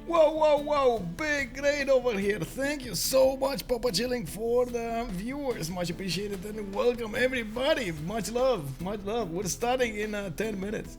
Whoa, whoa, whoa, big great over here. Thank you so much, Papa Chilling, for the viewers. Much appreciated and welcome everybody. Much love, much love. We're starting in 10 minutes.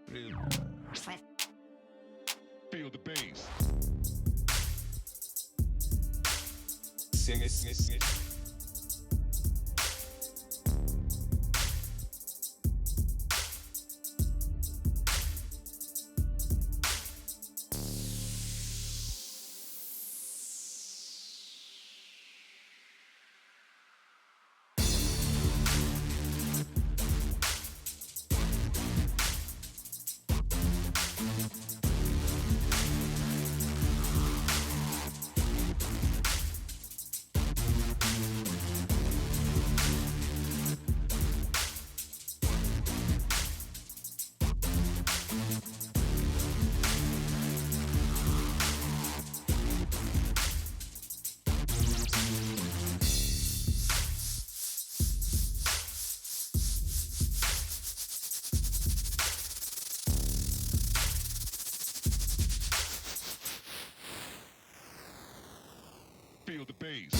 Feel the bass. Sing it, sing it, sing it. Feel the bass.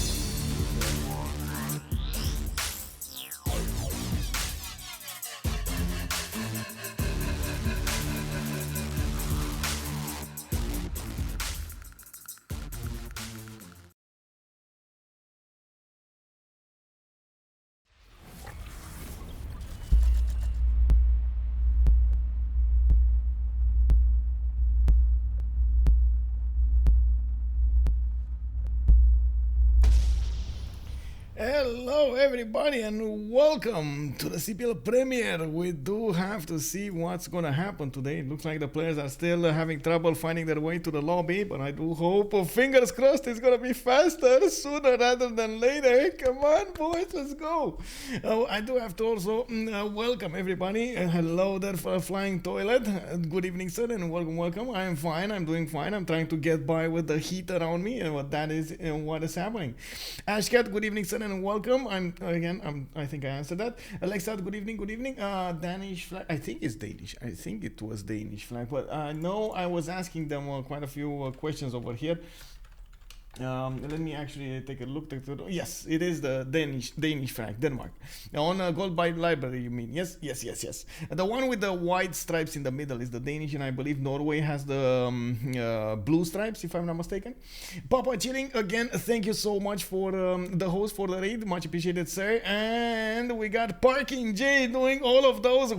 Hello everybody and welcome to the CPL premiere. We do have to see what's gonna happen today. It looks like the players are still having trouble finding their way to the lobby, but I do hope, fingers crossed, it's gonna be faster sooner rather than later. Come on boys, let's go. I do have to also welcome everybody. Hello there for a flying toilet. Good evening sir and welcome. I am fine, I'm doing fine. I'm trying to get by with the heat around me and what that is and what is happening. Ashcat, good evening sir and welcome. I think I answered that. Alexa, good evening. Danish flag. I think it's Danish. I think it was Danish flag, but no, I was asking them quite a few questions over here. Let me actually take a look. Yes, it is the Danish flag, Denmark. On Gold Bible Library, you mean? Yes. The one with the white stripes in the middle is the Danish, and I believe Norway has the blue stripes, if I'm not mistaken. Papa Chilling, again, thank you so much for the host for the raid. Much appreciated, sir. And we got Parking J doing all of those.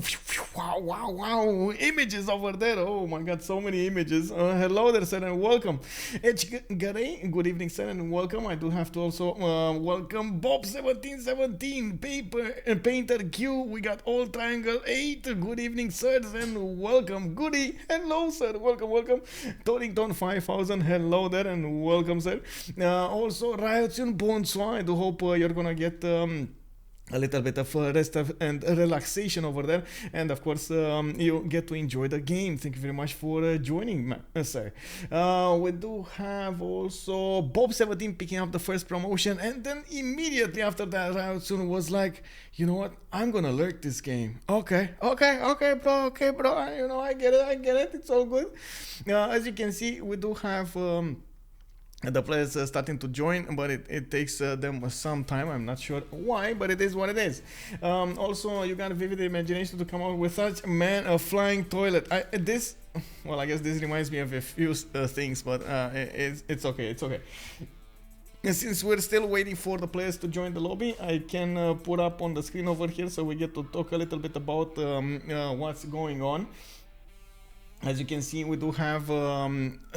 Wow. Images over there. Oh my God, so many images. Hello there, sir, and welcome. Garay, good evening sir and welcome. I do have to also welcome Bob1717, Painter Q. We got All Triangle 8. Good evening sirs and welcome. Goody, hello sir, welcome. Torrington 5000, hello there and welcome sir. Also Riotsun, bonsoir. I do hope you're gonna get a little bit of rest and relaxation over there, and of course you get to enjoy the game. Thank you very much for joining, sir. We do have also Bob17 picking up the first promotion, and then immediately after that Ryotsun was like, you know what, I'm gonna lurk this game. Okay bro, you know, I get it, it's all good. As you can see, we do have the players starting to join, but it takes them some time. I'm not sure why, but it is what it is. Also, you got a vivid imagination to come up with such a flying toilet. I guess this reminds me of a few things, but it's okay. And since we're still waiting for the players to join the lobby, I can put up on the screen over here so we get to talk a little bit about what's going on. As you can see, we do have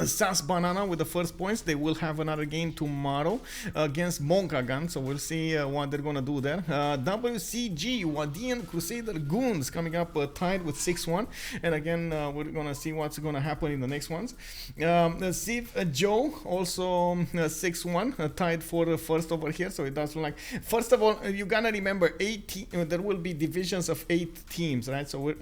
SAS Banana with the first points. They will have another game tomorrow against Mongolia, so we'll see what they're gonna do there. WCG, Wadian Crusader Goons coming up tied with 6-1, and again we're gonna see what's gonna happen in the next ones. Civ Joe also 6-1, tied for the first over here, so it does look like, first of all, you gotta remember there will be divisions of 8 teams, right? So we're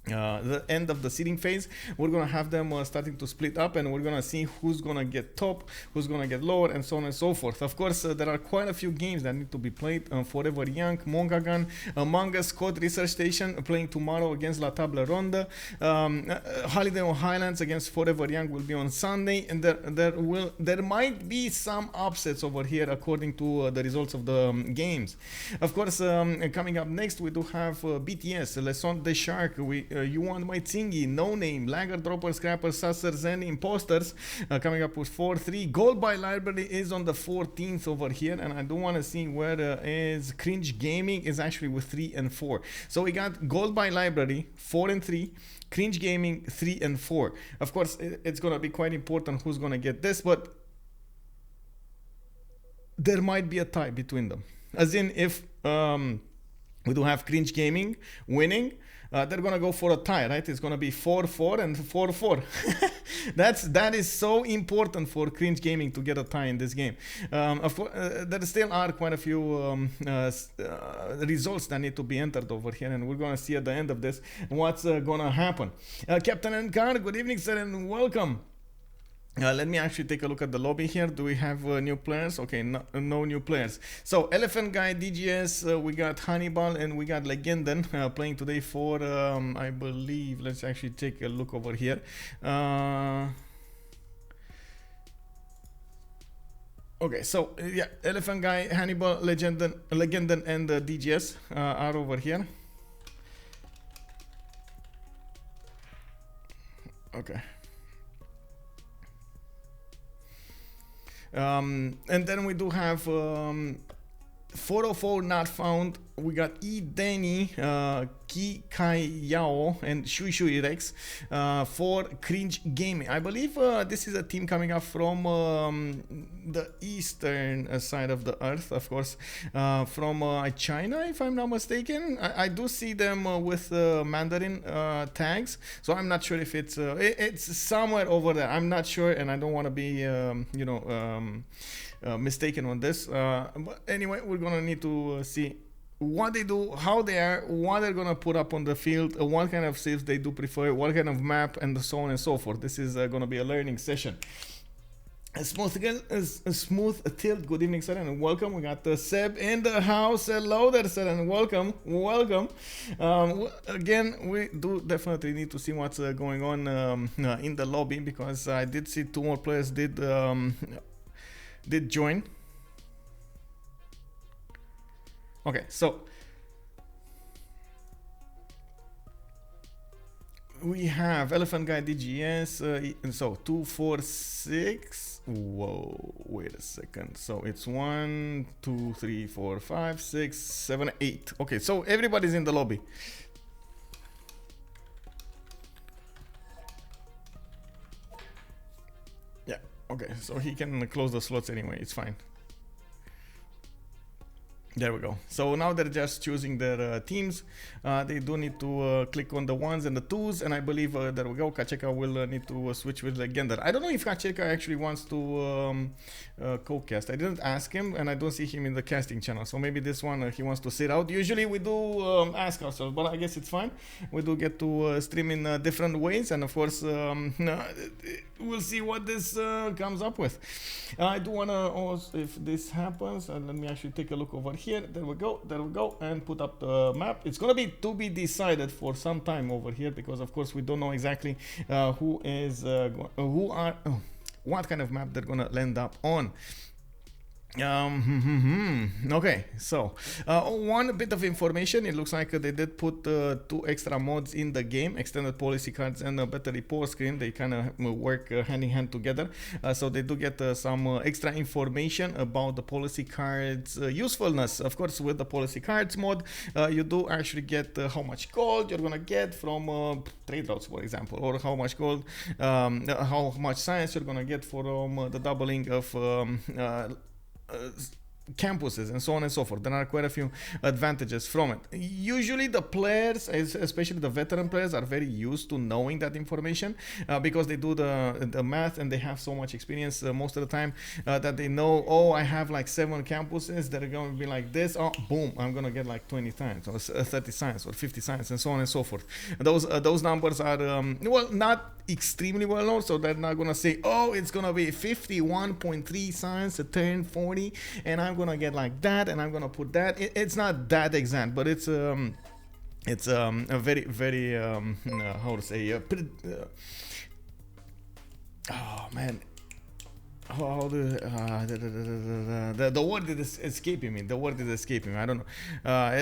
at the end of the seeding phase, we're gonna have them starting to split up, and we're gonna see who's gonna get top, who's gonna get lower, and so on and so forth. Of course, there are quite a few games that need to be played. Forever Young, Mongagan, Among Us Code Research Station playing tomorrow against La Table Ronde. Holiday on Highlands against Forever Young will be on Sunday, and there might be some upsets over here according to the results of the games. Of course, coming up next, we do have BTS, Le Son des Sharks. You Want My Thingy, No Name, Lager Dropper, Scrapper, Sussers, and Imposters coming up with 4-3. Gold by Library is on the 14th over here, and I do want to see where is Cringe Gaming is actually with 3 and 4. So we got Gold by Library 4 and 3. Cringe Gaming 3 and 4. Of course, it's gonna be quite important who's gonna get this, but there might be a tie between them. As in, if we do have Cringe Gaming winning, they're gonna go for a tie, right? It's gonna be 4-4 and 4-4. That is so important for Cringe Gaming to get a tie in this game. Of course, there still are quite a few results that need to be entered over here, and we're gonna see at the end of this what's gonna happen. Captain Enkar, good evening, sir, and welcome. Let me actually take a look at the lobby here. Do we have new players? Okay, no new players. So Elaphantguy, DGS, we got Hannibal, and we got Legenden playing today for, I believe, let's actually take a look over here. Okay, so yeah, Elaphantguy, Hannibal, Legenden, and DGS are over here. Okay. And then we do have 404 not found. We got eedeeni, qikaiyao, and Shuishuirex for Cringe Gaming. I believe this is a team coming up from the eastern side of the earth, of course, from China, if I'm not mistaken. I do see them with Mandarin tags, so I'm not sure if it's somewhere over there. I'm not sure, and I don't want to be, mistaken on this. But anyway, we're gonna need to see what they do, how they are, what they're gonna put up on the field, what kind of saves they do prefer, what kind of map, and so on and so forth. This is gonna be a learning session. Smooth Tilt, good evening, sir, and welcome. We got Seb in the house. Hello there, sir, and welcome. Again, we do definitely need to see what's going on in the lobby, because I did see 2 more players did join. Okay, so we have Elaphantguy, DGS, so 246. Whoa, wait a second. So it's 1, 2, 3, 4, 5, 6, 7, 8. Okay, so everybody's in the lobby. Yeah, okay, so he can close the slots anyway, it's fine. There we go. So now they're just choosing their teams. They do need to click on the 1s and the 2s, and I believe there we go. Kacheka will need to switch with Legender. I don't know if Kacheka actually wants to co-cast. I didn't ask him, and I don't see him in the casting channel. So maybe this one he wants to sit out. Usually we do ask ourselves, but I guess it's fine. We do get to stream in different ways, and of course we'll see what this comes up with. I do want to also, if this happens, and let me actually take a look over here. There we go, and put up the map. It's gonna be to be decided for some time over here, because of course we don't know exactly what kind of map they're gonna land up on. Okay, so one bit of information. It looks like they did put 2 extra mods in the game: extended policy cards and a better report screen. They kind of work hand in hand together, so they do get some extra information about the policy cards usefulness. Of course, with the policy cards mod, you do actually get how much gold you're gonna get from trade routes, for example, or how much gold, how much science you're gonna get from the doubling of campuses and so on and so forth. There are quite a few advantages from it. Usually the players, especially the veteran players, are very used to knowing that information because they do the math and they have so much experience most of the time that they know, oh, I have like 7 campuses that are going to be like this. Oh, boom, I'm going to get like 20 science or 30 science or 50 science and so on and so forth. Those numbers are, well, not extremely well known, so they're not going to say, oh, it's going to be 51.3 science a turn 40 and I'm going to get like that and I'm going to put that. It's not that exact, but it's a very, very, how to say, oh man, how the word is escaping me. The word is escaping me. I don't know.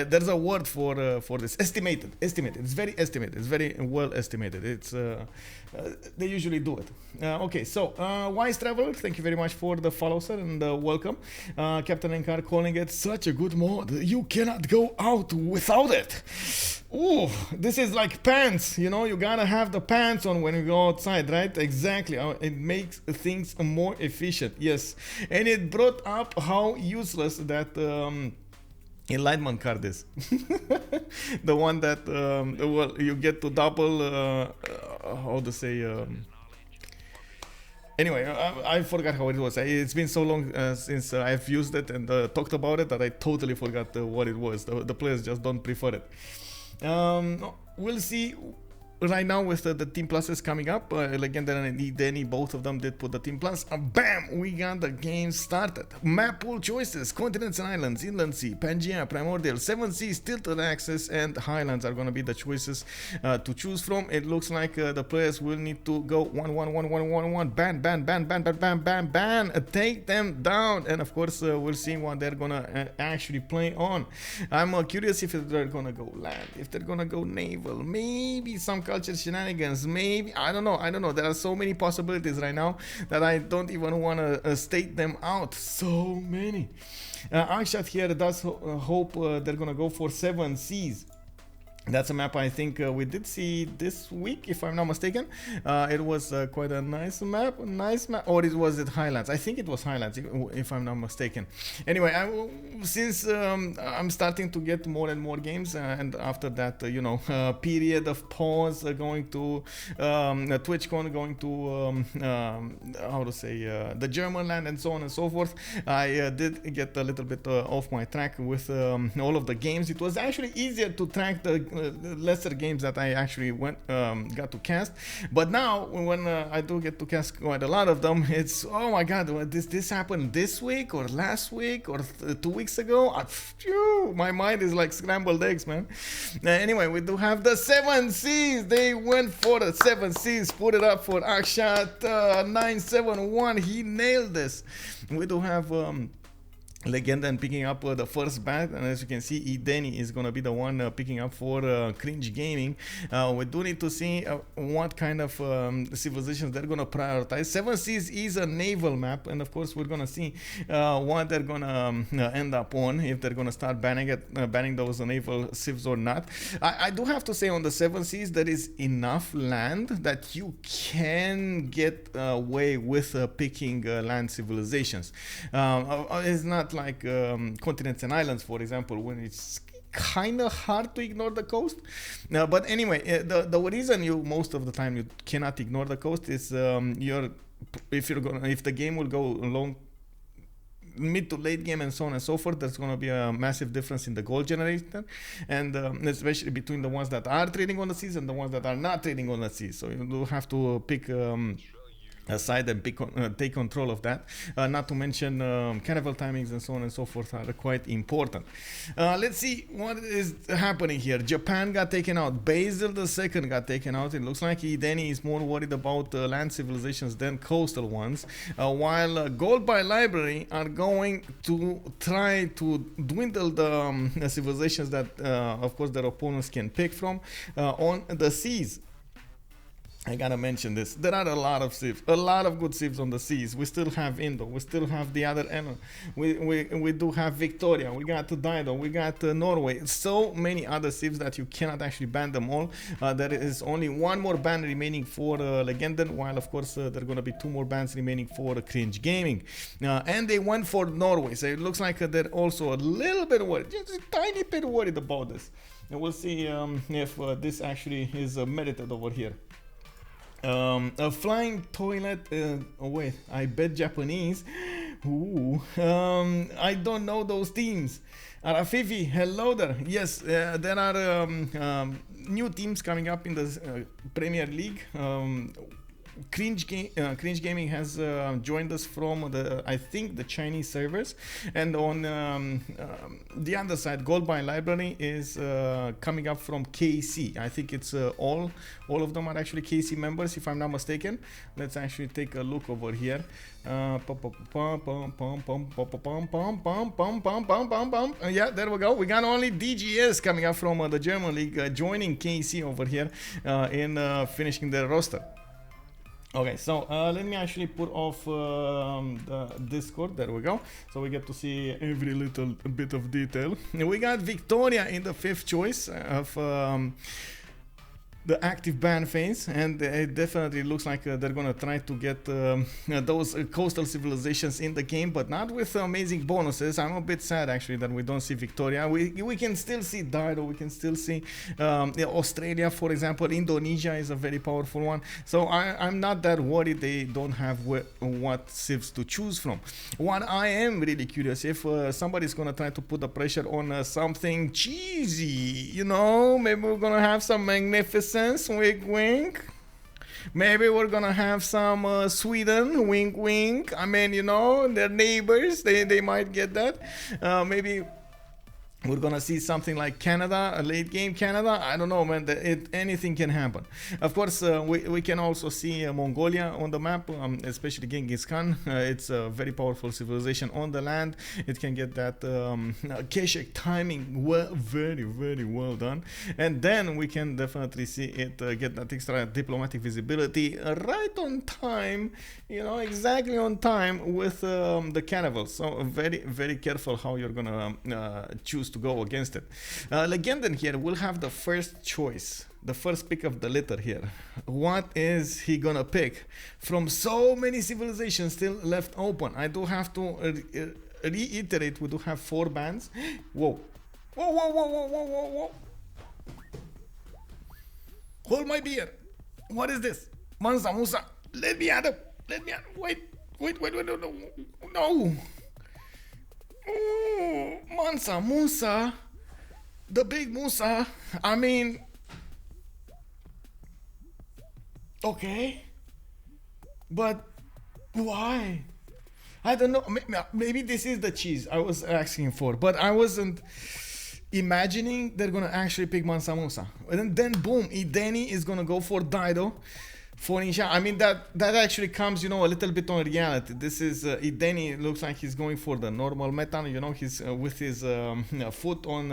There's a word for this. Estimated. It's very estimated. It's very well estimated. They usually do it. Okay, so Wise Traveler, thank you very much for the follow, sir, and welcome. Captain Enkar calling it such a good mod. You cannot go out without it. Ooh, this is like pants, you know, you gotta have the pants on when you go outside, right? Exactly. It makes things more efficient, yes. And it brought up how useless that Enlightenment card is. The one that, well, you get to double, how to say, anyway, I forgot how it was. It's been so long since I've used it and talked about it that I totally forgot what it was. The players just don't prefer it. We'll see right now with the team pluses coming up. Legenden and eedeeni, both of them did put the team plus. Bam! We got the game started. Map pool choices: continents and islands, inland sea, Pangea, primordial, 7 seas, tilted axis, and highlands are going to be the choices to choose from. It looks like the players will need to go 1-1-1-1-1-1, ban, take them down, and of course we'll see what they're gonna actually play on. I'm curious if they're gonna go land, if they're gonna go naval, maybe some culture shenanigans, maybe, I don't know. There are so many possibilities right now that I don't even want to state them out. So many. Akshat here does hope they're gonna go for 7 seas. That's a map I think we did see this week, if I'm not mistaken. It was quite a nice map, or was it Highlands? I think it was Highlands, if I'm not mistaken. Anyway, since I'm starting to get more and more games, and after that, period of pause, going to TwitchCon, going to, how to say, the German land, and so on and so forth, I did get a little bit off my track with all of the games. It was actually easier to track the lesser games that I actually got to cast, but now when I do get to cast quite a lot of them, it's, oh my god, this happened this week or last week or 2 weeks ago. My mind is like scrambled eggs, man. Anyway, we do have the 7 seas. They went for the 7 seas. Put it up for Akshat 971. He nailed this. We do have Legenden picking up the first bat, and as you can see, eedeeni is going to be the one picking up for Cringe Gaming. We do need to see what kind of civilizations they're going to prioritize. 7 Seas is a naval map, and of course we're going to see what they're going to end up on, if they're going to start banning those naval civs or not. I do have to say, on the 7 Seas there is enough land that you can get away with picking land civilizations. It's not like continents and islands, for example, when it's kind of hard to ignore the coast. But anyway, the reason most of the time you cannot ignore the coast is if the game will go long, mid to late game, and so on and so forth, there's going to be a massive difference in the gold generator, and especially between the ones that are trading on the seas and the ones that are not trading on the seas. So you do have to pick aside and take control of that. Not to mention carnival timings and so on and so forth are quite important. Let's see what is happening here. Japan got taken out. Basil II got taken out. It looks like eedeeni is more worried about land civilizations than coastal ones, while Gold by Library are going to try to dwindle the civilizations that of course their opponents can pick from on the seas. I gotta mention this. There are a lot of civs, a lot of good civs on the seas. We still have Indo, we still have the other Eno, we do have Victoria, we got Dido, we got Norway. So many other civs that you cannot actually ban them all. There is only one more ban remaining for Legenden, while of course there are gonna be 2 more bans remaining for Cringe Gaming. And they went for Norway, so it looks like they're also a little bit worried, just a tiny bit worried about this. And we'll see if this actually is merited over here. A flying toilet. Oh wait, I bet Japanese. Ooh. I don't know those teams. Arafifi, hello there. Yes, there are new teams coming up in the Premier League. Cringe Gaming has joined us from I think the Chinese servers, and on the other side, Gold Mine Library is coming up from KC. I think it's all of them are actually KC members, if I'm not mistaken. Let's actually take a look over here. Yeah, there we go. We got only DGS coming up from the German league joining KC over here in finishing their roster. Okay, so let me actually put off the Discord. There we go. So we get to see every little bit of detail. We got Victoria in the 5th choice of the active ban phase, and it definitely looks like they're gonna try to get those coastal civilizations in the game, but not with amazing bonuses. I'm a bit sad actually that we don't see Victoria. We can still see Dido, we can still see Australia, for example. Indonesia is a very powerful one, so I'm not that worried they don't have what civs to choose from. What I am really curious if somebody's gonna try to put the pressure on something cheesy, you know, maybe we're gonna have some magnificent wink wink. Maybe we're gonna have some Sweden, wink wink. I mean, you know, their neighbors, they might get that. Maybe we're gonna see something like Canada, a late game Canada. I don't know, man. Anything can happen. Of course, we can also see Mongolia on the map, especially Genghis Khan. It's a very powerful civilization on the land. It can get that Keshek timing very, very well done. And then we can definitely see it get that extra diplomatic visibility right on time, you know, exactly on time with the caravels. So very, very careful how you're gonna choose to go against it. Legenden here will have the first choice, the first pick of the litter here. What is he gonna pick from so many civilizations still left open? I do have to reiterate, we do have 4 bans. Whoa. Whoa, whoa, whoa, whoa, whoa, whoa, whoa. Hold my beer. What is this? Mansa Musa. Let me at him. Let me at him. Wait, no. Oh, Mansa Musa, the big Musa. I mean, okay, but why? I don't know. Maybe this is the cheese I was asking for, but I wasn't imagining they're gonna actually pick Mansa Musa. And then boom, eedeeni is gonna go for Dido. Phoenicia. I mean, that actually comes, you know, a little bit on reality. This is eedeeni. Looks like he's going for the normal meta, you know, he's with his foot on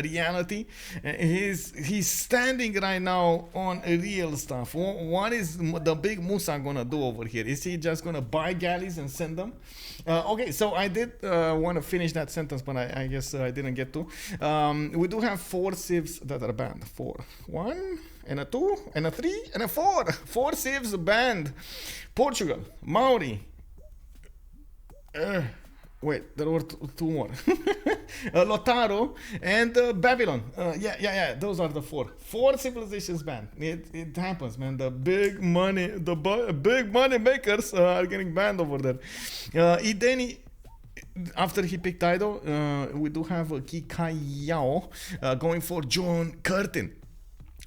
reality. He's standing right now on real stuff. What is the big Musa gonna do over here? Is he just gonna buy galleys and send them? Okay, so I did want to finish that sentence, but I guess I didn't get to. We do have 4 civs that are banned. 4. 1 and a 2 and a 3 and a 4. 4 civs banned. Portugal, Maori. Wait, there were 2 more. Lotaro and Babylon. Yeah. Those are the 4. 4 civilizations banned. It happens, man. The big money, big money makers are getting banned over there. eedeeni. After he picked Dido, we do have qikaiyao going for John Curtin.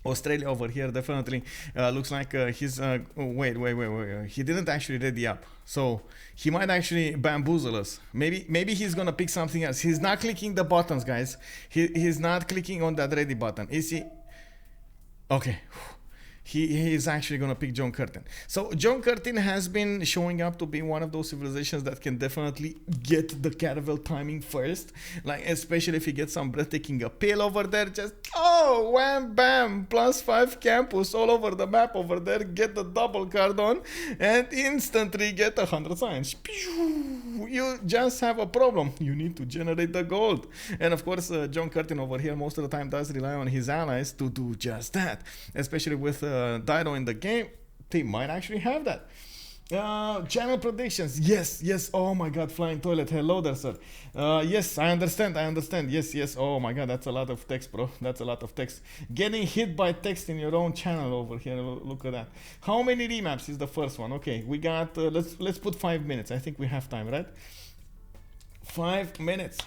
Australia over here definitely looks like he's wait, he didn't actually ready up, so he might actually bamboozle us. Maybe he's gonna pick something else. He's not clicking the buttons, guys. He's not clicking on that ready button. Is he? Okay, he is actually gonna pick John Curtin. So John Curtin has been showing up to be one of those civilizations that can definitely get the caravel timing first, like especially if he gets some breathtaking appeal over there. Just wham bam, +5 campus all over the map over there, get the double card on and instantly get 100 science. You just have a problem. You need to generate the gold. And of course John Curtin over here most of the time does rely on his allies to do just that, especially with Dido in the game. They might actually have that. Channel predictions. Yes. Oh my god, flying toilet. Hello there, sir. Yes, I understand. Yes. Oh my god, that's a lot of text, bro. That's a lot of text. Getting hit by text in your own channel over here. Look at that. How many remaps is the first one? Okay, we got let's put 5 minutes. I think we have time, right? 5 minutes.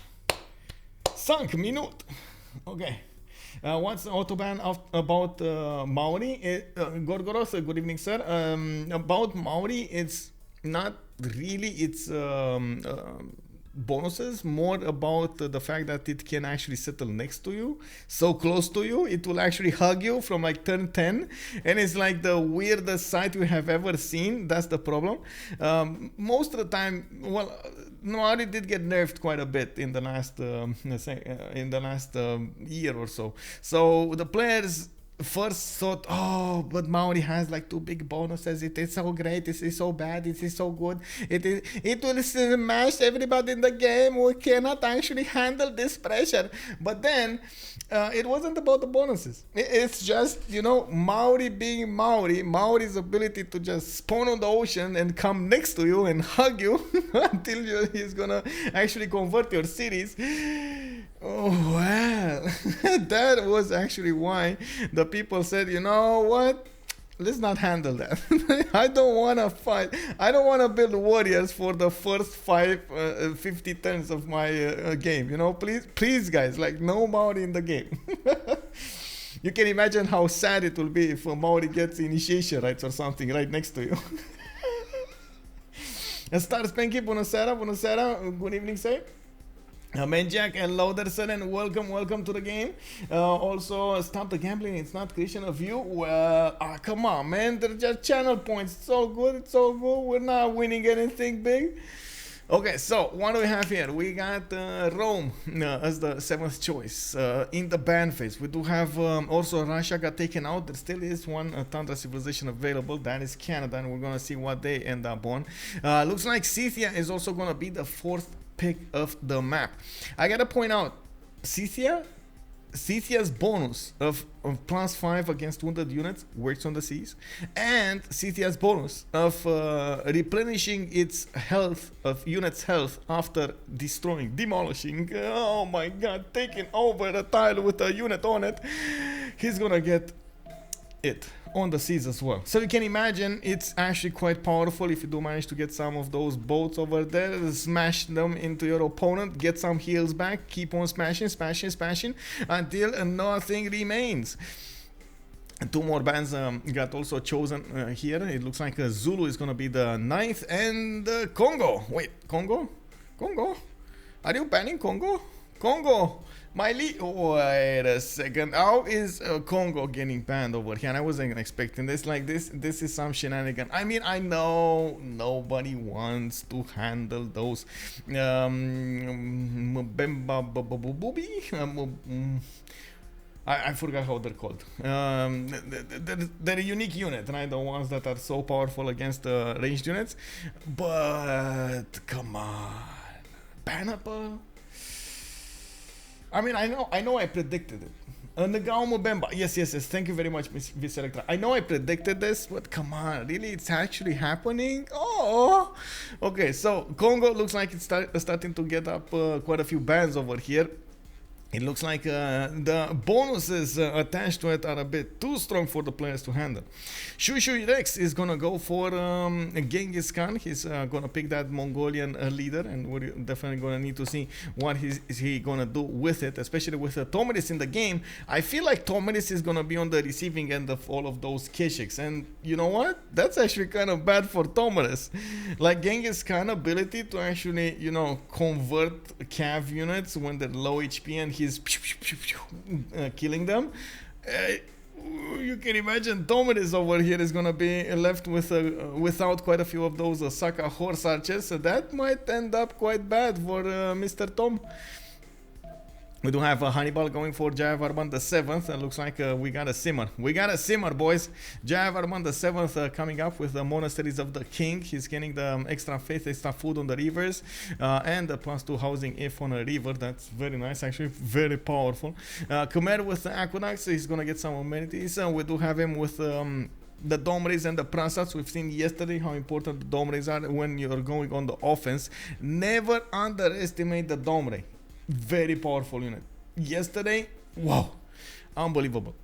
5 minutes. Okay. What's the autoban about Maori? Gorgoros, good evening, sir. About Maori, it's not really its bonuses, more about the fact that it can actually settle next to you, so close to you. It will actually hug you from like turn 10, and it's like the weirdest sight we have ever seen. That's the problem. Most of the time, well, Noari did get nerfed quite a bit in the last year or so. So the players first thought, oh, but Maori has like two big bonuses. It is so great. It is so bad. It is so good. It will smash everybody in the game. We cannot actually handle this pressure. But then it wasn't about the bonuses. It's just, you know, Maori being Maori, Maori's ability to just spawn on the ocean and come next to you and hug you until he's gonna actually convert your cities. Oh, well, that was actually why the people said, you know what? Let's not handle that. I don't want to fight. I don't want to build warriors for the first 50 turns of my game. You know, please, guys, like no Maori in the game. You can imagine how sad it will be if a Maori gets initiation rites or something right next to you. Star Spanky, buonasera. Good evening, sir. Menjak and Lauderson, and welcome to the game. Also, stop the gambling. It's not Christian of you. Well, come on, man. They're just channel points. It's all good. We're not winning anything big. Okay, so what do we have here? We got Rome as the 7th choice in the ban phase. We do have also Russia got taken out. There still is one Tundra civilization available. That is Canada, and we're going to see what they end up on. Looks like Scythia is also going to be the 4th pick of the map. I gotta point out, Scythia's bonus of +5 against wounded units works on the seas, and Scythia's bonus of replenishing its health, of units' health after demolishing, oh my god, taking over a tile with a unit on it, he's gonna get it on the seas as well. So you can imagine it's actually quite powerful if you do manage to get some of those boats over there, smash them into your opponent, get some heals back, keep on smashing until nothing remains. Two more bands got also chosen here. It looks like Zulu is going to be the 9th, and Congo. Wait, Congo? Are you banning Congo? Wait a second. How is Congo getting banned over here? And I wasn't expecting this. Like this is some shenanigan. I mean, I know nobody wants to handle those I forgot how they're called. They're a unique unit, right? The ones that are so powerful against ranged units. But come on, Banapa. I mean, I know I predicted it. Nagao Bemba. Yes. Thank you very much, Miss Vicerector. I know I predicted this, but come on, really? It's actually happening? Oh! Okay, so Congo looks like it's starting to get up quite a few bans over here. It looks like the bonuses attached to it are a bit too strong for the players to handle. Shuishuirex is gonna go for Genghis Khan. He's gonna pick that Mongolian leader, and we're definitely gonna need to see what is he gonna do with it, especially with Tomidis in the game. I feel like Tomidis is gonna be on the receiving end of all of those Keshiks, and you know what? That's actually kind of bad for Tomidis. Like Genghis Khan ability to actually, you know, convert cav units when they're low HP and he's killing them. You can imagine Tomidis over here is gonna be left with without quite a few of those Saka horse archers, so that might end up quite bad for Mr. Tom. We do have Hannibal going for Jayavarman the 7th. It looks like we got a simmer. We got a simmer, boys. Jayavarman the 7th coming up with the Monasteries of the King. He's getting the extra faith, extra food on the rivers, and the +2 housing if on a river. That's very nice, actually, very powerful. Khmer with the aqueducts. He's gonna get some amenities. We do have him with the Domres and the Prasats. We've seen yesterday how important the Domres are when you're going on the offense. Never underestimate the Domre. Very powerful unit. Yesterday, wow, unbelievable.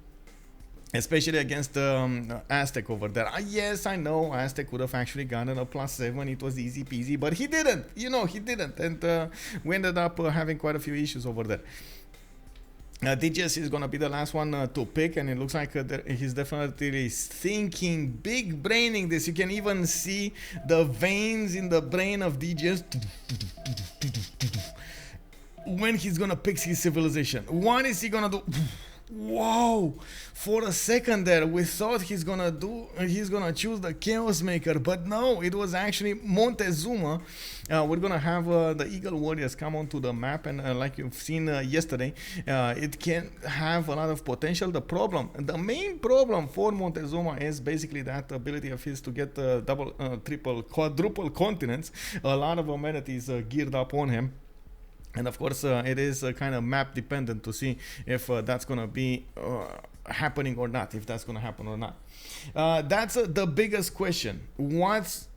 Especially against Aztec over there. Yes, I know Aztec would have actually gotten a +7. It was easy peasy, but he didn't. You know, he didn't. And we ended up having quite a few issues over there. DGS is gonna be the last one to pick, and it looks like he's definitely thinking, big braining this. You can even see the veins in the brain of DGS when he's gonna pick his civilization. What is he gonna do? Whoa! For a second there, we thought he's gonna choose the Chaos Maker, but no, it was actually Montezuma. We're gonna have the Eagle Warriors come onto the map, and like you've seen yesterday, it can have a lot of potential. The main problem for Montezuma is basically that ability of his to get double, triple, quadruple continents. A lot of amenities geared up on him. And of course, it is kind of map dependent to see if that's going to be happening or not, if that's going to happen or not. That's the biggest question. What's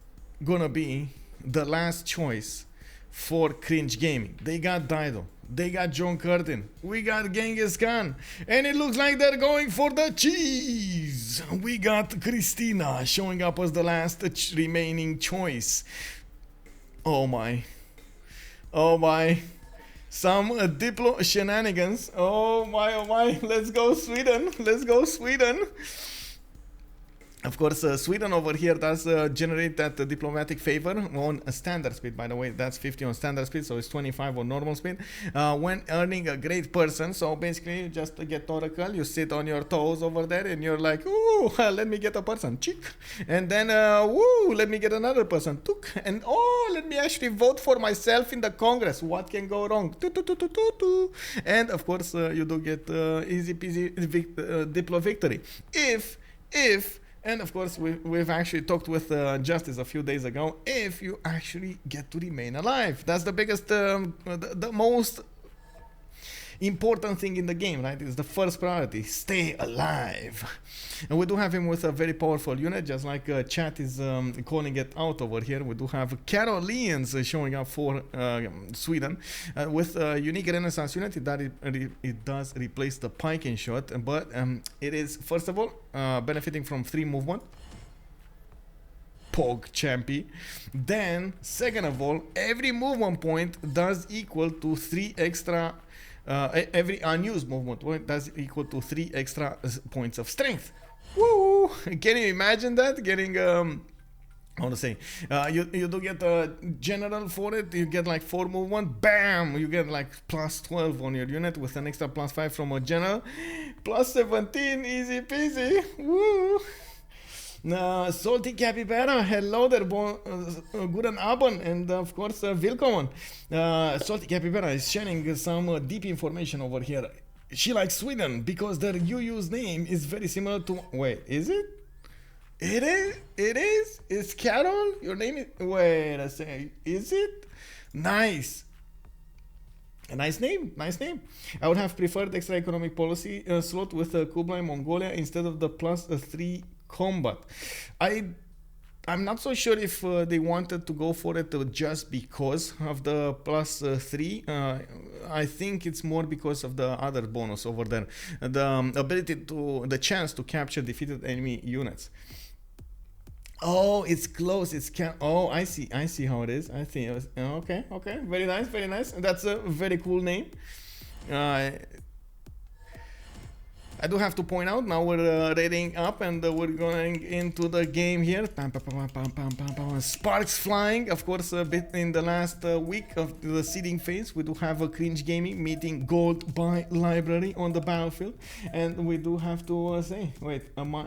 going to be the last choice for Cringe Gaming? They got Dido. They got John Curtin. We got Genghis Khan. And it looks like they're going for the cheese. We got Christina showing up as the last remaining choice. Oh my. Oh my. Some Diplo shenanigans. Oh my, oh my. Let's go Sweden. Let's go Sweden. Of course, Sweden over here does generate that diplomatic favor on a standard speed, by the way. That's 50 on standard speed, so it's 25 on normal speed. When earning a great person, so basically you just get Oracle, you sit on your toes over there and you're like, ooh, let me get a person, chick. And then, woo, let me get another person, tuk. And oh, let me actually vote for myself in the Congress. What can go wrong? And of course, you do get easy peasy Diplo victory. And of course, we've actually talked with Justice a few days ago. If you actually get to remain alive, that's the biggest, the most important thing in the game, right? It's the first priority. Stay alive. And we do have him with a very powerful unit, just like chat is calling it out over here. We do have Caroleans showing up for Sweden with a unique Renaissance unit that it does replace the Piking shot, but it is first of all benefiting from 3 movement. Pog Champy. Then second of all, every movement point does equal to 3 extra. Every unused movement point does equal to 3 extra points of strength. Woo! Can you imagine that? Getting I want to say, you do get a general for it. You get like 4 movement. Bam! You get like plus 12 on your unit with an extra plus 5 from a general. Plus 17, easy peasy. Woo! Salty Capybara, hello there, guten Abend, and of course, willkommen. Salty Capybara is sharing some deep information over here. She likes Sweden because their UU's name is very similar to. Wait, is it? It is? It is? It's Carol? Your name is. Wait a second. Is it? Nice. A nice name, nice name. I would have preferred extra economic policy slot with Kublai Mongolia instead of the plus 3 combat. I'm not so sure if they wanted to go for it just because of the plus 3. I think it's more because of the other bonus over there, the ability to, the chance to capture defeated enemy units. Oh, it's close. Oh, I see how it is. I see. Okay, very nice, very nice. That's a very cool name. I do have to point out, now we're rating up and we're going into the game here. Sparks flying, of course, a bit in the last week of the seeding phase. We do have a Cringe Gaming meeting gold by library on the battlefield. And we do have to say, wait, my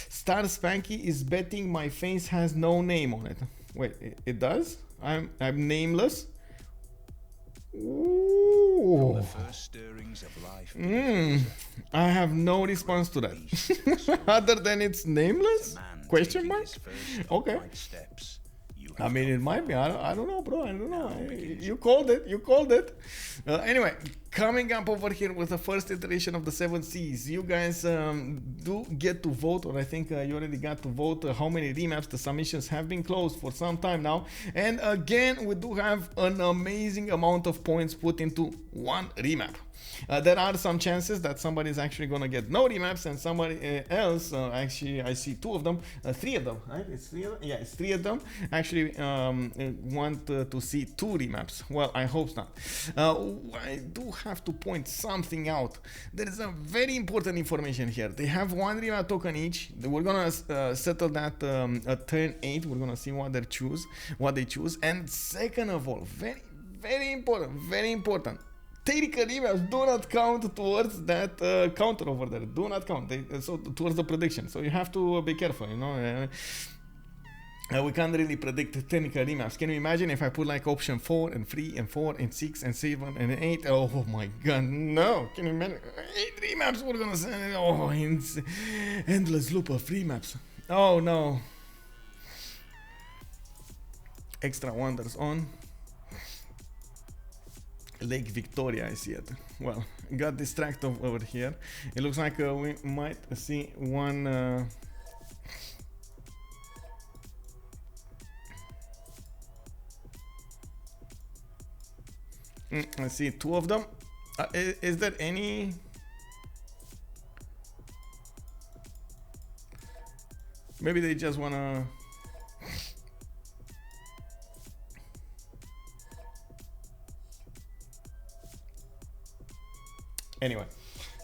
Star Spanky is betting my face has no name on it. Wait, it does? I'm nameless? Ooh. The first stirrings of life. I have no response to that. Other than it's nameless? Question mark? Okay. I mean, it might be. I don't know, bro. I don't know. You called it. You called it. Anyway, coming up over here with the first iteration of the 7 Seas. You guys do get to vote, or I think you already got to vote how many remaps. The submissions have been closed for some time now. And again, we do have an amazing amount of points put into one remap. There are some chances that somebody is actually gonna get no remaps and somebody else, actually I see two of them, three of them, right? It's three of them? Yeah, it's three of them actually want to see two remaps. Well, I hope not. I do have to point something out. There is a very important information here. They have one remap token each. We're gonna settle that at turn 8. We're gonna see what they choose, and second of all, very important, technical remaps do not count towards that counter over there. Do not count. So towards the prediction. So you have to be careful, you know. We can't really predict technical remaps. Can you imagine if I put like option 4 and 3 and 4 and 6 and 7 and 8? Oh my god, no. Can you imagine? 8 remaps we're gonna send. Oh, endless loop of remaps. Oh no. Extra wonders on Lake Victoria, I see it. Well, got distracted over here. It looks like we might see one I see two of them. Is there any? Maybe they just wanna. Anyway,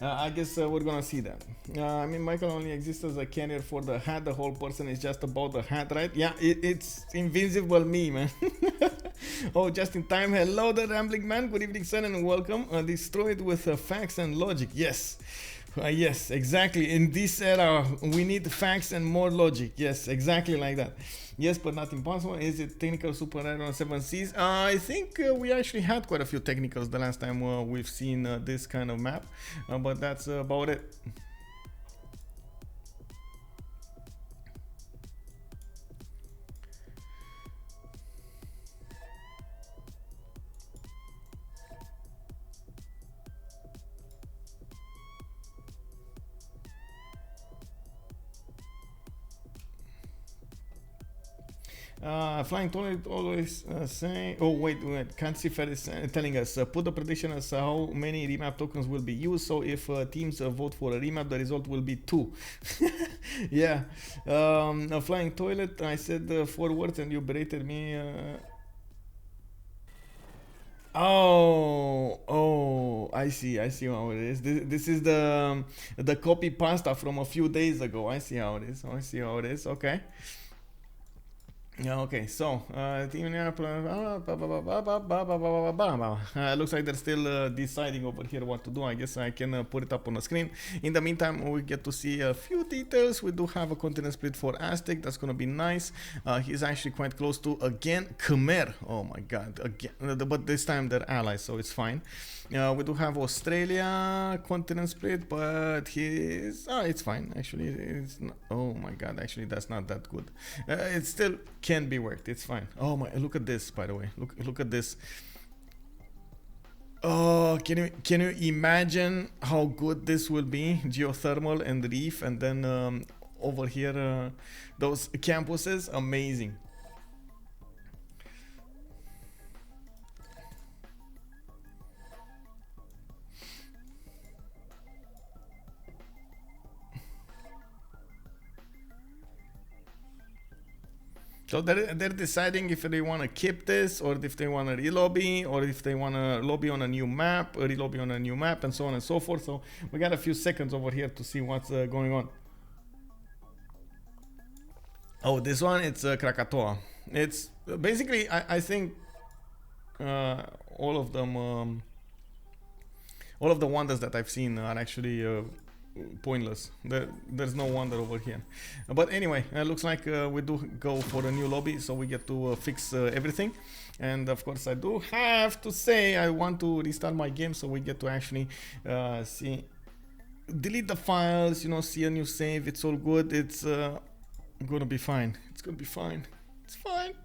I guess we're gonna see that. I mean, Michael only exists as a carrier for the hat. The whole person is just about the hat, right? Yeah, it's invincible me, man. Oh, just in time. Hello, the rambling man. Good evening, sir, and welcome. Destroyed with facts and logic. Yes. Yes, exactly. In this era, we need facts and more logic. Yes, exactly like that. Yes, but not impossible. Is it technical super rare on 7 Seas? I think we actually had quite a few technicals the last time we've seen this kind of map, but that's about it. Flying Toilet always saying, oh wait, can't see Fed is telling us, put the prediction as how many remap tokens will be used, so if teams vote for a remap, the result will be 2. Yeah. Flying Toilet, I said 4 words and you berated me. Oh, I see how it is. This is the copy pasta from a few days ago. I see how it is. Okay. Yeah, okay, so looks like they're still deciding over here what to do. I guess I can put it up on the screen. In the meantime, we get to see a few details. We do have a continent split for Aztec. That's gonna be nice. He's actually quite close to, again, Khmer. Oh my god, again, but this time they're allies, so it's fine. We do have Australia continent split, but it's fine actually. It's not, oh my god, actually that's not that good. It still can be worked. It's fine. Oh my, look at this, by the way. Look at this. Oh, can you imagine how good this will be? Geothermal and reef, and then over here those campuses, amazing. So they're deciding if they want to keep this, or if they want to relobby, or if they want to lobby on a new map, or relobby on a new map, and so on and so forth. So we got a few seconds over here to see what's going on. Oh, this one, it's Krakatoa. It's basically, I think all of them, all of the wonders that I've seen are actually pointless. There's no wonder over here. But anyway, it looks like we do go for a new lobby, so we get to fix everything. And of course, I do have to say I want to restart my game, so we get to actually see, delete the files, you know, see a new save. It's all good. It's gonna be fine. It's gonna be fine. It's fine.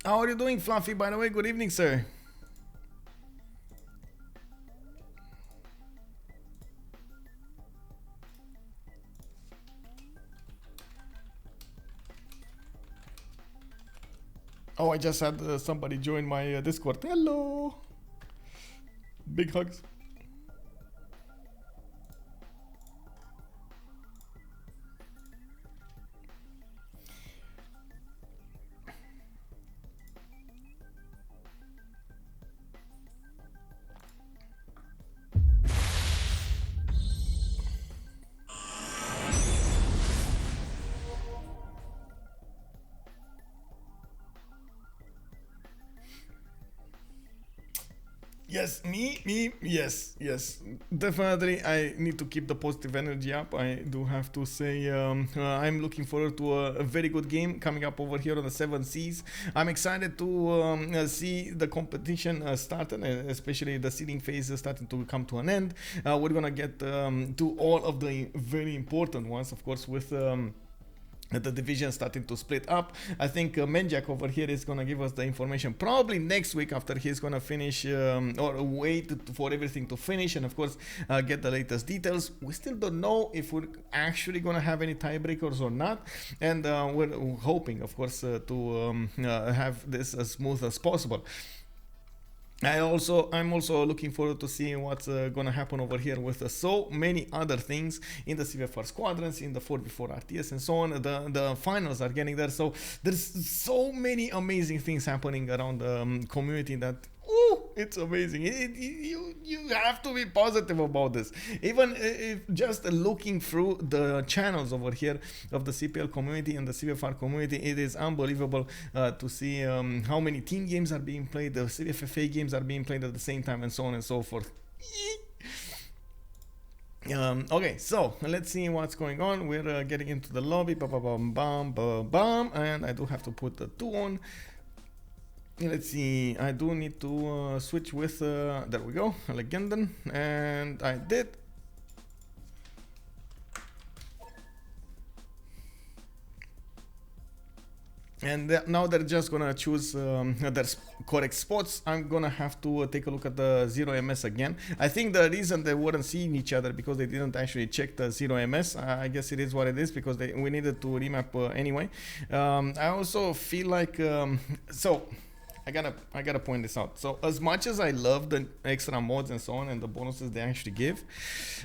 How are you doing, Fluffy? By the way, good evening, sir. Oh, I just had somebody join my Discord. Hello. Big hugs. Yes, yes. Definitely, I need to keep the positive energy up. I do have to say, I'm looking forward to a very good game coming up over here on the Seven Seas. I'm excited to see the competition start, especially the seeding phase starting to come to an end. We're gonna get to all of the very important ones, of course, with. The division starting to split up. I think Menjak over here is gonna give us the information probably next week after he's gonna finish or wait for everything to finish and of course get the latest details. We still don't know if we're actually gonna have any tiebreakers or not, and we're hoping of course to have this as smooth as possible. I'm also looking forward to seeing what's gonna happen over here with so many other things in the CVFR squadrons, in the 4v4 RTS and so on. The finals are getting there, so there's so many amazing things happening around the community that it's amazing. You have to be positive about this. Even if just looking through the channels over here of the CPL community and the CVFR community, it is unbelievable to see how many team games are being played, the CVFFA games are being played at the same time, and so on and so forth. Okay, so let's see what's going on. We're getting into the lobby, and I do have to put the 2 on. Let's see, I do need to switch with, there we go, Legenden, and I did. And now they're just gonna choose their correct spots. I'm gonna have to take a look at the 0MS again. I think the reason they weren't seeing each other because they didn't actually check the 0MS. I guess it is what it is because we needed to remap anyway. I also feel like, I gotta point this out. So as much as I love the extra mods and so on and the bonuses they actually give,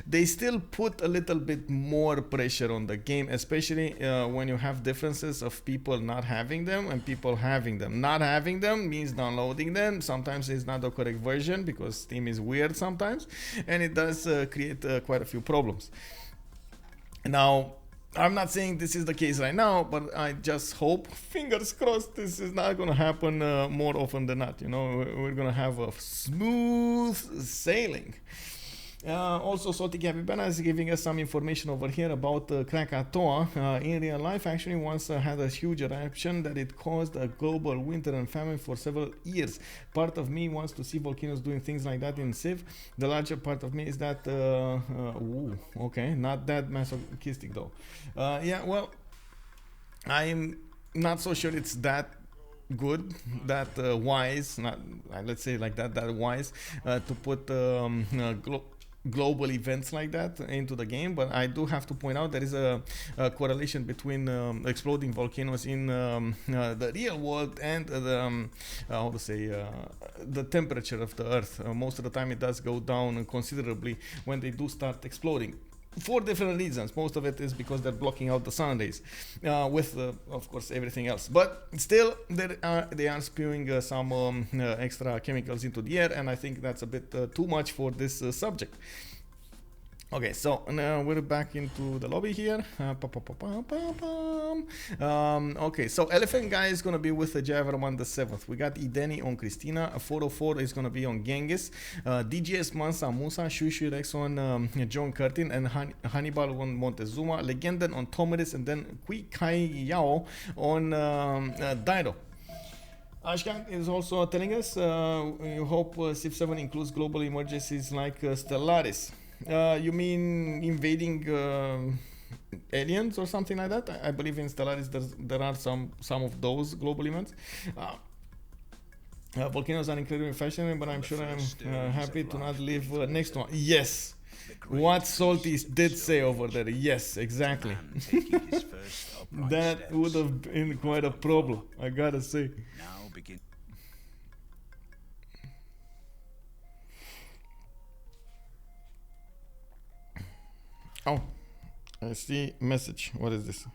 they still put a little bit more pressure on the game, especially when you have differences of people not having them and people having them. Not having them means downloading them. Sometimes it's not the correct version because Steam is weird sometimes, and it does create quite a few problems. Now, I'm not saying this is the case right now, but I just hope, fingers crossed, this is not gonna happen more often than not. You know, we're gonna have a smooth sailing. Also, Sotik Yapibana is giving us some information over here about Krakatoa. In real life, actually, once had a huge eruption that it caused a global winter and famine for several years. Part of me wants to see volcanoes doing things like that in Civ. The larger part of me is that, okay, not that masochistic though. Yeah, well, I'm not so sure it's that good, that wise, not let's say like that wise to put global events like that into the game. But I do have to point out there is a correlation between exploding volcanoes in the real world and the how to say the temperature of the earth. Most of the time it does go down considerably when they do start exploding, for different reasons. Most of it is because they're blocking out the sun rays with of course everything else, but still they are spewing some extra chemicals into the air, and I think that's a bit too much for this subject. Okay, so now we're back into the lobby here. Okay, so Elaphantguy is gonna be with the Javarman the 7th. We got eedeeni on Christina. 404 is gonna be on Genghis. DGS Mansa Musa, Shuishuirex on John Curtin, and Hannibal on Montezuma. Legenden on Tomeris, and then qikaiyao on Dairo. Ashkan is also telling us you hope Civ 7 includes global emergencies like Stellaris. You mean invading aliens or something like that? I believe in Stellaris there are some of those global events. Volcanoes are incredibly fascinating, but I'm sure I'm happy to not live next one. Yes, what Salty did say over there. Yes, exactly. That would have been quite a problem, I gotta say. begin. Oh, I see message. What is this?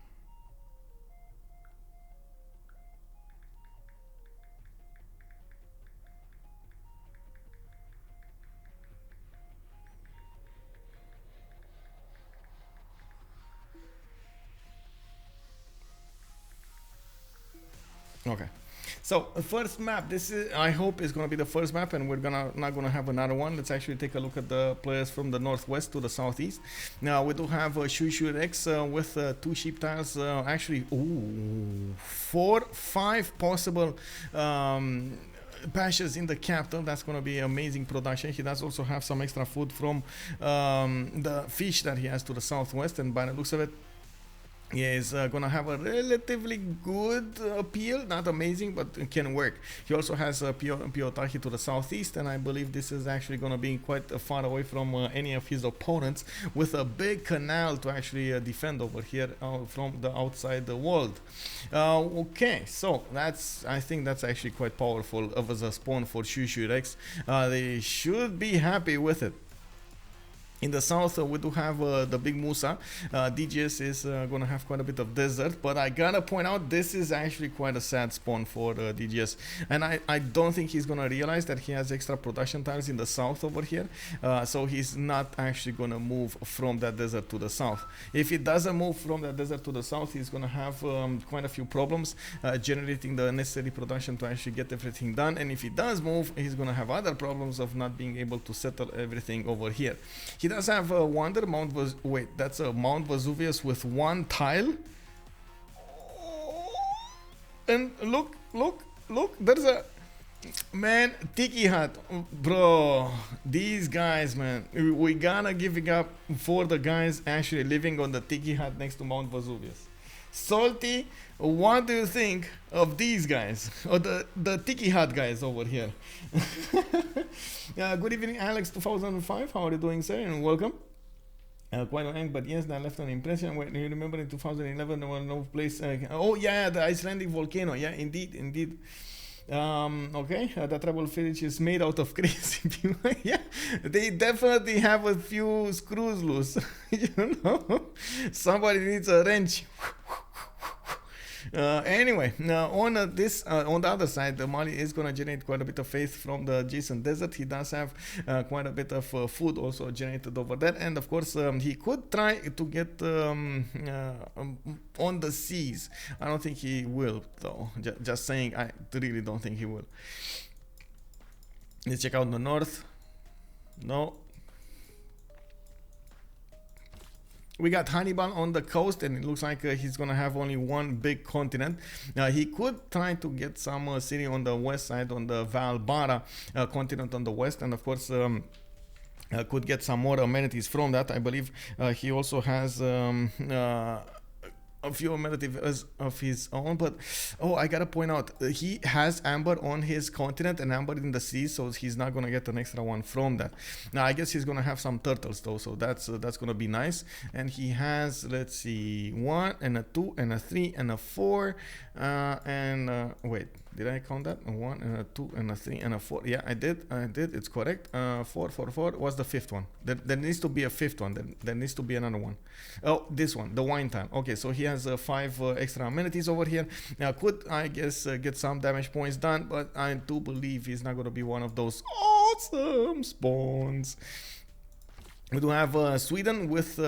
Okay. So the first map, this is, I hope is gonna be the first map, and we're not gonna have another one. Let's actually take a look at the players from the northwest to the southeast. Now we do have Shuishuirex with 2 sheep tiles. Actually, ooh, 5 possible pastures in the capital. That's going to be amazing production. He does also have some extra food from the fish that he has to the southwest, and by the looks of it, he is gonna have a relatively good appeal, not amazing, but it can work. He also has Piotahi to the southeast, and I believe this is actually gonna be quite far away from any of his opponents, with a big canal to actually defend over here from the outside the world. Okay, so I think that's actually quite powerful as a spawn for Shuishuirex. They should be happy with it. In the south, we do have the Big Musa. DGS is going to have quite a bit of desert, but I gotta point out this is actually quite a sad spawn for DGS, and I don't think he's going to realize that he has extra production tiles in the south over here, so he's not actually going to move from that desert to the south. If he doesn't move from that desert to the south, he's going to have quite a few problems generating the necessary production to actually get everything done, and if he does move, he's going to have other problems of not being able to settle everything over here. He does have a wonder wait, that's a Mount Vesuvius with 1 tile. And look, there's a man, Tiki Hut, bro. These guys, man, we gotta give it up for the guys actually living on the Tiki Hut next to Mount Vesuvius. Salty, what do you think of these guys, or the Tiki Hut guys over here? Good evening, Alex 2005. How are you doing, sir? And welcome. Quite long, but yes, that left an impression. When you remember in 2011, there was no place. Oh yeah, the Icelandic volcano. Yeah, indeed. Okay, the tribal village is made out of crazy people. Yeah, they definitely have a few screws loose. You know, somebody needs a wrench. Anyway, on the other side, Mali is going to generate quite a bit of faith from the adjacent desert. He does have quite a bit of food also generated over there, and of course he could try to get on the seas. I don't think he will, though. Just saying, I really don't think he will. Let's check out the north. No. We got Hannibal on the coast, and it looks like he's gonna have only 1 big continent. He could try to get some city on the west side, on the Valbara continent on the west, and of course could get some more amenities from that. I believe he also has a few amenities of his own, but I gotta point out, he has amber on his continent and amber in the sea, so he's not gonna get an extra one from that. Now I guess he's gonna have some turtles though, so that's gonna be nice. And he has, let's see, 1 and a 2 and a 3 and a 4 and wait, did I count that? 1 and a 2 and a 3 and a 4. Yeah, I did. It's correct. 4. What's the 5th one? There needs to be a 5th one. There needs to be another one. Oh, this one, the wine time. Okay, so he has 5 extra amenities over here. Could, I guess, get some damage points done, but I do believe he's not going to be one of those awesome spawns. We do have Sweden with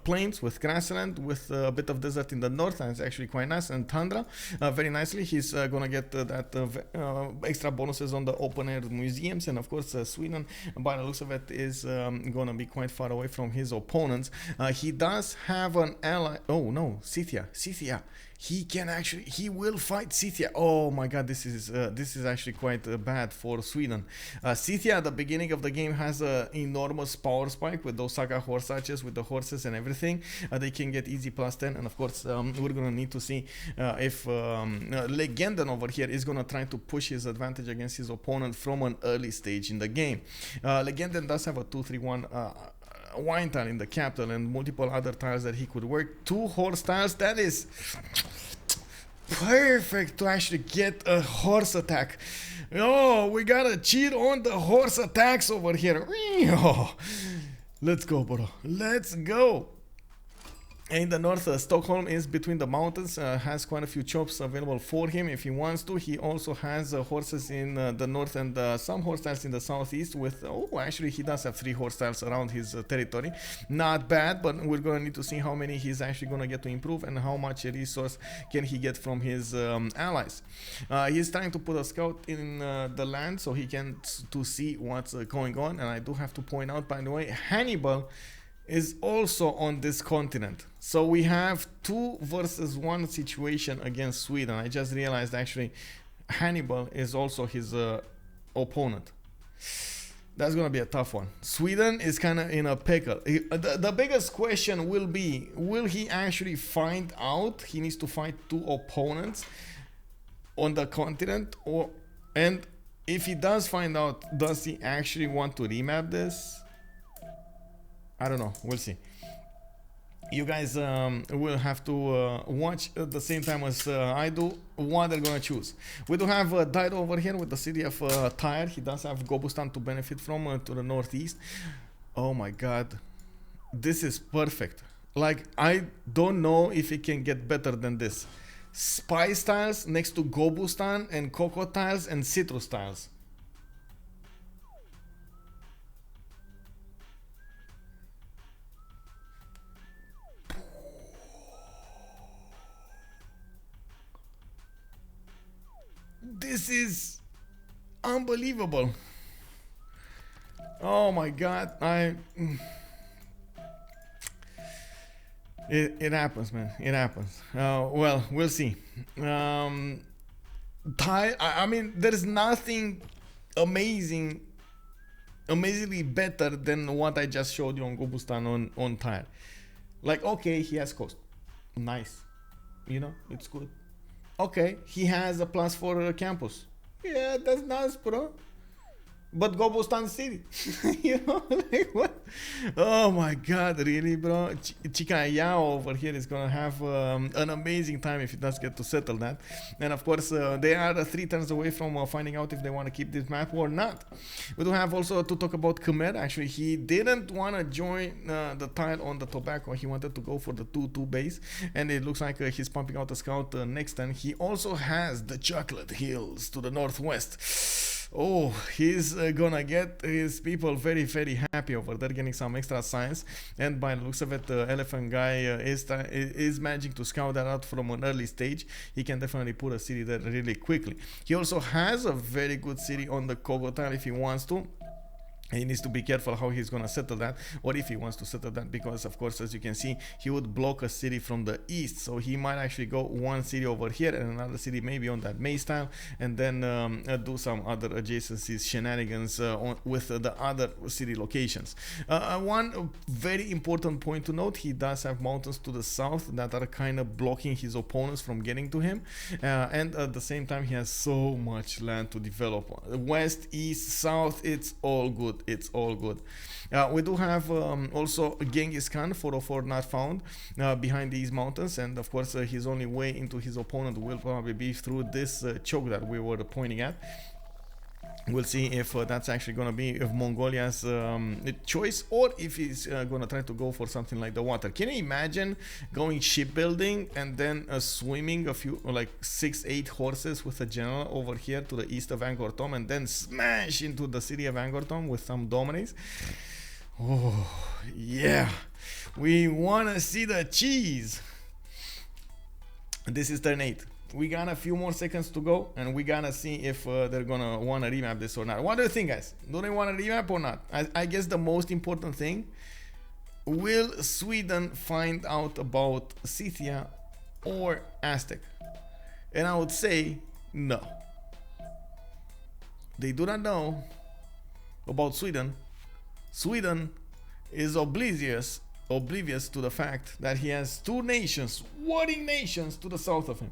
plains, with grassland, with a bit of desert in the north, and it's actually quite nice, and tundra very nicely. He's gonna get that extra bonuses on the open air museums, and of course Sweden, by the looks of it, is gonna be quite far away from his opponents. He does have an ally. Oh no, Scythia. He will fight Scythia. Oh my god, this is actually quite bad for Sweden. Scythia at the beginning of the game has an enormous power spike with those saga horse archers with the horses and everything. They can get easy +10, and of course we're gonna need to see if Legenden over here is gonna try to push his advantage against his opponent from an early stage in the game. Legenden does have a 2-3-1 wine tile in the capital and multiple other tiles that he could work. 2 horse tiles, that is perfect to actually get a horse attack. Oh, we gotta cheat on the horse attacks over here. Let's go, bro. Let's go. In the north, Stockholm is between the mountains, has quite a few chops available for him if he wants to. He also has horses in the north and some horse styles in the southeast with, oh, actually he does have 3 horse styles around his territory. Not bad, but we're gonna need to see how many he's actually gonna get to improve and how much resource can he get from his allies. He's trying to put a scout in the land so he can to see what's going on. And I do have to point out, by the way, Hannibal is also on this continent. So we have 2 versus 1 situation against Sweden. I just realized actually Hannibal is also his opponent. That's gonna be a tough one. Sweden is kind of in a pickle. The biggest question will be, will he actually find out he needs to fight 2 opponents on the continent, and if he does find out, does he actually want to remap this? I don't know. We'll see. You guys will have to watch at the same time as I do what they're gonna choose. We do have Dido over here with the city of Tyre. He does have Gobustan to benefit from to the northeast. Oh my god. This is perfect. Like, I don't know if it can get better than this. Spice tiles next to Gobustan and Cocoa tiles and Citrus tiles. This is unbelievable. Oh my god, it happens, man. It happens. Well, we'll see. I mean, there's nothing amazingly better than what I just showed you on Gobustan on Tyre. Like, okay, he has coast. Nice. You know, it's good. Okay, he has a +4 campus. Yeah, that's nice, bro. But Gobustan City, you know, like what? Oh my god, really, bro? qikaiyao over here is gonna have an amazing time if he does get to settle that. And of course, they are 3 turns away from finding out if they want to keep this map or not. We do have also to talk about Khmer. Actually, he didn't want to join the tile on the tobacco. He wanted to go for the 2-2 base, and it looks like he's pumping out a scout next turn. He also has the Chocolate Hills to the northwest. Oh, he's gonna get his people very, very happy over there, getting some extra science. And by the looks of it, Elaphantguy is managing to scout that out from an early stage. He can definitely put a city there really quickly. He also has a very good city on the Cocoa tile if he wants to. He needs to be careful how he's gonna settle that, or if he wants to settle that, because of course, as you can see, he would block a city from the east. So he might actually go one city over here and another city maybe on that maze tile, and then do some other adjacencies shenanigans with the other city locations. One very important point to note, he does have mountains to the south that are kind of blocking his opponents from getting to him, and at the same time he has so much land to develop. West, east, south, it's all good. It's all good. We do have also Genghis Khan 404 not found behind these mountains, and of course his only way into his opponent will probably be through this choke that we were pointing at. We'll see if that's actually going to be Mongolia's choice, or if he's going to try to go for something like the water. Can you imagine going shipbuilding and then swimming a few, like 6-8 horses with a general over here to the east of Angkor Thom, and then smash into the city of Angkor Thom with some dominates? Oh, yeah. We want to see the cheese. This is turn 8. We got a few more seconds to go, and we gotta see if they're gonna want to remap this or not. What do you think, guys? Do they want to remap or not? I guess the most important thing, will Sweden find out about Scythia or Aztec? And I would say no. They do not know about Sweden. Sweden is oblivious to the fact that he has 2 nations, warring nations to the south of him.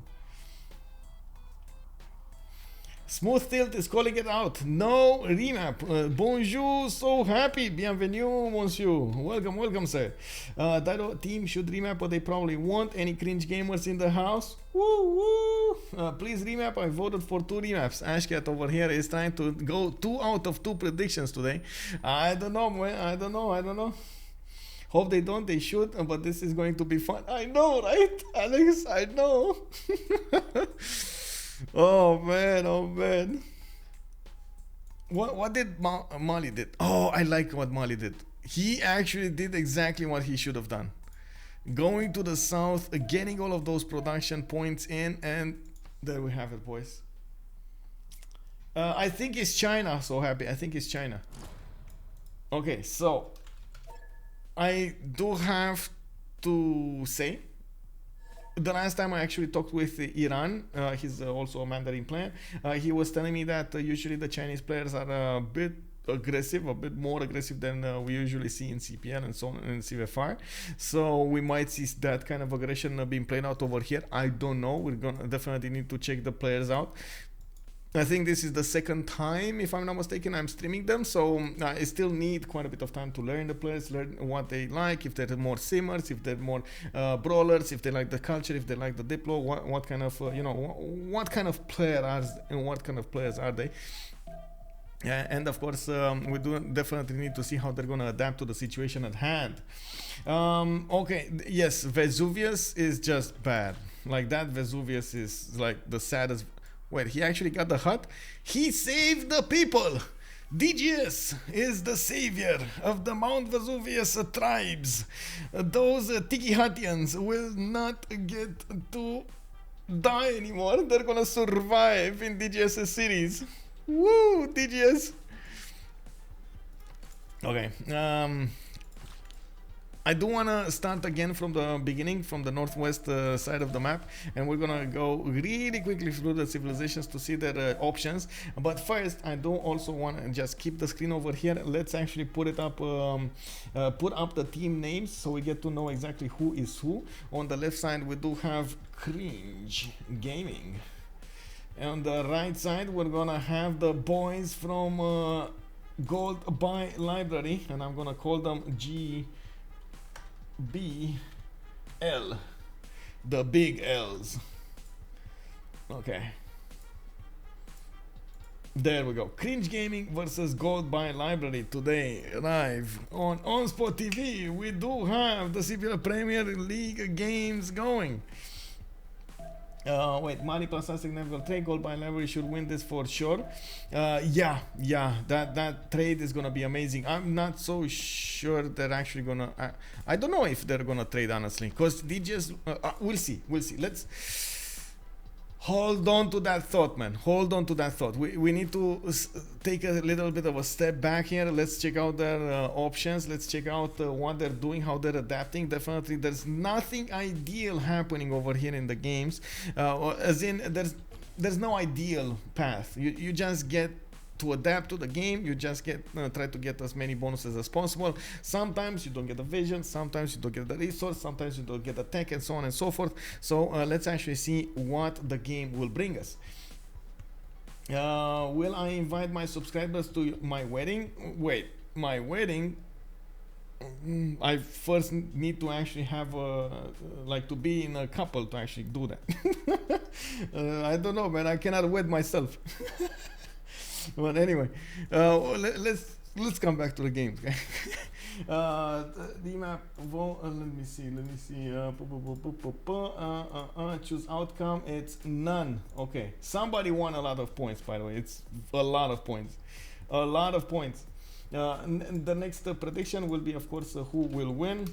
Smooth Tilt is calling it out. No remap. Bonjour, so happy. Bienvenue, monsieur. Welcome, welcome, sir. Dido team should remap, but they probably won't. Any cringe gamers in the house? Woo woo. Please remap. I voted for 2 remaps. Ashcat over here is trying to go 2 out of 2 predictions today. I don't know, man. I don't know. Hope they don't, they should, but this is going to be fun. I know, right, Alex? I know. Oh man. What did Mali did? Oh, I like what Mali did. He actually did exactly what he should have done. Going to the south, getting all of those production points in, and there we have it, boys. I think it's China. So happy. I think it's China. Okay, so I do have to say, the last time I actually talked with Iran, he's also a Mandarin player, he was telling me that usually the Chinese players are a bit aggressive, a bit more aggressive than we usually see in CPL and so on in CFR. So we might see that kind of aggression being played out over here. I don't know. We're gonna definitely need to check the players out. I think this is the second time, if I'm not mistaken, I'm streaming them, so I still need quite a bit of time to learn the players, learn what they like, if they're more simmers, if they're more brawlers, if they like the culture, if they like the diplo, what kind of what kind of player are and what kind of players are they. And of course, we do definitely need to see how they're gonna adapt to the situation at hand. Okay, yes, Vesuvius is just bad. Like that Vesuvius is like the saddest. Wait, he actually got the hut? He saved the people! DGS is the savior of the Mount Vesuvius tribes. Those Tiki-Hatians will not get to die anymore. They're gonna survive in DGS cities. Woo, DGS! Okay, I do want to start again from the beginning, from the northwest side of the map, and we're gonna go really quickly through the civilizations to see their options. But first, I do also want to just keep the screen over here. Let's actually put it up, put up the team names so we get to know exactly who is who. On the left side, we do have Cringe Gaming. On the right side, we're gonna have the boys from Gold by Library, and I'm gonna call them GBL, the big L's. Okay, there we go. Cringe Gaming versus Gold by Library today, live on OnSpotTV. We do have the CPL Premier League games going. Wait, Mali plus Aztec never trade. Gold by Library should win this for sure. Yeah, that trade is gonna be amazing. I'm not so sure they're actually gonna. I don't know if they're gonna trade, honestly, because they just. We'll see. Let's hold on to that thought, man. Hold on to that thought. We need to take a little bit of a step back here. Let's check out their options. Let's check out what they're doing, how they're adapting. Definitely, there's nothing ideal happening over here in the games. As in, there's no ideal path. You just get to adapt to the game. You just get try to get as many bonuses as possible. Sometimes you don't get the vision, sometimes you don't get the resource, sometimes you don't get the tech, and so on and so forth. So let's actually see what the game will bring us. Will I invite my subscribers to my wedding? Wait, my wedding? I first need to actually have like to be in a couple to actually do that. I don't know, man. I cannot wed myself. But anyway, let's come back to the games. Okay? The map. Let me see. Choose outcome. It's none. Okay. Somebody won a lot of points. By the way, it's a lot of points. A lot of points. The next prediction will be, of course, who will win.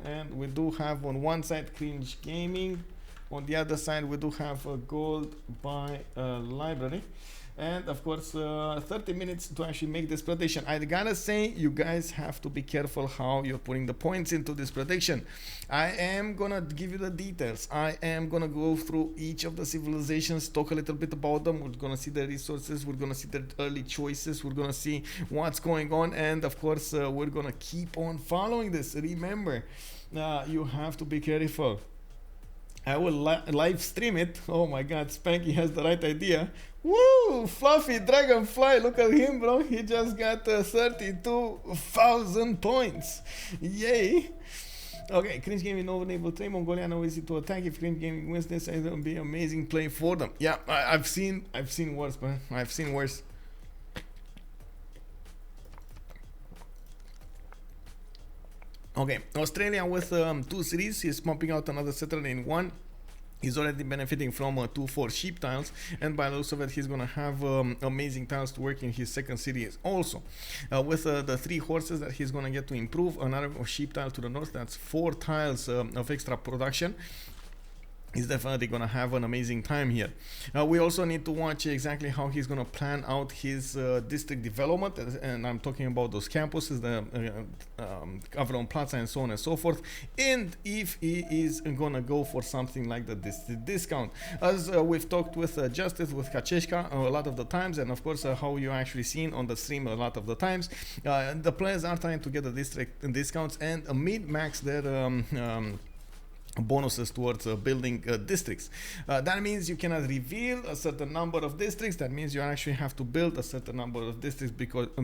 And we do have on one side Cringe Gaming. On the other side, we do have a Gold by Library. And of course 30 minutes to actually make this prediction. I gotta say, you guys have to be careful how you're putting the points into this prediction. I am gonna give you the details. I am gonna go through each of the civilizations, talk a little bit about them. We're gonna see the resources, we're gonna see the early choices, we're gonna see what's going on, and of course we're gonna keep on following this. Remember, you have to be careful. I will live stream it. Oh my god, Spanky has the right idea. Woo! Fluffy Dragonfly, look at him, bro. He just got 32,000 points. Yay! Okay, Cringe Gaming over enable 3. Mongolia now easy to attack. If Cringe Gaming wins this, it'll be amazing play for them. Yeah, I've seen worse, man. I've seen worse. Okay, Australia with 2 cities. He's pumping out another settler in 1. He's already benefiting from 2-4 sheep tiles, and by the looks of it, he's gonna have amazing tiles to work in his second city also. With the 3 horses that he's gonna get to improve, another sheep tile to the north, that's 4 tiles of extra production. He's definitely gonna have an amazing time here. We also need to watch exactly how he's gonna plan out his district development, and I'm talking about those campuses, the Avron Plaza and so on and so forth, and if he is gonna go for something like the district discount. As we've talked with Justice, with Kacheshka a lot of the times, and of course how you actually seen on the stream a lot of the times, the players are trying to get the district discounts and min-max their bonuses towards building districts. That means you cannot reveal a certain number of districts. That means you actually have to build a certain number of districts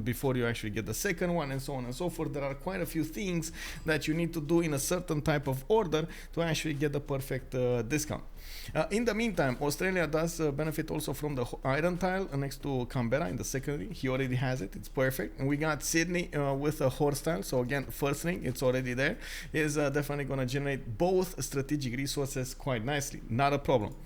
before you actually get the second one, and so on and so forth. There are quite a few things that you need to do in a certain type of order to actually get the perfect discount. In the meantime, Australia does benefit also from the iron tile next to Canberra in the secondary. He already has it. It's perfect. And we got Sydney with a horse tile. So again, first ring, it's already there. Is definitely going to generate both strategic resources quite nicely. Not a problem.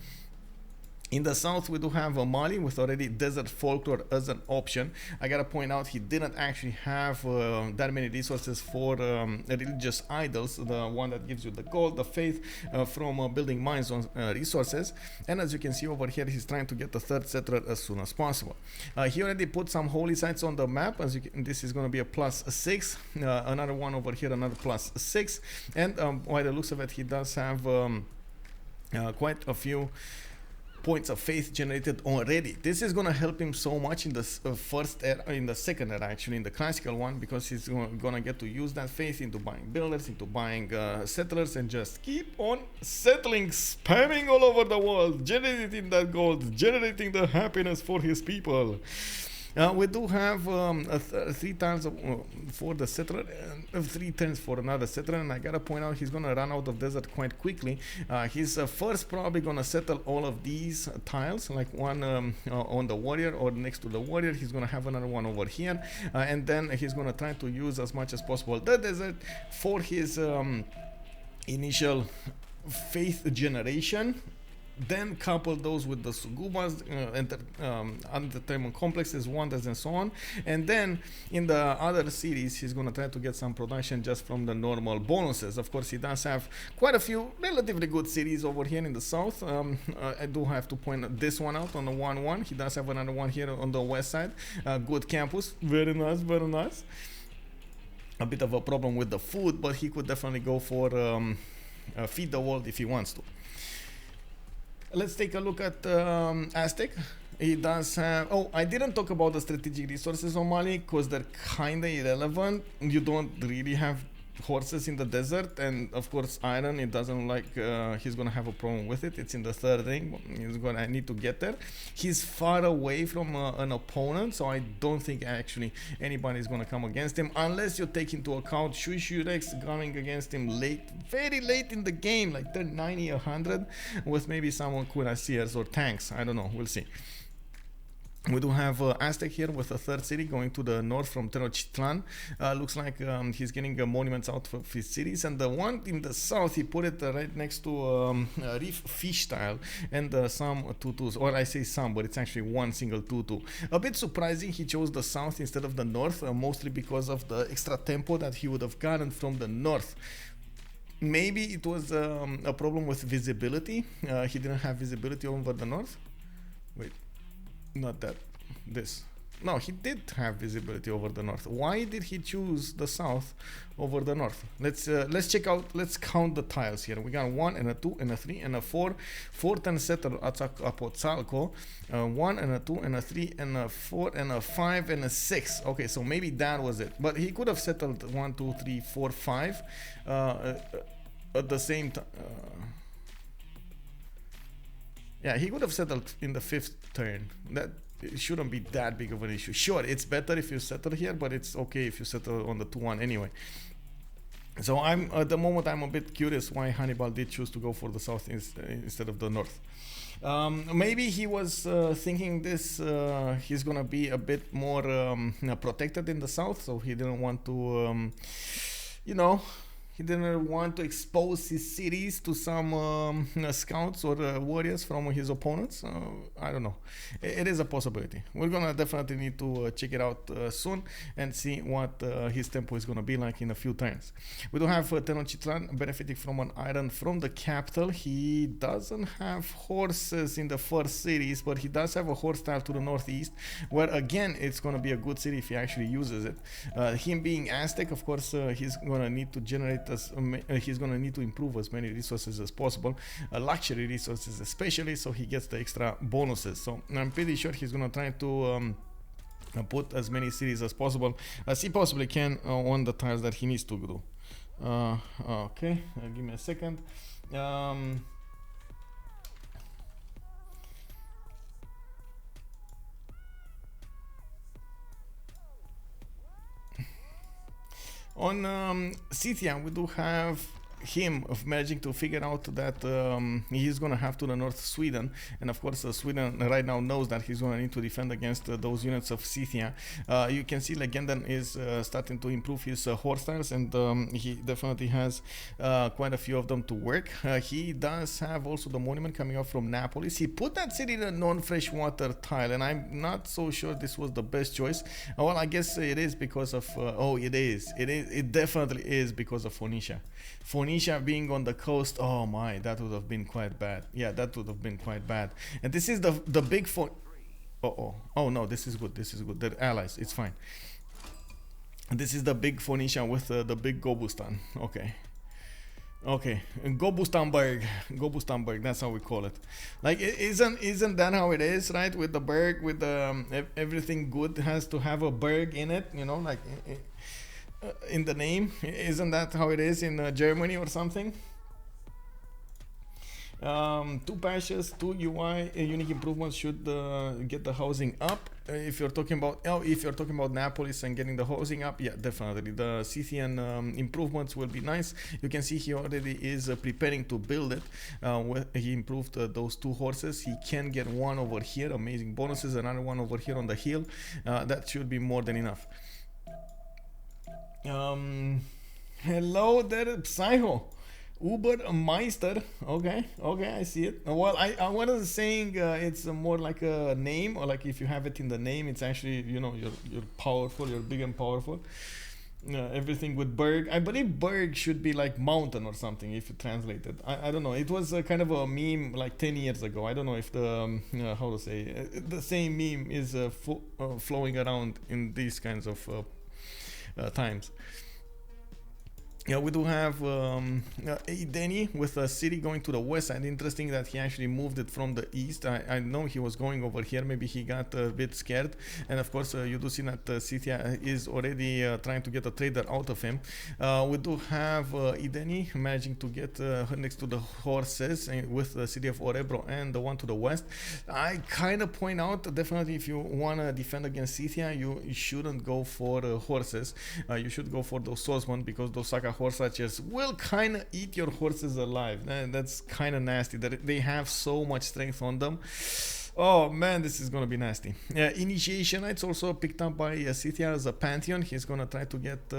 In the south, we do have Mali with already desert folklore as an option. I gotta point out he didn't actually have that many resources for religious idols, the one that gives you the gold, the faith from building mines on resources. And as you can see over here, he's trying to get the third settler as soon as possible. He already put some holy sites on the map. As you can, this is going to be a +6. Another one over here, another +6. And by the looks of it, he does have quite a few points of faith generated already. This is gonna help him so much in the first era, in the second era actually, in the classical one, because he's gonna get to use that faith into buying builders, into buying settlers, and just keep on settling, spamming all over the world, generating that gold, generating the happiness for his people. We do have 3 times for the settler, 3 turns for another settler, and I gotta point out he's gonna run out of desert quite quickly. He's first probably gonna settle all of these tiles, like one on the warrior or next to the warrior. He's gonna have another one over here, and then he's gonna try to use as much as possible the desert for his initial faith generation. Then couple those with the sugubas, undetermined complexes, wonders, and so on. And then in the other series, he's going to try to get some production just from the normal bonuses. Of course, he does have quite a few relatively good cities over here in the south. I do have to point this one out on the 1-1. He does have another one here on the west side. Good campus. Very nice, very nice. A bit of a problem with the food, but he could definitely go for feed the world if he wants to. Let's take a look at Aztec. He does have... Oh, I didn't talk about the strategic resources on Mali because they're kind of irrelevant. You don't really have horses in the desert, and of course iron, it doesn't like he's gonna have a problem with it. It's in the third ring. He's gonna need to get there. He's far away from an opponent, so I don't think actually anybody's gonna come against him unless you take into account Shuishuirex coming against him late, very late in the game, like they're 90, 100, with maybe some cuirassiers or tanks. I don't know, we'll see. We do have Aztec here with a third city going to the north from Tenochtitlan. Looks like he's getting monuments out of his cities, and the one in the south, he put it right next to reef fish tile and some tutus, or I say some, but it's actually one single tutu. A bit surprising he chose the south instead of the north, mostly because of the extra tempo that he would have gotten from the north. Maybe it was a problem with visibility. He didn't have visibility over the north. Wait. Not that, this. No, he did have visibility over the north. Why did he choose the south over the north? Let's check out, let's count the tiles here. We got 1 and a 2 and a 3 and a 4. 4th settler Azcapotzalco. 1 and a 2 and a 3 and a 4 and a 5 and a 6. Okay, so maybe that was it. But he could have settled 1, 2, 3, 4, 5 at the same time. Yeah, he would have settled in the 5th turn. That it shouldn't be that big of an issue. Sure, it's better if you settle here, but it's okay if you settle on the 2-1 anyway. So I'm at the moment I'm a bit curious why Hannibal did choose to go for the south instead of the north. Maybe he was thinking this he's gonna be a bit more protected in the south, so he didn't want to, you know, he didn't want to expose his cities to some scouts or warriors from his opponents. I don't know. It is a possibility. We're gonna definitely need to check it out soon and see what his tempo is gonna be like in a few turns. We do have Tenochtitlan benefiting from an iron from the capital. He doesn't have horses in the first cities, but he does have a horse tile to the northeast, where again it's gonna be a good city if he actually uses it. Him being Aztec, of course, he's gonna need to generate he's gonna need to improve as many resources as possible, luxury resources especially, so he gets the extra bonuses. So I'm pretty sure he's gonna try to put as many cities as possible as he possibly can on the tiles that he needs to do. Okay, give me a second. On Scythia, we do have him of managing to figure out that he's gonna have to the north Sweden, and of course Sweden right now knows that he's gonna need to defend against those units of Scythia. You can see Legenden is starting to improve his horse tiles, and he definitely has quite a few of them to work. He does have also the monument coming up from Naples. He put that city in a non-freshwater tile, and I'm not so sure this was the best choice. Well, I guess it is because of it definitely is because of Phoenicia. Phoenicia being on the coast, oh my, that would have been quite bad. Yeah, that would have been quite bad. And this is the big oh no, this is good, they're allies, it's fine. This is the big Phoenicia with the big Gobustan. Okay, Gobustanberg, that's how we call it. Like, isn't that how it is, right? With the berg, with the everything good has to have a berg in it, you know, like in the name. Isn't that how it is in Germany or something? 2 patches, 2 UI unique improvements should get the housing up. If you're talking about Naples and getting the housing up, yeah, definitely the Scythian improvements will be nice. You can see he already is preparing to build it. He improved those 2 horses. He can get 1 over here, amazing bonuses, another 1 over here on the hill. That should be more than enough. Hello there, Psycho. Ubermeister. Okay, I see it. Well, I wasn't saying it's more like a name, or like if you have it in the name, it's actually, you know, you're powerful, you're big and powerful. Everything with Berg. I believe Berg should be like mountain or something if you translate it. I don't know. It was kind of a meme like 10 years ago. I don't know if the, how to say, the same meme is flowing around in these kinds of times. Yeah, we do have eedeeni with a city going to the west side. Interesting that he actually moved it from the east. I know he was going over here. Maybe he got a bit scared. And of course, you do see that Scythia is already trying to get a trader out of him. We do have eedeeni managing to get next to the horses with the city of Orebro and the one to the west. I kind of point out, definitely, if you want to defend against Scythia, you shouldn't go for horses. You should go for those swordsmen, because those Saka horse archers will kind of eat your horses alive. That's kind of nasty. That they have so much strength on them. Oh man, this is gonna be nasty. Initiation, it's also picked up by Scythia as a pantheon. He's gonna try to get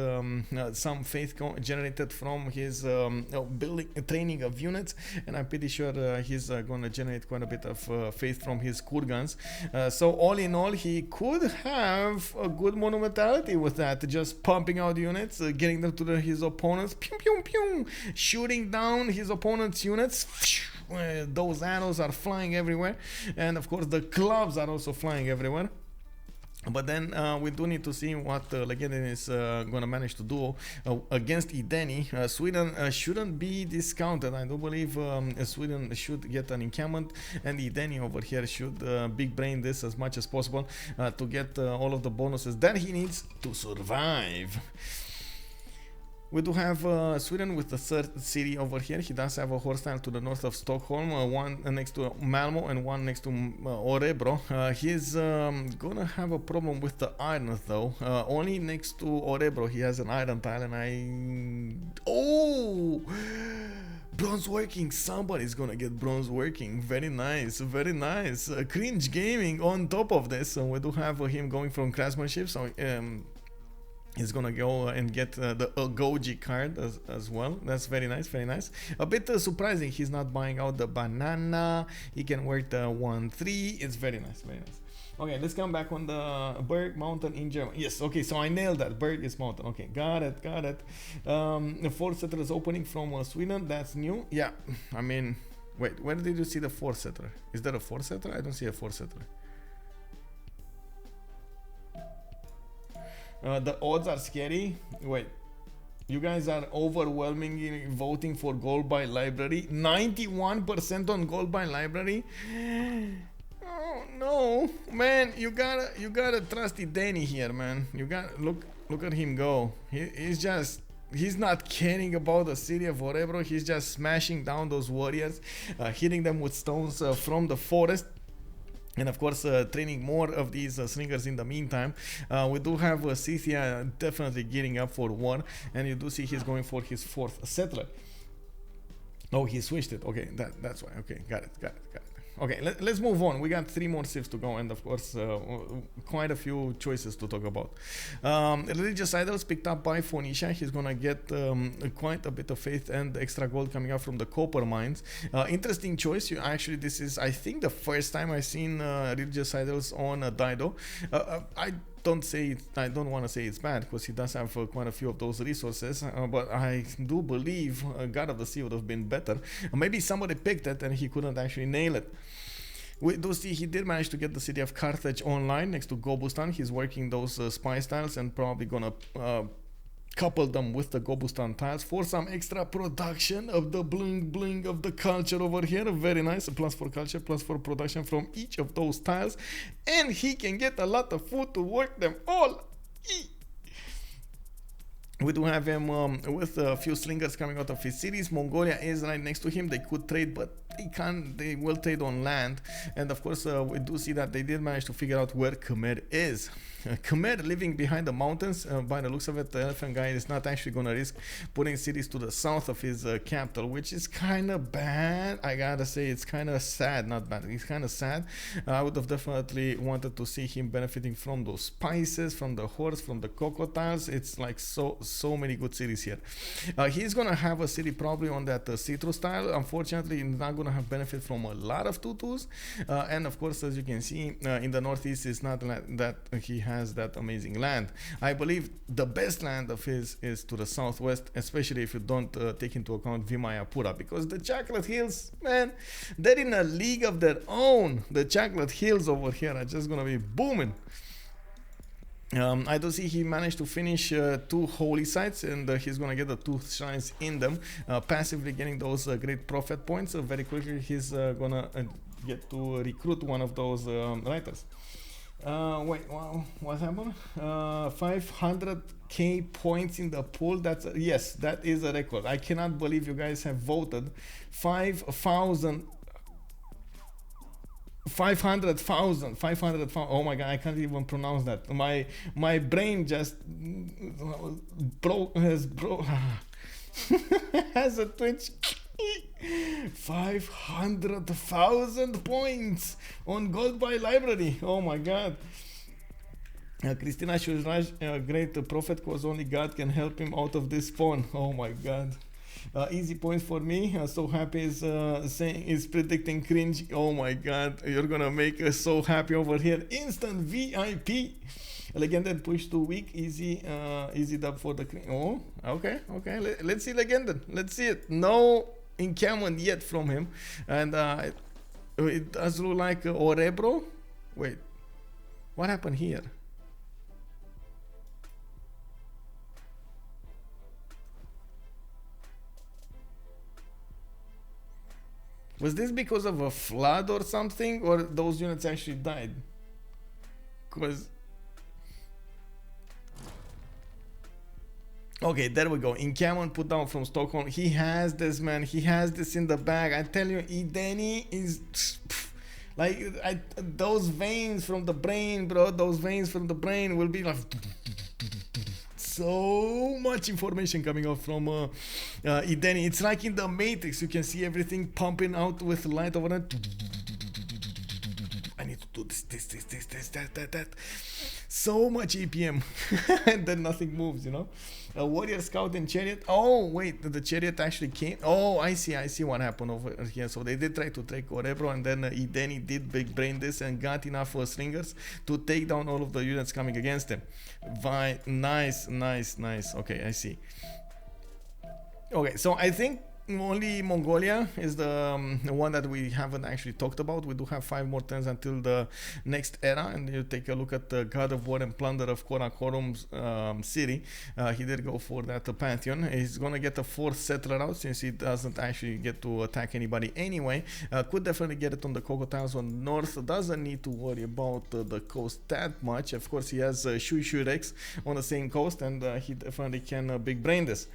some faith generated from his building, training of units, and I'm pretty sure he's gonna generate quite a bit of faith from his kurgans. So all in all, he could have a good monumentality with that, just pumping out units, getting them to his opponents, pew pew pew, shooting down his opponent's units. Those arrows are flying everywhere, and of course the clubs are also flying everywhere. But then we do need to see what Legenden is going to manage to do against eedeeni. Sweden shouldn't be discounted. I do believe Sweden should get an encampment, and eedeeni over here should big brain this as much as possible to get all of the bonuses that he needs to survive. We do have Sweden with the third city over here. He does have a horse tile to the north of Stockholm, one next to Malmo and one next to Orebro. He's gonna have a problem with the iron though. Only next to Orebro he has an iron tile, and oh, bronze working. Somebody's gonna get bronze working. Very nice, very nice. Cringe Gaming on top of this. So we do have him going from craftsmanship. So he's gonna go and get the Goji card as well. That's very nice, very nice. A bit surprising he's not buying out the banana. He can work the 1-3. It's very nice, very nice. Okay, let's come back on the Berg Mountain in Germany. Yes, okay, so I nailed that. Berg is mountain. Okay, got it, got it. The fourth settler is opening from Sweden. That's new. Yeah, I mean, wait, where did you see the fourth settler? Is there a fourth settler? I don't see a fourth settler. The odds are scary. Wait, you guys are overwhelmingly voting for gold by library. 91% on gold by library. Oh no, man! You gotta trust eedeeni here, man. You gotta look at him go. He's not caring about the city of Orebro. He's just smashing down those warriors, hitting them with stones from the forest. And of course, training more of these slingers in the meantime. We do have Scythia definitely gearing up for war, and you do see he's going for his fourth settler. Oh, he switched it. Okay, that's why. Okay, got it. Okay, let's move on. We got 3 more civs to go, and of course, quite a few choices to talk about. Religious idols picked up by Phoenicia. He's gonna get quite a bit of faith and extra gold coming out from the copper mines. Interesting choice. Actually, this is, I think, the first time I've seen religious idols on Dido. I don't want to say it's bad, because he does have quite a few of those resources, but I do believe God of the Sea would have been better. Maybe somebody picked it and he couldn't actually nail it. We do see he did manage to get the city of Carthage online next to Gobustan. He's working those spice tiles and probably gonna couple them with the Gobustan tiles for some extra production of the bling of the culture over here. Very nice. Plus for culture, plus for production from each of those tiles, and he can get a lot of food to work them all. We do have him with a few slingers coming out of his cities. Mongolia is right next to him. They could trade, but they will trade on land. And of course, we do see that they did manage to figure out where Khmer is. Khmer living behind the mountains. By the looks of it, the Elaphantguy is not actually going to risk putting cities to the south of his capital, which is kind of bad. I gotta say, it's kind of sad, not bad. It's kind of sad. I would have definitely wanted to see him benefiting from those spices, from the horse, from the cocoa tiles. It's like so many good cities here. He's going to have a city probably on that citrus tile. Unfortunately, he's not going to have benefit from a lot of tutus. And of course, as you can see, in the northeast, it's not that he has that amazing land. I believe the best land of his is to the southwest, especially if you don't take into account Vimayapura, because the Chocolate Hills, man, they're in a league of their own. The Chocolate Hills over here are just gonna be booming. I do see he managed to finish 2 holy sites, and he's gonna get the 2 shrines in them, passively getting those great prophet points. Very quickly he's gonna get to recruit one of those writers. Wait, wow, what happened? 500k points in the pool. That's yes, that is a record. I cannot believe you guys have voted 500,000. Oh my god, I can't even pronounce that. My brain just has a twitch. 500,000 points on gold by library. Oh my god. Christina Shuishuirex, great prophet, cause only God can help him out of this spawn. Oh my god. Easy points for me. So happy is predicting cringe. Oh my god, you're gonna make us so happy over here. Instant VIP. Legenden push to weak. Easy dub for the cringe. Oh, okay. Let's see Legenden. Let's see it. No encampment yet from him, and it does look like Orebro. Wait, what happened here? Was this because of a flood or something, or those units actually died? Because Okay, there we go. Incameron put down from Stockholm. He has this, man. He has this in the bag. I tell you, eedeeni is like those veins from the brain, bro. Those veins from the brain will be like so much information coming out from eedeeni. It's like in the Matrix. You can see everything pumping out with light over it. I need to do this, that. So much EPM, and then nothing moves, you know. A warrior, scout, and chariot. Oh wait, the chariot actually came. Oh, I see what happened over here. So they did try to take Orebro, and then eedeeni did big brain this and got enough slingers to take down all of the units coming against him. Nice. Okay, I see. Okay, so I think only Mongolia is the one that we haven't actually talked about. We do have 5 more turns until the next era, and you take a look at the God of War and Plunder of Karakorum's city. He did go for that Pantheon. He's gonna get a 4th settler out since he doesn't actually get to attack anybody anyway. Could definitely get it on the Cocotiles on north. Doesn't need to worry about the coast that much. Of course, he has Shuishuirex on the same coast, and he definitely can big brain this.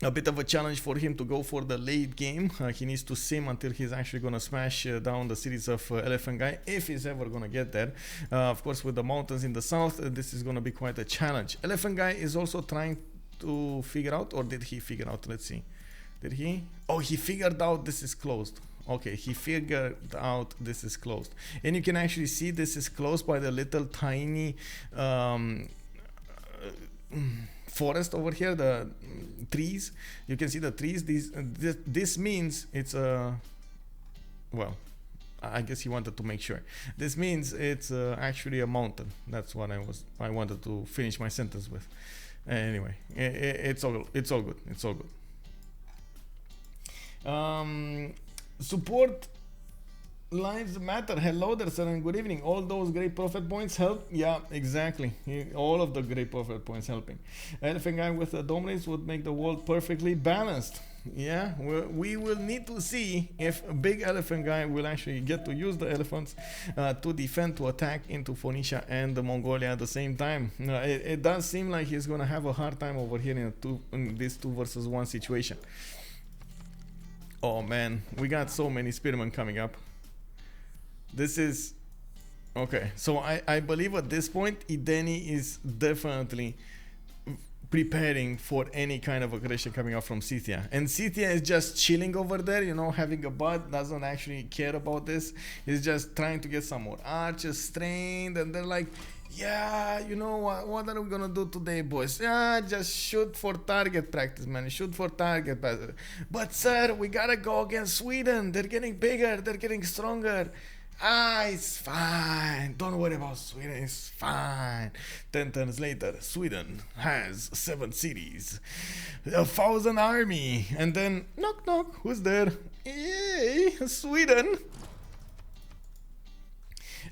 A bit of a challenge for him to go for the late game. He needs to sim until he's actually going to smash down the cities of Elaphantguy, if he's ever going to get there. Of course, with the mountains in the south, this is going to be quite a challenge. Elaphantguy is also trying to figure out, or did he figure out? Let's see. Did he? Oh, he figured out this is closed. Okay, he figured out this is closed. And you can actually see this is closed by the little tiny forest over here, the trees. You can see the trees. This means it's a well, I guess he wanted to make sure. This means it's actually a mountain. That's what I wanted to finish my sentence with. Anyway, it's all good. Support lives matter. Hello there, sir, and good evening. All those great profit points help. Yeah, exactly. All of the great profit points helping. Elaphantguy with the dome race would make the world perfectly balanced. Yeah, we will need to see if big Elaphantguy will actually get to use the elephants to defend, to attack into Phoenicia and the Mongolia at the same time. It does seem like he's gonna have a hard time over here in this 2 versus 1 situation. Oh man, we got so many spearmen coming up. This is okay. So I believe at this point eedeeni is definitely preparing for any kind of aggression coming out from Scythia, and Scythia is just chilling over there, you know, having a butt, doesn't actually care about this. He's just trying to get some more archers trained, and they're like, yeah, you know what are we gonna do today, boys? Yeah, just shoot for target practice, man. Shoot for target practice. But sir, we gotta go against Sweden. They're getting bigger, they're getting stronger. It's fine. Don't worry about Sweden. It's fine. 10 turns later, Sweden has 7 cities, 1,000 army, and then knock knock. Who's there? Yay, Sweden.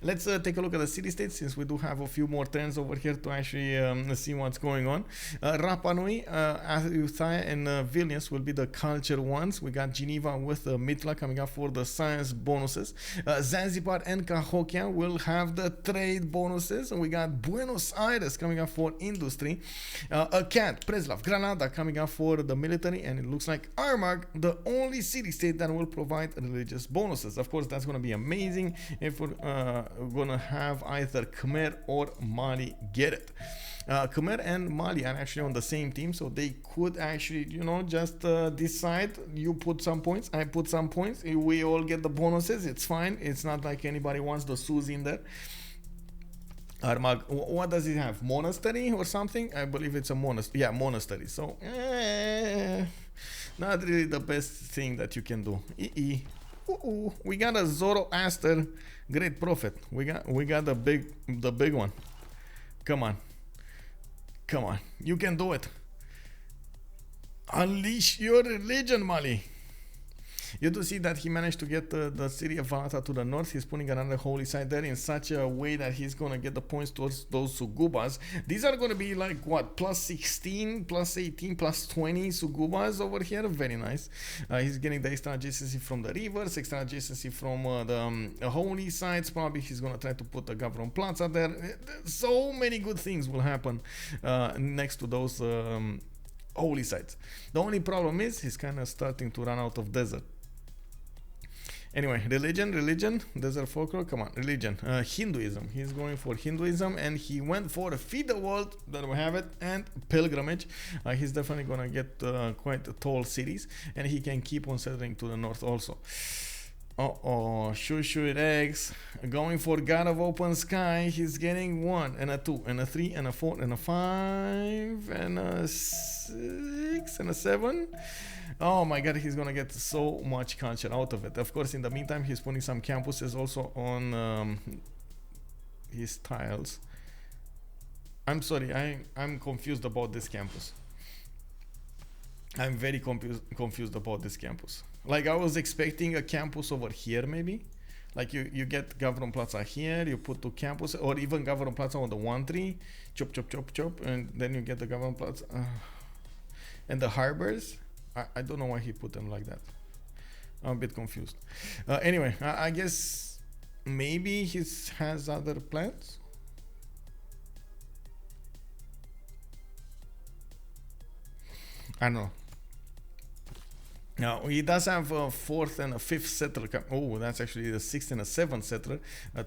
Let's take a look at the city-states, since we do have a few more turns over here to actually see what's going on. Rapa Nui, Aztec, and Vilnius will be the culture ones. We got Geneva with Mitla coming up for the science bonuses. Zanzibar and Cahokia will have the trade bonuses. And we got Buenos Aires coming up for industry. Akat, Preslav, Granada coming up for the military. And it looks like Armagh, the only city-state that will provide religious bonuses. Of course, that's going to be amazing if we're gonna have either Khmer or Mali get it. Khmer and Mali are actually on the same team, so they could actually, you know, just decide, you put some points, I put some points, we all get the bonuses. It's fine. It's not like anybody wants the Sus in there. Armagh, what does it have? Monastery or something? I believe it's a monastery. Yeah, monastery. So not really the best thing that you can do. We got a Zoroaster great prophet. We got the big one. Come on, you can do it. Unleash your religion, Mali. You do see that he managed to get the city of Valata to the north. He's putting another holy site there in such a way that he's going to get the points towards those Sugubas. These are going to be like what, plus 16, plus 18, plus 20 Sugubas over here. Very nice. He's getting the extra adjacency from the rivers, extra adjacency from the holy sites. Probably he's going to try to put the Gavron Plaza there. So many good things will happen next to those holy sites. The only problem is he's kind of starting to run out of desert. Anyway, religion, desert folklore, come on, religion, Hinduism. He's going for Hinduism, and he went for feed the world, there we have it, and pilgrimage. He's definitely gonna get quite tall cities, and he can keep on settling to the north also. Shuishuirex going for God of Open Sky. He's getting 1 and a 2 and a 3 and a 4 and a 5 and a 6 and a 7. Oh my god, he's gonna get so much culture out of it. Of course, in the meantime, he's putting some campuses also on his tiles. I'm sorry, I'm confused about this campus. I'm very confused about this campus. Like, I was expecting a campus over here, maybe. Like, you get Gavron Plaza here, you put 2 campuses, or even Gavron Plaza on the 1 tree, chop, chop, chop, chop, and then you get the Gavron Plaza. And the harbors, I don't know why he put them like that. I'm a bit confused. Anyway, I guess maybe he has other plans. I don't know. Now, he does have a 4th and a 5th settler. Oh, that's actually the 6th and a 7th settler.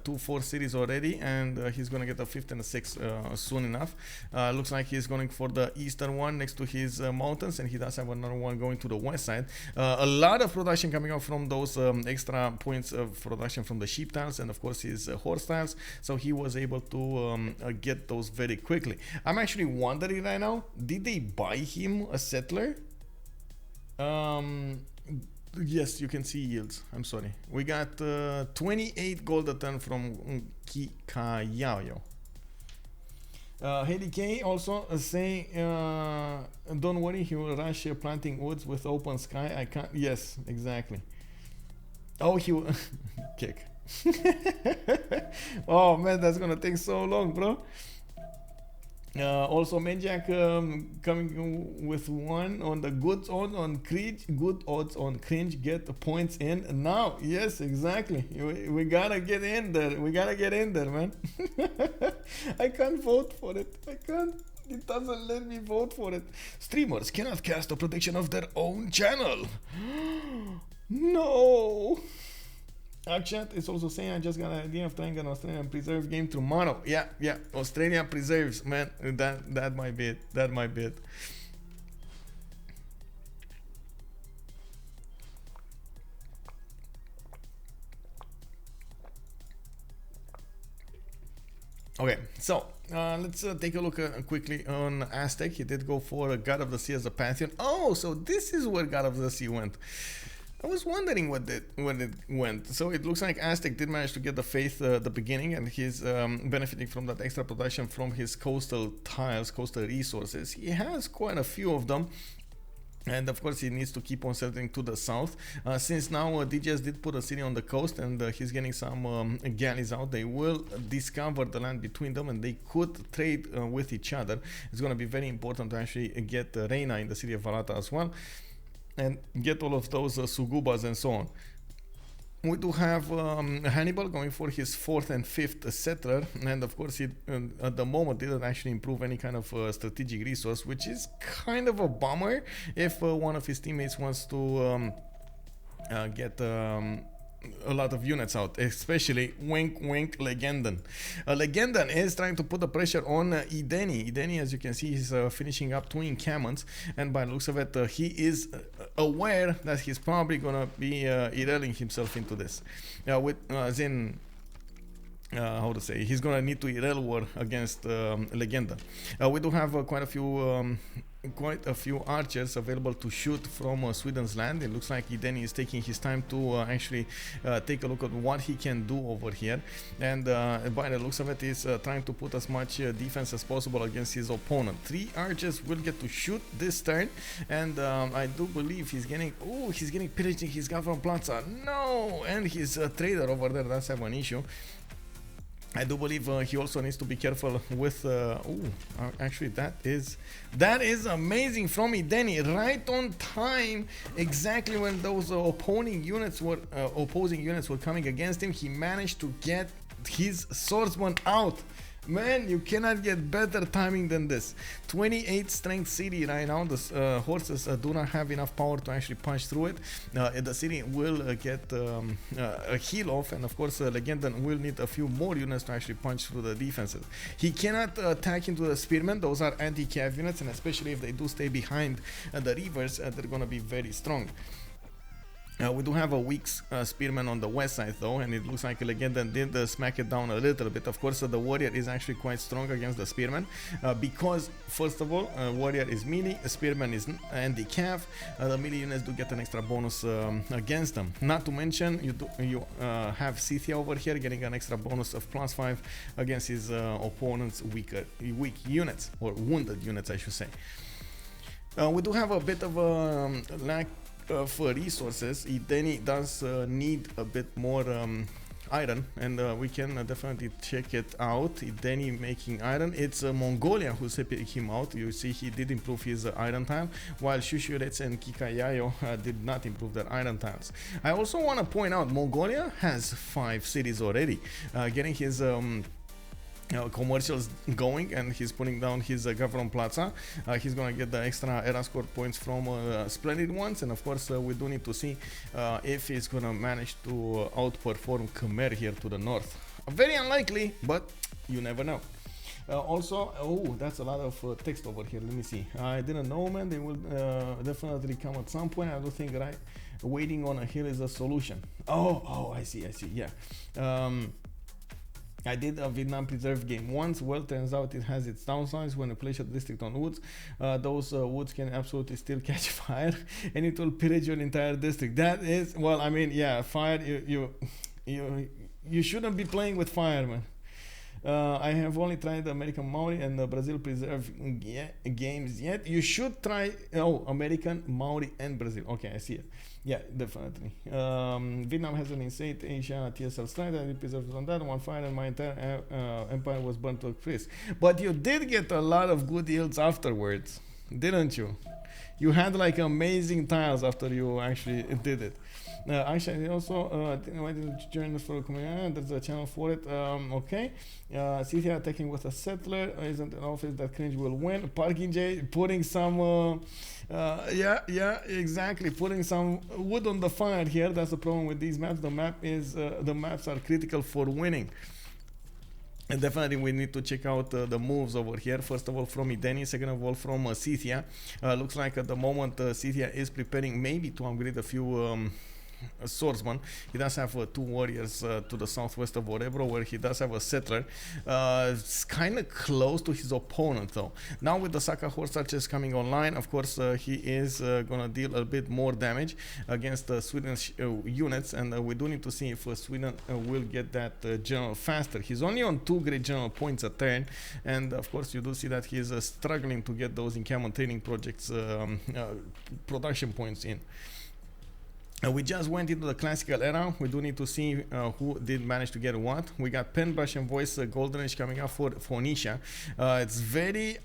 2 4 cities already, and he's going to get a 5th and a 6th soon enough. Looks like he's going for the eastern one next to his mountains, and he does have another one going to the west side. A lot of production coming out from those extra points of production from the sheep tiles, and of course his horse tiles. So he was able to get those very quickly. I'm actually wondering right now, did they buy him a settler? Yes, you can see yields. I'm sorry. We got 28 gold a ton from qikaiyao. Haley K also saying, don't worry, he will rush planting woods with open sky. I can't. Yes, exactly. Oh, he will kick. Oh man, that's gonna take so long, bro. Also, Maniac coming with 1 on the good odds on Cringe, good odds on Cringe, get the points in now. Yes, exactly. We gotta get in there. We gotta get in there, man. I can't vote for it. I can't. It doesn't let me vote for it. Streamers cannot cast a prediction of their own channel. No. Chat is also saying, I just got an idea of trying an Australian preserve game tomorrow. Yeah, Australian preserves, man. That might be it. That might be it. Okay, so let's take a look quickly on Aztec. He did go for a God of the Sea as a pantheon. Oh, so this is where God of the Sea went. I was wondering when it went. So it looks like Aztec did manage to get the faith at the beginning, and he's benefiting from that extra production from his coastal tiles, coastal resources. He has quite a few of them. And of course he needs to keep on settling to the south. Since now DJs did put a city on the coast, and he's getting some galleys out, they will discover the land between them, and they could trade with each other. It's going to be very important to actually get Reina in the city of Valata as well, and get all of those Sugubas and so on. We do have Hannibal going for his 4th and 5th settler, and of course he at the moment didn't actually improve any kind of strategic resource, which is kind of a bummer if one of his teammates wants to get a lot of units out, especially wink wink Legenden. Legenden is trying to put the pressure on eedeeni. eedeeni, as you can see, he's finishing up 2 encampments, and by the looks of it he is aware that he's probably gonna be irreling himself into this with as in how to say, he's gonna need to Irel war against Legenda. We do have quite a few quite a few archers available to shoot from Sweden's land. It looks like eedeeni is taking his time to actually take a look at what he can do over here, and by the looks of it, he's trying to put as much defense as possible against his opponent. 3 archers will get to shoot this turn, and I do believe he's getting pillaging his government plaza. No, and his trader over there does have an issue. I do believe he also needs to be careful with actually that is amazing from eedeeni, right on time, exactly when those opposing units were coming against him. He managed to get his swordsman out. Man, you cannot get better timing than this. 28 strength city right now. The horses do not have enough power to actually punch through it. The city will get a heal off, and of course Legenden will need a few more units to actually punch through the defenses. He cannot attack into the spearmen. Those are anti-cav units, and especially if they do stay behind the rivers, they're going to be very strong. We do have a weak spearman on the west side though, and it looks like Legenden did smack it down a little bit. Of course, the warrior is actually quite strong against the spearman because, first of all, warrior is melee, spearman is anti-cav. The melee units do get an extra bonus against them. Not to mention, you have Scythia over here getting an extra bonus of +5 against his opponent's weak units, or wounded units, I should say. We do have a bit of a lack for resources. eedeeni does need a bit more iron, and we can definitely check it out. eedeeni making iron. It's Mongolia who's helping him out. You see, he did improve his iron tile, while Shuishuirex and qikaiyao did not improve their iron tiles. I also want to point out Mongolia has 5 cities already, getting his commercials going, and he's putting down his government plaza. He's gonna get the extra era score points from splendid ones, and of course we do need to see if he's gonna manage to outperform Khmer here to the north. Very unlikely, but you never know. Also, that's a lot of text over here. Let me see. I didn't know, man. They will definitely come at some point. I don't think waiting on a hill is a solution. Oh, I see. Yeah. I did a Vietnam Preserve game once. Well, turns out it has its downsides when you place a district on woods. Those woods can absolutely still catch fire, and it will pillage your entire district. That is, well, I mean, yeah, fire. You shouldn't be playing with fire, man. I have only tried the American Maori and the Brazil Preserve games yet. You should try American, Maori, and Brazil. Okay, I see it. Yeah, definitely. Vietnam has an insane Asia TSL strike that it preserves on that one fire, and my entire empire was burnt to a crisp. But you did get a lot of good yields afterwards, didn't you? You had like amazing tiles after you actually did it. Actually, also, why didn't you join us for a community? There's a channel for it. Okay. Scythia attacking with a settler. Isn't an office that Cringe will win. Parking J putting some, yeah, exactly. Putting some wood on the fire here. That's the problem with these maps. The maps are critical for winning. And definitely we need to check out the moves over here. First of all from eedeeni, second of all from Scythia. Looks like at the moment Scythia is preparing maybe to upgrade a few swordsman. He does have 2 warriors to the southwest of Orebro, where he does have a settler. It's kind of close to his opponent though. Now with the Saka horse archers coming online, of course he is gonna deal a bit more damage against Sweden's units, and we do need to see if Sweden will get that general faster. He's only on 2 great general points a turn, and of course you do see that he is struggling to get those encampment training projects production points in. We just went into the classical era. We do need to see who did manage to get what. We got Pen, Brush, and Voice Golden Age coming up for Phoenicia. It's very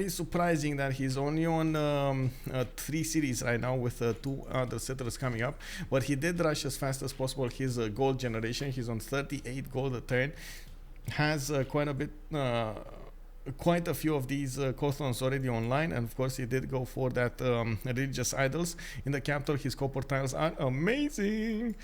surprising that he's only on 3 cities right now, with 2 other settlers coming up. But he did rush as fast as possible his gold generation. He's on 38 gold a turn. Has quite a few of these coastlands already online, and of course he did go for that religious idols in the capital. His copper tiles are amazing.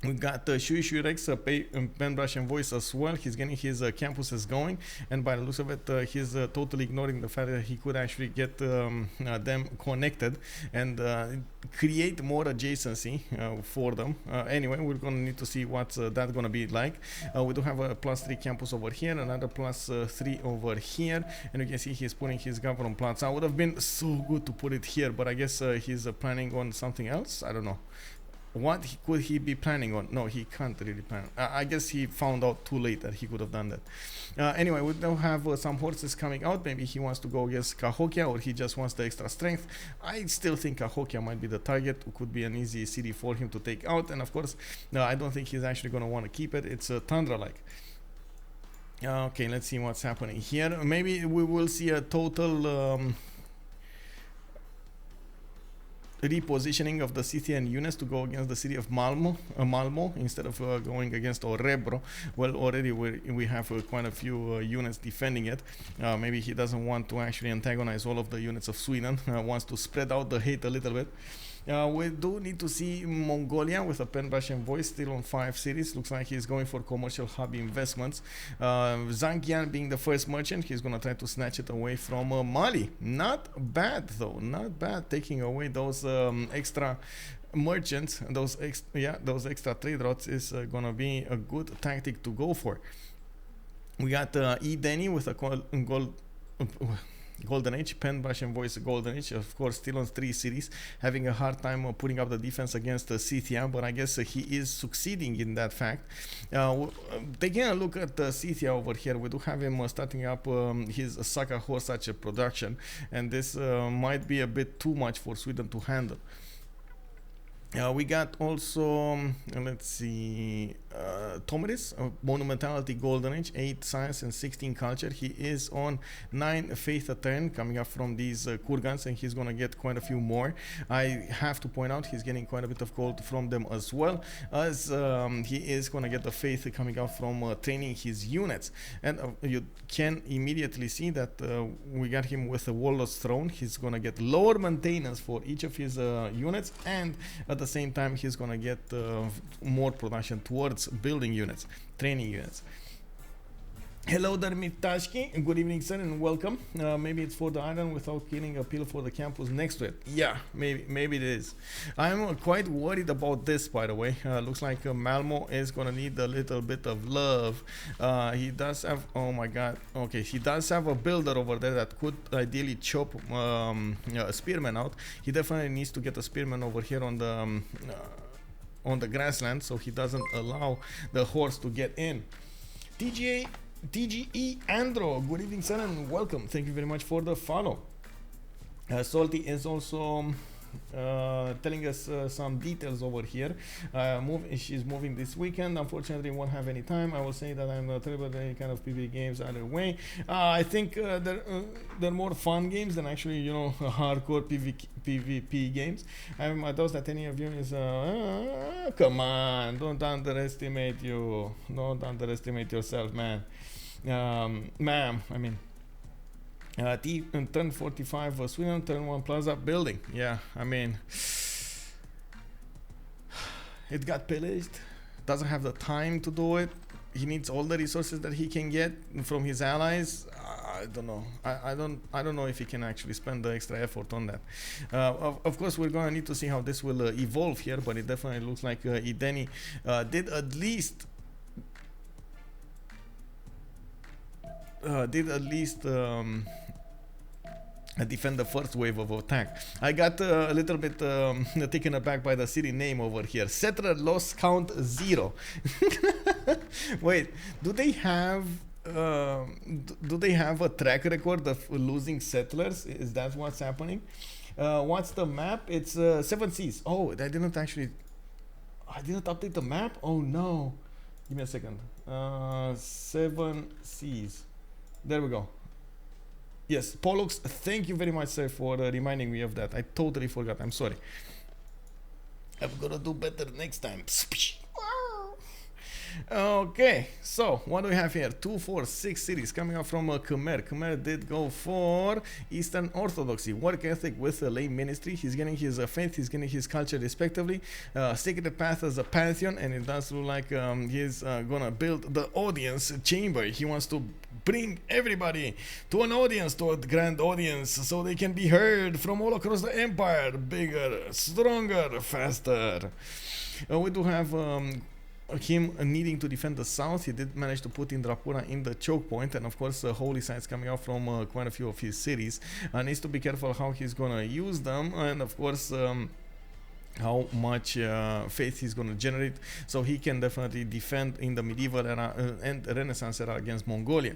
We got Shuishuirex, pen brush and voice as well. He's getting his campuses going, and by the looks of it, he's totally ignoring the fact that he could actually get them connected and create more adjacency for them. Anyway, we're gonna need to see what's that gonna be like. We do have a +3 campus over here, another +3 over here, and you can see he's putting his government plots. I would have been so good to put it here, but I guess he's planning on something else. I don't know. What could he be planning on? No, he can't really plan. I guess he found out too late that he could have done that. Anyway, we now have some horses coming out. Maybe he wants to go against Cahokia, or he just wants the extra strength. I still think Cahokia might be the target. It could be an easy city for him to take out. And of course, no, I don't think he's actually going to want to keep it. It's Tundra-like. Okay, let's see what's happening here. Maybe we will see a total repositioning of the Scythian units to go against the city of Malmo instead of going against Orebro. Well, already we have quite a few units defending it. Maybe he doesn't want to actually antagonize all of the units of Sweden, wants to spread out the hate a little bit. We do need to see Mongolia with a pen brush and voice still on 5 cities. Looks like he's going for commercial hub investments. Zhangyan being the first merchant, he's gonna try to snatch it away from Mali. Not bad though, not bad, taking away those extra merchants. Those extra trade routes is gonna be a good tactic to go for. We got eedeeni with a Golden Age, pen brush and voice Golden Age, of course still on 3 cities, having a hard time putting up the defense against Scythia, but I guess he is succeeding in that fact. Taking a look at Scythia over here, we do have him starting up his Saka horse archer production, and this might be a bit too much for Sweden to handle. We got also, let's see, Tomris, Monumentality Golden Age, 8 Science and 16 Culture. He is on 9 Faith a turn, coming up from these Kurgans, and he's going to get quite a few more. I have to point out he's getting quite a bit of gold from them as well, as he is going to get the Faith coming out from training his units. And you can immediately see that we got him with the Warlord's Throne. He's going to get lower maintenance for each of his units, and at the same time he's gonna get more production towards building units, training units. Hello there, Mitashki. Good evening, sir, and welcome. Maybe it's for the island without killing a pill for the campus next to it. Yeah, maybe it is. I'm quite worried about this, by the way. Looks like Malmo is gonna need a little bit of love. He does have, oh my god, okay, he does have a builder over there that could ideally chop a spearman out. He definitely needs to get a spearman over here on the grassland, so he doesn't allow the horse to get in. TGE Andro, good evening, sir, and welcome. Thank you very much for the follow. Salty is also telling us some details over here. She's moving this weekend. Unfortunately, won't have any time. I will say that I'm terrible at any kind of PvP games either way. I think they're more fun games than actually, you know, hardcore PvP games. I doubt that any of you is come on, don't underestimate yourself, man. Ma'am, I mean, turn 45 Sweden, turn 1 Plaza building. Yeah, I mean, it got pillaged, doesn't have the time to do it. He needs all the resources that he can get from his allies. I don't know. I don't know if he can actually spend the extra effort on that. Of course, we're gonna need to see how this will evolve here, but it definitely looks like eedeeni did at least defend the first wave of attack. I got a little bit taken aback by the city name over here. Settler loss count 0. Wait, do they have a track record of losing settlers? Is that what's happening? What's the map? It's 7 Seas. Oh, I didn't update the map. Oh no, give me a second. 7 Seas. There we go. Yes, Pollux, thank you very much, sir, for reminding me of that. I totally forgot. I'm sorry. I'm gonna do better next time. Okay, so what do we have here? 2, 4, 6 cities coming up from Khmer. Khmer did go for Eastern Orthodoxy, work ethic with a lay ministry. He's getting his faith, he's getting his culture respectively. Sacred path as a pantheon, and it does look like he's gonna build the audience chamber. He wants to bring everybody to an audience, to a grand audience, so they can be heard from all across the empire. Bigger, stronger, faster. We do have him needing to defend the south. He did manage to put Indrapura in the choke point, and of course holy sites coming out from quite a few of his cities. Needs to be careful how he's gonna use them, and of course how much faith he's going to generate, so he can definitely defend in the medieval era and Renaissance era against Mongolia.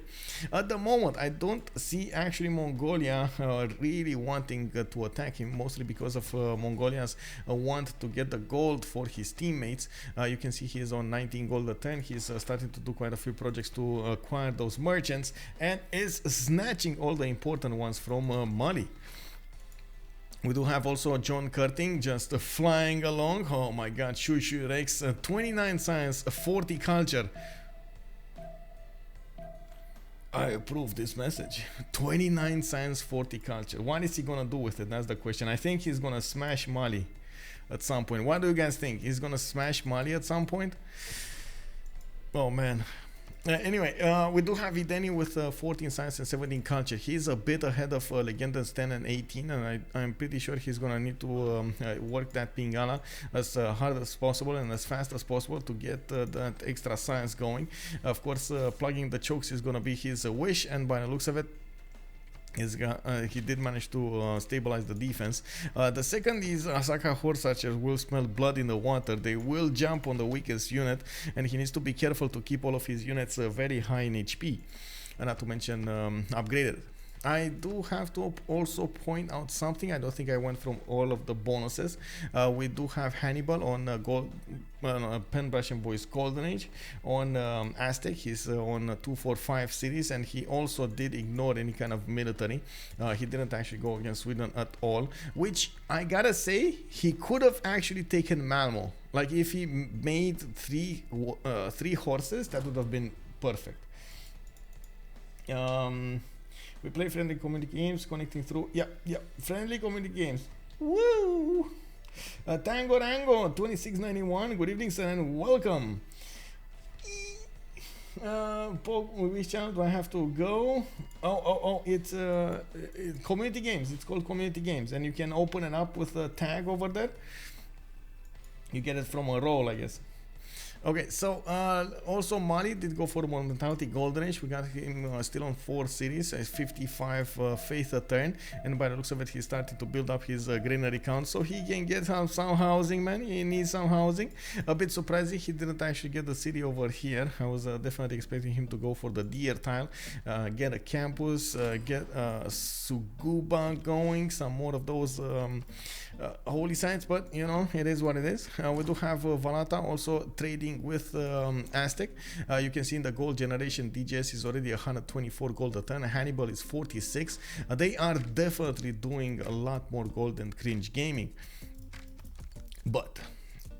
At the moment, I don't see actually Mongolia really wanting to attack him, mostly because of Mongolia's want to get the gold for his teammates. You can see he is on 19 gold a turn. He's starting to do quite a few projects to acquire those merchants, and is snatching all the important ones from Mali. We do have also John Curting just flying along. Oh my god, Shuishuirex, 29 science, 40 culture. I approve this message. 29 science, 40 culture. What is he gonna do with it? That's the question. I think he's gonna smash Mali at some point. What do you guys think? He's gonna smash Mali at some point? Oh man. Anyway, we do have eedeeni with 14 science and 17 culture. He's a bit ahead of Legendens 10 and 18, and I'm pretty sure he's gonna need to work that pingala as hard as possible and as fast as possible to get that extra science going. Of course, plugging the chokes is gonna be his wish, and by the looks of it, he did manage to stabilize the defense. The second is Asaka horse archers will smell blood in the water. They will jump on the weakest unit, and he needs to be careful to keep all of his units very high in HP, and not to mention upgraded. I do have to also point out something. I don't think I went from all of the bonuses. We do have Hannibal on gold, Pen Brush and Boys Golden Age. On Aztec, he's on 245 cities, and he also did ignore any kind of military. He didn't actually go against Sweden at all, which I gotta say, he could have actually taken Malmo. Like if he made three horses, that would have been perfect. We play friendly community games, connecting through. Yeah, friendly community games. Woo! Tango Rango 2691. Good evening, sir, and welcome. Which channel do I have to go? Oh, it's community games. It's called community games, and you can open it up with a tag over there. You get it from a role, I guess. Okay, so also Mali did go for Mentality Golden Age. We got him still on 4 cities, 55 faith a turn, and by the looks of it, he's starting to build up his granary count, so he can get some housing, man. He needs some housing. A bit surprising he didn't actually get the city over here. I was definitely expecting him to go for the deer tile, get a campus, get Suguba going, some more of those holy sites, but you know, it is what it is. We do have Valata also trading with Aztec. You can see in the gold generation, DJS is already 124 gold a turn. Hannibal is 46. They are definitely doing a lot more gold than Cringe Gaming. But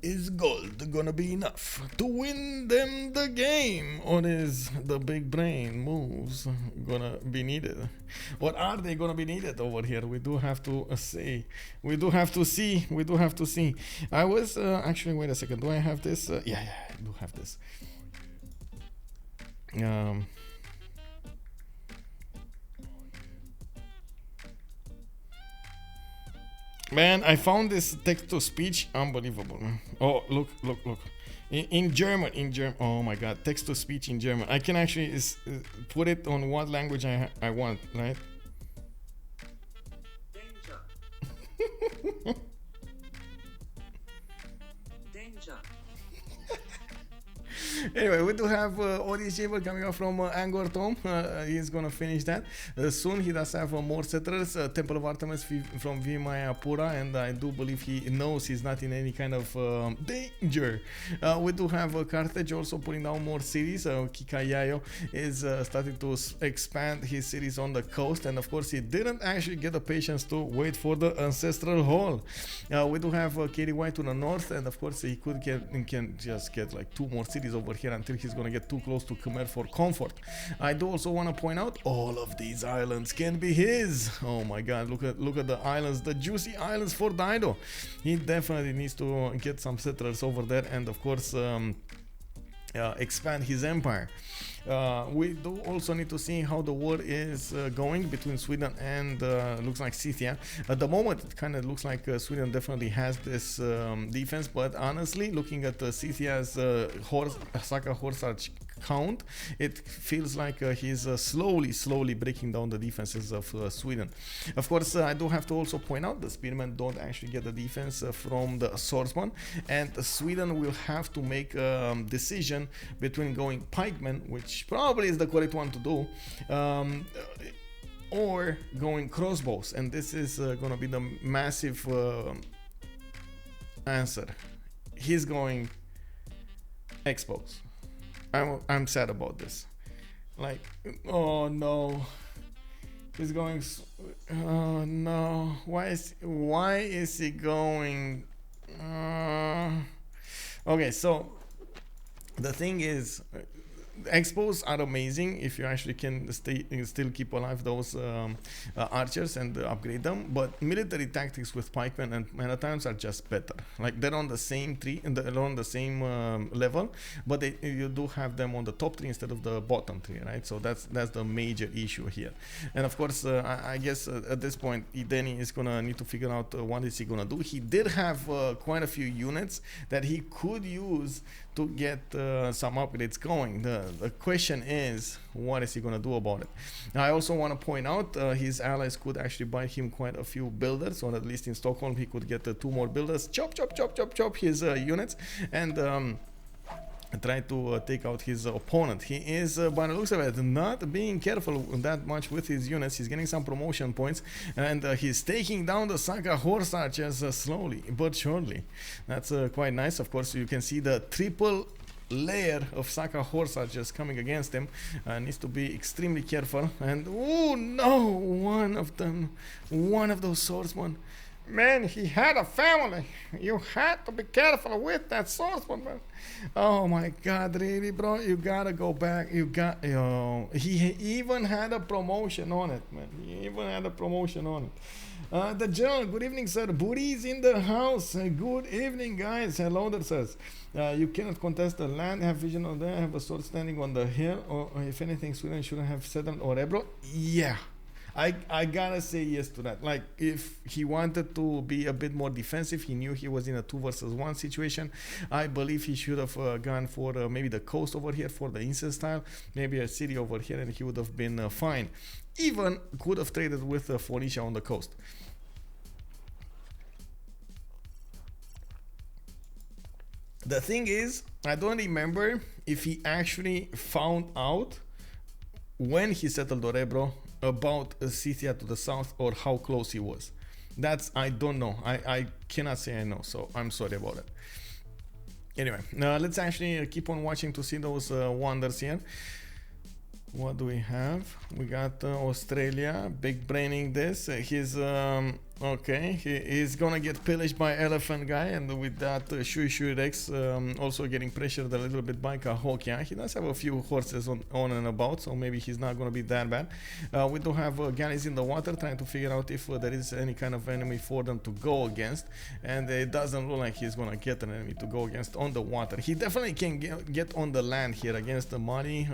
is gold gonna be enough to win them the game, or is the big brain moves gonna be needed? What are they gonna be needed over here? We do have to say, we do have to see. I was actually, wait a second, do I have this? Yeah, I do have this. Man, I found this text-to-speech unbelievable, man. Oh, look. In German. Oh my god, text-to-speech in German. I can actually put it on what language I want, right? Danger. Danger. Anyway, we do have audience chamber coming up from Angkor Thom. He's gonna finish that soon. He does have more settlers, Temple of Artemis from Vimayapura, and I do believe he knows he's not in any kind of danger. We do have Carthage also putting down more cities. qikaiyao is starting to expand his cities on the coast, and of course he didn't actually get the patience to wait for the ancestral hall. We do have KDY to the north, and of course he can just get like 2 more cities over here until he's gonna get too close to Khmer for comfort. I do also want to point out all of these islands can be his. Oh my god, look at the islands, the juicy islands for Dido. He definitely needs to get some settlers over there, and of course expand his empire. We do also need to see how the war is going between Sweden and looks like Scythia. At the moment it kind of looks like Sweden definitely has this defense, but honestly looking at Scythia's Saka horse arch count, it feels like he's slowly breaking down the defenses of Sweden. Of course, I do have to also point out the spearmen don't actually get the defense from the swordsman, and Sweden will have to make a decision between going pikemen, which probably is the correct one to do, or going crossbows, and this is gonna be the massive answer. He's going X-bows. I'm sad about this. Like, oh no, he's going. Oh no, why is he going? Okay, so the thing is, expos are amazing if you actually can still keep alive those archers and upgrade them, but military tactics with pikemen and men-at-arms are just better. Like, they're on the same tree and they're on the same level, but you do have them on the top tree instead of the bottom tree, right? So that's the major issue here. And of course, I guess at this point eedeeni is gonna need to figure out what is he gonna do. He did have quite a few units that he could use to get some upgrades going. The question is, what is he gonna do about it? I also want to point out his allies could actually buy him quite a few builders, or at least in Stockholm he could get 2 more builders, chop his units, and try to take out his opponent. He is, by the looks of it, not being careful that much with his units. He's getting some promotion points, and he's taking down the Saka horse archers slowly but surely. That's quite nice. Of course, you can see the triple layer of Saka horse archers coming against him. Needs to be extremely careful. And oh no, one of those swordsmen. Man, he had a family. You had to be careful with that swordsman, man. Oh my god, really, bro? You gotta go back. He even had a promotion on it, man. He even had a promotion on it. The general, good evening, sir. Booty's in the house. Good evening, guys. Hello there, says. You cannot contest the land. Have vision on there. Have a sword standing on the hill. Or if anything, Sweden shouldn't have settled or Ebro. Yeah. I gotta say yes to that. Like, if he wanted to be a bit more defensive, he knew he was in a 2 versus 1 situation, I believe he should have gone for maybe the coast over here for the instant style, maybe a city over here, and he would have been fine. Even could have traded with Phoenicia on the coast. The thing is, I don't remember if he actually found out when he settled Orebro about Scythia to the south, or how close he was. That's, I don't know. I cannot say I know, so I'm sorry about it. Anyway, let's actually keep on watching to see those wonders here. What do we have? We got Australia big braining this. He's okay, he's gonna get pillaged by Elaphantguy, and with that Shuishuirex also getting pressured a little bit by Cahokia. He does have a few horses on and about, so maybe he's not gonna be that bad. We do have galleys in the water, trying to figure out if there is any kind of enemy for them to go against, and it doesn't look like he's gonna get an enemy to go against on the water. He definitely can get on the land here against the Mali.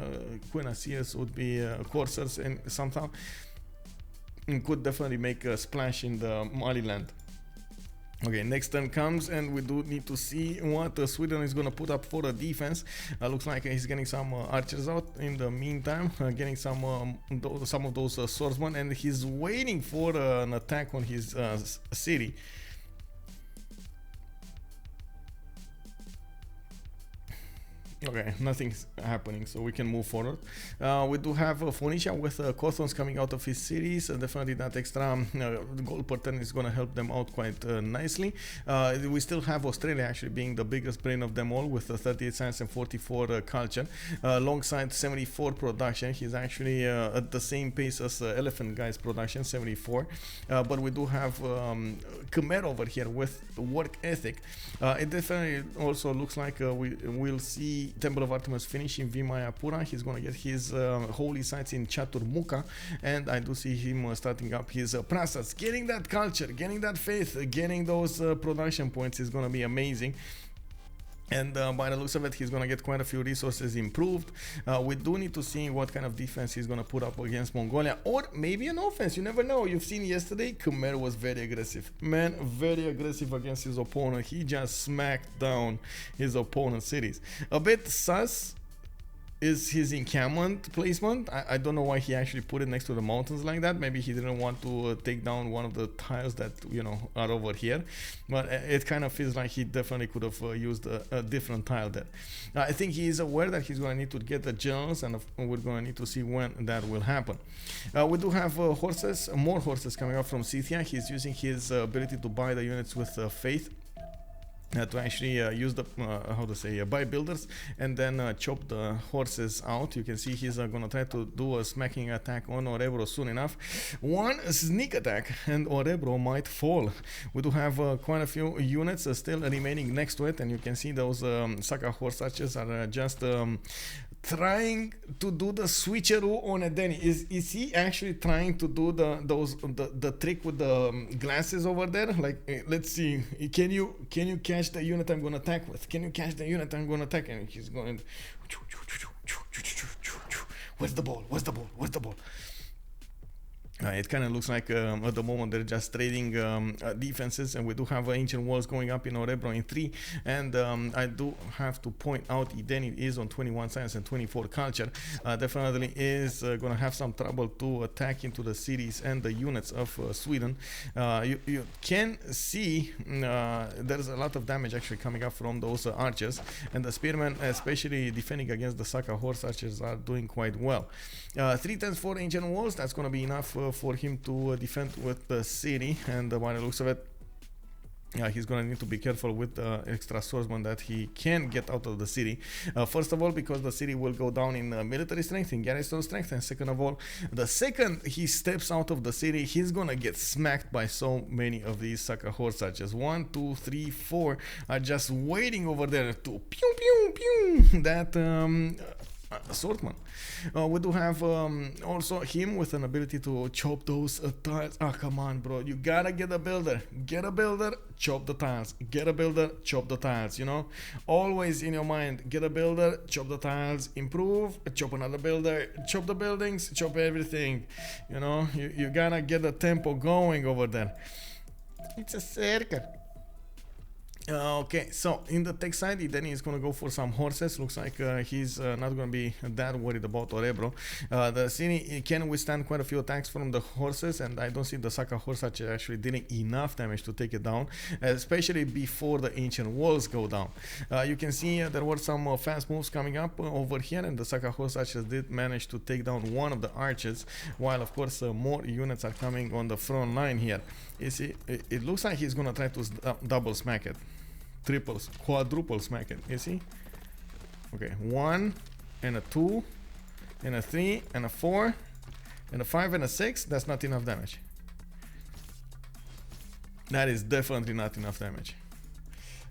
Quinacias would be coursers, and somehow could definitely make a splash in the Mali land. Okay, next turn comes, and we do need to see what Sweden is going to put up for a defense. Looks like he's getting some archers out in the meantime, getting some of those swordsmen, and he's waiting for an attack on his city. Okay, nothing's happening, so we can move forward. We do have Phoenicia with Cothons coming out of his cities. Definitely that extra gold per turn is going to help them out quite nicely. We still have Australia actually being the biggest brain of them all with 38 science and 44 culture. Alongside 74 production, he's actually at the same pace as Elaphantguy's production, 74. But we do have Khmer over here with work ethic. It definitely also looks like we will see Temple of Artemis finished in Vimayapura. He's gonna get his holy sites in Chaturmukha, and I do see him starting up his prasats, getting that culture, getting that faith, getting those production points is gonna be amazing. And by the looks of it, he's going to get quite a few resources improved. We do need to see what kind of defense he's going to put up against Mongolia, or maybe an offense. You never know. You've seen yesterday, Khmer was very aggressive. Man, very aggressive against his opponent. He just smacked down his opponent's cities. A bit sus is his encampment placement. I don't know why he actually put it next to the mountains like that. Maybe he didn't want to take down one of the tiles that, you know, are over here, but it kind of feels like he definitely could have used a different tile there. I think he is aware that he's going to need to get the generals, and we're going to need to see when that will happen. We do have horses, more horses coming up from Scythia. He's using his ability to buy the units with faith to actually use the how to say buy builders, and then chop the horses out. You can see he's gonna try to do a smacking attack on Orebro soon enough. One sneak attack and Orebro might fall. We do have quite a few units still remaining next to it, and you can see those Saka horse archers are just trying to do the switcheroo on eedeeni. Is he actually trying to do the trick with the glasses over there? Like, let's see, can you catch the unit I'm gonna attack with? Can you catch the unit I'm gonna attack? And he's going, where's the ball? Where's the ball? Where's the ball? It kind of looks like at the moment they're just trading defenses, and we do have ancient walls going up in Orebro in 3, and I do have to point out eedeeni is on 21 science and 24 culture. Definitely is going to have some trouble to attack into the cities and the units of Sweden. You can see there's a lot of damage actually coming up from those archers, and the spearmen, especially defending against the Saka horse archers, are doing quite well. 3 times 4 ancient walls, that's going to be enough for him to defend with the city, and by the looks of it, he's going to need to be careful with the extra swordsman that he can get out of the city. First of all, because the city will go down in military strength, in garrison strength, and second of all, the second he steps out of the city, he's going to get smacked by so many of these Saka horse archers. 1, 2, 3, 4 are just waiting over there to pew pew pew that swordman. We do have also him with an ability to chop those tiles. Come on, bro, you gotta get a builder, chop the tiles, get a builder, chop the tiles, you know, always in your mind, get a builder, chop the tiles, improve, chop another builder, chop the buildings, chop everything, you know, you gotta get the tempo going over there. It's a circle. Okay, so in the tech side, eedeeni is going to go for some horses. Looks like he's not going to be that worried about Orebro. The city can withstand quite a few attacks from the horses, and I don't see the Saka horse archer actually dealing enough damage to take it down, especially before the ancient walls go down. You can see there were some fast moves coming up over here, and the Saka horse archers did manage to take down one of the archers, while of course more units are coming on the front line here. You see, it looks like he's going to try to double smack it. Triples, quadruple smack it, you see? Okay, 1 and a 2 and a 3 and a 4 and a 5 and a 6. That's not enough damage. That is definitely not enough damage.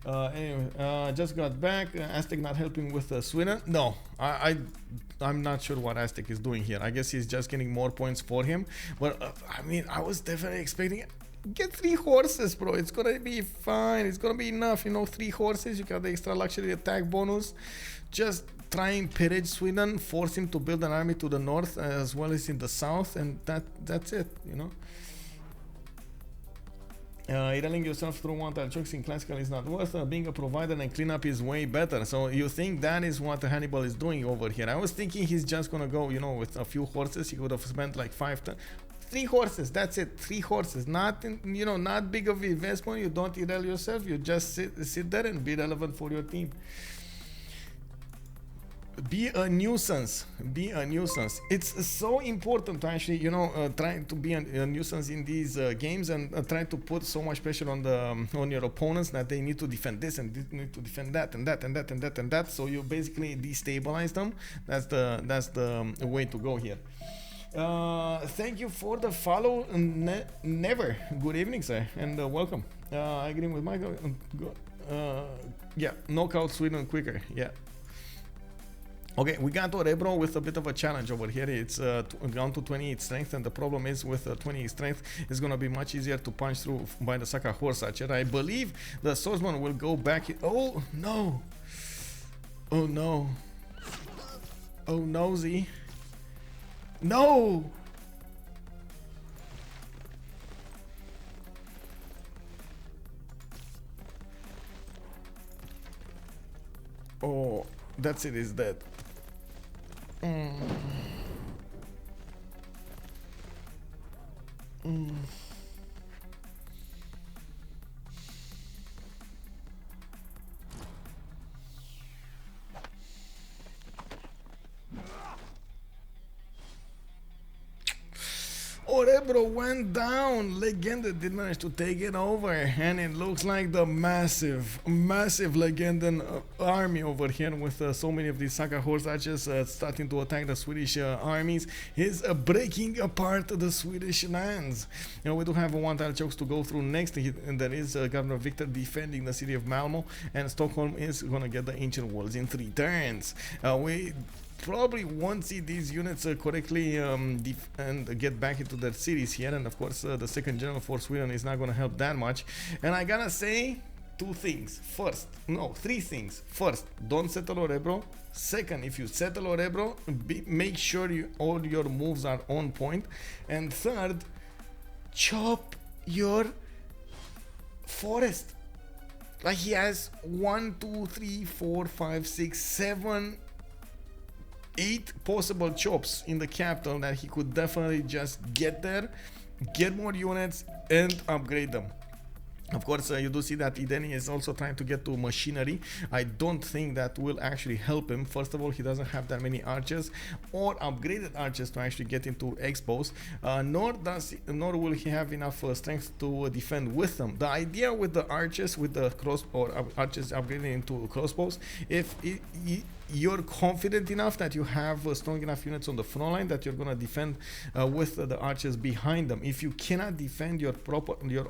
Anyway, just got back. Aztec not helping with Sweden. No, I'm not sure what Aztec is doing here. I guess he's just getting more points for him. But I mean, I was definitely expecting it. Get 3 horses, bro. It's gonna be fine. It's gonna be enough. You know, 3 horses. You got the extra luxury attack bonus. Just try and pillage Sweden. Force him to build an army to the north as well as in the south, and that's it. You know. Irreling yourself through one tile chokes in classical is not worth being a provider, and cleanup is way better. So you think that is what Hannibal is doing over here? I was thinking he's just gonna go, you know, with a few horses. He could have spent like 3 horses, that's it. 3 horses, not you know, not big of investment. You don't irrel yourself, you just sit there and be relevant for your team. Be a nuisance. It's so important to actually, you know, try to be a nuisance in these games, and try to put so much pressure on your opponents that they need to defend this and need to defend that and that and that and that and that. So you basically destabilize them. That's the way to go here. Thank you for the follow. Never. Good evening, sir, and welcome. I agree with Michael. Yeah, knockout Sweden quicker. Yeah. Okay, we got Orebro with a bit of a challenge over here. It's down to 28 strength, and the problem is with 28 strength, it's gonna be much easier to punch through by the Saka horse archer. I believe the swordsman will go back. Oh no! Oh no! Oh no, Z! No! Oh, that's it. Is dead. Mm. Mm. Orebro went down. Legenden did manage to take it over, and it looks like the massive Legenden army over here with so many of these Saka horse archers starting to attack the Swedish armies is breaking apart the Swedish lands. Now we do have one tile chokes to go through next, and there is Governor Victor defending the city of Malmo, and Stockholm is gonna get the ancient walls in 3 turns. We probably won't see these units correctly and get back into their cities here, and of course the second general for Sweden is not gonna help that much. And I gotta say 3 things. First, don't settle Orebro. Second, if you settle Orebro, make sure all your moves are on point. And third, chop your forest. Like, he has 1 2 3 4 5 6 7 8 possible chops in the capital that he could definitely just get there, get more units, and upgrade them. Of course, you do see that eedeeni is also trying to get to machinery. I don't think that will actually help him. First of all, he doesn't have that many archers or upgraded archers to actually get into expos, nor will he have enough strength to defend with them. The idea with the archers, with the archers upgrading into crossbows, if you're confident enough that you have strong enough units on the front line that you're gonna defend with the archers behind them. If you cannot defend your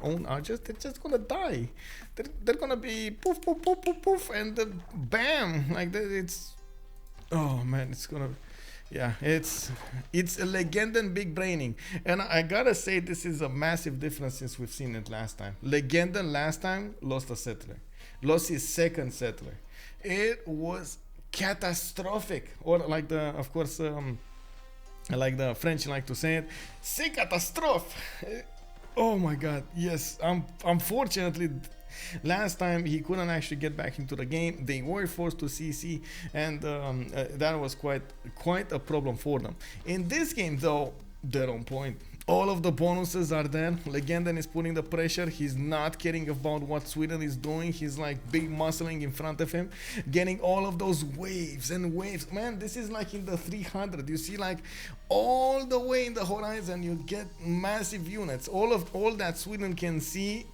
own archers, they're just gonna die. They're gonna be poof poof poof poof poof, and then bam, like that. It's, oh man, it's gonna, yeah, it's a Legenden big braining. And I gotta say, this is a massive difference since we've seen it last time. Legenden last time lost a settler, lost his second settler. It was catastrophic, or like of course like the French like to say it, c'est catastrophe. Oh my god, yes. Unfortunately, last time he couldn't actually get back into the game. They were forced to CC, and that was quite a problem for them. In this game though, they're on point. All of the bonuses are there. Legenden is putting the pressure. He's not caring about what Sweden is doing. He's like big muscling in front of him, getting all of those waves and waves. Man, this is like in the 300. You see, like all the way in the horizon, you get massive units. All that Sweden can see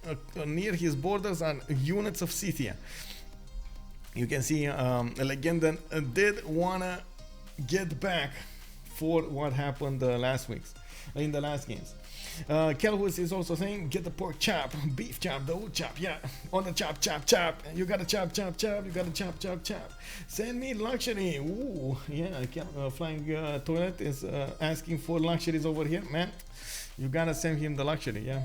near his borders are units of Scythia. You can see Legenden did wanna get back for what happened last week's. In the last games. Kelhus is also saying, get the pork chop, beef chop, the wood chop, yeah, on the chop, you gotta chop, you gotta chop. Send me luxury. Ooh, yeah, Flying Toilet is asking for luxuries over here, man. You gotta send him the luxury, yeah.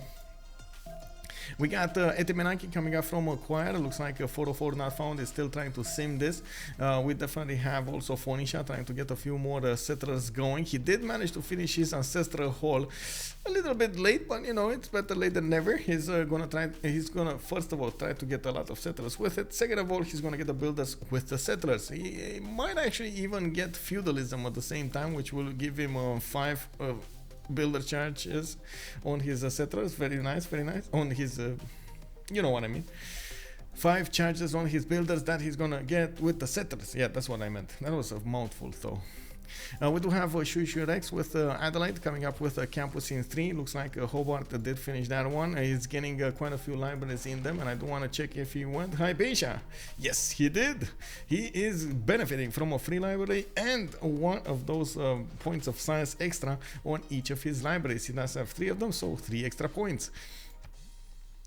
We got eedeeni coming up from a choir. Looks like a 404 not found is still trying to sim this. We definitely have also Phoenicia trying to get a few more settlers going. He did manage to finish his ancestral hall a little bit late, but you know, it's better late than never. He's gonna first of all try to get a lot of settlers with it. Second of all, he's gonna get the builders with the settlers. He might actually even get feudalism at the same time, which will give him 5 builder charges on his settlers. Very nice on his you know what I mean, 5 charges on his builders that he's gonna get with the settlers. Yeah, that's what I meant. That was a mouthful though. We do have Shuishuirex with Adelaide coming up with a campus in 3. Looks like Hobart did finish that one. He's getting quite a few libraries in them, and I do want to check if he went Hypatia. Yes, he did. He is benefiting from a free library and one of those points of science extra on each of his libraries. He does have 3 of them, so 3 extra points.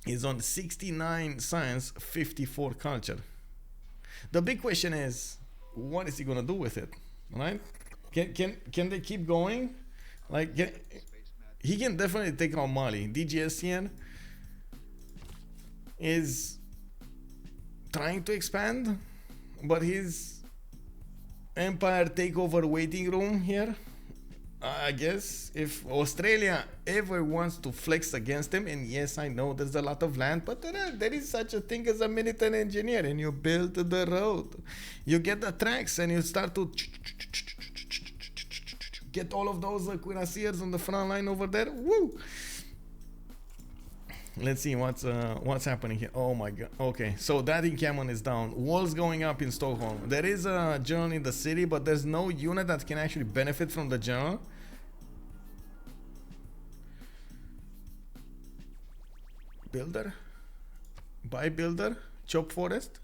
He's on 69 science, 54 culture. The big question is, what is he gonna do with it? right? Can they keep going? Like, he can definitely take on Mali. DGSCN is trying to expand, but his empire takeover waiting room here, I guess if Australia ever wants to flex against him, and yes, I know there's a lot of land, but there is such a thing as a military engineer, and you build the road, you get the tracks, and you start to get all of those cuirassiers on the front line over there. Woo! Let's see what's happening here. Oh my god. Okay, so that encampment is down. Walls going up in Stockholm. There is a general in the city, but there's no unit that can actually benefit from the general. Builder? Buy builder? Chop forest?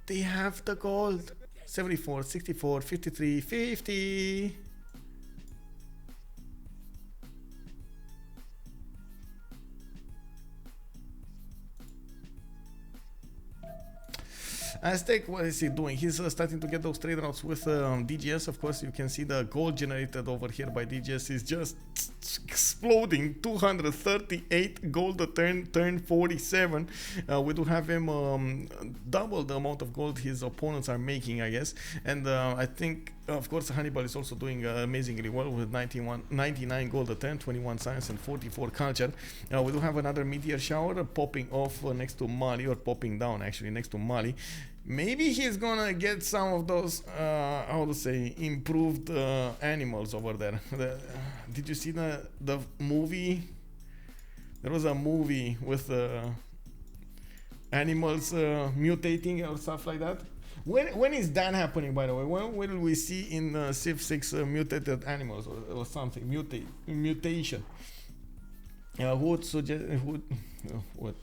They have the gold. 74, 64, 53, 50. Aztec, what is he doing? He's starting to get those trade routes with DGS. Of course, you can see the gold generated over here by DGS is just exploding. 238 gold a turn 47. We do have him double the amount of gold his opponents are making, I guess. And I think, of course, Hannibal is also doing amazingly well with 99 gold a turn, 21 science, and 44 culture. We do have another meteor shower popping off next to Mali, or popping down actually next to Mali. Maybe he's gonna get some of those, how to say, improved animals over there. Did you see the movie? There was a movie with animals mutating or stuff like that. When is that happening, by the way? When will we see in Civ 6 mutated animals or something? Mutation.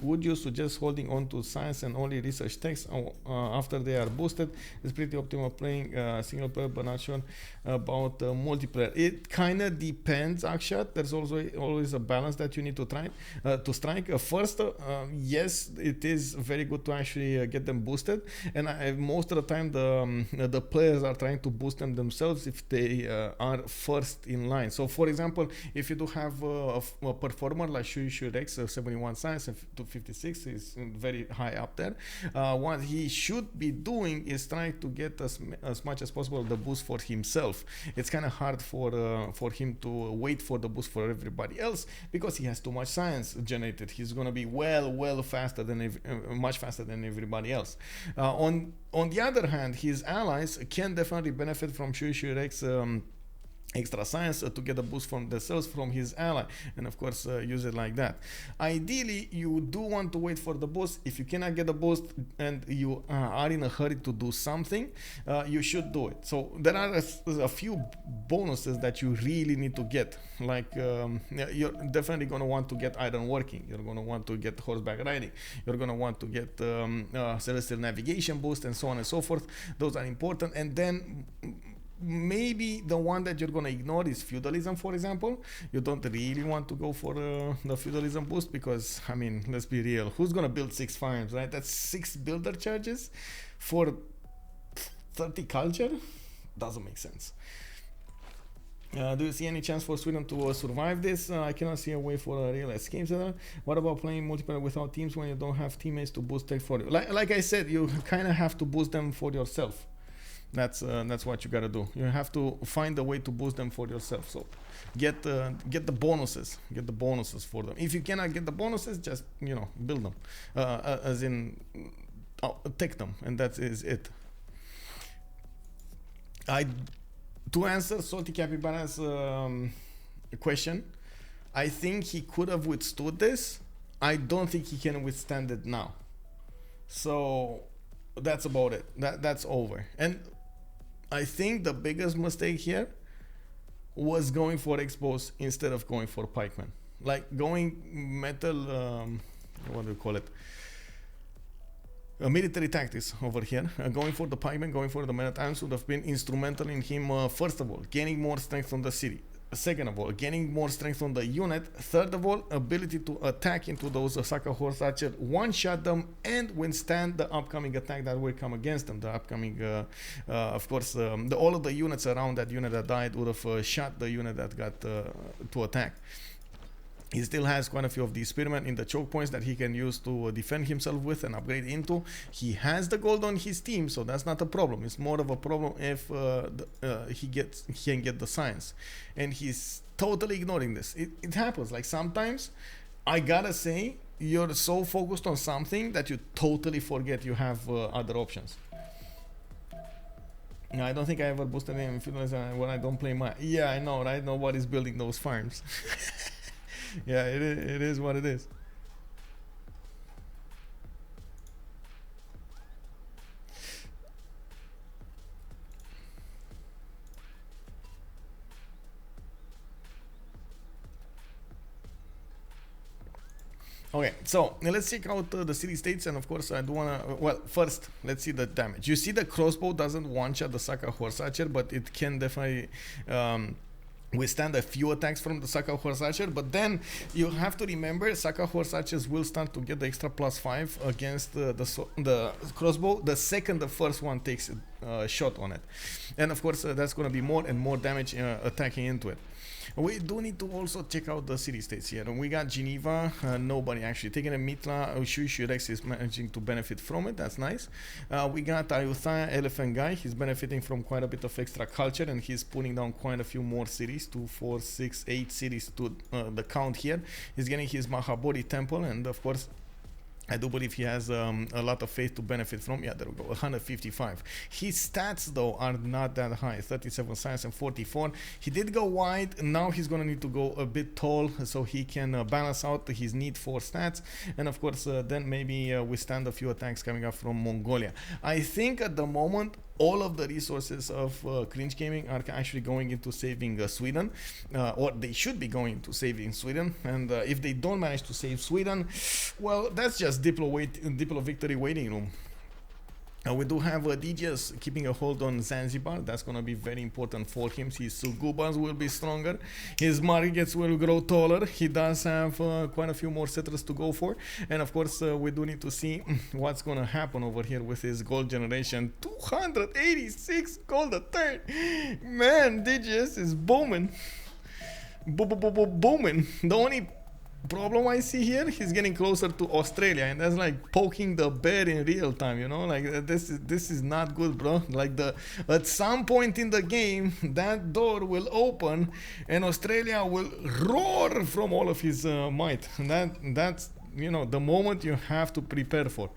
Would you suggest holding on to science and only research texts after they are boosted? It's pretty optimal playing single player, but not sure about multiplayer. It kind of depends, Akshat. There's also always a balance that you need to try to strike. First, yes, it is very good to actually get them boosted, and most of the time the players are trying to boost them themselves if they are first in line. So, for example, if you do have a performer like Shuishuirex, 71 science and 256 is very high up there. What he should be doing is trying to get as much as possible the boost for himself. It's kind of hard for him to wait for the boost for everybody else because he has too much science generated. He's gonna be well faster than much faster than everybody else. On the other hand, his allies can definitely benefit from Shuishuirex extra science to get a boost from themselves from his ally, and of course use it like that. Ideally, you do want to wait for the boost. If you cannot get a boost and you are in a hurry to do something, you should do it. So there are a few bonuses that you really need to get, like you're definitely going to want to get iron working, you're going to want to get horseback riding, you're going to want to get celestial navigation boost, and so on and so forth. Those are important. And then maybe the one that you're going to ignore is feudalism, for example. You don't really want to go for the feudalism boost because, I mean, let's be real, who's going to build 6 farms, right? That's 6 builder charges for 30 culture. Doesn't make sense. Do you see any chance for Sweden to survive this? I cannot see a way for a real escape. What about playing multiplayer without teams when you don't have teammates to boost tech for you? Like I said, you kind of have to boost them for yourself. That's what you gotta do. You have to find a way to boost them for yourself. So get the bonuses. Get the bonuses for them. If you cannot get the bonuses, just build them, as in take them, and that is it. To answer Salty Capybara's question, I think he could have withstood this. I don't think he can withstand it now. So that's about it. That's over. And I think the biggest mistake here was going for expos instead of going for pikemen. Like going metal, what do you call it? Military tactics over here. Going for the pikemen, going for the men at arms would have been instrumental in him, first of all, gaining more strength from the city. Second of all, gaining more strength on the unit. Third of all, ability to attack into those Osaka horse archer, one-shot them, and withstand the upcoming attack that will come against them. The upcoming, of course, all of the units around that unit that died would have shot the unit that got to attack. He still has quite a few of these spearmen in the choke points that he can use to defend himself with and upgrade into. He has the gold on his team, so that's not a problem. It's more of a problem if he can get the science. And he's totally ignoring this. It happens. Like sometimes, I gotta say, you're so focused on something that you totally forget you have other options. No, I don't think I ever boosted him when I don't play my... Yeah, I know, right? Nobody's building those farms. Yeah, it is what it is. Okay, so let's check out the city states, and of course I do wanna, well, first let's see the damage. You see the crossbow doesn't one-shot the Saka horse archer, but it can definitely withstand a few attacks from the Saka horse archer. But then you have to remember, Saka horse archers will start to get the extra +5 against the crossbow the second the first one takes a shot on it, and of course that's going to be more and more damage attacking into it. We do need to also check out the city states here. We got Geneva, nobody actually taking a Mitra. Shuishuirex is managing to benefit from it, that's nice. We got Ayutthaya, Elaphantguy, he's benefiting from quite a bit of extra culture, and he's putting down quite a few more cities, 2, 4, 6, 8 cities to the count here. He's getting his Mahabodhi temple, and of course I do believe he has a lot of faith to benefit from. Yeah, there we go, 155. His stats though are not that high, 37 science and 44. He did go wide, now he's gonna need to go a bit tall so he can balance out his need for stats, and of course then maybe withstand a few attacks coming up from Mongolia. I think at the moment all of the resources of Cringe Gaming are actually going into saving Sweden, or they should be going to saving Sweden, and if they don't manage to save Sweden, well, that's just Diplo victory waiting room. We do have DGS keeping a hold on Zanzibar. That's going to be very important for him. His Sugubas will be stronger. His Margets will grow taller. He does have quite a few more settlers to go for. And of course, we do need to see what's going to happen over here with his gold generation. 286 gold a turn. Man, DGS is booming. Booming. The only problem I see here, he's getting closer to Australia, and that's like poking the bear in real time, you know, like this is not good, bro. Like at some point in the game that door will open and Australia will roar from all of his might, and that's, you know, the moment you have to prepare for.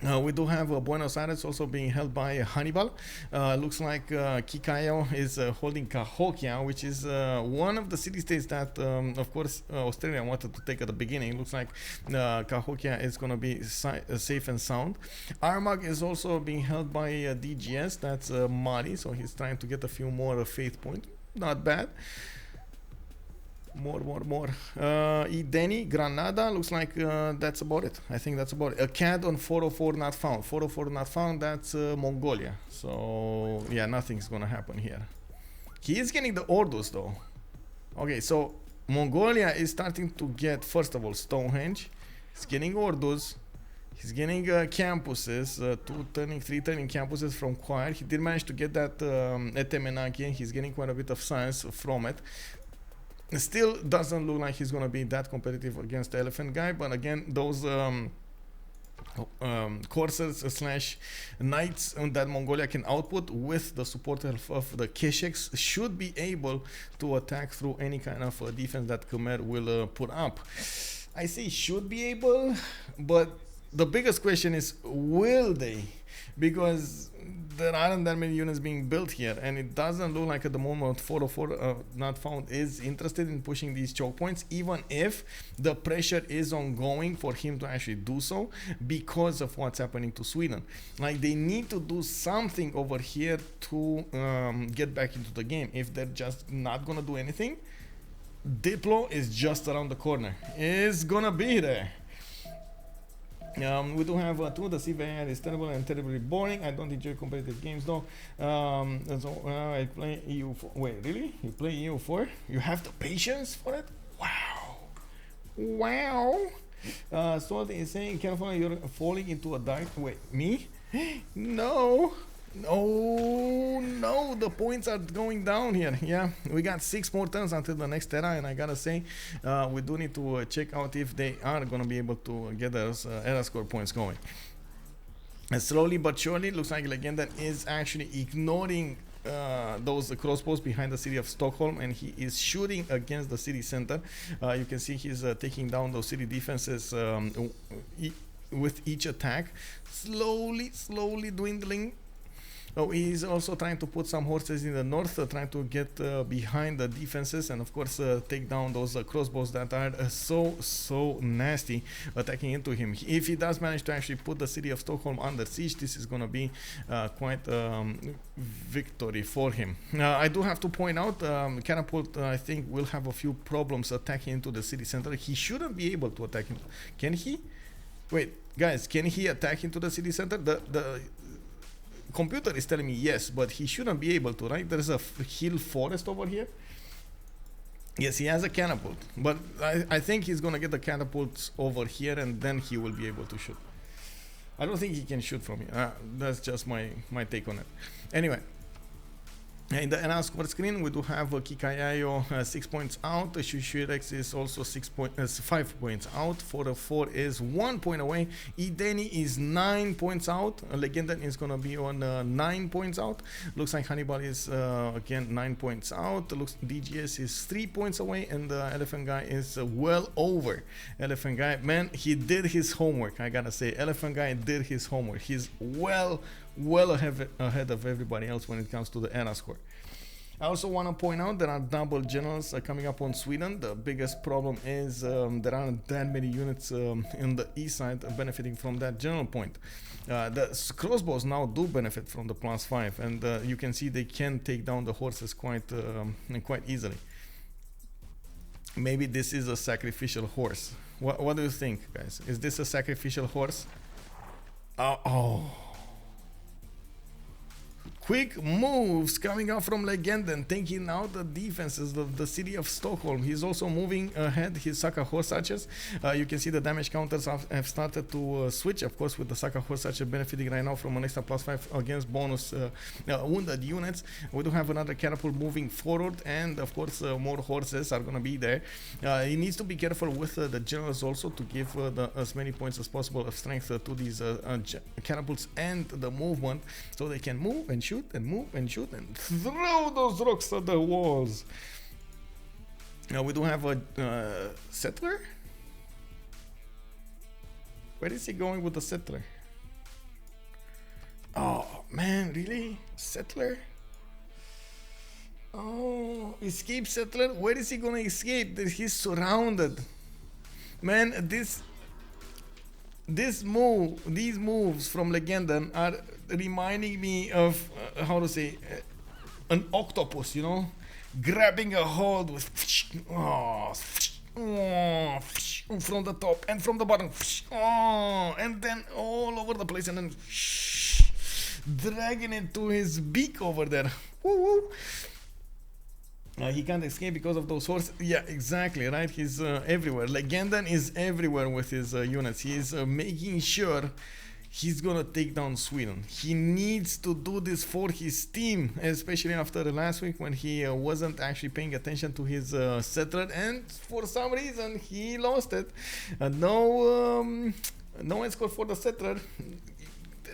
We do have Buenos Aires also being held by Hannibal. Looks like qikaiyao is holding Cahokia, which is one of the city-states that, of course, Australia wanted to take at the beginning. Looks like Cahokia is going to be safe and sound. Armagh is also being held by DGS. That's Mali, so he's trying to get a few more faith points. Not bad. More. eedeeni, Granada, looks like that's about it. I think that's about it. A CAD on 404 not found. 404 not found, that's Mongolia. So, yeah, nothing's gonna happen here. He is getting the Ordus though. Okay, so Mongolia is starting to get, first of all, Stonehenge. He's getting Ordus. He's getting campuses, 2 turning, 3 turning campuses from Choir. He did manage to get that eedeeni. He's getting quite a bit of science from it. Still doesn't look like he's going to be that competitive against the Elaphantguy, but again, those coursers slash knights that Mongolia can output with the support of the Kesheks should be able to attack through any kind of defense that Khmer will put up. I say should be able, but the biggest question is, will they? Because there aren't that many units being built here, and it doesn't look like at the moment 404 not found is interested in pushing these choke points, even if the pressure is ongoing for him to actually do so because of what's happening to Sweden. Like, they need to do something over here to get back into the game. If they're just not gonna do anything, Diplo is just around the corner. It's gonna be there. We do have two. The CPL is terrible and terribly boring. I don't enjoy competitive games though. I play EU4. Wait, really? You play EU4? You have the patience for it? Wow. Wow. Sword is saying, careful, you're falling into a dark. Wait, me? No. No, the points are going down here. Yeah, we got 6 more turns until the next era, and I gotta say, we do need to check out if they are gonna be able to get those era score points going. And slowly but surely, looks like Legenden is actually ignoring those crossbows behind the city of Stockholm, and he is shooting against the city center. You can see he's taking down those city defenses with each attack, slowly dwindling. Oh, he's also trying to put some horses in the north, trying to get behind the defenses, and of course take down those crossbows that are so nasty attacking into him. If he does manage to actually put the city of Stockholm under siege, this is going to be quite victory for him. I do have to point out, Catapult I think will have a few problems attacking into the city center. He shouldn't be able to attack him. Can he? Wait, guys, can he attack into the city center? The computer is telling me yes, but he shouldn't be able to, right? There's a hill forest over here. Yes, he has a catapult, but I think he's gonna get the catapults over here, and then he will be able to shoot. I don't think he can shoot from here. That's just my take on it. Anyway, in the era score screen, we do have qikaiyao 6 points out. Shuishuirex is also 5 points out. 4 is 1 point away. Eedeeni is 9 points out. Legenden is gonna be on 9 points out. Looks like Hannibal is again 9 points out. Looks DGS is 3 points away, and Elaphantguy is well over. Elaphantguy, man, he did his homework. I gotta say, Elaphantguy did his homework. He's well ahead of everybody else when it comes to the era score. I also want to point out there are double generals coming up on Sweden. The biggest problem is there aren't that many units in the east side benefiting from that general point. The crossbows now do benefit from the +5, and you can see they can take down the horses quite easily. Maybe this is a sacrificial horse. What do you think, guys? Is this a sacrificial horse? Oh. Quick moves coming out from Legenden, taking out the defenses of the city of Stockholm. He's also moving ahead his Saka horse archers. You can see the damage counters have started to switch, of course, with the Saka horse archer benefiting right now from an extra +5 against bonus wounded units. We do have another catapult moving forward, and of course more horses are going to be there. He needs to be careful with the generals also to give as many points as possible of strength to these catapults and the movement, so they can move and shoot and move and shoot and throw those rocks at the walls. Now we do have a settler. Where is he going with the settler? Oh man, really? Settler? Oh, escape settler? Where is he gonna escape? He's surrounded. Man, these moves from Legenden are reminding me of how to say an octopus, you know, grabbing a hold with from the top and from the bottom, and then all over the place, and then dragging it to his beak over there. Woo-woo. He can't escape because of those horses. Yeah, exactly, right? He's everywhere. Legenden is everywhere with his units. He is making sure he's gonna take down Sweden. He needs to do this for his team, especially after last week when he wasn't actually paying attention to his settler, and for some reason he lost it. No one scored for the settler.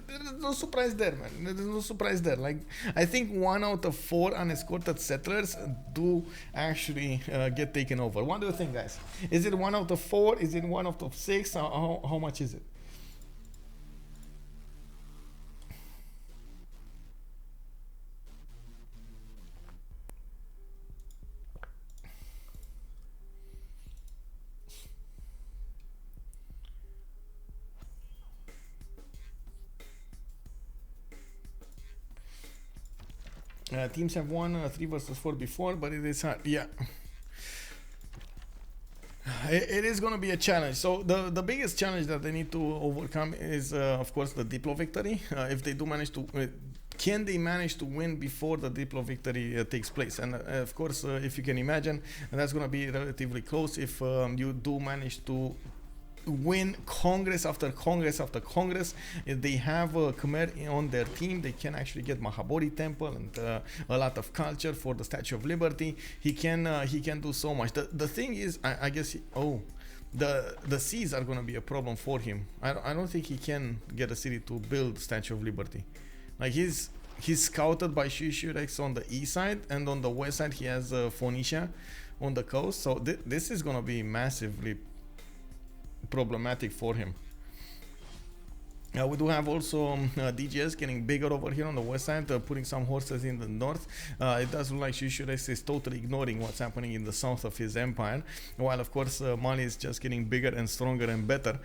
There's no surprise there, man. There's no surprise there. Like, I think 1 out of 4 unescorted settlers do actually get taken over. What do you think, guys? Is it 1 out of 4? Is it 1 out of 6? How much is it? Teams have won 3 versus 4 before, but it is hard. Yeah. It is going to be a challenge. So the biggest challenge that they need to overcome is, of course, the Diplo victory. If they do manage to, can they manage to win before the Diplo victory takes place? And of course, if you can imagine, that's going to be relatively close. If you do manage to win Congress after Congress after Congress, if they have Khmer on their team, they can actually get Mahabodhi Temple and a lot of culture for the Statue of Liberty. He can do so much. The thing is, I guess the seas are going to be a problem for him. I don't think he can get a city to build Statue of Liberty. Like he's scouted by Shuishuirex on the east side, and on the west side he has Phoenicia on the coast. So this is going to be massively problematic for him. We do have also DGS getting bigger over here on the west side, putting some horses in the north. It does look like Shuishuirex is totally ignoring what's happening in the south of his empire, while of course Mali is just getting bigger and stronger and better.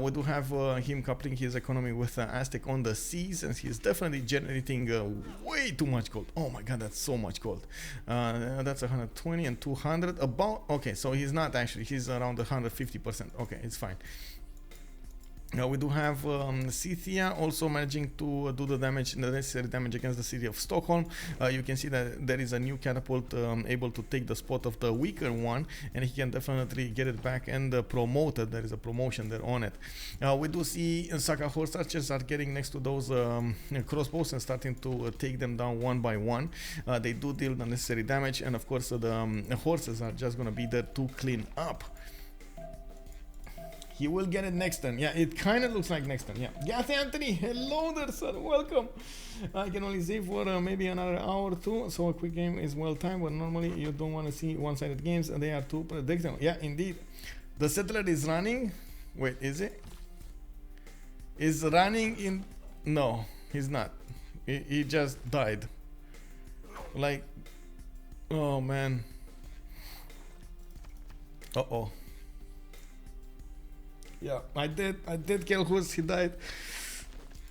We do have him coupling his economy with Aztec on the seas, and he's definitely generating way too much gold. Oh my god, that's so much gold. That's 120 and 200 about. Okay, so he's not actually, he's around 150%. Okay, it's fine. We do have Scythia also managing to do the necessary damage against the city of Stockholm. You can see that there is a new catapult able to take the spot of the weaker one, and he can definitely get it back and promote it. There is a promotion there on it. We do see Saka horse archers are getting next to those crossbows and starting to take them down one by one. They do deal the necessary damage, and of course the horses are just going to be there to clean up. He will get it next turn. Yeah, it kind of looks like next turn. Yeah. Gathi Anthony, hello there, sir. Welcome. I can only see for maybe another hour or two, so a quick game is well timed, but normally you don't want to see one-sided games, and they are too predictable. Yeah, indeed. The settler is running. Wait, is it? Is running in... No, he's not. He just died. Like... Oh, man. Uh-oh. Yeah, I did kill Hus, he died.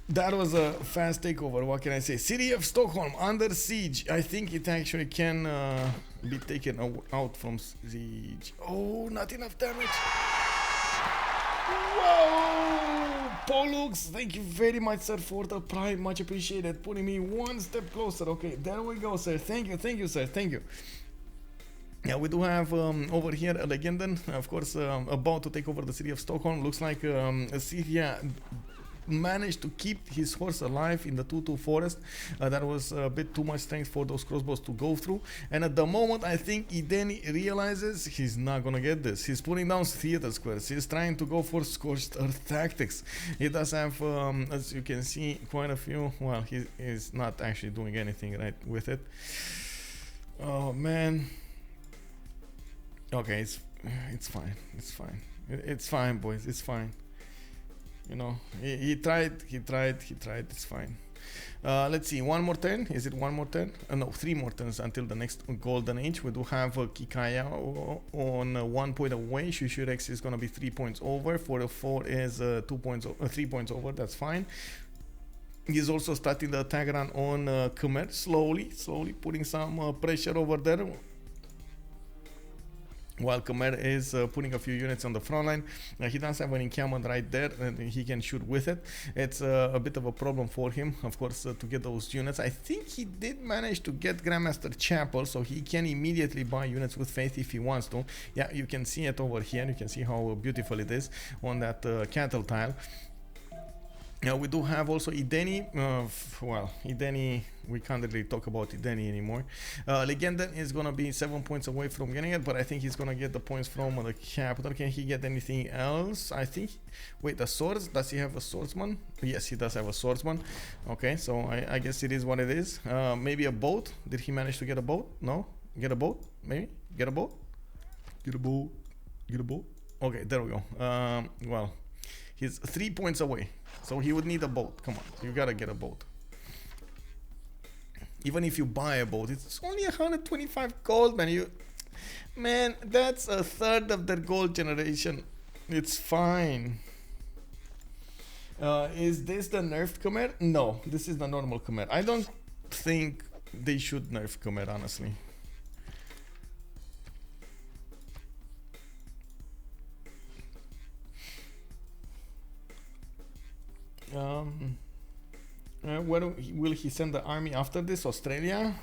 That was a fast takeover, what can I say? City of Stockholm under siege. I think it actually can be taken out from siege. Oh, not enough damage. Whoa! Pollux, thank you very much, sir, for the prime. Much appreciated. Putting me one step closer. Okay, there we go, sir. Thank you, sir. Thank you. Yeah, we do have over here a Legenden, of course, about to take over the city of Stockholm. Looks like Scythia managed to keep his horse alive in the 2-2 forest. That was a bit too much strength for those crossbows to go through. And at the moment, I think eedeeni realizes he's not gonna get this. He's putting down theater squares. He's trying to go for scorched earth tactics. He does have, as you can see, quite a few. Well, he is not actually doing anything right with it. Oh man. Okay, it's fine. It's fine, boys. It's fine. You know, he tried. It's fine. Let's see. One more turn. Is it one more turn? No, 3 more turns until the next golden age. We do have qikaiyao on 1 point away. Shuishuirex is gonna be 3 points over. 404 is 3 points over. That's fine. He's also starting the attack run on Khmer. Slowly putting some pressure over there. While Khmer is putting a few units on the front line. He does have an encampment right there, and he can shoot with it. It's a bit of a problem for him, of course, to get those units. I think he did manage to get Grandmaster Chapel, so he can immediately buy units with faith if he wants to. Yeah, you can see it over here. You can see how beautiful it is on that cattle tile. We do have also eedeeni. Well, eedeeni, we can't really talk about eedeeni anymore. Legenden is gonna be 7 points away from getting it, but I think he's gonna get the points from the capital. Can he get anything else? I think. Wait, the swords. Does he have a swordsman? Yes, he does have a swordsman. Okay, so I guess it is what it is. Maybe a boat. Did he manage to get a boat? No. Get a boat? Maybe. Get a boat. Get a boat. Get a boat. Okay, there we go. Well, he's 3 points away. So he would need a boat. Come on, you gotta get a boat. Even if you buy a boat, it's only 125 gold, man. Man, that's a third of their gold generation. It's fine. Is this the nerfed Khmer? No, this is the normal Khmer. I don't think they should nerf Khmer, honestly. where will he send the army after this? Australia?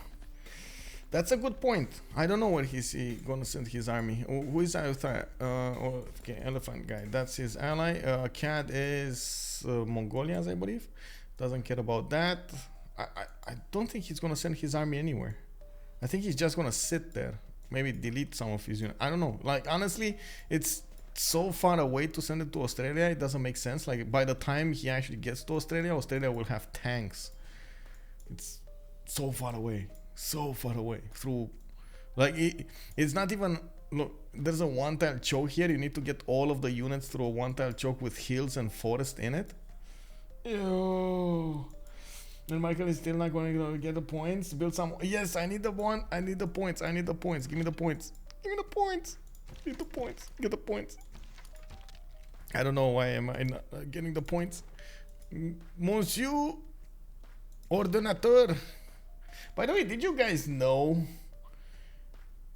That's a good point. I don't know where he's gonna send his army. Who is okay, Elaphantguy. That's his ally. Cad is Mongolians, I believe. Doesn't care about that. I don't think he's gonna send his army anywhere. I think he's just gonna sit there. Maybe delete some of his units. I don't know. Like, honestly, it's so far away to send it to Australia. It doesn't make sense. Like, by the time he actually gets to Australia, Australia will have tanks. It's so far away. So far away. Through, like, it's not even, look, there's a one-tile choke here. You need to get all of the units through a one-tile choke with hills and forest in it. Ew. And Michael is still not going to get the points. Build some. Yes, I need the one. I need the points. I need the points. Give me the points. Give me the points. Get the points. Get the points. I don't know why am I not getting the points. Monsieur Ordinateur. By the way, did you guys know?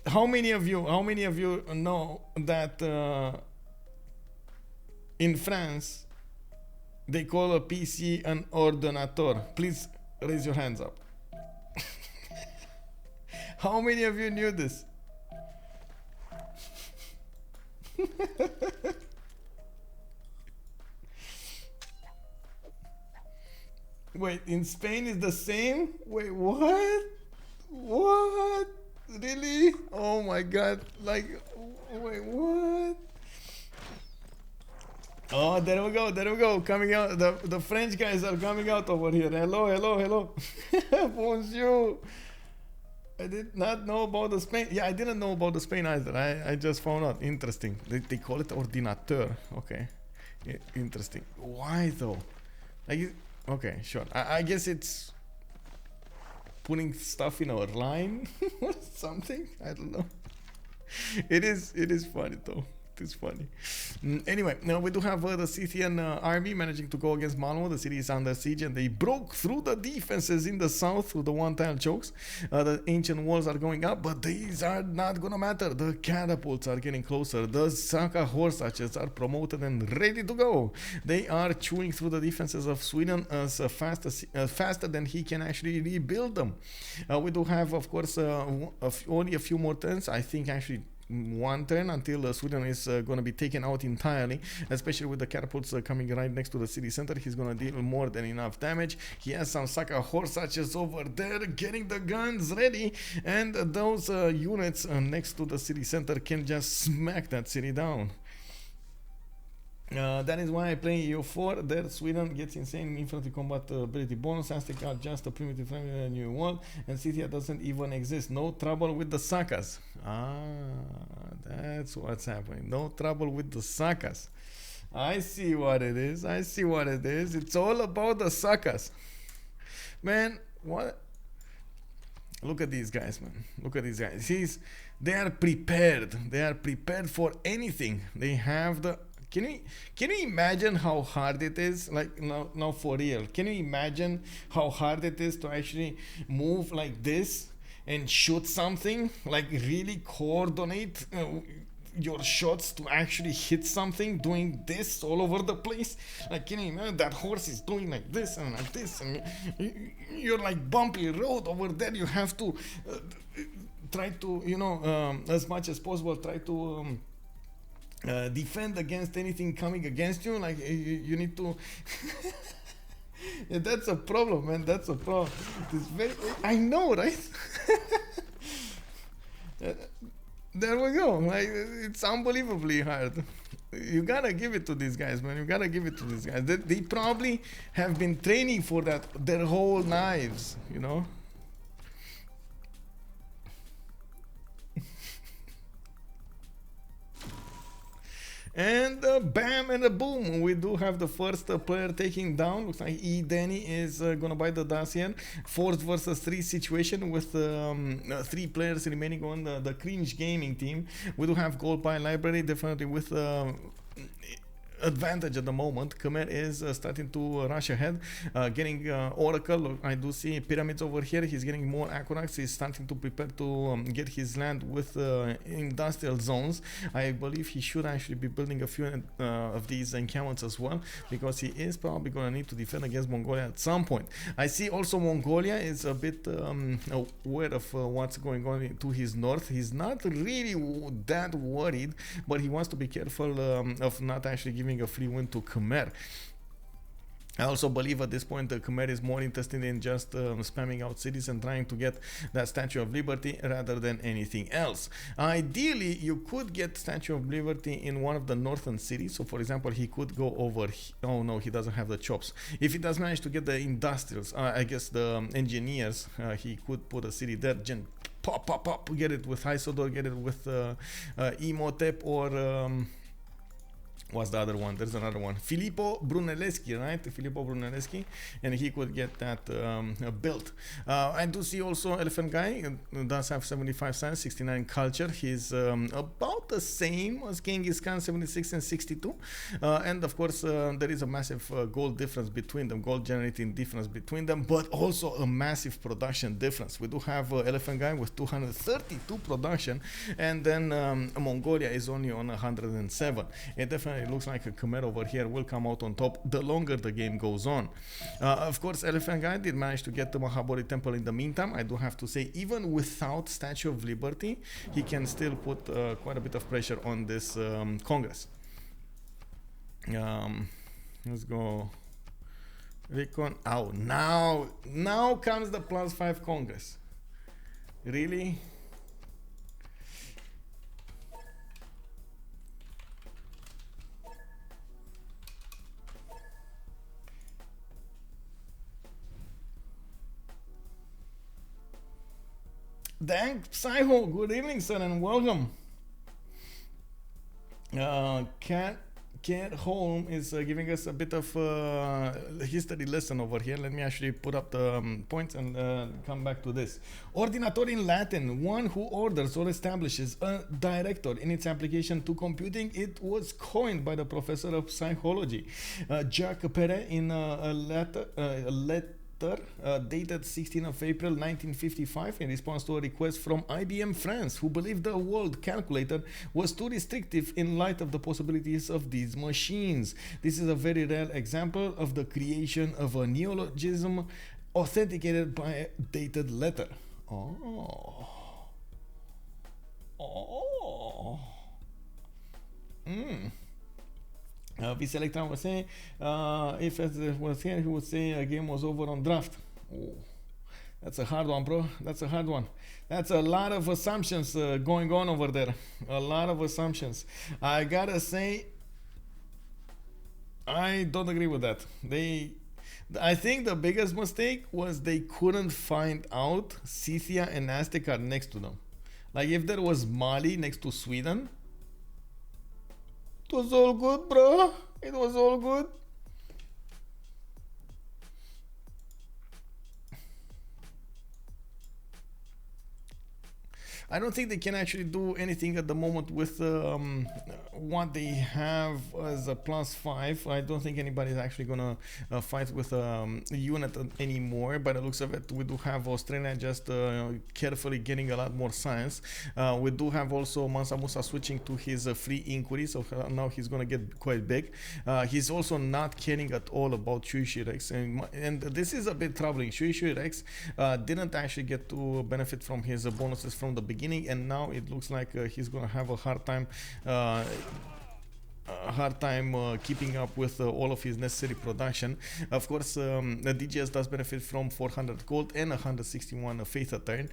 How many of you know that in France they call a PC an ordinateur? Please raise your hands up. How many of you knew this? Wait, in Spain is the same? Wait, what? What? Really? Oh my god. Like, wait, what? Oh, there we go, there we go. Coming out, the French guys are coming out over here. Hello, hello, hello. Bonjour. I did not know about the Spain. Yeah, I didn't know about the Spain either. I just found out. Interesting. They call it ordinateur. Okay. Interesting. Why though? Like, okay, sure. I guess it's putting stuff in our line or something. I don't know. It is funny though. It's funny. Anyway, now we do have the Scythian army managing to go against Malmo. The city is under siege and they broke through the defenses in the south through the one-tile chokes. The ancient walls are going up, but these are not gonna matter. The catapults are getting closer. The Saka horse archers are promoted and ready to go. They are chewing through the defenses of Sweden as faster than he can actually rebuild them. We do have, of course, only a few more turns. I think actually one turn until Sweden is going to be taken out entirely, especially with the catapults coming right next to the city center. He's going to deal more than enough damage. He has some Saka horse archers over there getting the guns ready, and those units next to the city center can just smack that city down. That is why I play EU4. There Sweden gets insane infantry combat ability bonus. Aztec are just a primitive family in a new world, and Scythia doesn't even exist. No trouble with the Sakas. That's what's happening. No trouble with the Sakas. I see what it is. I see what it is. It's all about the Sakas. Man, what? Look at these guys, man. Look at these guys. They are prepared. They are prepared for anything. They have the... Can you imagine how hard it is? Like, now for real. Can you imagine how hard it is to actually move like this and shoot something? Like, really coordinate your shots to actually hit something, doing this all over the place? Like, can you imagine that horse is doing like this and like this, and you're like bumpy road over there. You have to try to, you know, as much as possible, try to defend against anything coming against you. Like, you need to yeah, that's a problem, man. That's a problem. It's very, I know, right? There we go. Like, it's unbelievably hard. You gotta give it to these guys, man. You gotta give it to these guys. They probably have been training for that their whole lives, you know. And bam and a boom, we do have the first player taking down. Looks like eedeeni is gonna buy the Dacian. 4 versus 3 situation with 3 players remaining on the Cringe Gaming team. We do have gold by library, definitely with advantage at the moment. Khmer is starting to rush ahead, getting Oracle. I do see pyramids over here. He's getting more aqueducts. He's starting to prepare to get his land with industrial zones. I believe he should actually be building a few of these encampments as well, because he is probably going to need to defend against Mongolia at some point. I see also Mongolia is a bit aware of what's going on to his north. He's not really that worried, but he wants to be careful of not actually giving a free win to Khmer. I also believe at this point the Khmer is more interested in just spamming out cities and trying to get that Statue of Liberty rather than anything else. Ideally, you could get Statue of Liberty in one of the northern cities. So, for example, he could go over. Oh no, he doesn't have the chops. If he does manage to get the industrials, I guess the engineers, he could put a city there. Pop, get it with Isodor, get it with Imhotep, or what's the other one? There's another one. Filippo Brunelleschi, right? Filippo Brunelleschi, and he could get that built. I do see also Elaphantguy does have 75 science, 69 culture. He's about the same as Genghis Khan, 76 and 62. And of course, there is a massive gold difference between them, gold generating difference between them, but also a massive production difference. We do have Elaphantguy with 232 production, and then Mongolia is only on 107. It definitely looks like a Khmer over here will come out on top the longer the game goes on. Of course, Elaphantguy did manage to get the Mahabodhi temple in the meantime. I do have to say, even without Statue of Liberty, he can still put quite a bit of pressure on this Congress. Let's go. Recon. Oh, now comes the +5 Congress. Really? Thanks, Psycho. Good evening, sir, and welcome. Cat Holm is giving us a bit of history lesson over here. Let me actually put up the points and come back to this. Ordinator in Latin, one who orders or establishes a director in its application to computing. It was coined by the professor of psychology, Jacques Perret, in a letter dated 16th of April 1955 in response to a request from IBM France, who believed the word calculator was too restrictive in light of the possibilities of these machines. This is a very rare example of the creation of a neologism authenticated by a dated letter. Viselectron was saying, if it was here, he would say a game was over on draft. Oh, that's a hard one, bro. That's a hard one. That's a lot of assumptions going on over there. A lot of assumptions. I gotta say, I don't agree with that. I think the biggest mistake was they couldn't find out Scythia and Aztec are next to them. Like, if there was Mali next to Sweden, it was all good, bro. It was all good. I don't think they can actually do anything at the moment with what they have as a +5. I don't think anybody's actually gonna fight with a unit anymore. By the looks of it, we do have Australia just carefully getting a lot more science. We do have also Mansa Musa switching to his free inquiry, so now he's gonna get quite big. He's also not caring at all about Shuishuirex, and this is a bit troubling. Shuishuirex didn't actually get to benefit from his bonuses from the beginning, and now it looks like he's gonna have a hard time keeping up with all of his necessary production. Of course, the DGS does benefit from 400 gold and 161 faith a turn.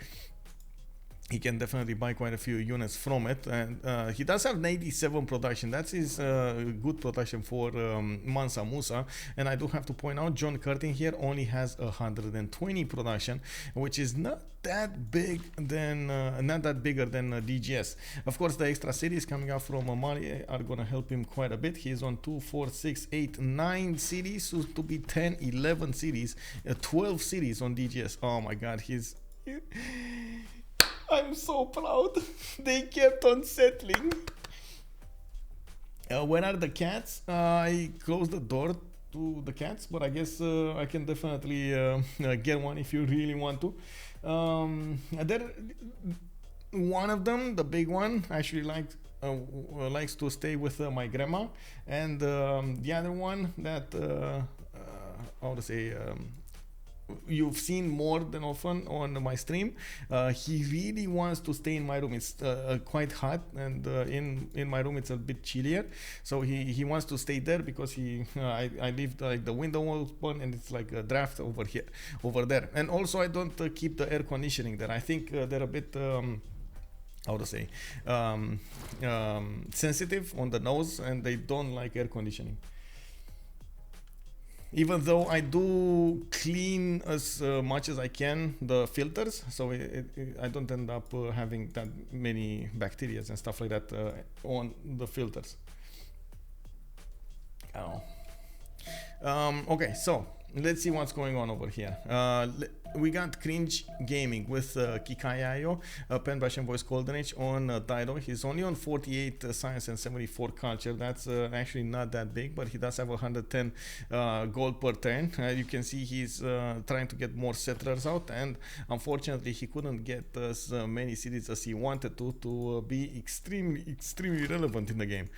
He can definitely buy quite a few units from it, and he does have 97 production. That's his good production for Mansa Musa. And I do have to point out, John Curtin here only has 120 production, which is not that big than not that bigger than DGS. Of course, the extra cities coming out from Mali are gonna help him quite a bit. He's on 2, 4, 6, 8, 9 cities, so to be 10, 11 cities, 12 cities on DGS. Oh my God, I'm so proud. They kept on settling. Where are the cats? I closed the door to the cats, but I guess I can definitely get one if you really want to. There, one of them, the big one, actually likes to stay with my grandma, and the other one that how to say. You've seen more than often on my stream. He really wants to stay in my room. It's quite hot, and in my room it's a bit chillier. So he wants to stay there because I leave the window open and it's like a draft over here, over there. And also I don't keep the air conditioning there. I think they're a bit. How to say sensitive on the nose, and they don't like air conditioning, even though I do clean as much as I can the filters, so I don't end up having that many bacteria and stuff like that on the filters. Oh. Okay, so let's see what's going on over here. We got Cringe Gaming with qikaiyao, pen brush and voice golden age on Dido. He's only on 48 science and 74 culture. That's actually not that big, but he does have 110 gold per turn. You can see he's trying to get more settlers out, and unfortunately he couldn't get as many cities as he wanted to be extremely relevant in the game.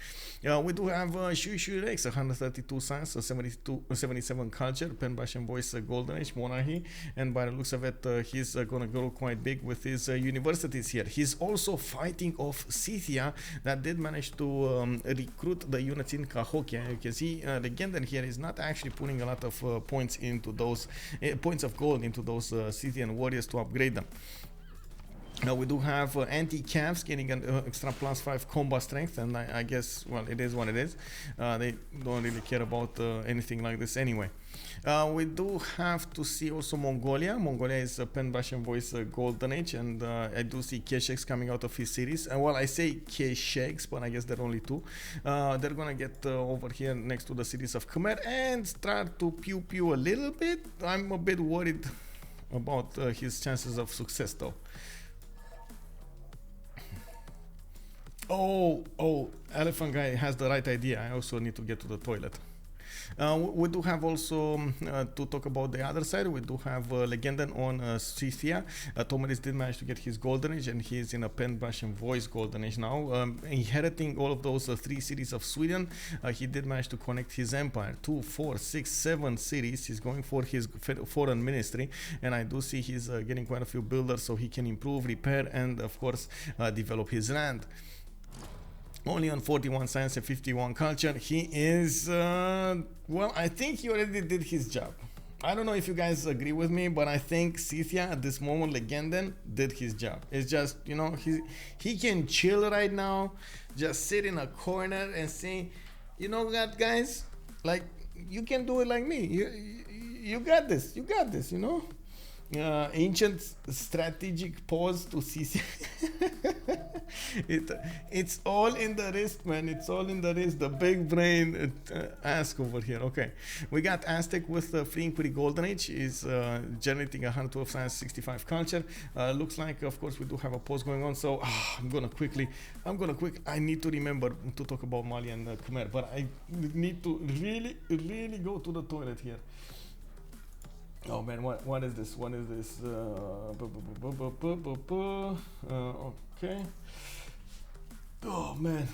We do have Shuishuirex, 132 science, 77 culture, pen brush and voice golden age monarchy, and by the looks of it, he's gonna grow quite big with his universities here. He's also fighting off Scythia that did manage to recruit the units in Cahokia. You can see Legenden here is not actually putting a lot of points into those points of gold into those Scythian warriors to upgrade them. Now we do have anti-calves getting an extra +5 combat strength, and I guess, well, it is what it is. They don't really care about anything like this anyway. We do have to see also Mongolia. Mongolia is a pen brush and voice golden age, and I do see Keshex coming out of his series. And well, I say Keshex, but I guess there are only two. They're gonna get over here next to the cities of Khmer and start to pew pew a little bit. I'm a bit worried about his chances of success though. Oh, Elaphantguy has the right idea. I also need to get to the toilet. We do have also, to talk about the other side, we do have Legenden on Scythia. Tomaris did manage to get his golden age, and he's in a pen brush and voice golden age now. Inheriting all of those 3 cities of Sweden, he did manage to connect his empire. 2, 4, 6, 7 cities. He's going for his foreign ministry, and I do see he's getting quite a few builders so he can improve, repair, and of course develop his land. Only on 41 science and 51 culture. He is, well, I think he already did his job. I don't know if you guys agree with me, but I think Scythia at this moment, Legenden, did his job. It's just, you know, he can chill right now, just sit in a corner and say, you know what, guys, like, you can do it like me. You got this, you know. Ancient strategic pause to Scythia. It's all in the wrist, man. It's all in the wrist. The big brain ask over here. Okay, we got Aztec with the Free Inquiry Golden Age is generating 112 science, 65 culture. Looks like, of course, we do have a pause going on. So I'm gonna quickly. I need to remember to talk about Mali and Khmer, but I need to really go to the toilet here. Oh man, what is this? Okay. Oh man.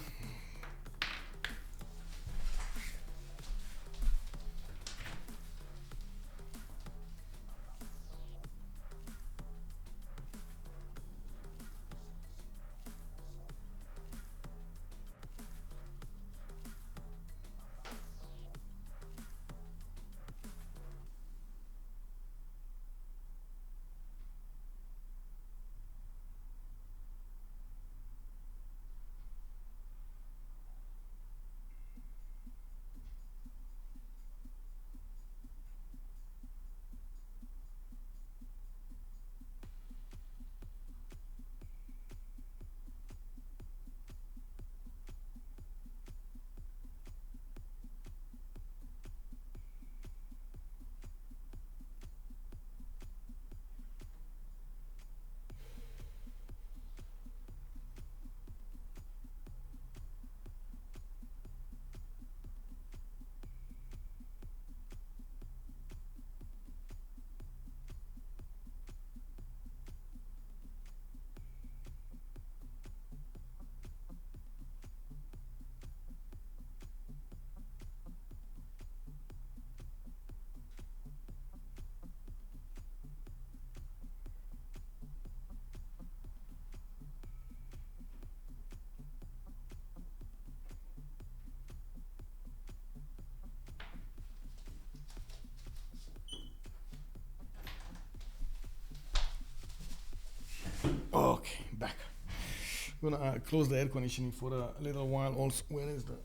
Gonna close the air conditioning for a little while. Also, where is the?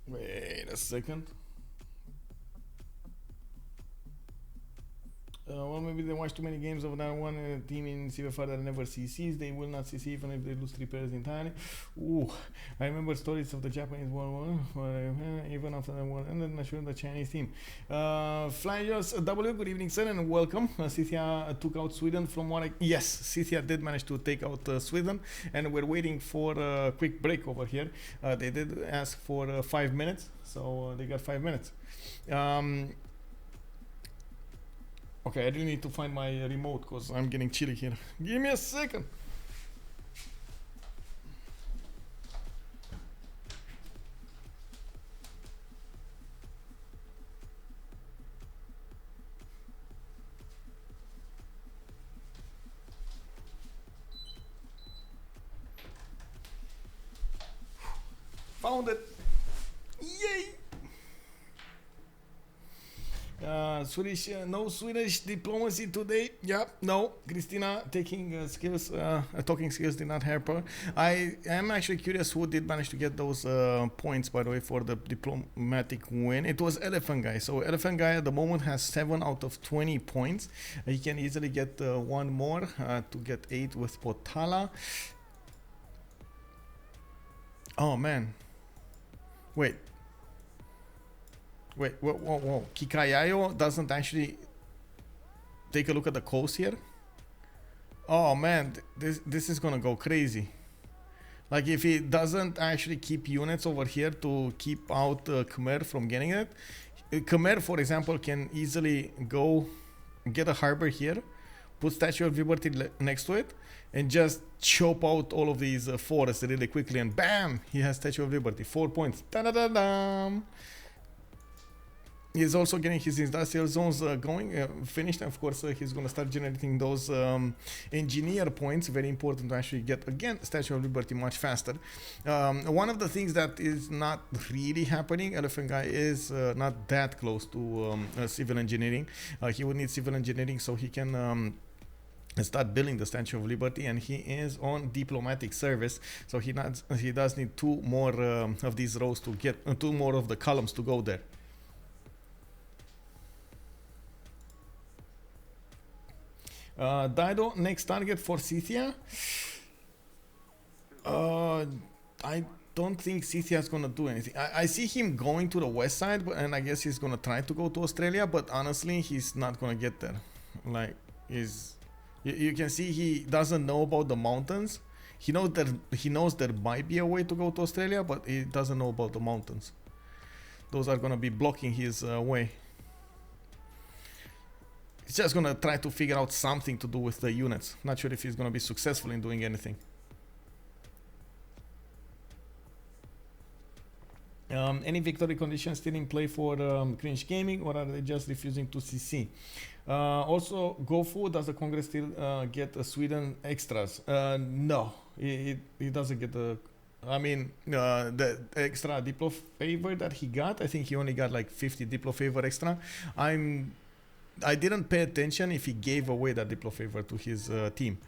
Wait a second. Well, maybe they watch too many games of that one team in CPL that never CCs. They will not CC even if they lose 3 players entirely. Ooh, I remember stories of the Japanese World War, even after the war ended, not sure the Chinese team. Flyers W, good evening, sir, and welcome. Scythia took out Sweden from what I... Yes, Scythia did manage to take out Sweden, and we're waiting for a quick break over here. They did ask for 5 minutes, so they got 5 minutes. Okay, I really need to find my remote because I'm getting chilly here. Give me a second. Found it. Yay! Swedish, no Swedish diplomacy today. Yeah, no. Christina taking skills, talking skills did not help her. I am actually curious who did manage to get those points, by the way, for the diplomatic win. It was Elaphantguy. So Elaphantguy at the moment has 7 out of 20 points. He can easily get one more to get 8 with Potala. Oh man. Wait. Whoa. Qikaiyao doesn't actually take a look at the coast here. Oh man, this is gonna go crazy. Like if he doesn't actually keep units over here to keep out Khmer from getting it. Khmer, for example, can easily go get a harbor here, put Statue of Liberty next to it, and just chop out all of these forests really quickly, and bam, he has Statue of Liberty. 4 points. Da-da-da-dam. He's also getting his industrial zones finished. Of course, he's going to start generating those engineer points. Very important to actually get, again, Statue of Liberty much faster. One of the things that is not really happening, Elaphantguy is not that close to civil engineering. He would need civil engineering so he can start building the Statue of Liberty, and he is on diplomatic service, so he does need 2 more of these rows to get 2 more of the columns to go there. Dido, next target for Scythia. I don't think Scythia is gonna do anything. I see him going to the west side, and I guess he's gonna try to go to Australia, but honestly, he's not gonna get there. Like, you can see he doesn't know about the mountains. He knows there might be a way to go to Australia, but he doesn't know about the mountains. Those are gonna be blocking his way. He's just gonna try to figure out something to do with the units. Not sure if he's gonna be successful in doing anything. Any victory conditions still in play for Cringe Gaming, or are they just refusing to CC? Also, GoFu, does the Congress still get Sweden extras? No, he doesn't get the... I mean, the extra Diplo favor that he got, I think he only got like 50 Diplo favor extra. I didn't pay attention if he gave away that Diplo favor to his team.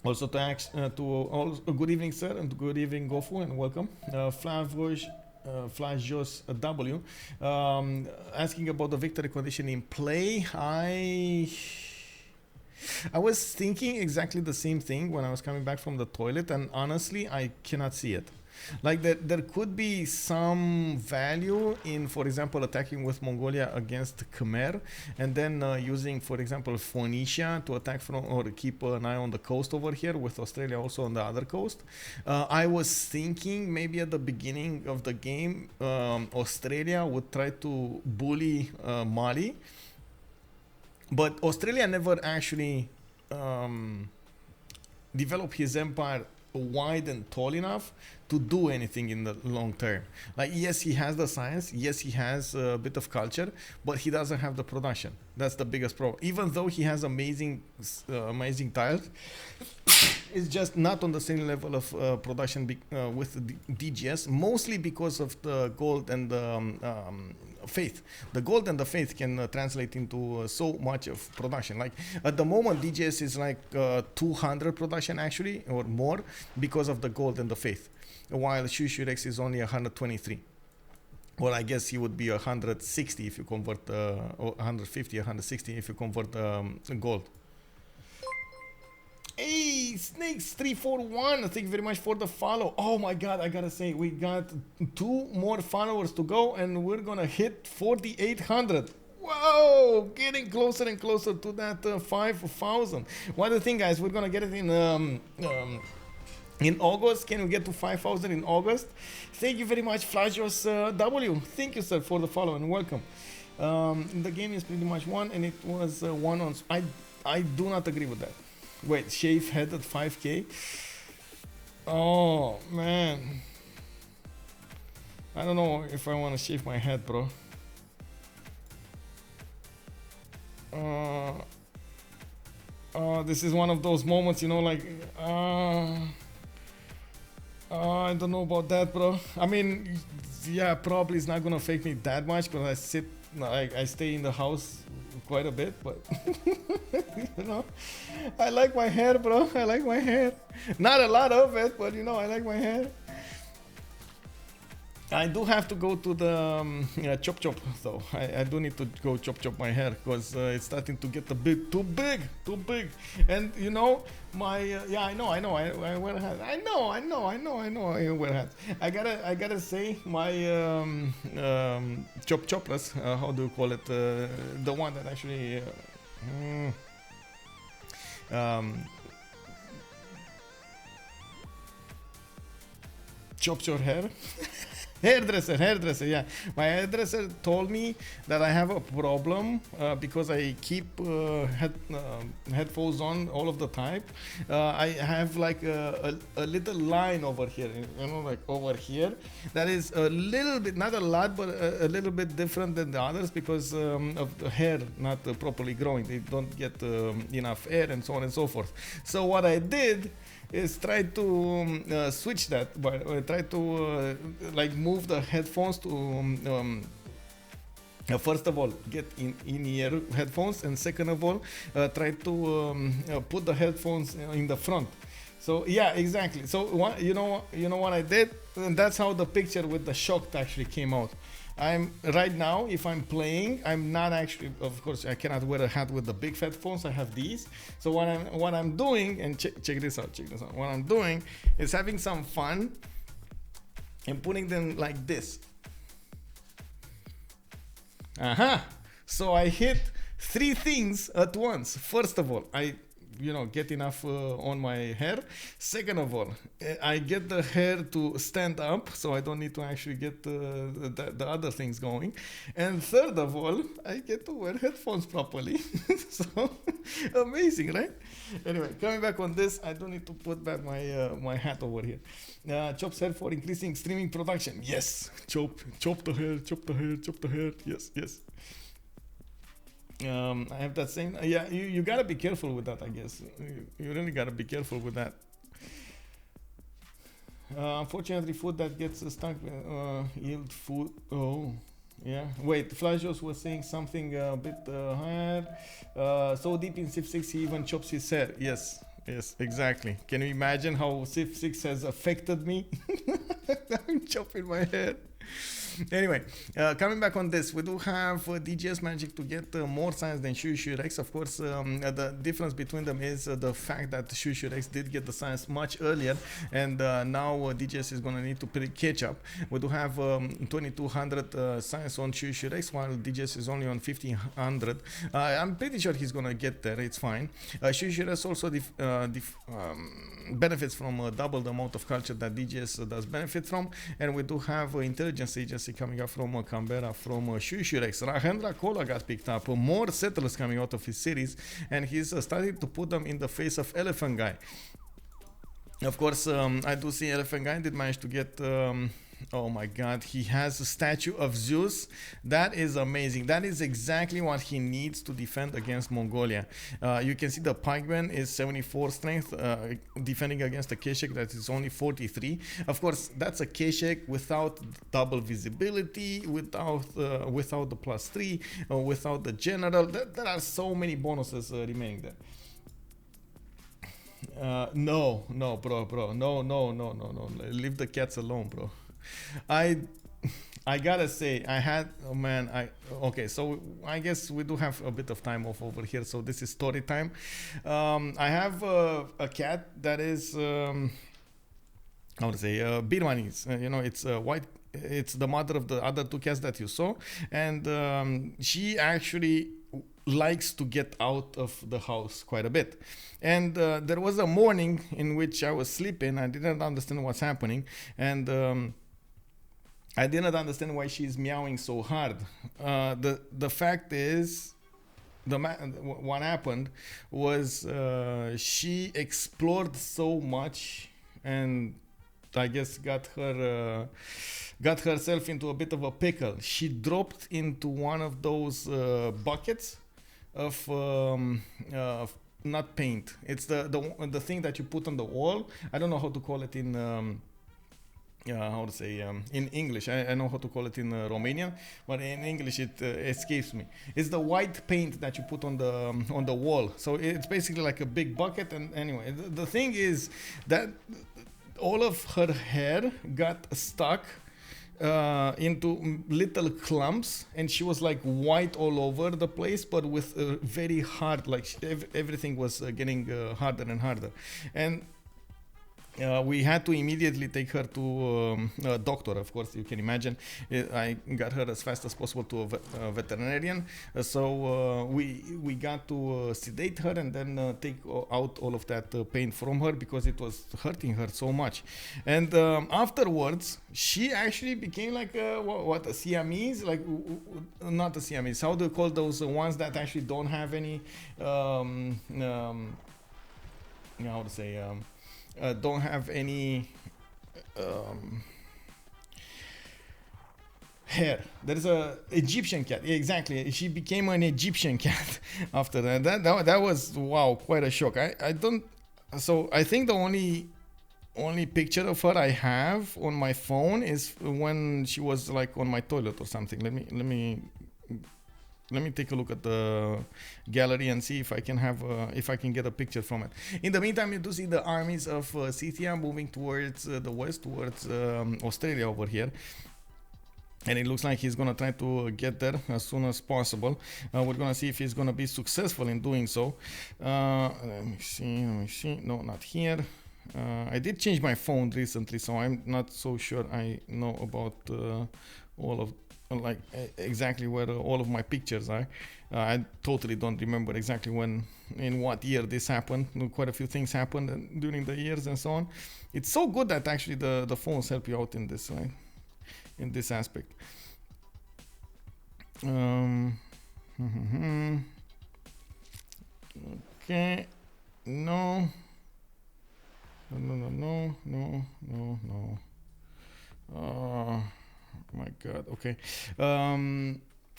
Also good evening, sir, and good evening, Gofu, and welcome. Flajos W, asking about the victory condition in play. I was thinking exactly the same thing when I was coming back from the toilet, and honestly, I cannot see it. Like there could be some value in, for example, attacking with Mongolia against Khmer, and then using, for example, Phoenicia to attack from, or keep an eye on the coast over here, with Australia also on the other coast. I was thinking maybe at the beginning of the game, Australia would try to bully Mali, but Australia never actually developed his empire wide and tall enough to do anything in the long term. Like, yes, he has the science, yes, he has a bit of culture, but he doesn't have the production. That's the biggest problem. Even though he has amazing tiles, it's just not on the same level of production with the DGS, mostly because of the gold and the faith. The gold and the faith can translate into so much of production. Like at the moment, DGS is like 200 production actually, or more, because of the gold and the faith, while Shuishuirex is only 123. Well, I guess he would be 160 if you convert, or 150, 160 if you convert gold. Hey, Snakes 341, thank you very much for the follow. Oh my god, I gotta say, we got 2 more followers to go and we're gonna hit 4,800. Whoa, getting closer and closer to that 5,000. What do you think, guys? We're gonna get it in August. Can we get to 5,000 in August? Thank you very much, Flagios W. Thank you, sir, for the follow and welcome. The game is pretty much won, and it was won on. I do not agree with that. Wait, shave head at 5K? Oh man, I don't know if I want to shave my head, bro. This is one of those moments, you know, like I don't know about that, bro. I mean, yeah, probably it's not gonna affect me that much because I stay in the house quite a bit, but you know, I like my hair, bro. I like my hair. Not a lot of it, but you know, I like my hair. I do have to go to the chop though. I do need to go chop my hair because it's starting to get a bit too big. And you know, my yeah, I wear hats. I know, I wear hats. I gotta say, my chopless, how do you call it? The one that actually chops your hair. Hairdresser, yeah. My hairdresser told me that I have a problem because I keep headphones on all of the time. I have like a little line over here, you know, like over here. That is a little bit, not a lot, but a little bit different than the others because of the hair not properly growing. They don't get enough air and so on and so forth. So what I did is try to switch that, but try to like move the headphones to first of all get in-ear headphones, and second of all try to put the headphones in the front. So yeah, exactly. So what, you know what I did, and that's how the picture with the shock actually came out. I'm right now, if I'm playing, I'm not actually, of course I cannot wear a hat with the big headphones. I have these. So what I'm doing, and check this out. What I'm doing is having some fun and putting them like this. So I hit 3 things at once. First of all, I get enough on my hair. Second of all, I get the hair to stand up, so I don't need to actually get the other things going. And third of all, I get to wear headphones properly. So amazing, right? Anyway, coming back on this, I don't need to put back my hat over here. Chop's hair for increasing streaming production. Yes, chop the hair. Yes. I have that same. Yeah, you gotta be careful with that, I guess. You really gotta be careful with that. Unfortunately, food that gets stuck yield food. Oh, yeah. Wait, Flagios was saying something a bit higher. So deep in Civ 6, he even chops his hair. Yes, exactly. Can you imagine how Civ 6 has affected me? I'm chopping my hair. Anyway, coming back on this, we do have DGS managing to get more science than Shuishuirex. Of course, the difference between them is the fact that Shuishuirex did get the science much earlier, and now DGS is going to need to catch up. We do have 2200 science on Shuishuirex, while DGS is only on 1500. I'm pretty sure he's going to get there. It's fine. Shuishuirex also benefits from double the amount of culture that DGS does benefit from, and we do have intelligence agency coming up from Canberra from Shuishuirex. Rahendra Kola got picked up. More settlers coming out of his cities, and he's starting to put them in the face of Elaphantguy. Of course, I do see Elaphantguy did manage to get. Oh my God, he has a statue of Zeus. That is amazing. That is exactly what he needs to defend against Mongolia. You can see the pikeman is 74 strength, defending against a Keshek that is only 43. Of course, that's a Keshek without double visibility, without the +3, without the general. There are so many bonuses remaining there. No, bro. No. Leave the cats alone, bro. I gotta say, oh man, okay, so I guess we do have a bit of time off over here, so this is story time. I have a cat that is, how to say, Birmani's, it's white. It's the mother of the other two cats that you saw, and she actually likes to get out of the house quite a bit. And there was a morning in which I was sleeping. I didn't understand what's happening, and I didn't understand why she's meowing so hard. The fact is, what happened was she explored so much, and I guess got herself into a bit of a pickle. She dropped into one of those buckets of not paint. It's the thing that you put on the wall. I don't know how to call it in how to say in English. I know how to call it in Romanian, but in English it escapes me. It's the white paint that you put on the wall. So it's basically like a big bucket. And anyway, the thing is that all of her hair got stuck into little clumps, and she was like white all over the place, but with very hard, like everything was getting harder and harder. And we had to immediately take her to a doctor. Of course, you can imagine. I got her as fast as possible to a veterinarian. So we got to sedate her and then take out all of that pain from her, because it was hurting her so much. And afterwards, she actually became like a Siamese, like not a Siamese. How do you call those ones that actually don't have any? How to say? Don't have any hair. There is a Egyptian cat. Yeah, exactly. She became an Egyptian cat after that. That was, wow, quite a shock. I don't. So I think the only picture of her I have on my phone is when she was like on my toilet or something. Let me take a look at the gallery and see if I can get a picture from it. In the meantime, you do see the armies of Scythia moving towards the west, towards Australia over here. And it looks like he's gonna try to get there as soon as possible. We're gonna see if he's gonna be successful in doing so. Let me see. No, not here. I did change my phone recently, so I'm not so sure I know about all of exactly where all of my pictures are. I totally don't remember exactly in what year this happened. Quite a few things happened during the years and so on. It's so good that actually the phones help you out in this, right? In this aspect. Okay. No. Oh my God. Okay.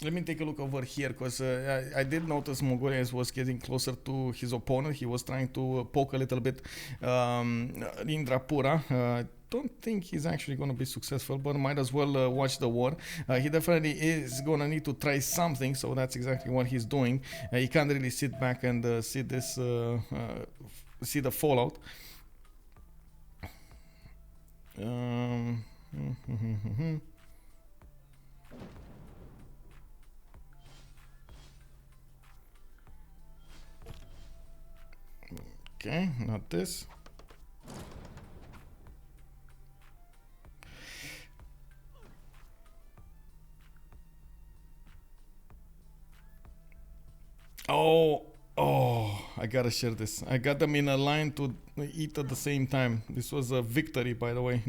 Let me take a look over here, because I did notice Mongolia was getting closer to his opponent. He was trying to poke a little bit Indrapura. I don't think he's actually going to be successful, but might as well watch the war. He definitely is going to need to try something, so that's exactly what he's doing. He can't really sit back and see this, see the fallout. Okay, not this. Oh, I gotta share this. I got them in a line to eat at the same time. This was a victory, by the way.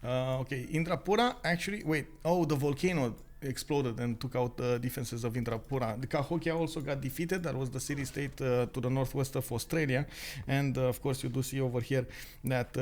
Okay, Indrapura actually, wait. Oh, the volcano. exploded and took out the defenses of Indrapura. The Cahokia also got defeated. That was the city-state to the northwest of Australia. And of course, you do see over here that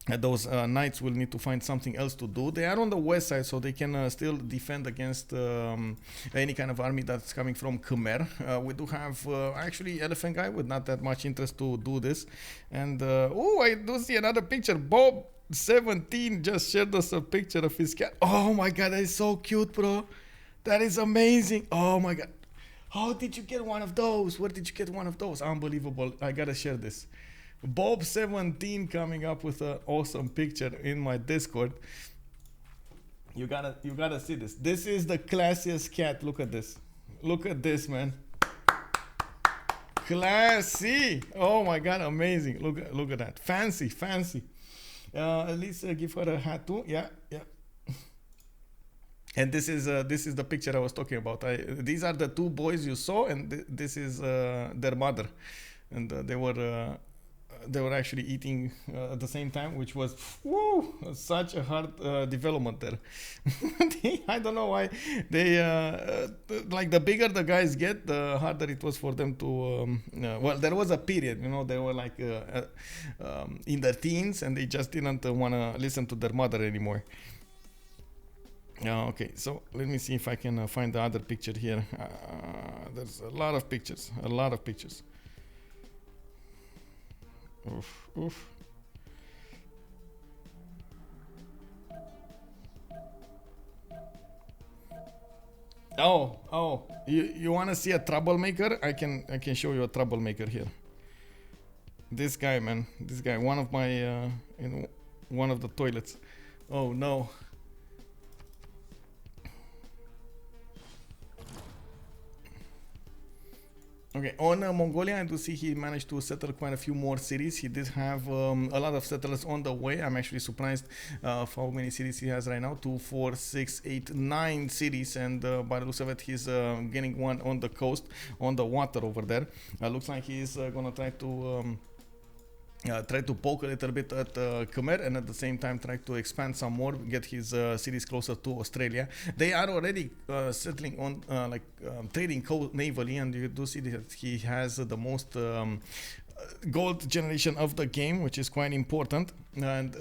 those knights will need to find something else to do. They are on the west side, so they can still defend against any kind of army that's coming from Khmer. We do have actually Elaphantguy with not that much interest to do this. And oh, I do see another picture. Bob 17 just shared us a picture of his cat. Oh my god, that is so cute, bro. That is amazing. Oh my god. How did you get one of those? Where did you get one of those? Unbelievable. I gotta share this. Bob 17 coming up with an awesome picture in my Discord. You gotta see this. This is the classiest cat. Look at this. Look at this, man. Classy. Oh my god, amazing. Look at that. Fancy. At least give her a hat too. Yeah. And this is the picture I was talking about. These are the two boys you saw, and this is their mother, and they were actually eating at the same time, which was such a hard development there. I don't know why they like the bigger the guys get, the harder it was for them to well, there was a period, you know, they were like in their teens, and they just didn't want to listen to their mother anymore. Okay, so let me see if I can find the other picture here. There's a lot of pictures. Oof. Oh, you want to see a troublemaker? I can show you a troublemaker here. This guy, man, one of my in one of the toilets. Oh no. Okay, on Mongolia, I do see he managed to settle quite a few more cities. He did have a lot of settlers on the way. I'm actually surprised of how many cities he has right now. 2, 4, 6, 8, 9 cities, and by the looks of it, he's getting one on the coast, on the water over there. Looks like he's gonna try to poke a little bit at Khmer, and at the same time try to expand some more, get his cities closer to Australia. They are already settling on trading navally, and you do see that he has the most gold generation of the game, which is quite important. And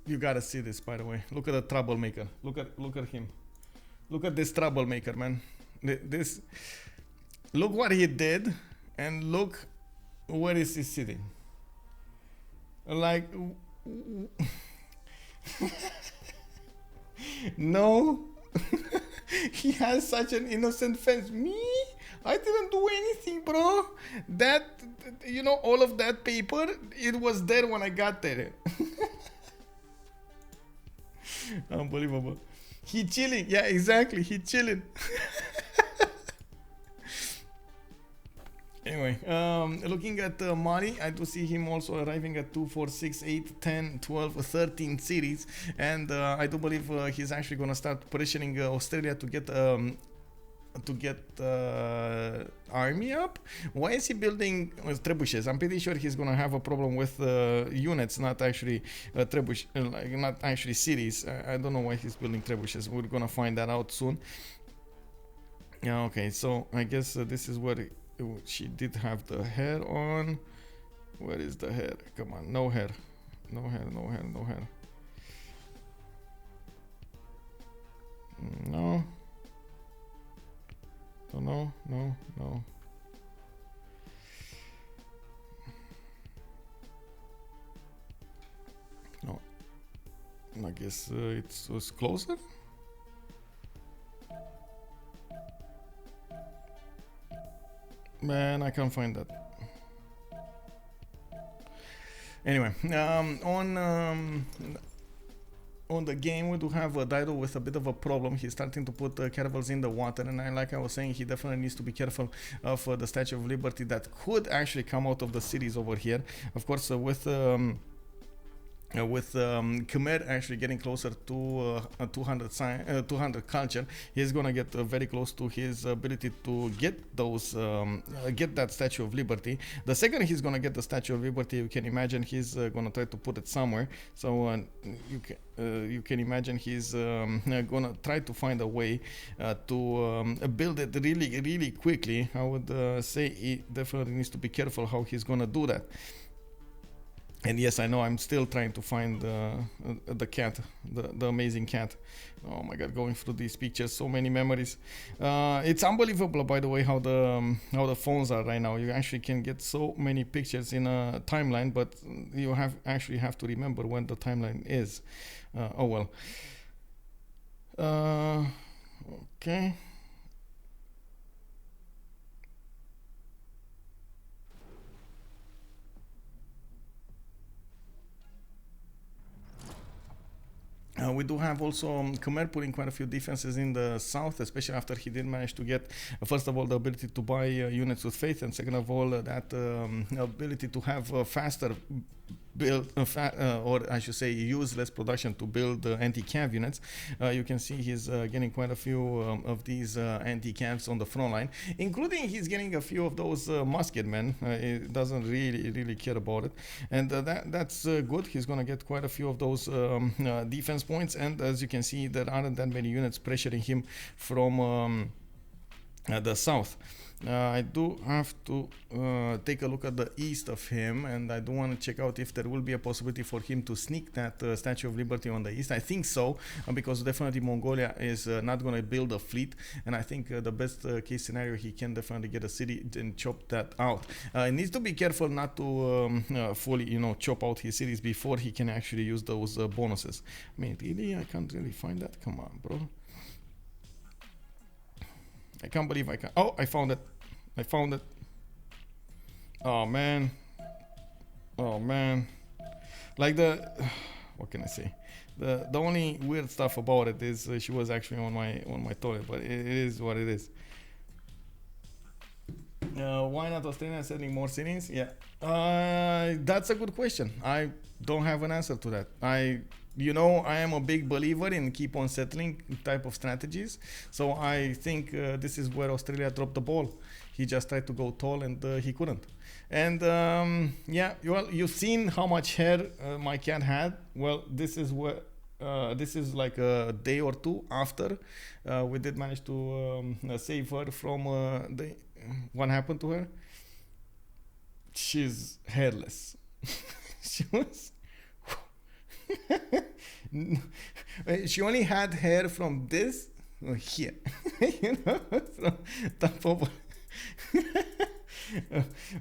you gotta see this, by the way. Look at the troublemaker. Look at him. Look at this troublemaker, man. Look what he did, and look where is he sitting. Like, no. He has such an innocent face. Me? I didn't do anything, bro. That, you know, all of that paper, it was there when I got there. Unbelievable. He chilling. Yeah, exactly. He chilling. Anyway, looking at Mali, I do see him also arriving at 2, 4, 6, 8, 10, 12, 13 cities, and I do believe he's actually going to start pressuring Australia to get army up. Why is he building trebuchets? I'm pretty sure he's going to have a problem with units, not actually not actually cities. I don't know why he's building trebuchets. We're going to find that out soon. Yeah, okay, so I guess this is where she did have the hair on. Where is the hair? Come on, no hair. No hair. No. No. No. I guess it was closer. Man, I can't find that. Anyway, on the game, we do have Dido with a bit of a problem. He's starting to put caravels in the water, and like I was saying, he definitely needs to be careful of the Statue of Liberty that could actually come out of the cities over here. Of course, with with Khmer actually getting closer to 200 culture, he's gonna get very close to his ability to get those get that Statue of Liberty. The second he's gonna get the Statue of Liberty, you can imagine he's gonna try to put it somewhere. So you can imagine he's gonna try to find a way to build it really quickly. I would say he definitely needs to be careful how he's gonna do that. And yes, I know I'm still trying to find the cat, the amazing cat. Oh my god, going through these pictures, so many memories. It's unbelievable, by the way, how the phones are right now. You actually can get so many pictures in a timeline, but you actually have to remember when the timeline is. Oh well. Okay. We do have also Khmer putting quite a few defenses in the south, especially after he did manage to get, first of all, the ability to buy units with faith, and second of all, that ability to have faster build, or I should say, use less production to build anti-cav units. You can see he's getting quite a few of these anti-cavs on the front line, including he's getting a few of those musket men. He doesn't really care about it, and that's good. He's gonna get quite a few of those defense points, and as you can see, there aren't that many units pressuring him from the south. I do have to take a look at the east of him, and I do want to check out if there will be a possibility for him to sneak that Statue of Liberty on the east. I think so, because definitely Mongolia is not going to build a fleet, and I think the best case scenario, he can definitely get a city and chop that out. He needs to be careful not to fully, chop out his cities before he can actually use those bonuses. I mean, really, I can't really find that. Come on, bro. I can't believe I can. Oh, I found it. I found it. Oh man. Oh man. Like what can I say? The only weird stuff about it is she was actually on my toilet, but it is what it is. Why not Australia sending more cities? Yeah. That's a good question. I don't have an answer to that. I am a big believer in keep on settling type of strategies. So I think this is where Australia dropped the ball. He just tried to go tall and he couldn't. And yeah, well, you've seen how much hair my cat had. Well, this is like a day or two after we did manage to save her from what happened to her. She's hairless. She was. She only had hair from this here, from top over.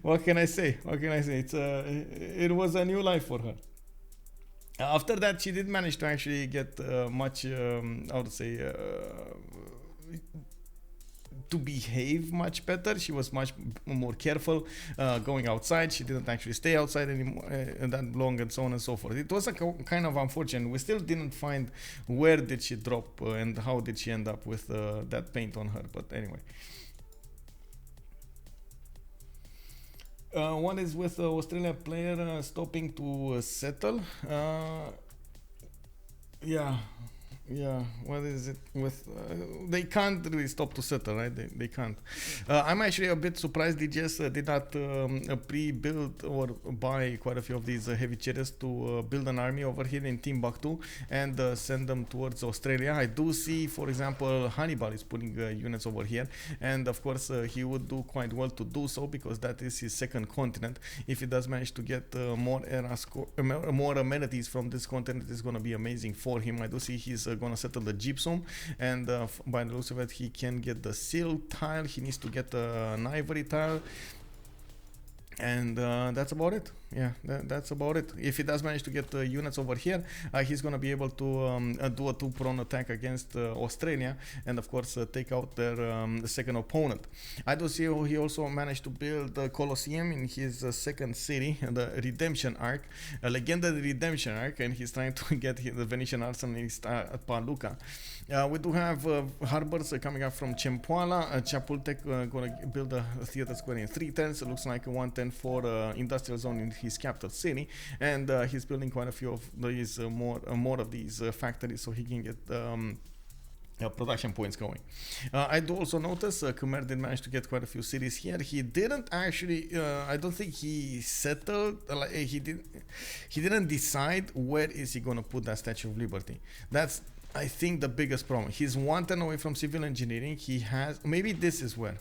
What can I say? It was a new life for her. After that, she did manage to actually get much, how to say, to behave much better. She was much more careful going outside. She didn't actually stay outside anymore that long, and so on and so forth. It was a kind of unfortunate. We still didn't find where did she drop and how did she end up with that paint on her. But anyway. What is with the Australian player stopping to settle? Yeah, what is it with they can't really stop to settle, right? They can't. I'm actually a bit surprised they just did not pre-build or buy quite a few of these heavy chariots to build an army over here in Timbuktu and send them towards Australia. I do see, for example, Hannibal is putting units over here, and of course he would do quite well to do so, because that is his second continent. If he does manage to get more amenities from this continent, it's going to be amazing for him. I do see he's gonna settle the gypsum, and by the looks of it, he can get the seal tile. He needs to get an ivory tile, and that's about it. Yeah, that's about it. If he does manage to get units over here, he's gonna be able to do a two-prone attack against Australia, and of course take out their second opponent. I do see he also managed to build a Colosseum in his second city, the Redemption Arc, a Legenden Redemption Arc, and he's trying to get the Venetian arsenalist at Paluca. We do have harbors coming up from Chempoala. Chapultec gonna build a theater square in 3 turns. It looks like 110 for industrial zone in his capital city, and he's building quite a few of these more of these factories so he can get production points going. I do also notice Khmer did manage to get quite a few cities here. He didn't actually. I don't think he settled. He didn't decide where is he gonna put that Statue of Liberty. That's, I think, the biggest problem. He's 1 turn away from civil engineering. He has, maybe this is where.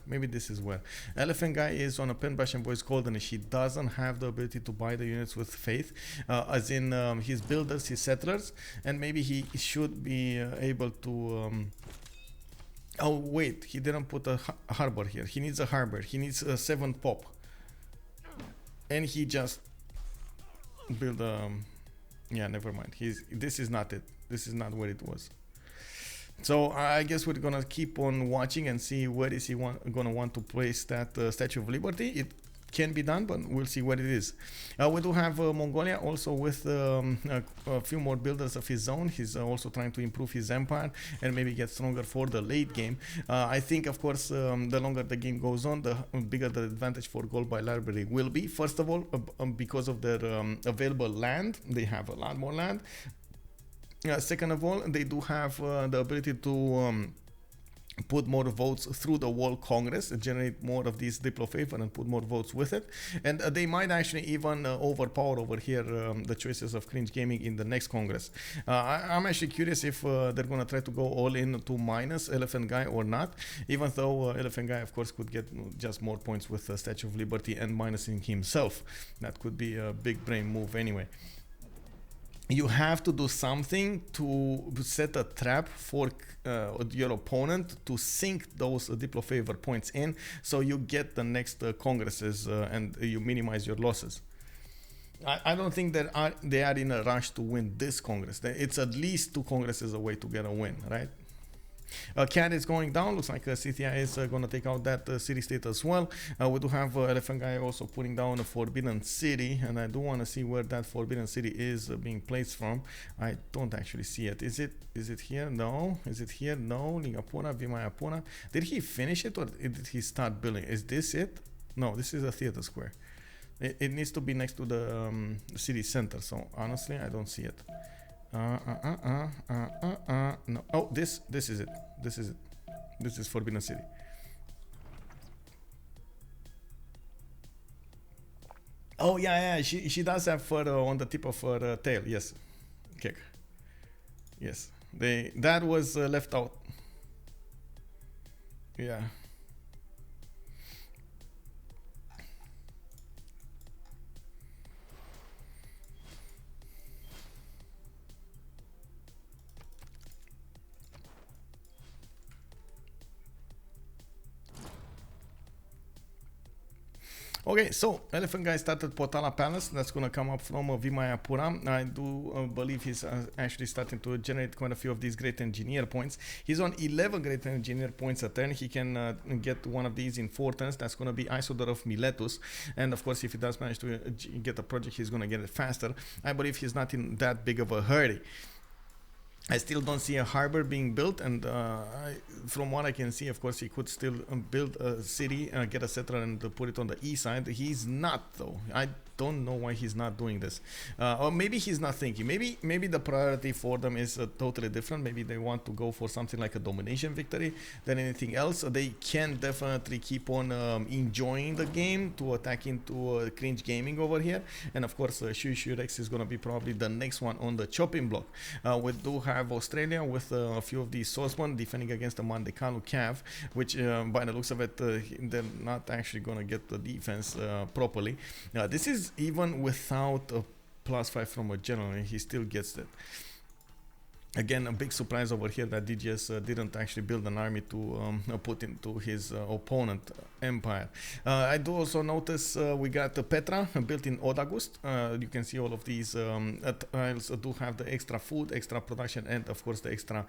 Elaphantguy is on a Penbash and Boys Goldenish. He doesn't have the ability to buy the units with faith, as in his builders, his settlers, and maybe he should be able to. Oh wait, he didn't put a harbor here. He needs a harbor. He needs a 7 pop, and he just built a. Yeah, never mind. This is not it. This is not where it was. So I guess we're gonna keep on watching and see where is he gonna want to place that Statue of Liberty. It can be done, but we'll see what it is. We do have Mongolia also with a few more builders of his own. He's also trying to improve his empire and maybe get stronger for the late game. I think, of course, the longer the game goes on, the bigger the advantage for gold by library will be. First of all, because of their available land, they have a lot more land. Second of all, they do have the ability to put more votes through the World Congress, generate more of these Diplo favor and put more votes with it. And they might actually even overpower over here the choices of Cringe Gaming in the next Congress. I'm actually curious if they're going to try to go all in to minus Elaphantguy or not, even though Elaphantguy, of course, could get just more points with the Statue of Liberty and minusing himself. That could be a big brain move anyway. You have to do something to set a trap for your opponent to sink those Diplo favor points in, so you get the next congresses and you minimize your losses. I don't think that they are in a rush to win this congress. It's at least 2 congresses away to get a win, right? CAD is going down. Looks like Scythia is going to take out that city state as well. We do have Elaphantguy also putting down a forbidden city, and I do want to see where that forbidden city is being placed from. I don't actually see it. Is it here? No. Is it here? No. Lingapura, Vimayapura. Did he finish it, or did he start building? Is this it? No, this is a theater square. It needs to be next to the city center, so honestly I don't see it. No. Oh, this is it. This is Forbidden City. Oh yeah. She does have fur on the tip of her tail. Yes, kick. Yes, that was left out. Yeah. Okay, so Elaphantguy started Potala Palace. That's going to come up from Vimayapura. I do believe he's actually starting to generate quite a few of these great engineer points. He's on 11 great engineer points a turn. He can get one of these in 4 turns. That's going to be Isodor of Miletus. And of course, if he does manage to get a project, he's going to get it faster. I believe he's not in that big of a hurry. I still don't see a harbor being built, and from what I can see, of course, he could still build a city, get a settler, and put it on the east side. He's not, though. I don't know why he's not doing this, or maybe he's not thinking. Maybe the priority for them is totally different. Maybe they want to go for something like a domination victory than anything else. They can definitely keep on enjoying the game to attack into Cringe Gaming over here, and of course, Shuishuirex is going to be probably the next one on the chopping block. We do have Australia with a few of these swordsmen defending against the Mandekalu Cav, which by the looks of it, they're not actually going to get the defense properly. This is even without a +5 from a general, and he still gets that. Again, a big surprise over here that DGS didn't actually build an army to put into his opponent empire. I do also notice we got Petra built in Odagust. You can see all of these tiles do have the extra food, extra production, and of course the extra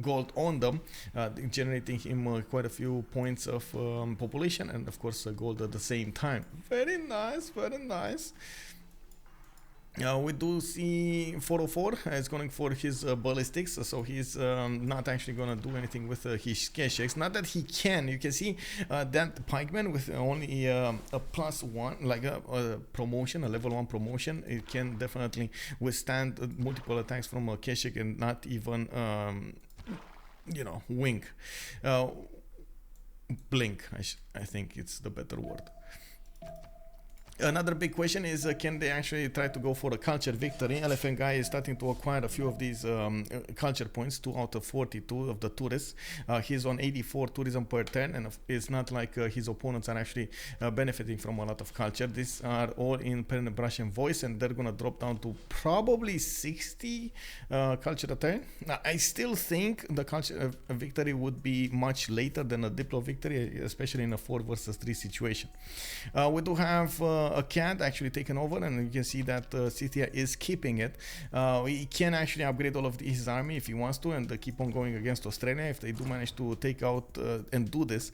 gold on them, generating him quite a few points of population and of course gold at the same time. Very nice, very nice. We do see 404 is going for his ballistics, so he's not actually going to do anything with his Shuishuirex. Not that he can. You can see that pikeman with only a +1, like a promotion, a level 1 promotion. It can definitely withstand multiple attacks from a Shuishuirex and not even, you know, wink. Blink, I think it's the better word. Another big question is, can they actually try to go for a culture victory? Elaphantguy is starting to acquire a few of these culture points, 2 out of 42 of the tourists. He's on 84 tourism per turn, and it's not like his opponents are actually benefiting from a lot of culture. These are all in Persian Russian voice, and they're going to drop down to probably 60 culture a turn. Now, I still think the culture victory would be much later than a Diplo victory, especially in a 4 versus 3 situation. We do have a cat actually taken over, and you can see that Scythia is keeping it. He can actually upgrade all of his army if he wants to, and keep on going against Australia. If they do manage to take out and do this,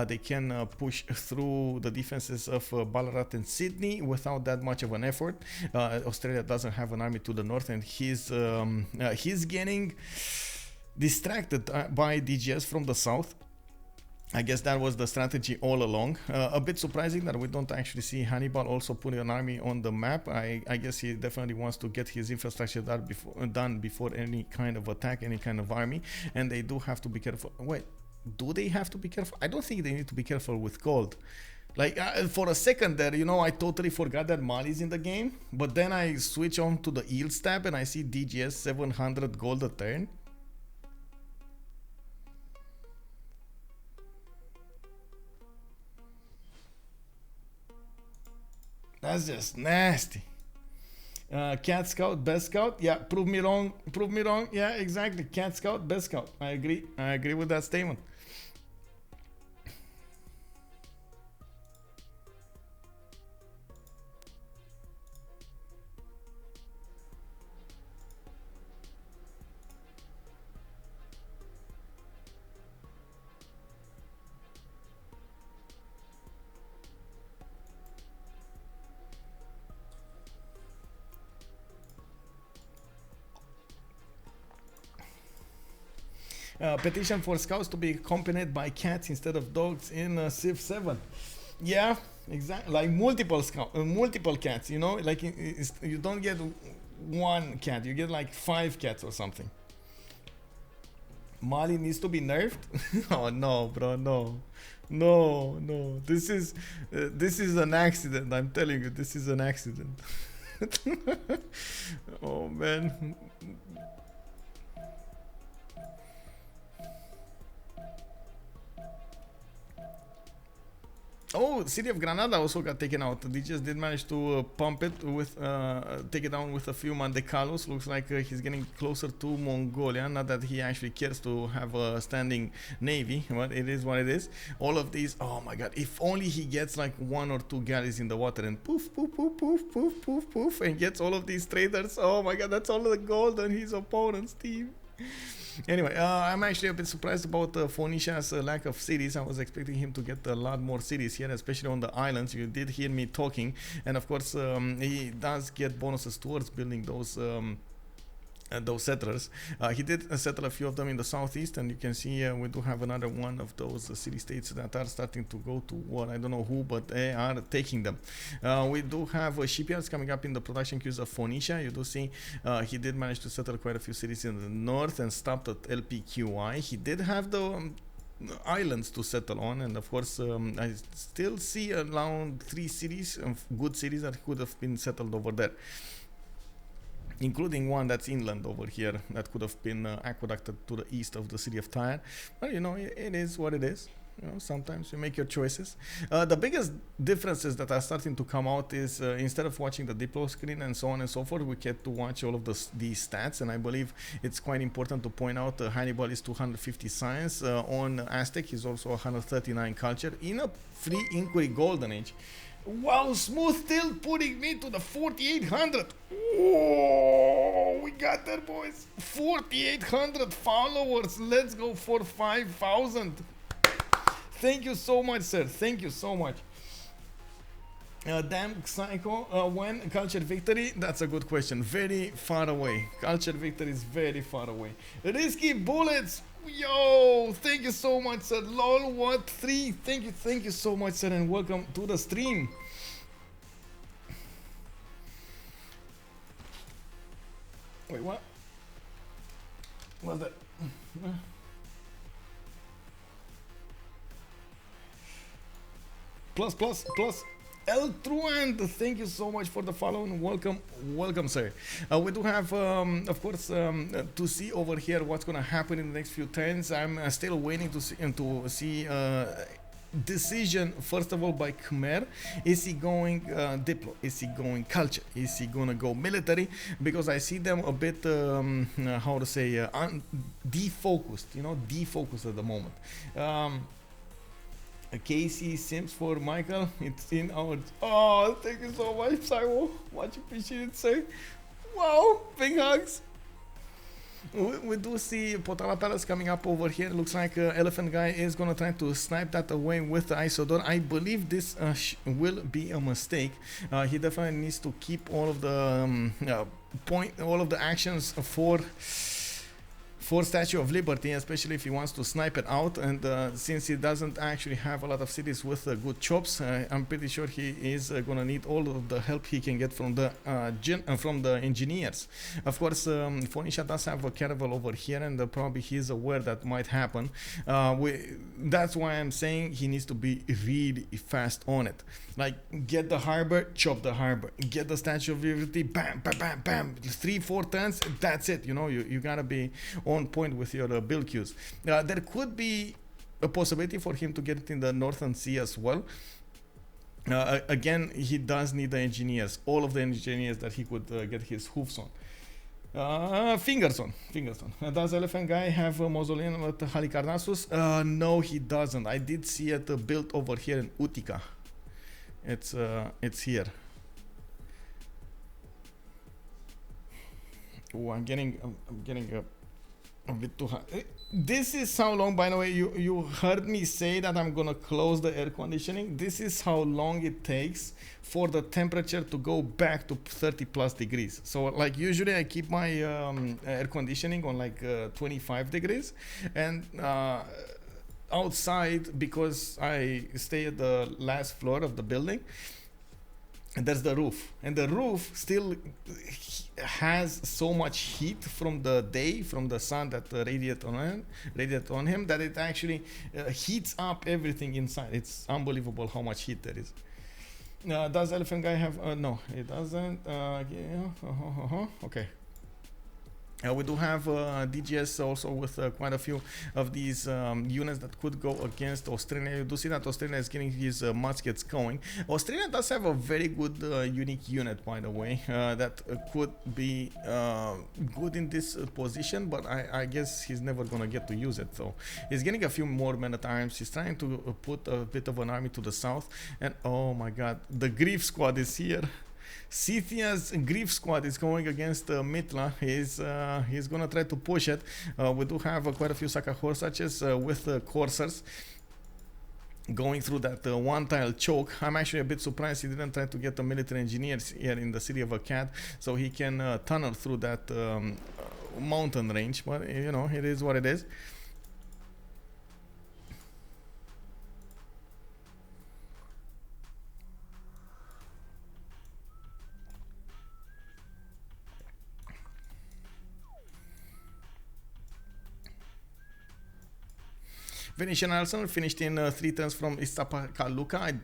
they can push through the defenses of Ballarat and Sydney without that much of an effort. Australia doesn't have an army to the north, and he's getting distracted by DGS from the south. I guess that was the strategy all along. A bit surprising that we don't actually see Hannibal also putting an army on the map. I guess he definitely wants to get his infrastructure done before any kind of attack, any kind of army. And they do have to be careful. Wait, do they have to be careful? I don't think they need to be careful with gold. Like, for a second there, you know, I totally forgot that Mali's in the game. But then I switch on to the yields tab and I see DGS 700 gold a turn. That's just nasty. Cat Scout, best scout. Yeah, prove me wrong. Prove me wrong. Yeah, exactly. Cat Scout, best scout. I agree. I agree with that statement. Petition for scouts to be accompanied by cats instead of dogs in Civ 7. Yeah, exactly. Like multiple cats. You know, like you don't get one cat, you get like 5 cats or something. Mali needs to be nerfed. Oh no, bro, no. This is an accident. I'm telling you, this is an accident. Oh man. Oh, the city of Granada also got taken out. They just did manage to pump it with, take it down with a few Mandecalos. Looks like he's getting closer to Mongolia. Not that he actually cares to have a standing navy, but it is what it is. All of these, oh my god, if only he gets like 1 or 2 galleys in the water and poof, poof, poof, poof, poof, poof, poof, and gets all of these traders. Oh my god, that's all the gold on his opponent's team. Anyway, I'm actually a bit surprised about Phoenicia's lack of cities. I was expecting him to get a lot more cities here, especially on the islands. You did hear me talking, and of course he does get bonuses towards building those settlers. He did settle a few of them in the southeast, and you can see we do have another one of those city-states that are starting to go to war. I don't know who, but they are taking them. We do have shipyards coming up in the production queues of Phoenicia. You do see he did manage to settle quite a few cities in the north and stopped at LPQI. He did have the islands to settle on, and of course I still see around 3 cities, good cities that could have been settled over there, including one that's inland over here that could have been aqueducted to the east of the city of Tyre. But you know, it is what it is. You know, sometimes you make your choices. The biggest differences that are starting to come out is instead of watching the Diplo screen and so on and so forth, we get to watch all of these stats, and I believe it's quite important to point out Hannibal is 250 science. On Aztec, he's also 139 culture in a free inquiry golden age. Wow, Smooth still putting me to the 4800. Oh, we got that, boys. 4800 followers. Let's go for 5000. Thank you so much, sir. Thank you so much. Damn Psycho, when culture victory? That's a good question. Very far away. Culture victory is very far away. Risky bullets. Yo, thank you so much, sir. Lol, what? 3. Thank you so much, sir, and welcome to the stream. Wait, what? What's that? Plus. El Truand, thank you so much for the follow and welcome, sir. We do have, of course, to see over here what's gonna happen in the next few turns. I'm still waiting to see decision first of all by Khmer. Is he going diplo? Is he going culture? Is he gonna go military? Because I see them a bit how to say defocused, defocused at the moment. Casey Sims for Michael. It's in our. Oh, thank you so much, Psycho. Much appreciated, sir. Wow, big hugs. We do see Potala Palace coming up over here. Looks like Elaphantguy is gonna try to snipe that away with the Isodor. I believe this will be a mistake. He definitely needs to keep all of the all of the actions for Statue of Liberty, especially if he wants to snipe it out. And since he doesn't actually have a lot of cities with good chops, I'm pretty sure he is gonna need all of the help he can get from the engineers. Of course, Phoenicia does have a caravel over here, and probably he's aware that might happen. That's why I'm saying he needs to be really fast on it. Like, get the harbor, chop the harbor. Get the Statue of Liberty, bam, bam, bam, bam. 3-4 turns, that's it. You gotta be on point with your build queues. There could be a possibility for him to get it in the Northern Sea as well. Again, he does need the engineers, all of the engineers that he could get his hoofs on. Fingers on. Does Elaphantguy have a mausoleum at Halicarnassus? No, he doesn't. I did see it built over here in Utica. It's here. Oh, I'm getting a bit too hot. This is how long, by the way, you heard me say that I'm gonna close the air conditioning. This is how long it takes for the temperature to go back to 30 plus degrees. So like usually I keep my air conditioning on like 25 degrees, and outside, because I stay at the last floor of the building, and there's the roof, and the roof still has so much heat from the day, from the sun that radiates on him, that it actually heats up everything inside. It's unbelievable how much heat there is. Does Elaphantguy have no, it doesn't. Okay. We do have DGS also with quite a few of these units that could go against Australia. You do see that Australia is getting his muskets going. Australia does have a very good unique unit, by the way, that could be good in this position, but I guess he's never gonna get to use it. So he's getting a few more men at times. He's trying to put a bit of an army to the south, and oh my god, the Grief Squad is here. Scythia's Grief Squad is going against Mitla. He's gonna try to push it. We do have quite a few Saka horsaches with coursers going through that one tile choke. I'm actually a bit surprised he didn't try to get the military engineers here in the city of Akkad so he can tunnel through that mountain range, but it is what it is. Venetian Arsenal finished in 3 turns from Istapaluca.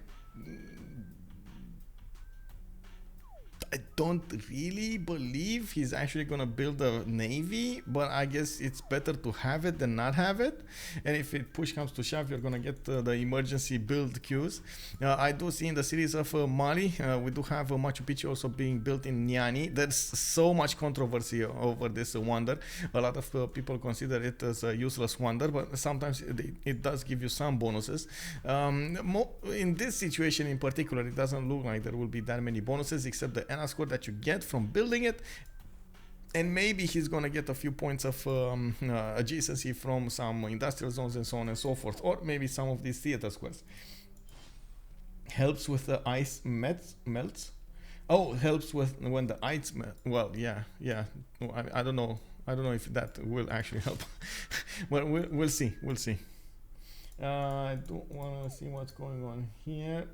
I don't really believe he's actually gonna build a navy, but I guess it's better to have it than not have it. And if it push comes to shove, you're gonna get the emergency build queues. I do see in the series of Mali, we do have Machu Picchu also being built in Niani. There's so much controversy over this wonder. A lot of people consider it as a useless wonder, but sometimes it does give you some bonuses. In this situation in particular, it doesn't look like there will be that many bonuses except the NA score that you get from building it, and maybe he's gonna get a few points of adjacency from some industrial zones and so on and so forth, or maybe some of these theater squares. Helps with the ice melts. Oh, helps with when the ice melt. Well, yeah. I don't know. I don't know if that will actually help. Well, we'll see. We'll see. I don't want to see what's going on here.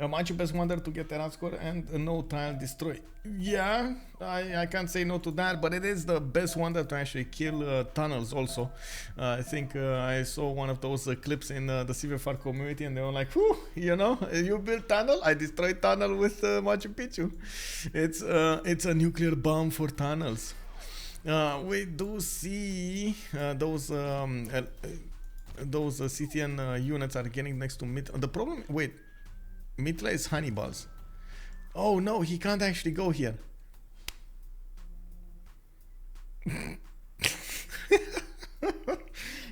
Much best wonder to get terrain score and no tile destroy. Yeah, I can't say no to that, but it is the best wonder to actually kill tunnels also. I think I saw one of those clips in the CVFR community, and they were like, whew, you know, you build tunnel, I destroy tunnel with Machu Picchu. It's a nuclear bomb for tunnels. We do see those Scythian units are getting next to mid. The problem, wait. Mitla is Hannibal's. Oh no, he can't actually go here.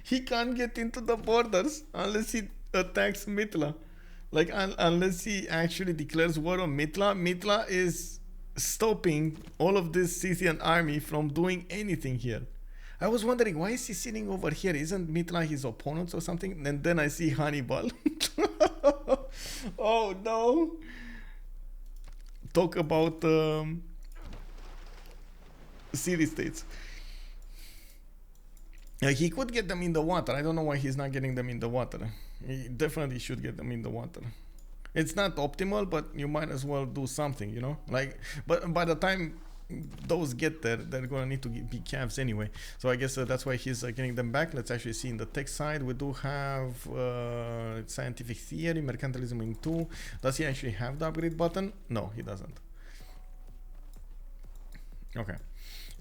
He can't get into the borders unless he attacks Mitla. Like, unless he actually declares war on Mitla. Mitla is stopping all of this Scythian army from doing anything here. I was wondering, why is he sitting over here? Isn't Mitla his opponent or something? And then I see Hannibal. Oh no. Talk about city states. He could get them in the water. I don't know why he's not getting them in the water. He definitely should get them in the water. It's not optimal, but you might as well do something, you know? Like, but by the time those get there, they're gonna need to be calves anyway. So I guess that's why he's getting them back. Let's actually see in the tech side. We do have scientific theory, mercantilism in 2. Does he actually have the upgrade button? No, he doesn't. Okay.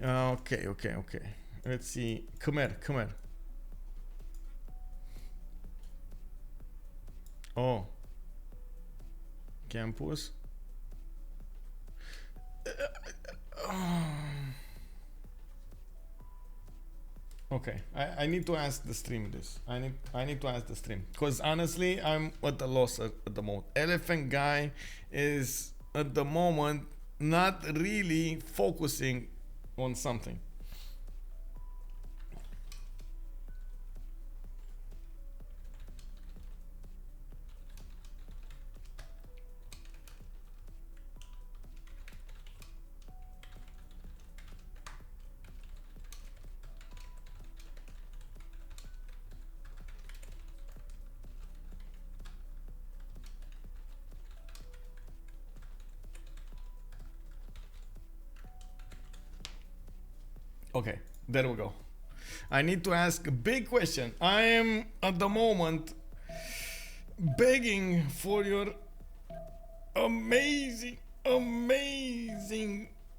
Okay. Let's see. Khmer. Oh. Campus. Okay, I need to ask the stream this. I need to ask the stream, because honestly I'm at the loss at the moment. Elaphantguy is at the moment not really focusing on something. Okay, there we go. I need to ask a big question. I am at the moment begging for your amazing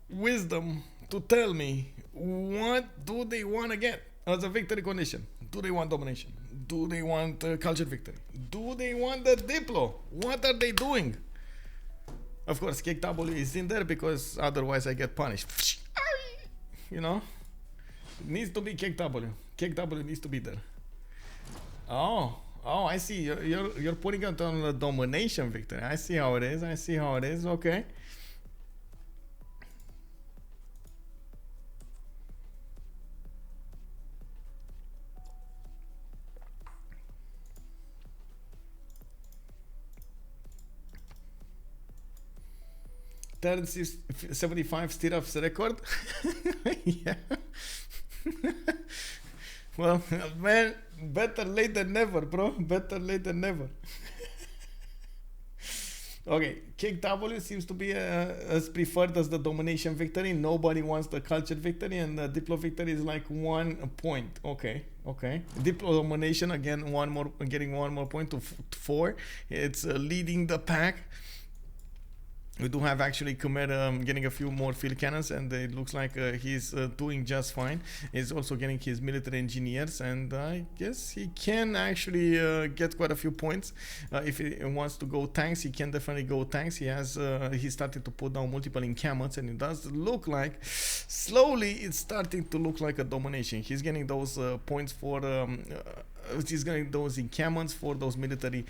wisdom to tell me, what do they want to get as a victory condition? Do they want domination? Do they want culture victory? Do they want the Diplo? What are they doing? Of course, Qikaiyao is in there because otherwise I get punished. You know? It needs to be Qikaiyao. Qikaiyao needs to be there. Oh, I see. You're putting it on the domination victory. I see how it is. Okay. Third 75 stirrups record. Yeah. Well, man, better late than never, bro. Better late than never. Okay, Qikaiyao seems to be as preferred as the domination victory. Nobody wants the culture victory, and the Diplo victory is like 1 point. Okay. Diplo domination again, getting one more point to 4. It's leading the pack. We do have actually Khmer getting a few more field cannons, and it looks like he's doing just fine. He's also getting his military engineers, and I guess he can actually get quite a few points. If he wants to go tanks, he can definitely go tanks. He's starting to put down multiple encampments, and it does look like slowly it's starting to look like a domination. He's getting those points for he's getting those encampments for those military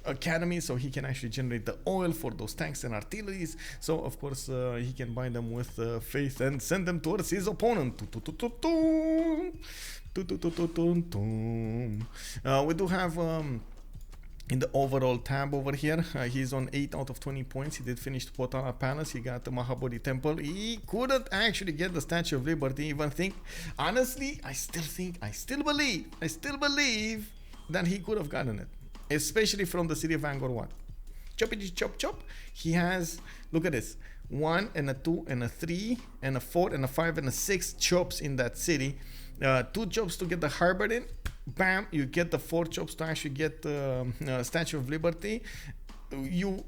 academy, so he can actually generate the oil for those tanks and artilleries. So of course he can buy them with faith and send them towards his opponent. We do have in the overall tab over here, he's on 8 out of 20 points. He did finish the Potala Palace. He got the Mahabodhi Temple. He couldn't actually get the Statue of Liberty. Even think, honestly, I still believe that he could have gotten it, especially from the city of Angkor Wat. Choppity chop chop. He has, look at this, 1 and a 2 and a 3 and a 4 and a 5 and a 6 chops in that city. 2 chops to get the harbor in. Bam, you get the 4 chops to actually get the Statue of Liberty. You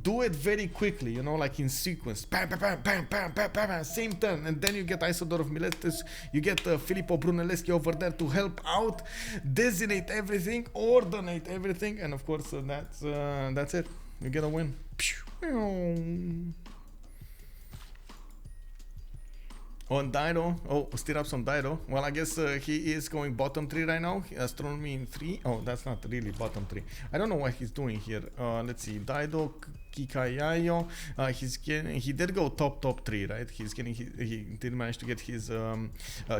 do it very quickly, you know, like in sequence. Bam, bam, bam, bam, bam, bam, bam, bam, same turn. And then you get Isidore of Miletus, you get Filippo Brunelleschi over there to help out, designate everything, ordinate everything, and of course that's it. You get a win. On Dido, stirrups on Dido. Well, I guess he is going bottom 3 right now. Astronomy in 3. Oh, that's not really bottom 3. I don't know what he's doing here. Let's see. Dido, qikaiyao. He did go top 3, right? He did manage to get his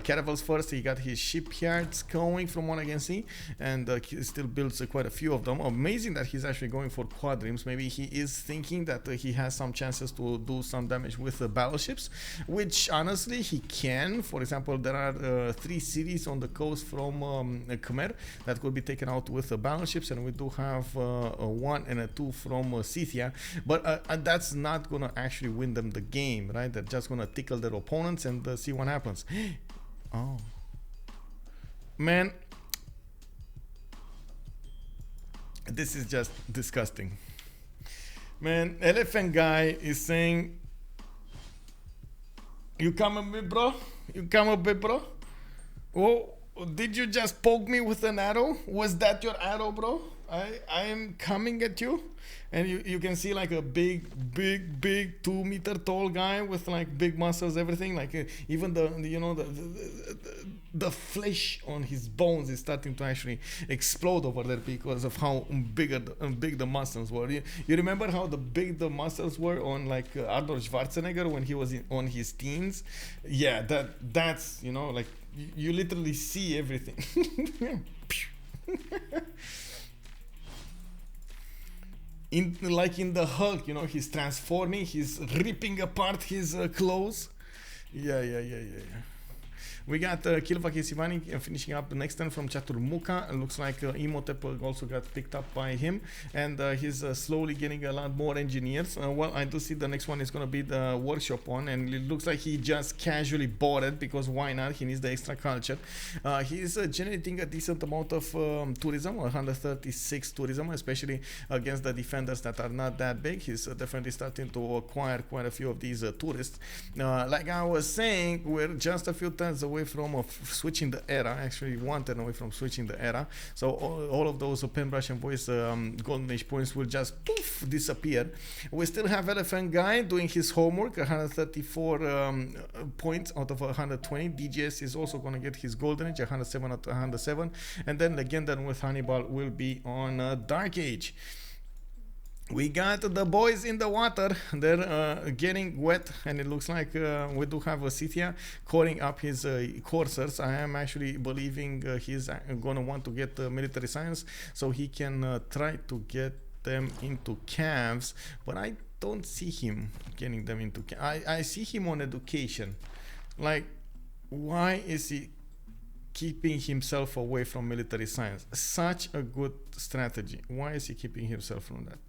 caravels first. He got his shipyards going from what I can see, and he still builds quite a few of them. Amazing that he's actually going for quadrims. Maybe he is thinking that he has some chances to do some damage with the battleships, which honestly he can. For example, there are 3 cities on the coast from Khmer that could be taken out with the battleships, and we do have a 1 and a 2 from Scythia, but that's not gonna actually win them the game, right? They're just gonna tickle their opponents and see what happens. Oh man, this is just disgusting, man. Elaphantguy is saying, you come a bit, bro? You come a bit, bro? Oh, did you just poke me with an arrow? Was that your arrow, bro? I am coming at you. And you can see like a big 2-meter tall guy with like big muscles, everything. Like even the flesh on his bones is starting to actually explode over there because of how big the muscles were. You remember how big the muscles were on like Arnold Schwarzenegger when he was on his teens? Yeah, that's, you know, like you literally see everything. Like in the Hulk, you know, he's transforming, he's ripping apart his clothes. Yeah. We got Kilva Kesivani finishing up the next turn from Chaturmukha. It looks like Imhotep also got picked up by him, and he's slowly getting a lot more engineers. Well, I do see the next one is going to be the workshop one, and it looks like he just casually bought it because why not? He needs the extra culture. He's generating a decent amount of tourism, 136 tourism, especially against the defenders that are not that big. He's definitely starting to acquire quite a few of these tourists. Like I was saying, we're just a few turns away from switching the era, actually 1 turn away from switching the era. So all of those Penbrush and Voice Golden Age points will just poof disappear. We still have Elaphantguy doing his homework, 134 points out of 120. DGS is also going to get his Golden Age, 107 out of 107. And then Legenden with Hannibal will be on Dark Age. We got the boys in the water. They're getting wet, and it looks like we do have a Scythia calling up his coursers. I am actually believing he's going to want to get military science so he can try to get them into camps, but I don't see him getting them into camps. I see him on education. Like, why is he keeping himself away from military science? Such a good strategy. Why is he keeping himself from that?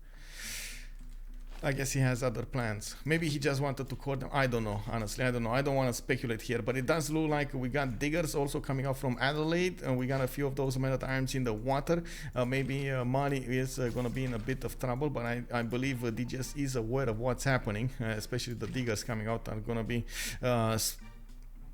I guess he has other plans. Maybe he just wanted to court them. I don't know, honestly. I don't know. I don't want to speculate here, but it does look like we got diggers also coming out from Adelaide, and we got a few of those men-at-arms in the water. Maybe Mali is going to be in a bit of trouble, but I believe DGS is aware of what's happening, especially the diggers coming out are going to be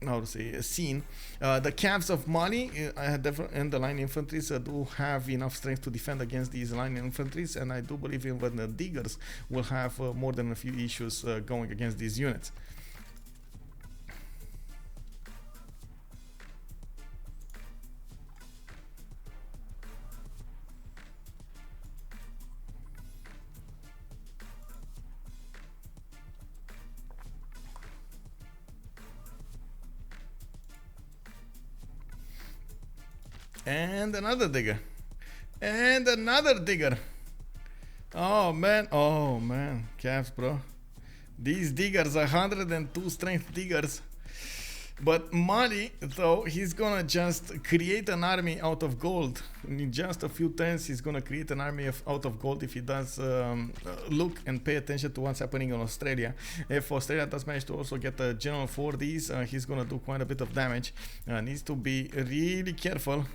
how to say, seen. The calves of Mali and the line infantries do have enough strength to defend against these line infantries, and I do believe even the diggers will have more than a few issues going against these units. And another digger. And another digger. Oh man. Calves, bro. These diggers are 102 strength diggers. But Mali, though, he's gonna just create an army out of gold. In just a few turns, he's gonna create an army out of gold if he does look and pay attention to what's happening in Australia. If Australia does manage to also get a general for these, he's gonna do quite a bit of damage. Needs to be really careful.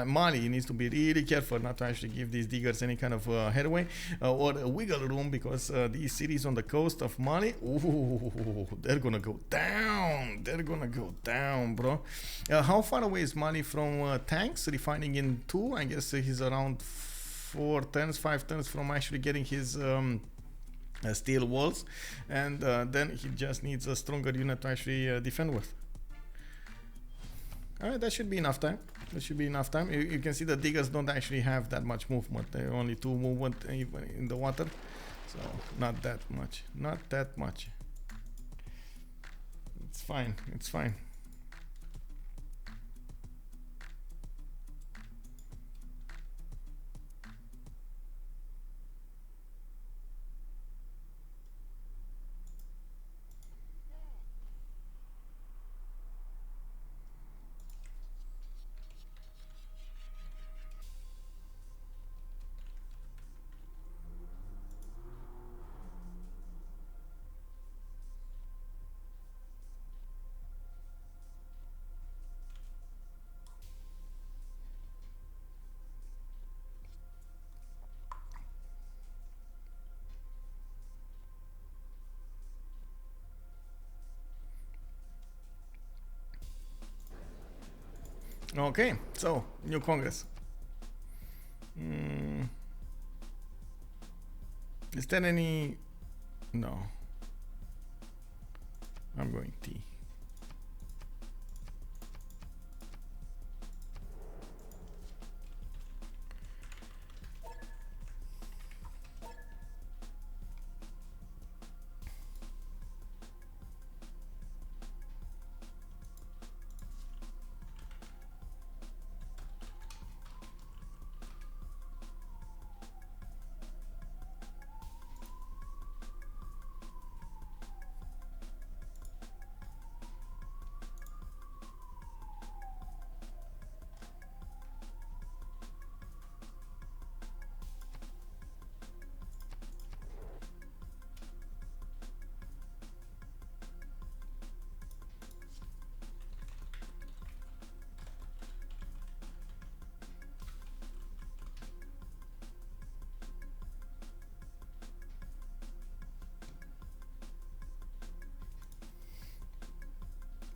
Mali needs to be really careful not to actually give these diggers any kind of headway or wiggle room, because these cities on the coast of Mali, ooh, they're gonna go down. They're gonna go down, bro. How far away is Mali from tanks? Refining in 2. I guess he's around 5 turns from actually getting his steel walls, and then he just needs a stronger unit to actually defend with. Alright, that should be enough time. You can see the diggers don't actually have that much movement. They're only 2 movement even in the water, so not that much. It's fine. Okay, so new Congress. Is there any? No. I'm going T.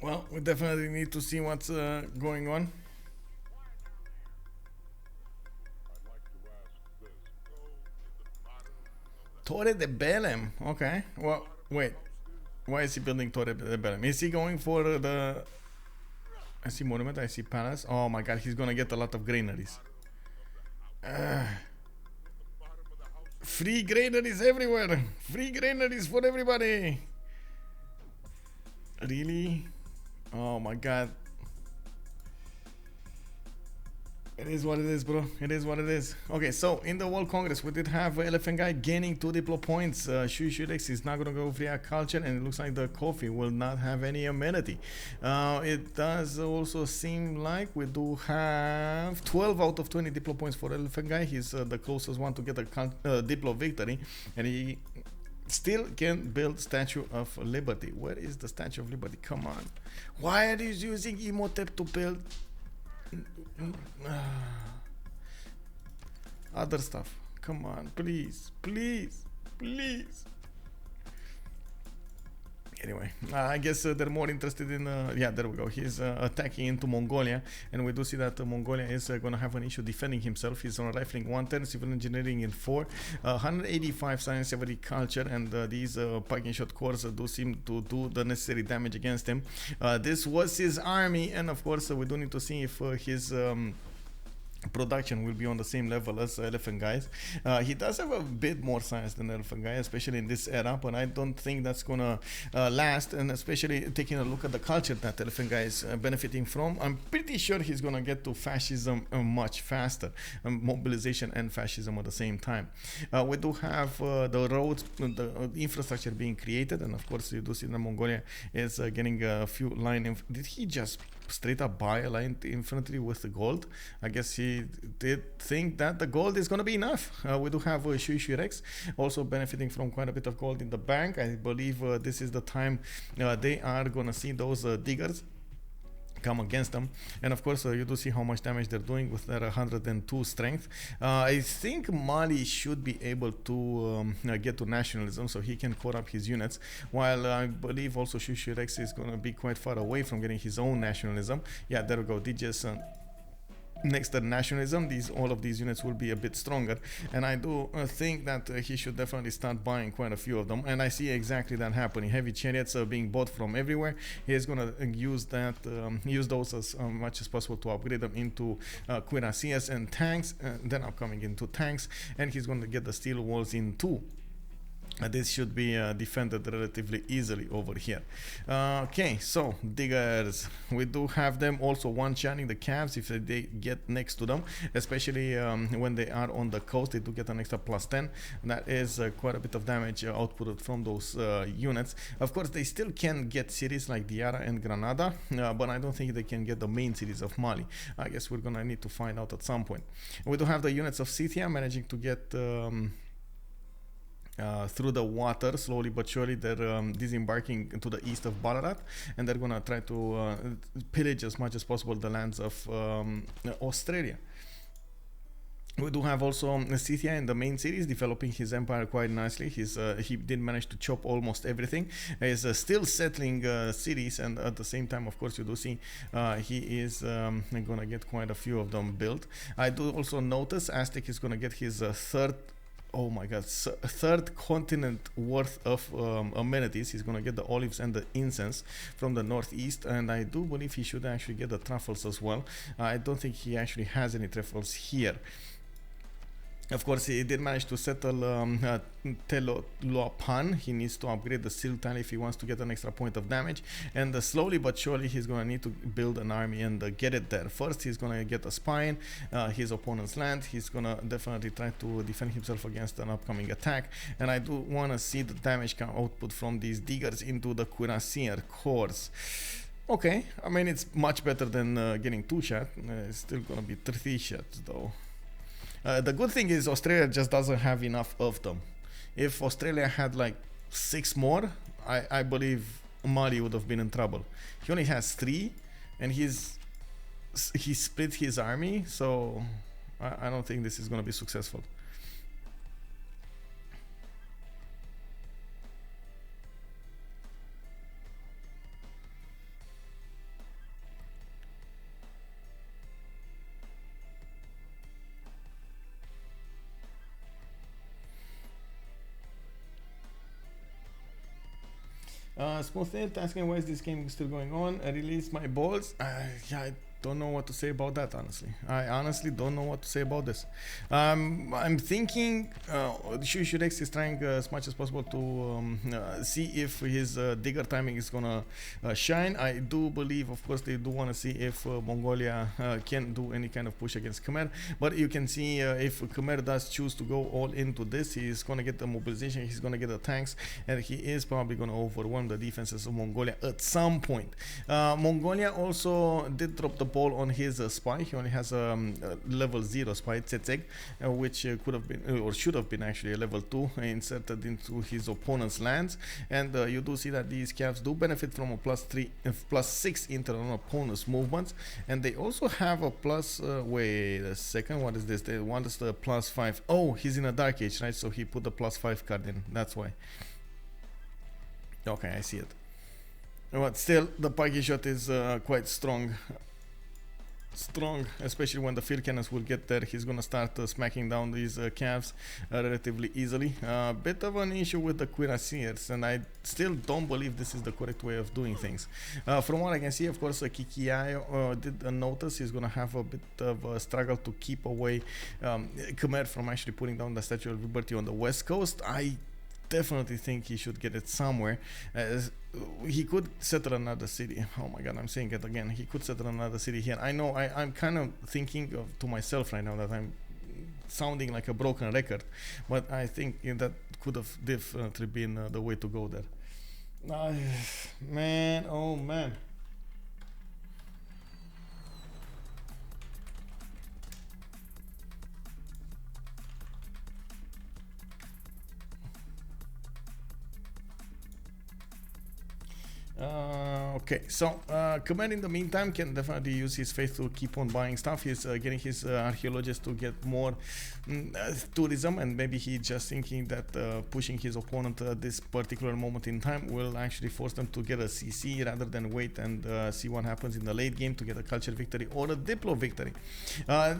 Well, we definitely need to see what's going on. Torre de Belém. Okay. Well, wait. Why is he building Torre de Belém? Is he going for the... I see monument, I see palace. Oh my god, he's gonna get a lot of granaries. Free granaries everywhere. Free granaries for everybody. Really? Oh my god. It is what it is, bro. It is what it is. Okay, so in the World Congress, we did have Elaphantguy gaining 2 diplo points. Shuishuirex is not going to go via culture, and it looks like the coffee will not have any amenity. It does also seem like we do have 12 out of 20 diplo points for Elaphantguy. He's the closest one to get a diplo victory, and he still can build Statue of Liberty. Where is the Statue of Liberty? Come on. Why are you using Imhotep to build other stuff? Come on, please, please, please. Anyway, I guess they're more interested in yeah, there we go. He's attacking into Mongolia, and we do see that Mongolia is going to have an issue defending himself. He's on rifling 110, civil engineering in 4, 185 science agriculture, and these parking shot cores do seem to do the necessary damage against him. This was his army, and of course we do need to see if his production will be on the same level as Elaphantguy. He does have a bit more science than Elaphantguy, especially in this era, but I don't think that's gonna last, and especially taking a look at the culture that Elaphantguy is benefiting from, I'm pretty sure he's gonna get to fascism much faster, mobilization and fascism at the same time. We do have the roads, the infrastructure being created, and of course you do see that Mongolia is getting a few line. Did he just straight up buy a line infantry with the gold? I guess he did think that the gold is going to be enough. We do have Shuishuirex also benefiting from quite a bit of gold in the bank. I believe this is the time they are going to see those diggers come against them, and of course you do see how much damage they're doing with their 102 strength. I think Mali should be able to get to nationalism, so he can core up his units, while I believe also Shuishuirex is going to be quite far away from getting his own nationalism. Yeah, there we go. DJs next to nationalism, all of these units will be a bit stronger, and I do think that he should definitely start buying quite a few of them, and I see exactly that happening. Heavy chariots are being bought from everywhere. He is going to use those as much as possible to upgrade them into cuirassiers and tanks, then upcoming into tanks, and he's going to get the steel walls in too. This should be defended relatively easily over here. Okay, so diggers, we do have them also one-shotting the calves if they get next to them, especially when they are on the coast. They do get an extra +10. That is quite a bit of damage outputted from those units. Of course, they still can get cities like Diara and Granada, but I don't think they can get the main cities of Mali. I guess we're gonna need to find out at some point. We do have the units of Scythia managing to get through the water slowly but surely. They're disembarking to the east of Ballarat, and they're gonna try to pillage as much as possible the lands of Australia. We do have also Scythia in the main cities developing his empire quite nicely. He did manage to chop almost everything. He's still settling cities, and at the same time, of course, you do see he is gonna get quite a few of them built. I do also notice Aztec is gonna get his third continent worth of amenities. He's gonna get the olives and the incense from the northeast, and I do believe he should actually get the truffles as well. I don't think he actually has any truffles here. Of course, he did manage to settle Telopan. He needs to upgrade the Seal Tile if he wants to get an extra point of damage. And slowly but surely, he's going to need to build an army and get it there. First, he's going to get a spine, his opponent's land. He's going to definitely try to defend himself against an upcoming attack. And I do want to see the damage output from these diggers into the cuirassier cores. Okay, I mean, it's much better than getting 2-shot. It's still going to be 3-shot though. The good thing is Australia just doesn't have enough of them. If Australia had like 6 more, I believe Mali would have been in trouble. He only has 3, and he split his army, so I don't think this is going to be successful. Smooth asking why is this game still going on. I released my balls. Yeah, I don't know what to say about that, honestly. I honestly don't know what to say about this. I'm thinking Shuishuirex is trying as much as possible to see if his digger timing is gonna shine. I do believe, of course, they do want to see if Mongolia can do any kind of push against Khmer. But you can see if Khmer does choose to go all into this, he's gonna get the mobilization, he's gonna get the tanks, and he is probably gonna overwhelm the defenses of Mongolia at some point. Mongolia also did drop the ball on his spy. He only has a level 0 spy, Aztec, which could have been or should have been actually a level 2 inserted into his opponent's lands. And you do see that these calves do benefit from a +6 inter on opponent's movements, and they also have a plus. Wait a second, what is this? They want us the +5. Oh, he's in a dark age, right? So he put the +5 card in. That's why. Okay, I see it. But still, the Pike shot is quite strong, especially when the field cannons will get there. He's gonna start smacking down these calves relatively easily. Bit of an issue with the cuirassiers, and I still don't believe this is the correct way of doing things. From what I can see, of course, qikaiyao did notice he's gonna have a bit of a struggle to keep away Khmer from actually putting down the Statue of Liberty on the west coast. I definitely think he should get it somewhere. He could settle another city. Oh my god, I'm saying it again. He could settle another city here. I know I'm kind of thinking to myself right now that I'm sounding like a broken record, but I think that could have definitely been the way to go there. Man, oh man. Okay, so Khmer in the meantime can definitely use his faith to keep on buying stuff. He's getting his archaeologists to get more tourism, and maybe he's just thinking that pushing his opponent at this particular moment in time will actually force them to get a CC rather than wait and see what happens in the late game to get a culture victory or a diplo victory.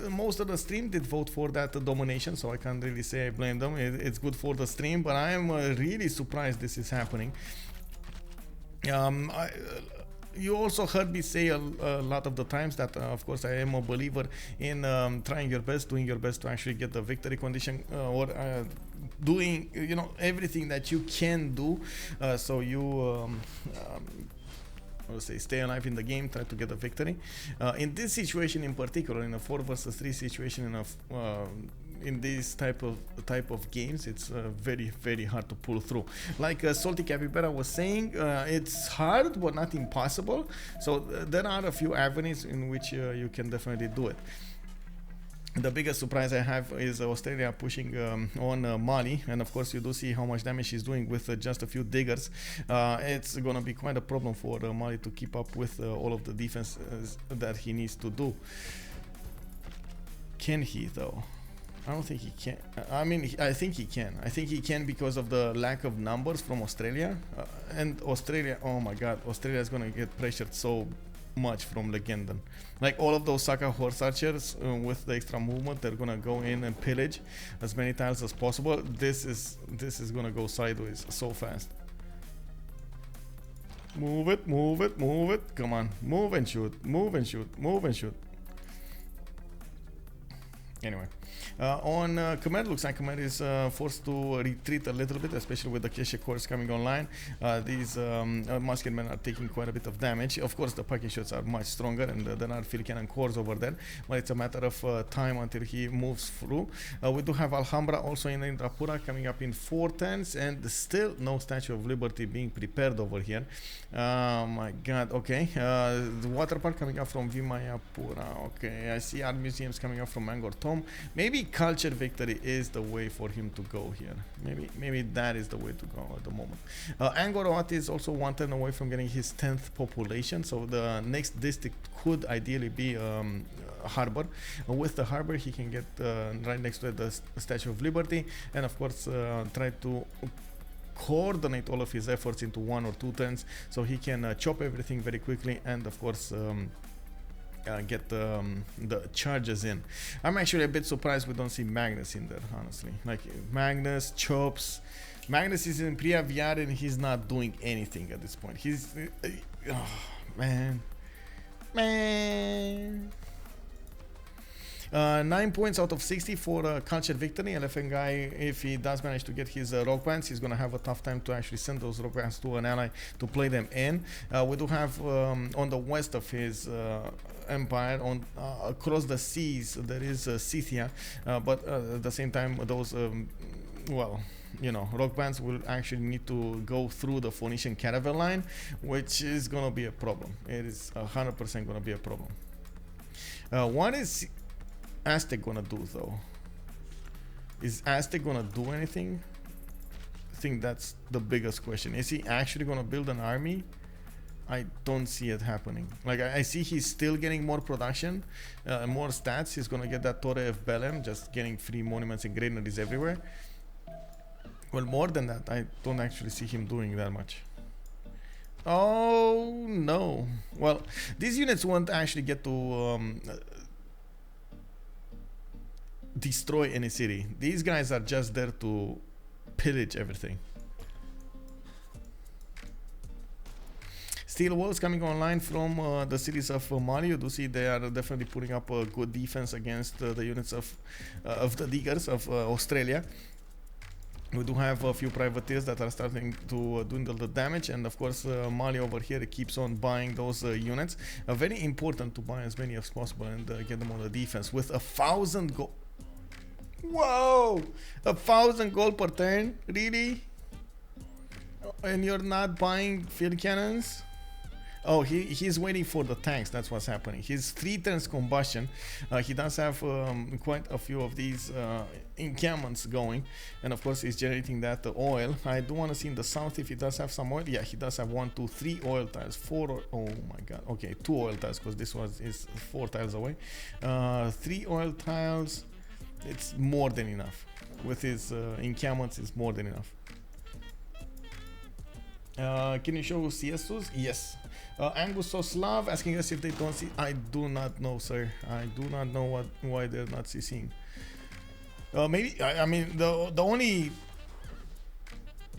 Most of the stream did vote for that domination, so I can't really say I blame them. It's good for the stream, but I am really surprised this is happening. You also heard me say a lot of the times that of course I am a believer in trying your best, doing your best to actually get the victory condition, or doing everything that you can do, so you I would say stay alive in the game, try to get a victory. In this situation in particular, in a 4 versus 3 situation, in this type of games, it's very hard to pull through. Like Salty Capybara was saying, it's hard but not impossible. So there are a few avenues in which you can definitely do it. The biggest surprise I have is Australia pushing on Mali, and of course you do see how much damage she's doing with just a few diggers. It's gonna be quite a problem for Mali to keep up with all of the defense that he needs to do. Can he though? I don't think he can. I mean, I think he can. I think he can because of the lack of numbers from Australia. And Australia, oh my god, Australia is gonna get pressured so much from Legenden. Like all of those Saka horse archers with the extra movement, they're gonna go in and pillage as many tiles as possible. This is gonna go sideways so fast. Move it, move it, move it. Come on, move and shoot, move and shoot, move and shoot. Anyway, on Khmer, looks like Khmer is forced to retreat a little bit, especially with the Keshe cores coming online. These musketmen are taking quite a bit of damage. Of course, the packing shots are much stronger, and there are field cannon cores over there, but it's a matter of time until he moves through. We do have Alhambra also in Indrapura coming up in 4 turns, and still no Statue of Liberty being prepared over here. My god, okay. The water park coming up from Vimayapura. Okay, I see art museums coming up from Angkor Thom. Maybe culture victory is the way for him to go here. Maybe that is the way to go at the moment. Angkor Wat is also 1 turn away from getting his 10th population, so the next district could ideally be harbor. With the harbor, he can get right next to the Statue of Liberty, and of course try to coordinate all of his efforts into 1 or 2 turns, so he can chop everything very quickly, and of course get the charges in. I'm actually a bit surprised we don't see Magnus in there, honestly. Like Magnus, Chops. Magnus is in Priya VR and he's not doing anything at this point. He's oh, man. 9 points out of 60 for culture victory. Elaphantguy, if he does manage to get his rock bands, he's gonna have a tough time to actually send those rock bands to an ally to play them in. We do have on the west of his empire, on across the seas, there is Scythia, but at the same time those well, you know, rock bands will actually need to go through the Phoenician caravan line, which is gonna be a problem. It is 100% gonna be a problem. What is Aztec gonna do though? Is Aztec gonna do anything? I think that's the biggest question. Is he actually gonna build an army? I don't see it happening. Like I see he's still getting more production, more stats. He's gonna get that Torre of Belem, just getting free monuments and granaries everywhere. Well, more than that, I don't actually see him doing that much. Oh no. Well, these units won't actually get to destroy any city. These guys are just there to pillage everything. Steel walls coming online from the cities of Mali. You do see they are definitely putting up a good defense against the units of the diggers of Australia. We do have a few privateers that are starting to dwindle the damage, and of course Mali over here keeps on buying those units. Very important to buy as many as possible and get them on the defense with 1,000 gold. Whoa, 1,000 gold per turn, really? And you're not buying field cannons? Oh, he's waiting for the tanks. That's what's happening. He's 3 turns combustion. He does have quite a few of these encampments going, and of course he's generating that oil. I do want to see in the south if he does have some oil. Yeah, he does have 1, 2, 3 oil tiles. 4. Oh my god. Okay, 2 oil tiles because this one is 4 tiles away. 3 oil tiles. It's more than enough. With his encampments, it's more than enough. Can you show CSUs? Yes. Angus Soslav asking us if they don't see. I do not know, sir. I do not know why they're not CCing. Maybe I mean the only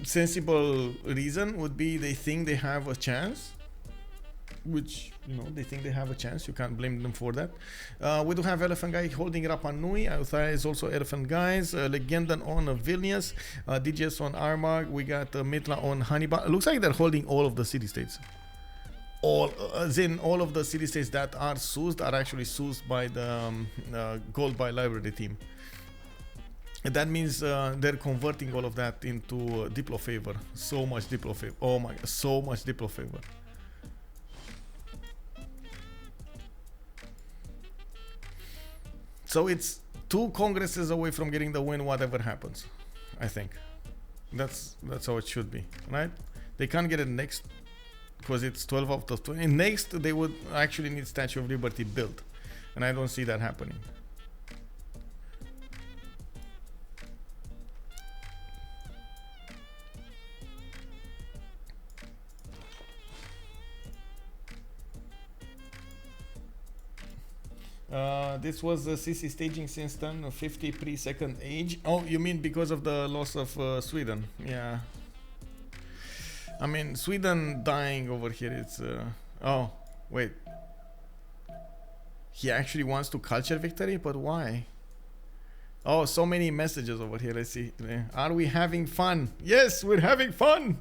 sensible reason would be they think they have a chance, which they think they have a chance. You can't blame them for that. We do have Elaphantguy holding Rapa Nui. Outside is also Elaphantguys. Legenden on Vilnius. DGS on Armagh. We got Mitla on Hannibal. It looks like they're holding all of the city states. All of the city states that are soused are actually soused by the gold by library team. And that means they're converting all of that into Diplo favor. So much Diplo favor. Oh my god, so much Diplo favor. So it's 2 congresses away from getting the win, whatever happens. I think that's how it should be, right? They can't get it next because it's 12 out of 20. Next, they would actually need Statue of Liberty built, and I don't see that happening. This was CC staging since then, 50 pre-second age. Oh, you mean because of the loss of Sweden? Yeah. I mean, Sweden dying over here, it's... oh, wait. He actually wants to culture victory? But why? Oh, so many messages over here, let's see. Are we having fun? Yes, we're having fun!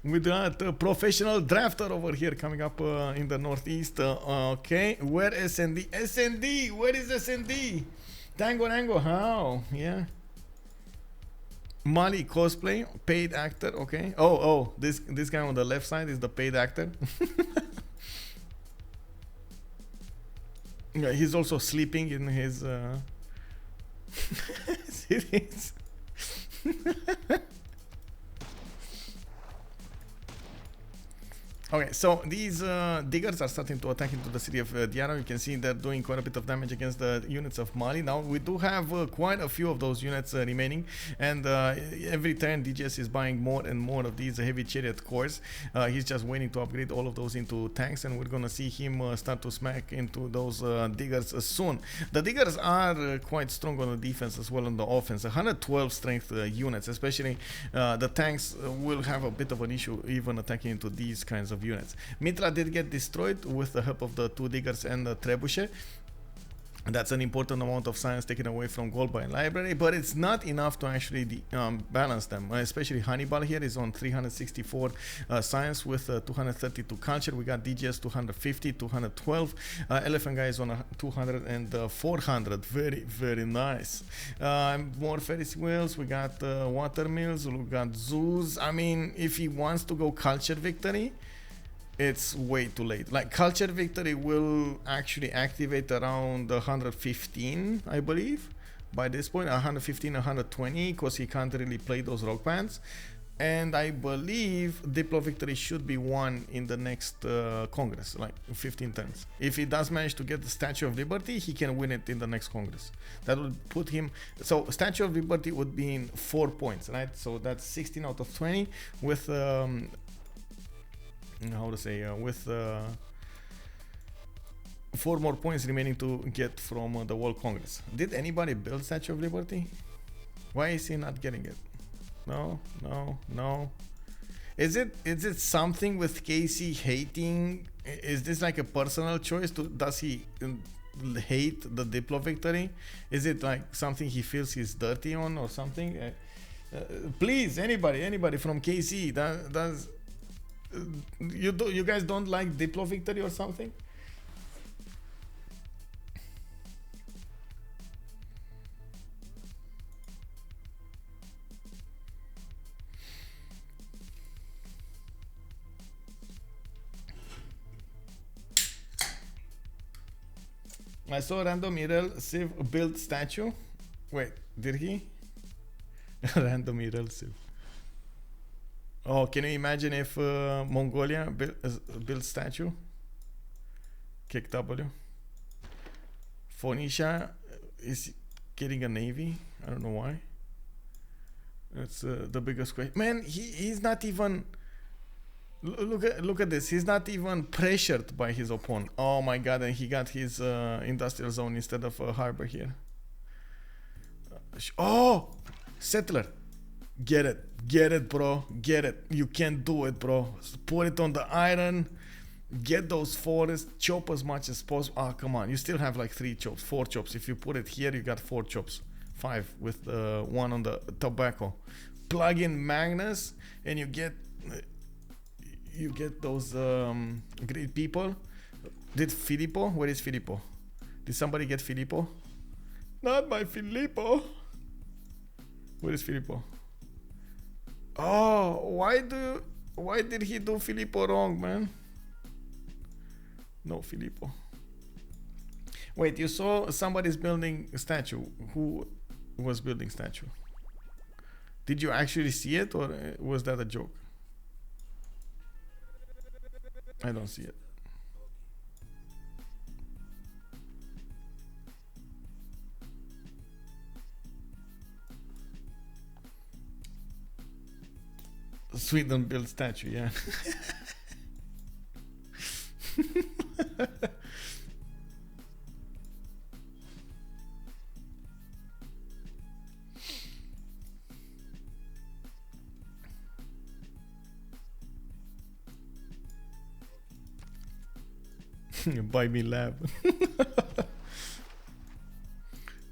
With that professional drafter over here coming up in the northeast. Okay, where SND? SND, where is SND? Tango, how? Yeah. Mali cosplay, paid actor. Okay. Oh, this guy on the left side is the paid actor. Yeah, he's also sleeping in his series. Okay, so these diggers are starting to attack into the city of Diaro. You can see they're doing quite a bit of damage against the units of Mali. Now, we do have quite a few of those units remaining, and every turn DGS is buying more and more of these heavy chariot cores. He's just waiting to upgrade all of those into tanks, and we're gonna see him start to smack into those diggers soon. The diggers are quite strong on the defense as well on the offense. 112 strength units, especially the tanks will have a bit of an issue even attacking into these kinds of units. Mitra did get destroyed with the help of the 2 diggers and the trebuchet. That's an important amount of science taken away from gold by library, but it's not enough to actually balance them. Especially Hannibal here is on 364 science with 232 culture. We got DGS 250, 212. Elaphantguy is on 200 and 400. Very, very nice. More Ferris wheels. We got water mills. We got zoos. I mean, if he wants to go culture victory, it's way too late. Like culture victory will actually activate around 115, I believe. By this point, 115, 120, because he can't really play those rock bands. And I believe Diplo victory should be won in the next Congress, like 15 turns. If he does manage to get the Statue of Liberty, he can win it in the next Congress. That would put him. So Statue of Liberty would be in 4 points, right? So that's 16 out of 20 with how to say with 4 more points remaining to get from the World Congress. Did anybody build Statue of Liberty? Why is he not getting it? No. Is it something with Casey hating? Is this like a personal choice? Does he hate the Diplo victory? Is it like something he feels he's dirty on or something? Please, anybody from KC, does you guys don't like Diplo victory or something? I saw random Irel Civ build statue. Wait, did he? Random Irel Civ. Oh, can you imagine if Mongolia built statue? Kick W. Phoenicia is getting a navy. I don't know why. That's the biggest question. Man, he's not even. Look at this. He's not even pressured by his opponent. Oh my god, and he got his industrial zone instead of a harbor here. Oh! Settler. Get it, bro. Get it. You can do it, bro. Put it on the iron. Get those forests. Chop as much as possible. Ah, come on. You still have like 3 chops, 4 chops. If you put it here, you got 4 chops. 5 with 1 on the tobacco. Plug in Magnus and you get those great people. Did Filippo? Where is Filippo? Did somebody get Filippo? Not my Filippo. Where is Filippo? Oh, why did he do Filippo wrong, man? No Filippo. Wait, you saw somebody's building a statue. Who was building statue? Did you actually see it, or was that a joke? I don't see it. Sweden built statue, yeah. Buy me lab.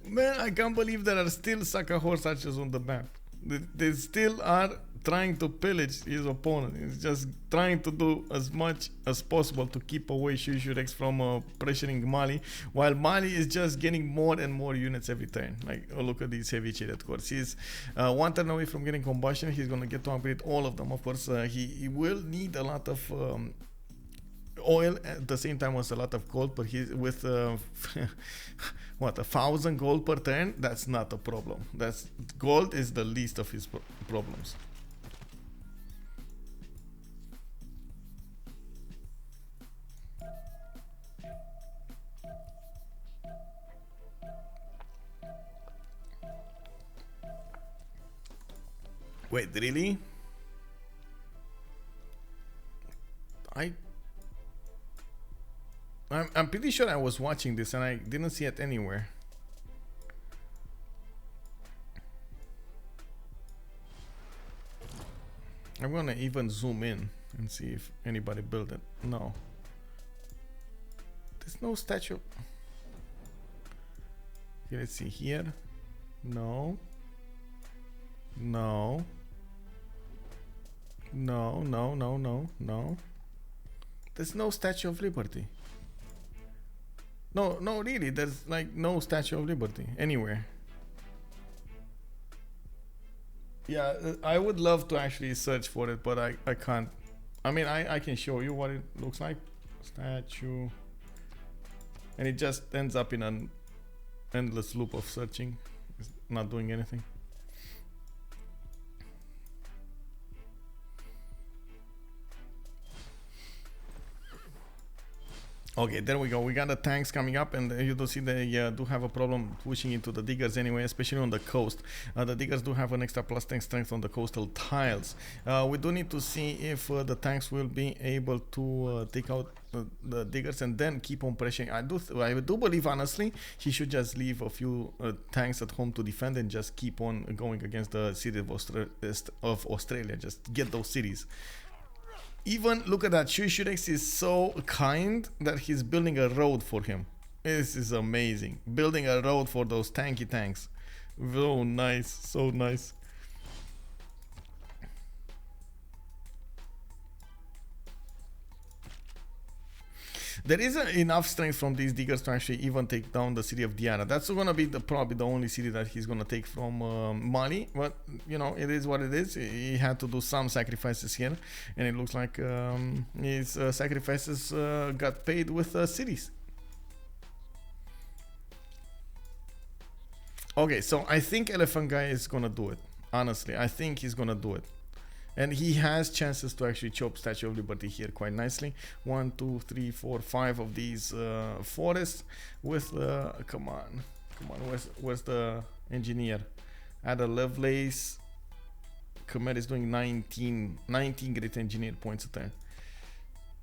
Man, I can't believe there are still sucker horse archers on the map. They still are trying to pillage his opponent. He's just trying to do as much as possible to keep away Shuishuirex from pressuring Mali, while Mali is just getting more and more units every turn. Like, oh, look at these heavy chariot cores. He's 1 turn away from getting combustion. He's gonna get to upgrade all of them. Of course, he will need a lot of oil at the same time as a lot of gold, but he's with what, 1,000 gold per turn. That's not a problem. That's gold is the least of his problems. Wait, really? I'm pretty sure I was watching this and I didn't see it anywhere. I'm gonna even zoom in and see if anybody built it. No. There's no statue. Okay, let's see here. No. No. No, no, no, no, no. There's no Statue of Liberty. No, no, really, there's like no Statue of Liberty anywhere. Yeah, I would love to actually search for it, but I can't I mean, I can show you what it looks like. Statue. And it just ends up in an endless loop of searching. It's not doing anything. Okay, there we go. We got the tanks coming up, and you do see they do have a problem pushing into the diggers anyway, especially on the coast. The diggers do have an extra plus 10 strength on the coastal tiles. We do need to see if the tanks will be able to take out the diggers and then keep on pressuring. I do believe, honestly, he should just leave a few tanks at home to defend and just keep on going against the city of Australia. Just get those cities. Even look at that, Shuishuirex is so kind that he's building a road for him. This is amazing. Building a road for those tanky tanks. So nice, so nice. There is enough strength from these diggers to actually even take down the city of Diana. That's gonna be probably the only city that he's gonna take from Mali. But you know, it is what it is. He had to do some sacrifices here, and it looks like his sacrifices got paid with cities. Okay, so I think Elaphantguy is gonna do it. Honestly, I think he's gonna do it. And he has chances to actually chop Statue of Liberty here quite nicely. 1, 2, 3, 4, 5 of these forests with come on, where's the engineer? Add a Lovelace. Khmer is doing 19 great engineer points a turn.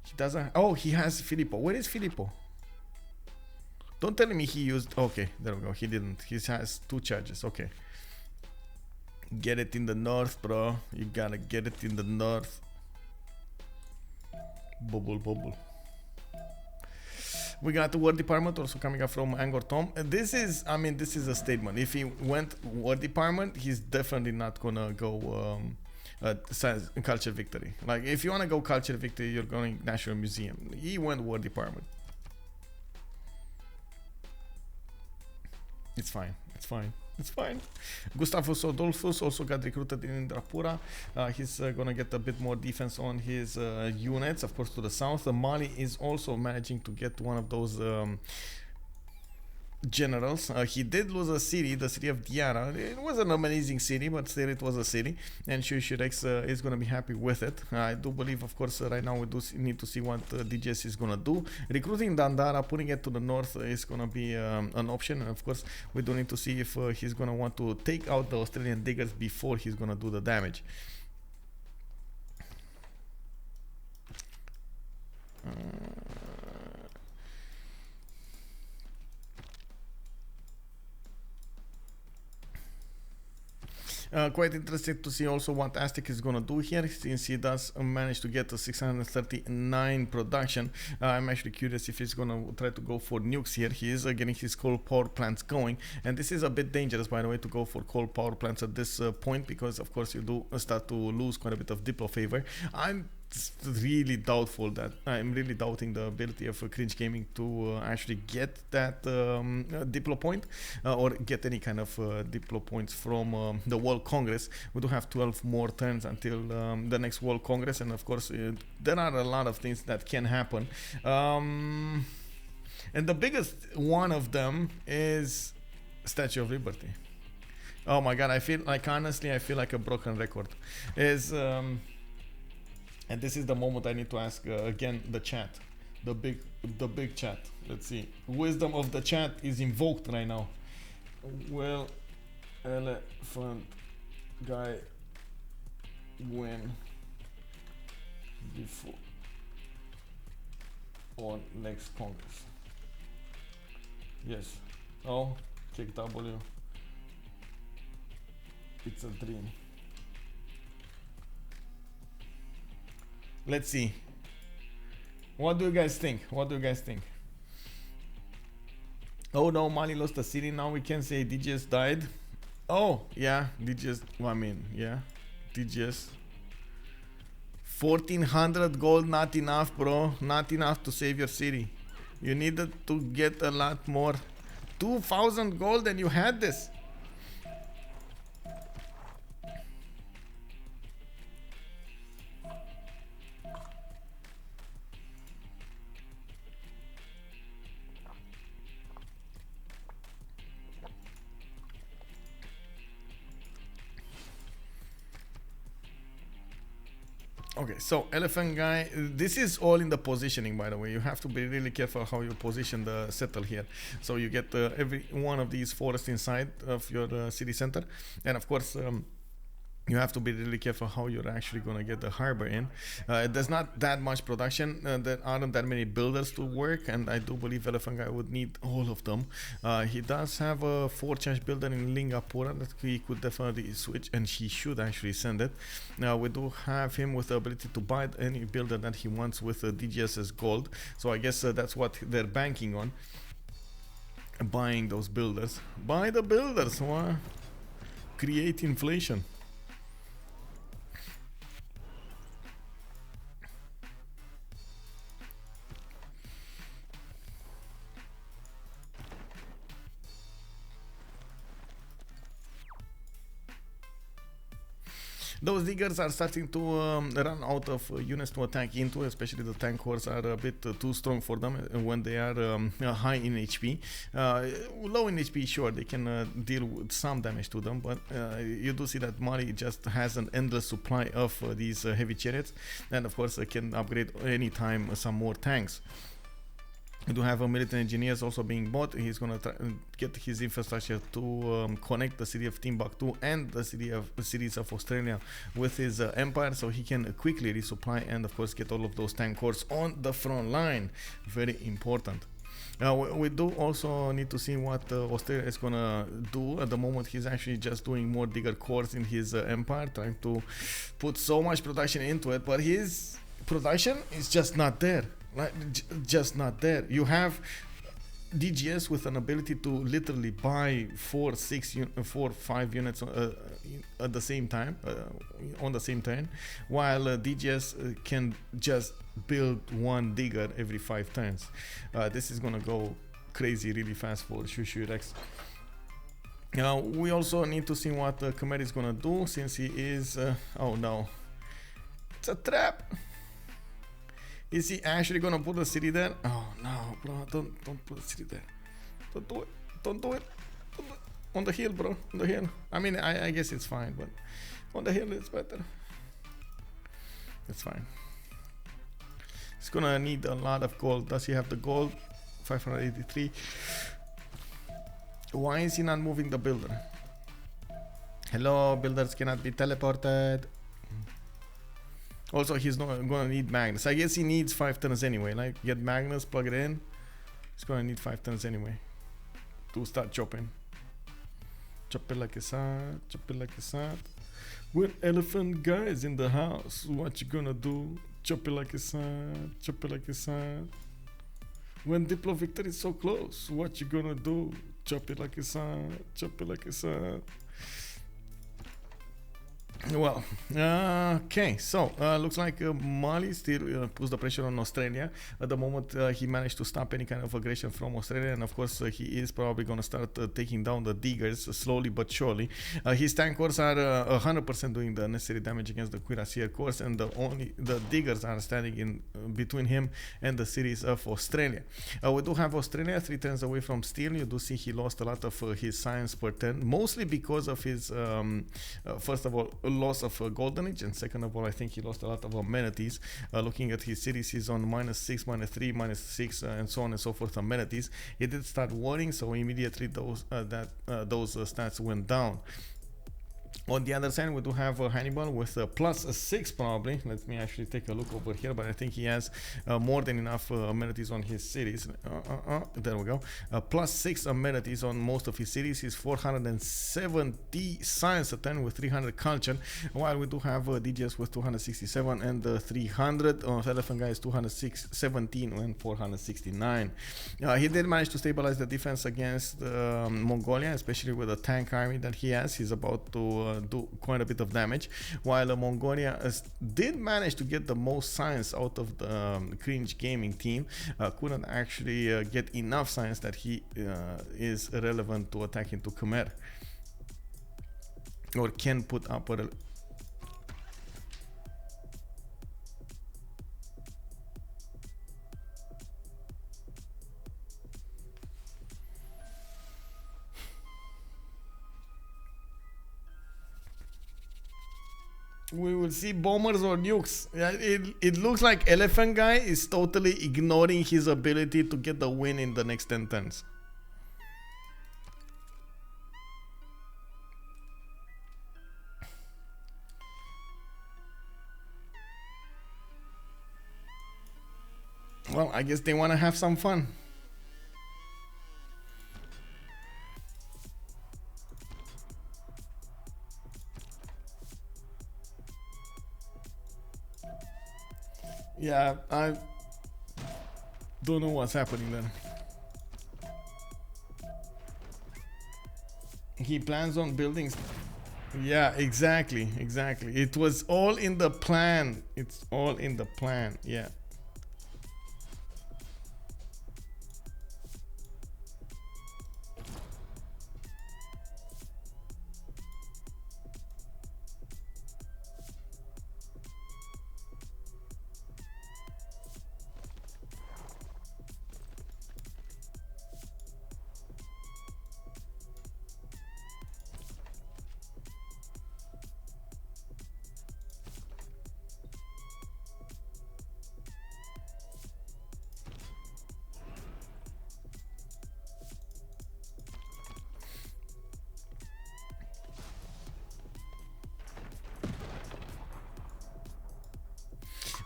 He doesn't. Oh, he has Filippo. Where is Filippo? Don't tell me he used. Okay, there we go. He didn't. He has 2 charges. Okay. Get it in the north, bro. You gotta get it in the north. Bubble. We got the War Department also coming up from Angkor Thom. This is, I mean, this is a statement. If he went War Department, he's definitely not gonna go Culture Victory. Like, if you wanna go Culture Victory, you're going National Museum. He went War Department. It's fine. It's fine. It's fine. Gustavus Adolphus also got recruited in Indrapura. He's gonna get a bit more defense on his units, of course, to the south. Mali is also managing to get one of those generals. He did lose a city, the city of Diana. It was an amazing city, but still it was a city, and Shuishuirex is going to be happy with it. I do believe, of course, right now we do need to see what DGS is going to do. Recruiting Dandara, putting it to the north is going to be an option, and of course we do need to see if he's going to want to take out the Australian diggers before he's going to do the damage. Quite interesting to see also what Aztec is gonna do here, since he does manage to get a 639 production. I'm actually curious if he's gonna try to go for nukes here. He is getting his coal power plants going, and this is a bit dangerous, by the way, to go for coal power plants at this point, because of course you do start to lose quite a bit of diplo favor. I'm really doubtful that I'm really doubting the ability of Cringe Gaming to actually get that diplo point or get any kind of diplo points from the World Congress. We do have 12 more turns until the next World Congress, and of course there are a lot of things that can happen, and the biggest one of them is Statue of Liberty. Oh my god, I feel like, honestly, I feel like a broken record. And this is the moment I need to ask again the chat, the big chat. Let's see. Wisdom of the chat is invoked right now. Will Elaphantguy win before or next Congress? Yes. Oh, click W. It's a dream. Let's see. What do you guys think? What do you guys think? Oh no, Mali lost a city. Now we can say DGS died. Oh, yeah, DGS. Well, I mean, yeah, DGS. 1400 gold, not enough, bro. Not enough to save your city. You needed to get a lot more. 2000 gold and you had this. Okay, so Elaphantguy, this is all in the positioning, by the way. You have to be really careful how you position the settle here. So you get every one of these forests inside of your city center, and of course. You have to be really careful how you're actually going to get the harbor in. There's not that much production. There aren't that many builders to work, and I do believe Elaphantguy would need all of them. He does have a 4 charge builder in Lingapura that he could definitely switch, and he should actually send it. Now we do have him with the ability to buy any builder that he wants with DGS's gold. So I guess that's what they're banking on. Buying those builders. Buy the builders. Create inflation. Those diggers are starting to run out of units to attack into, especially the tank hordes are a bit too strong for them when they are high in HP. Low in HP, sure, they can deal with some damage to them, but you do see that Mali just has an endless supply of these heavy chariots, and of course can upgrade anytime some more tanks. We do have a military engineers also being bought. He's gonna get his infrastructure to connect the city of Timbuktu and the cities of Australia with his empire, so he can quickly resupply and of course get all of those tank corps on the front line. Very important. We do also need to see what Australia is gonna do. At the moment, he's actually just doing more digger cores in his empire, trying to put so much production into it, but his production is just not there. Like, just not there. You have DGS with an ability to literally buy 4, 5 units at the same time, on the same turn, while DGS can just build 1 digger every 5 turns. This is gonna go crazy really fast for Shuishuirex. Now we also need to see what Khmer is gonna do, since he is oh no, it's a trap. Is he actually gonna put a city there? Oh no, bro, don't put a city there. Don't do it. Don't do it. On the hill, bro. On the hill. I mean, I guess it's fine, but on the hill it's better. It's fine. He's gonna need a lot of gold. Does he have the gold? 583. Why is he not moving the builder? Hello, builders cannot be teleported. Also, he's not gonna need Magnus. I guess he needs 5 turns anyway. Like, get Magnus, plug it in. He's gonna need 5 turns anyway to start chopping. Chop it like a sad, chop it like a sad. When Elaphantguy is in the house, what you gonna do? Chop it like a sad, chop it like a sad. When Diplo victory is so close, what you gonna do? Chop it like a sad, chop it like a sad. Well, okay, so looks like Mali still puts the pressure on Australia. At the moment, he managed to stop any kind of aggression from Australia, and of course, he is probably going to start taking down the diggers slowly but surely. His tank corps are 100% doing the necessary damage against the cuirassier corps, and the diggers are standing in between him and the cities of Australia. We do have Australia 3 turns away from steel. You do see he lost a lot of his science per turn, mostly because of his first of all loss of golden age, and second of all I think he lost a lot of amenities. Looking at his cities, he's on -6, -3, -6 and so on and so forth amenities. He did start worrying, so immediately those stats went down. On the other side, we do have Hannibal with +6 probably. Let me actually take a look over here, but I think he has more than enough amenities on his cities. There we go. +6 amenities on most of his cities. He's 470 science a turn with 300 culture, while we do have DGS with 267 and 300. Elaphantguy is 217 and 469. He did manage to stabilize the defense against Mongolia, especially with the tank army that he has. He's about to do quite a bit of damage, while Mongolia did manage to get the most science out of the Cringe Gaming team. Couldn't actually get enough science that he is relevant to attack into Khmer, or can put up a We will see bombers or nukes. Yeah, it looks like Elaphantguy is totally ignoring his ability to get the win in the next 10 turns. Well, I guess they want to have some fun. Yeah, I don't know what's happening there. He plans on building. Yeah, exactly. It was all in the plan. It's all in the plan. Yeah.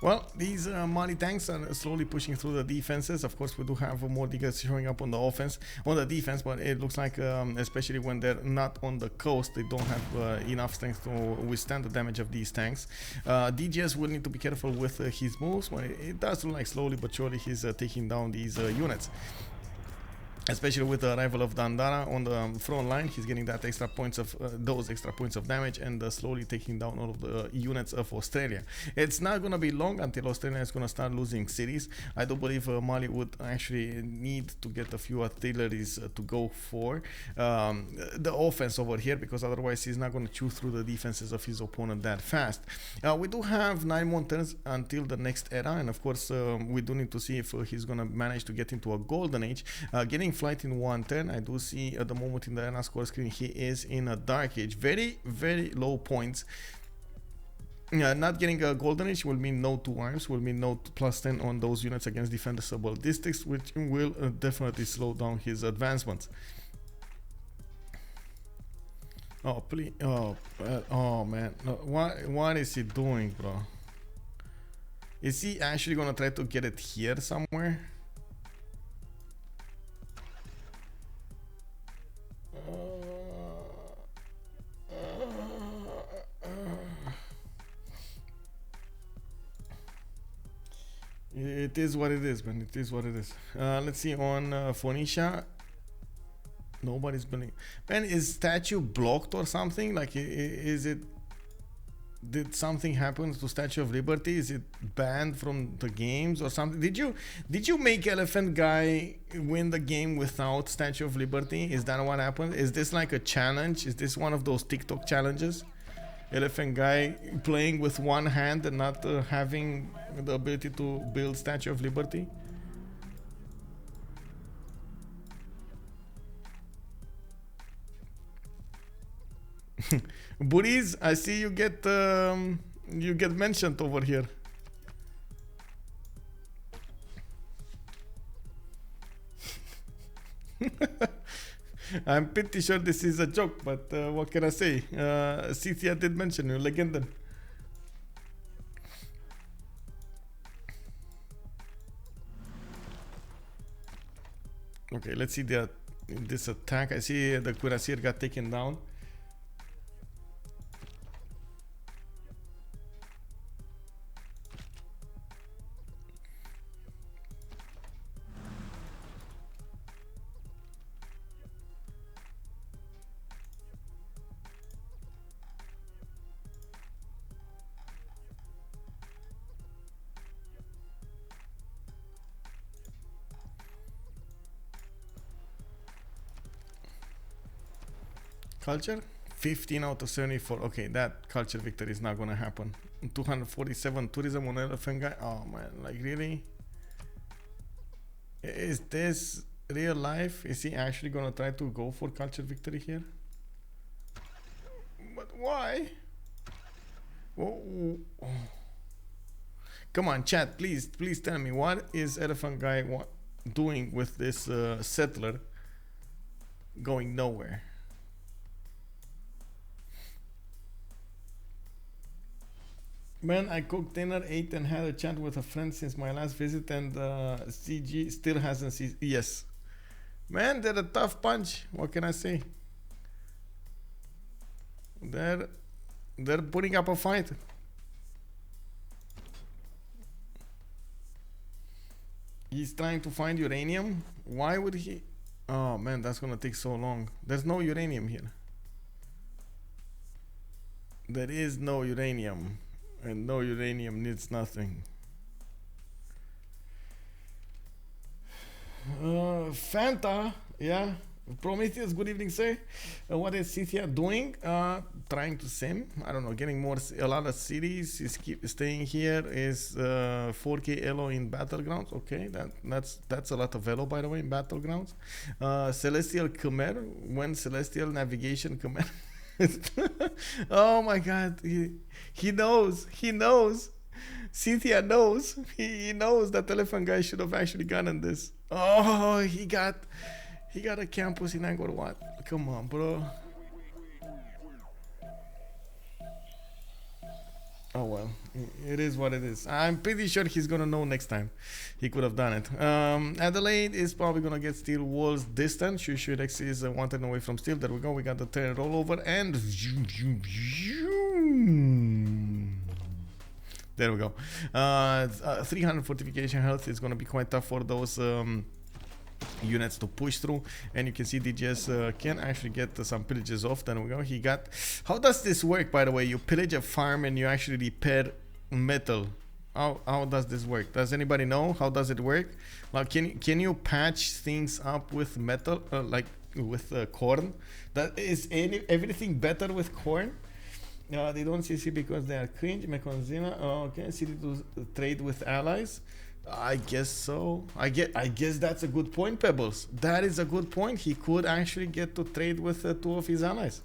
Well, these Mali tanks are slowly pushing through the defenses. Of course, we do have more diggers showing up on the offense, on the defense, but it looks like, especially when they're not on the coast, they don't have enough strength to withstand the damage of these tanks. DGS will need to be careful with his moves, but it does look like slowly but surely he's taking down these units. Especially with the arrival of Dandara on the front line, he's getting that extra points of those extra points of damage and slowly taking down all of the units of Australia. It's not going to be long until Australia is going to start losing cities. I do believe Mali would actually need to get a few artilleries to go for the offense over here, because otherwise he's not going to chew through the defenses of his opponent that fast. We do have 9 more turns until the next era, and of course we do need to see if he's going to manage to get into a golden age. Getting flight in 1 turn, I do see at the moment in the arena score screen he is in a dark age, very low points. Not getting a golden age will mean no 2 arms, will mean no +10 on those units against defensible districts, which will definitely slow down his advancements. Oh please, oh man, no, what is he doing, bro? Is he actually gonna try to get it here somewhere? It is what it is, man. It is what it is. Let's see on Phoenicia. Nobody's building. Man, is statue blocked or something? Like, is it? Did something happen to Statue of Liberty? Is it banned from the games or something? Did you make Elaphantguy win the game without Statue of Liberty? Is that what happened? Is this like a challenge? Is this one of those TikTok challenges? Elaphantguy playing with one hand and not having the ability to build Statue of Liberty? Buriz, I see you get mentioned over here. I'm pretty sure this is a joke, but what can I say? Scythia did mention you, Legenden. Okay, let's see this attack. I see the cuirassier got taken down. Culture 15 out of 74. Okay, that culture victory is not gonna happen. 247 tourism on Elaphantguy. Oh man, like really? Is this real life? Is he actually gonna try to go for culture victory here? But why? Oh, oh. Come on, chat, please tell me what is Elaphantguy doing with this settler going nowhere. Man, I cooked dinner, ate, and had a chat with a friend since my last visit, and CG still hasn't seen. Yes, man, they're a tough bunch. What can I say? They're putting up a fight. He's trying to find uranium. Why would he? Oh man, that's gonna take so long. There's no uranium here. There is no uranium, and no uranium needs nothing. Fanta, yeah. Prometheus, good evening, sir. What is Scythia doing? Trying to sim. I don't know, getting a lot of cities. Is keep staying here. Is 4K elo in battlegrounds. Okay, that's a lot of elo, by the way, in battlegrounds. Celestial Khmer. When Celestial Navigation Khmer. Oh my God, he knows. He knows. Scythia knows. He knows that Elaphantguy should have actually gotten this. Oh, he got a campus in Angkor Wat. Come on, bro. Oh well, it is what it is. I'm pretty sure he's gonna know next time. He could have done it. Adelaide is probably gonna get steel walls distant. Shuishuirex is wanted away from steel. There we go. We got the turn rollover and there we go. 300 fortification health is gonna be quite tough for those units to push through, and you can see DGS can actually get some pillages off. There we go. He got. How does this work, by the way? You pillage a farm and you actually repair metal. How does this work? Does anybody know how does it work? Like, can you patch things up with metal, like with corn? That is everything better with corn? They don't CC because they are cringe. Mekonzina. Okay, city to trade with allies. I guess so. I guess that's a good point, Pebbles. That is a good point. He could actually get to trade with two of his allies.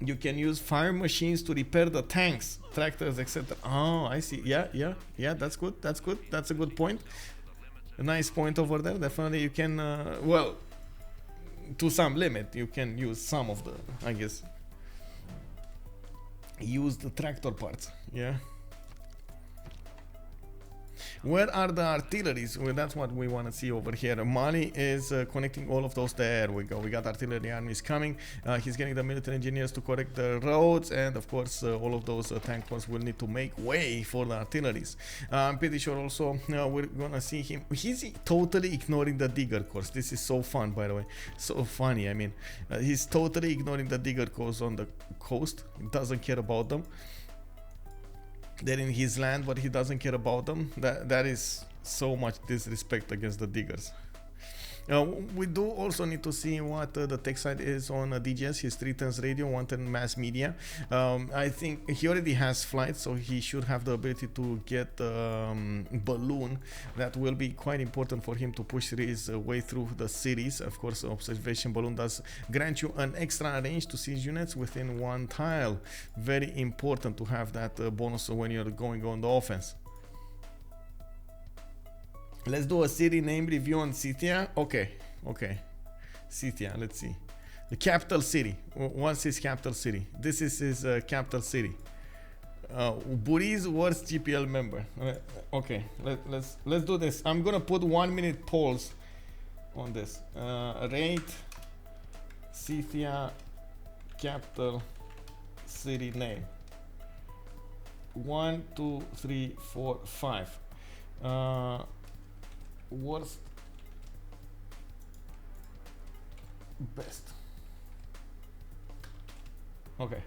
You can use farm machines to repair the tanks, tractors, etc. Oh, I see. Yeah. That's good. That's a good point. A nice point over there. Definitely, you can. Well, to some limit, you can use some of the. I guess. Use the tractor parts. Yeah. Where are the artilleries? Well, that's what we want to see over here. Mali is connecting all of those. There we go. We got artillery armies coming. He's getting the military engineers to correct the roads, and of course all of those tank corps will need to make way for the artilleries. I'm pretty sure also we're gonna see him. He's totally ignoring the digger corps. This is so fun, by the way. So funny. I mean, he's totally ignoring the digger corps on the coast. He doesn't care about them. They're in his land, but he doesn't care about them. That is so much disrespect against the diggers. We do also need to see what the tech side is on DGS, his 3 tons radio, 1 ton mass media. I think he already has flights, so he should have the ability to get balloon. That will be quite important for him to push his way through the cities. Of course, observation balloon does grant you an extra range to siege units within 1 tile. Very important to have that bonus when you're going on the offense. Let's do a city name review on Scythia. Okay. Scythia, let's see. The capital city. What's his capital city? This is his capital city. Buri's worst GPL member. Okay, let's do this. I'm gonna put 1 minute polls on this. Rate Scythia capital city name. 1, 2, 3, 4, 5. Worst, best. Okay,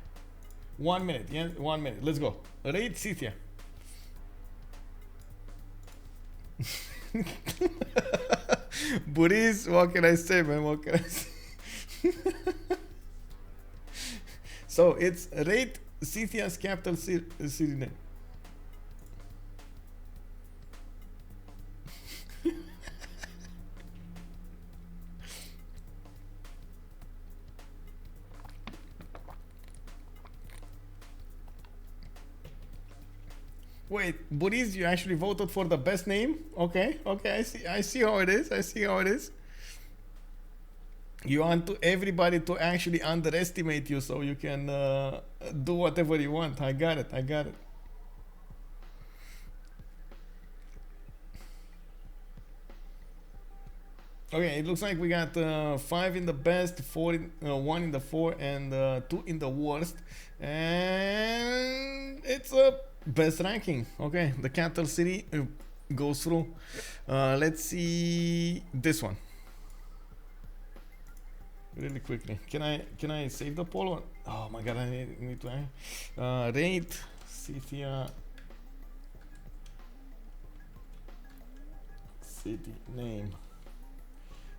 1 minute. Yeah, 1 minute. Let's go. Rate Scythia. Buris, what can I say, man? What can I say? So it's rate Scythia's capital city name. Wait, Boris, you actually voted for the best name? Okay, okay, I see how it is. I see how it is. You want to everybody to actually underestimate you so you can do whatever you want. I got it. I got it. Okay, it looks like we got 5 in the best, 1 in the 4, and 2 in the worst. And it's a best ranking. Okay, the capital city goes through. Let's see this one really quickly. Can I save the poll? Or, oh my god, I need to rate Scythia city name.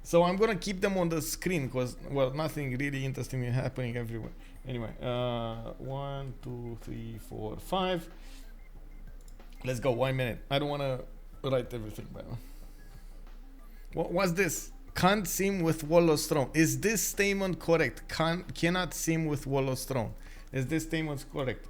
So I'm gonna keep them on the screen because, well, nothing really interesting is happening everywhere. Anyway, 1, 2, 3, 4, 5. Let's go. 1 minute. I don't wanna write everything by now. What's this? Can't seem with Wallow's throne. Is this statement correct? Cannot seem with Wallow's throne. Is this statement correct?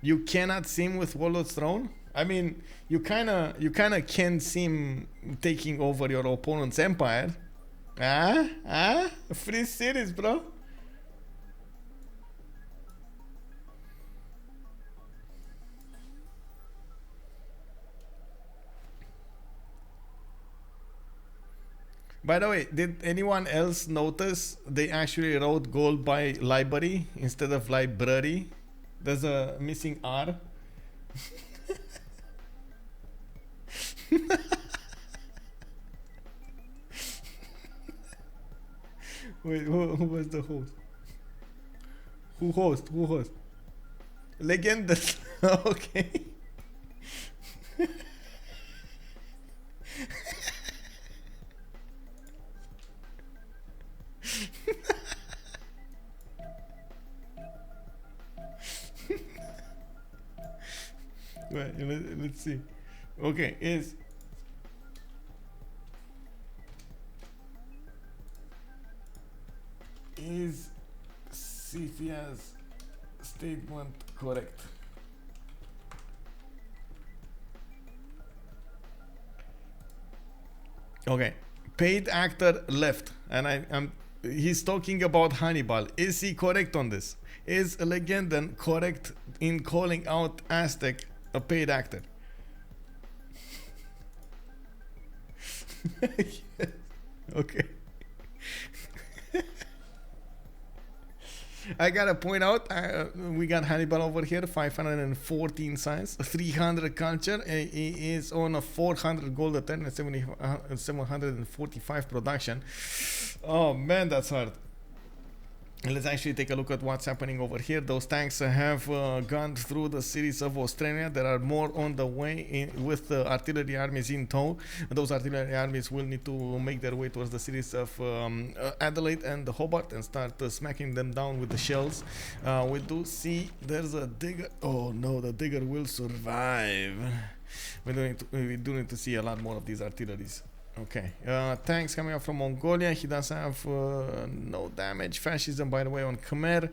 You cannot seem with Wallow's throne? I mean, you kinda can seem taking over your opponent's empire. Free cities, bro. By the way, did anyone else notice they actually wrote gold by library instead of library? There's a missing R. Wait, who was the host? Who host? Legenden. Okay. Wait, let's see. Okay, is Scythia's statement correct? Okay, paid actor left, and he's talking about Hannibal. Is he correct on this? Is Legenden correct in calling out Aztec a paid actor? Yes. Okay. I gotta point out, we got Hannibal over here, 514 science, 300 culture. He is on a 400 gold a turn and 745 production. Oh man, that's hard. Let's actually take a look at what's happening over here. Those tanks have gone through the cities of Australia. There are more on the way with artillery armies in tow. Those artillery armies will need to make their way towards the cities of Adelaide and Hobart and start smacking them down with the shells. We do see there's a digger. Oh no, the digger will survive. We do need to see a lot more of these artilleries. Okay, tanks coming up from Mongolia. He does have no damage. Fascism, by the way, on Khmer.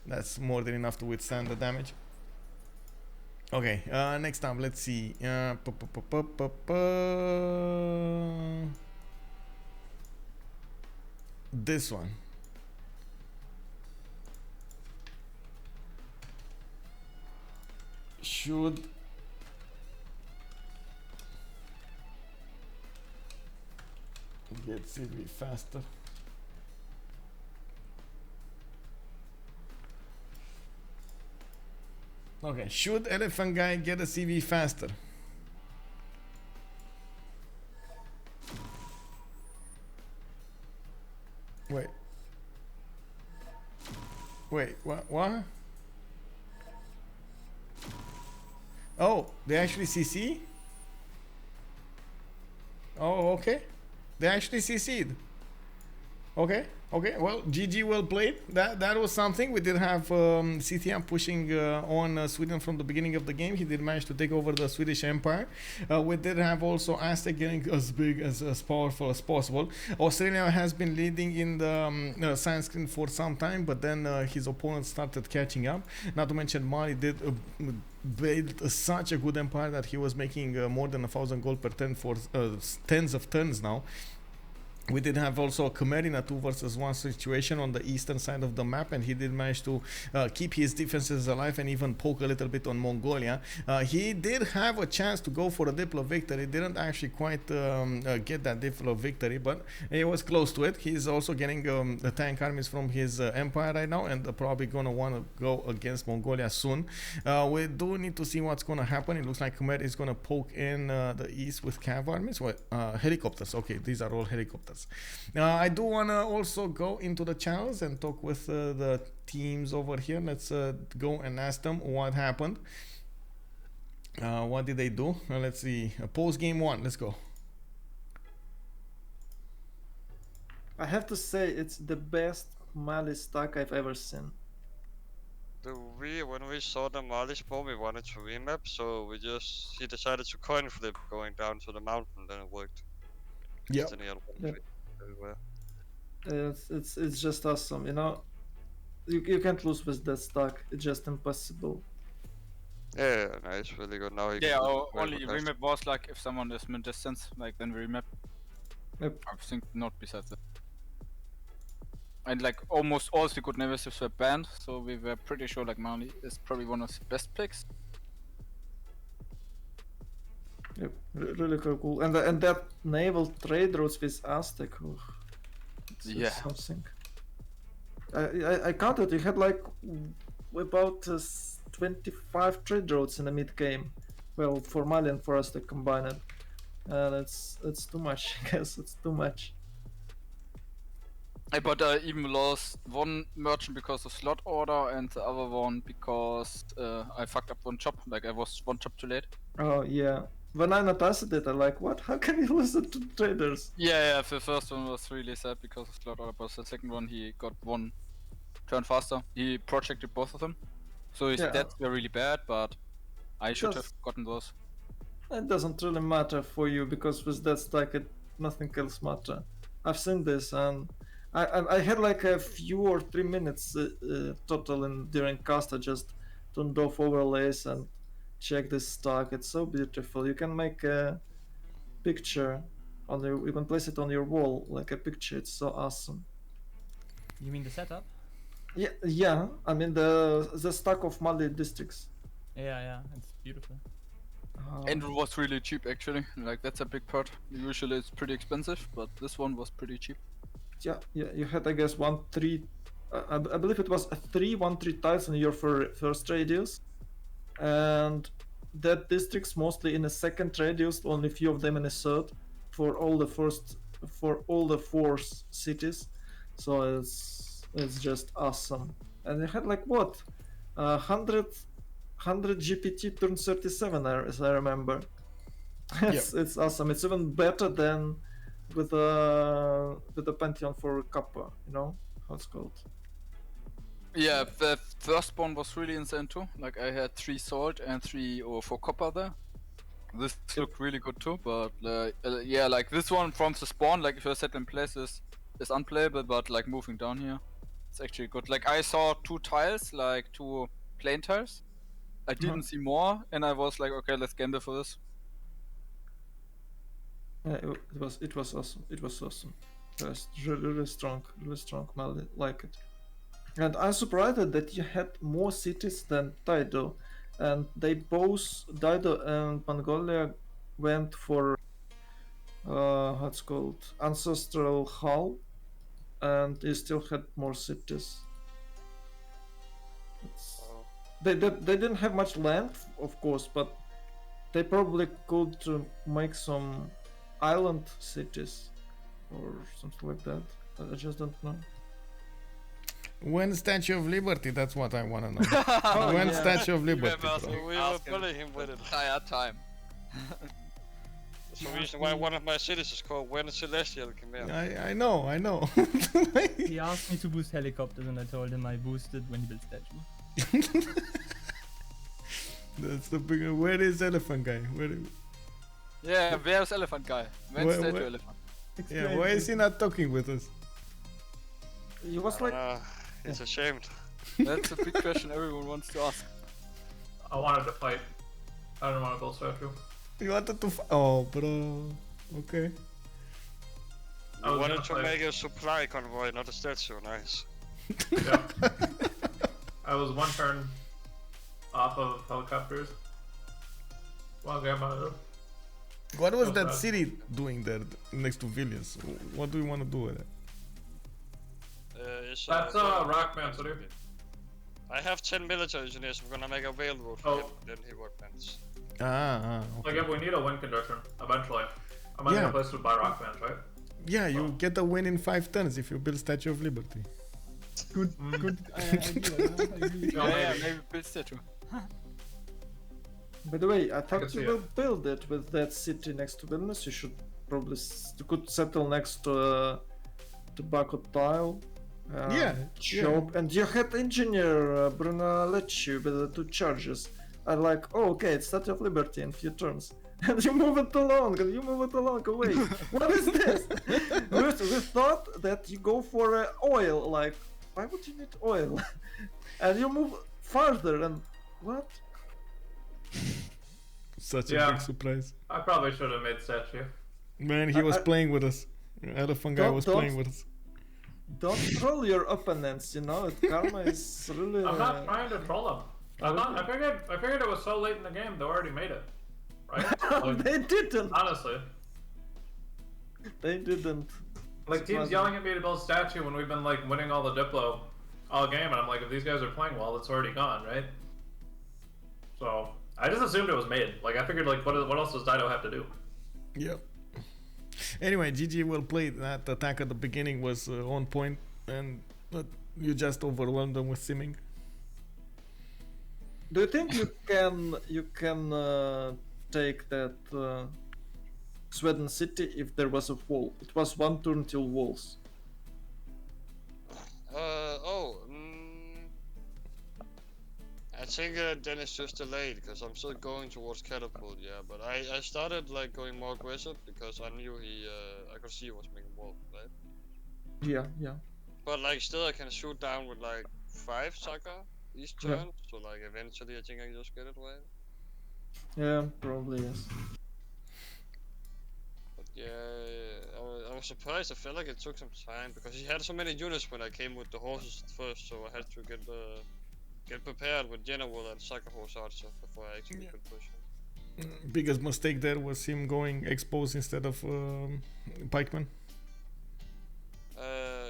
That's more than enough to withstand the damage. Okay, next up, let's see. This one. Should get CV faster. Okay, should Elaphantguy get a CV faster? Wait, what? Oh, they actually CC? Oh, okay. They actually CC'd. Okay. Okay, well, GG, well played. That was something. We did have Scythia pushing on Sweden from the beginning of the game. He did manage to take over the Swedish Empire. We did have also Aztec getting as big as powerful as possible. Australia has been leading in the Sanskrit for some time, but then his opponents started catching up. Not to mention Mali did build such a good empire that he was making more than 1,000 gold per turn for tens of turns now. We did have also a Khmer in a 2 versus 1 situation on the eastern side of the map, and he did manage to keep his defenses alive and even poke a little bit on Mongolia. He did have a chance to go for a Diplo victory, didn't actually quite get that Diplo victory, but he was close to it. He's also getting the tank armies from his empire right now, and probably gonna want to go against Mongolia soon. We do need to see what's gonna happen. It looks like Khmer is gonna poke in the east with cav armies. What? Helicopters. Okay, these are all helicopters. I do want to also go into the channels and talk with the teams over here. Let's go and ask them what happened. What did they do? Let's see. Post game 1. Let's go. I have to say it's the best Mali stack I've ever seen. When we saw the Mali spawn, we wanted to remap, so he decided to coin flip going down to the mountain, then it worked. Yep. Everywhere. It's just awesome, you know. You can't lose with that stack. It's just impossible. Yeah, no, it's really good now. Yeah, our only remap was like if someone is mid distance, like then we remap. Yep. I think not besides that. And like almost all the good narratives were banned, so we were pretty sure like Mali is probably one of the best picks. Yep, really cool. And that naval trade routes with Aztec, it's something. I counted. You had like about 25 trade routes in the mid game. Well, for Mali and for Aztec combined, and it's too much. I guess it's too much. But I even lost one merchant because of slot order, and the other one because I fucked up one job. Like I was one job too late. Oh yeah. When I noticed it, I'm like, what? How can you lose it to traders? Yeah, the first one was really sad because of slot order, but the second one he got one turn faster. He projected both of them, so his stats were really bad, but I should have gotten those. It doesn't really matter for you because with that stack, nothing else matter. I've seen this, and I had like a few or 3 minutes total during cast. I just turned off overlays and check this stack. It's so beautiful. You can make a picture on you can place it on your wall like a picture. It's so awesome. You mean the setup? Yeah. I mean the stack of Mali districts. Yeah, it's beautiful. And it was really cheap actually. Like that's a big part. Usually it's pretty expensive, but this one was pretty cheap. Yeah. You had I guess 1-3. I believe it was a 3-1-3 tiles in your first radius. And that districts mostly in a second radius, only few of them in a third for all the 4 cities. So it's just awesome. And it had like what 100 GPT turn 37 as I remember. It's awesome. It's even better than with the Pantheon for Kappa, you know how it's called. Yeah, the first one was really insane too. Like I had 3 salt and 3 or 4 copper there. This looked really good too, but yeah, like this one from the spawn, like if you're set in place is unplayable, but like moving down here, it's actually good. Like I saw 2 tiles, like 2 plain tiles. I didn't see more, and I was like, okay, let's gamble for this. Yeah, it was awesome. It was awesome. Just really strong, Mali, like it. And I'm surprised that you had more cities than Dido, and they both, Dido and Mongolia, went for what's called ancestral hall, and they still had more cities. They didn't have much land, of course, but they probably could make some island cities or something like that. I just don't know. When Statue of Liberty? That's what I want to know. When Statue of Liberty? We were bullying him with it entire time. That's the reason why one of my cities is called When Celestial Khmer. I know. He asked me to boost helicopters and I told him I boosted when he built statue. That's the big. Where is Elaphantguy? Yeah, where's Elaphantguy? When's Where- statue where- elephant? Yeah, why is he not talking with us? He was like, It's ashamed. That's a big question everyone wants to ask. I wanted to fight. I didn't want to build statue. You wanted to. Oh, bro. Okay. I I was wanted gonna to fight. make a supply convoy, not a statue. Nice. Yeah. I was one turn off of helicopters. Well, grandma. What was Oh, that God. city doing there next to Vilnius? What do you want to do with it? That's Rockman City. I have 10 military engineers. I'm gonna make a railroad for Oh. him. Then he workbench. Okay. Like if we need a win condition, eventually, I'm gonna Yeah. get a place to buy Rockman, right? Yeah, you get a win in 5 turns if you build Statue of Liberty. Good idea. Yeah, maybe build statue. by the way, I could thought see you will build it with that city next to Vilnius. You should probably you could settle next to tobacco tile. Yeah, Shop, and you had engineer Brunelleschi with the 2 charges. I like, oh, okay, it's Statue of Liberty in few turns. And you move it along, away. What is this? we thought that you go for oil, like, why would you need oil? And you move farther, and what? Such a Yeah. big surprise. I probably should have made statue. Man, he was playing with us. Elaphantguy was Don't- playing with us. Don't troll your opponents, you know, karma is really... I'm not trying to troll them. I figured it was so late in the game they already made it, right? Like, They didn't! honestly, They didn't. like It teams wasn't. yelling at me to build statue when we've been like winning all the Diplo all game, and I'm like, if these guys are playing well, it's already gone, right? So I just assumed it was made. Like I figured, like what else does Dido have to do? Yep. Anyway, GG well played. That attack at the beginning was on point, and you just overwhelmed them with simming. Do you think you can take that Sweden city if there was a wall? It was 1 turn till walls. I think then it's just delayed because I'm still going towards catapult. Yeah, but I started like going more aggressive because I knew I could see he was making wall, right? Yeah. But like still I can shoot down with like 5 Saka each Yeah. turn. So like eventually I think I can just get it right. Yeah, probably yes. But yeah, I was surprised. I felt like it took some time because he had so many units when I came with the horses at first, so I had to get prepared with general and Saka horse archer before I actually could push him. Biggest mistake there was him going expose instead of pikeman.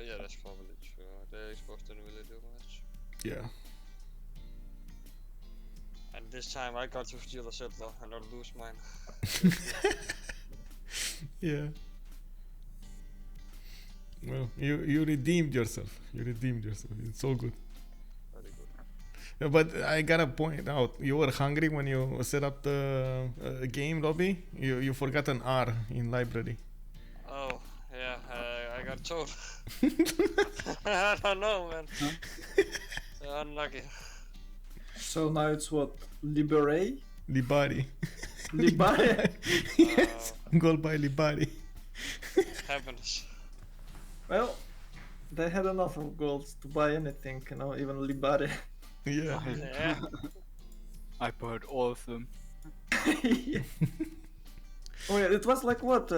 Yeah, that's probably true. The Xbox didn't really do much. Yeah. And this time I got to steal a settler and not lose mine. Yeah. Well, you redeemed yourself. It's so good. Very good. Yeah, but I gotta point out, you were hungry when you set up the game lobby. You forgot an R in library. Oh, yeah, I got told. I don't know, man. Unlucky. So now it's what? Libere? Libari. Libare? Yes. Goal by Libari. Happens. Well, they had enough of golds to buy anything, you know, even Libare. Yeah. Yeah. I bought all of them. Yeah. Oh yeah, it was like what?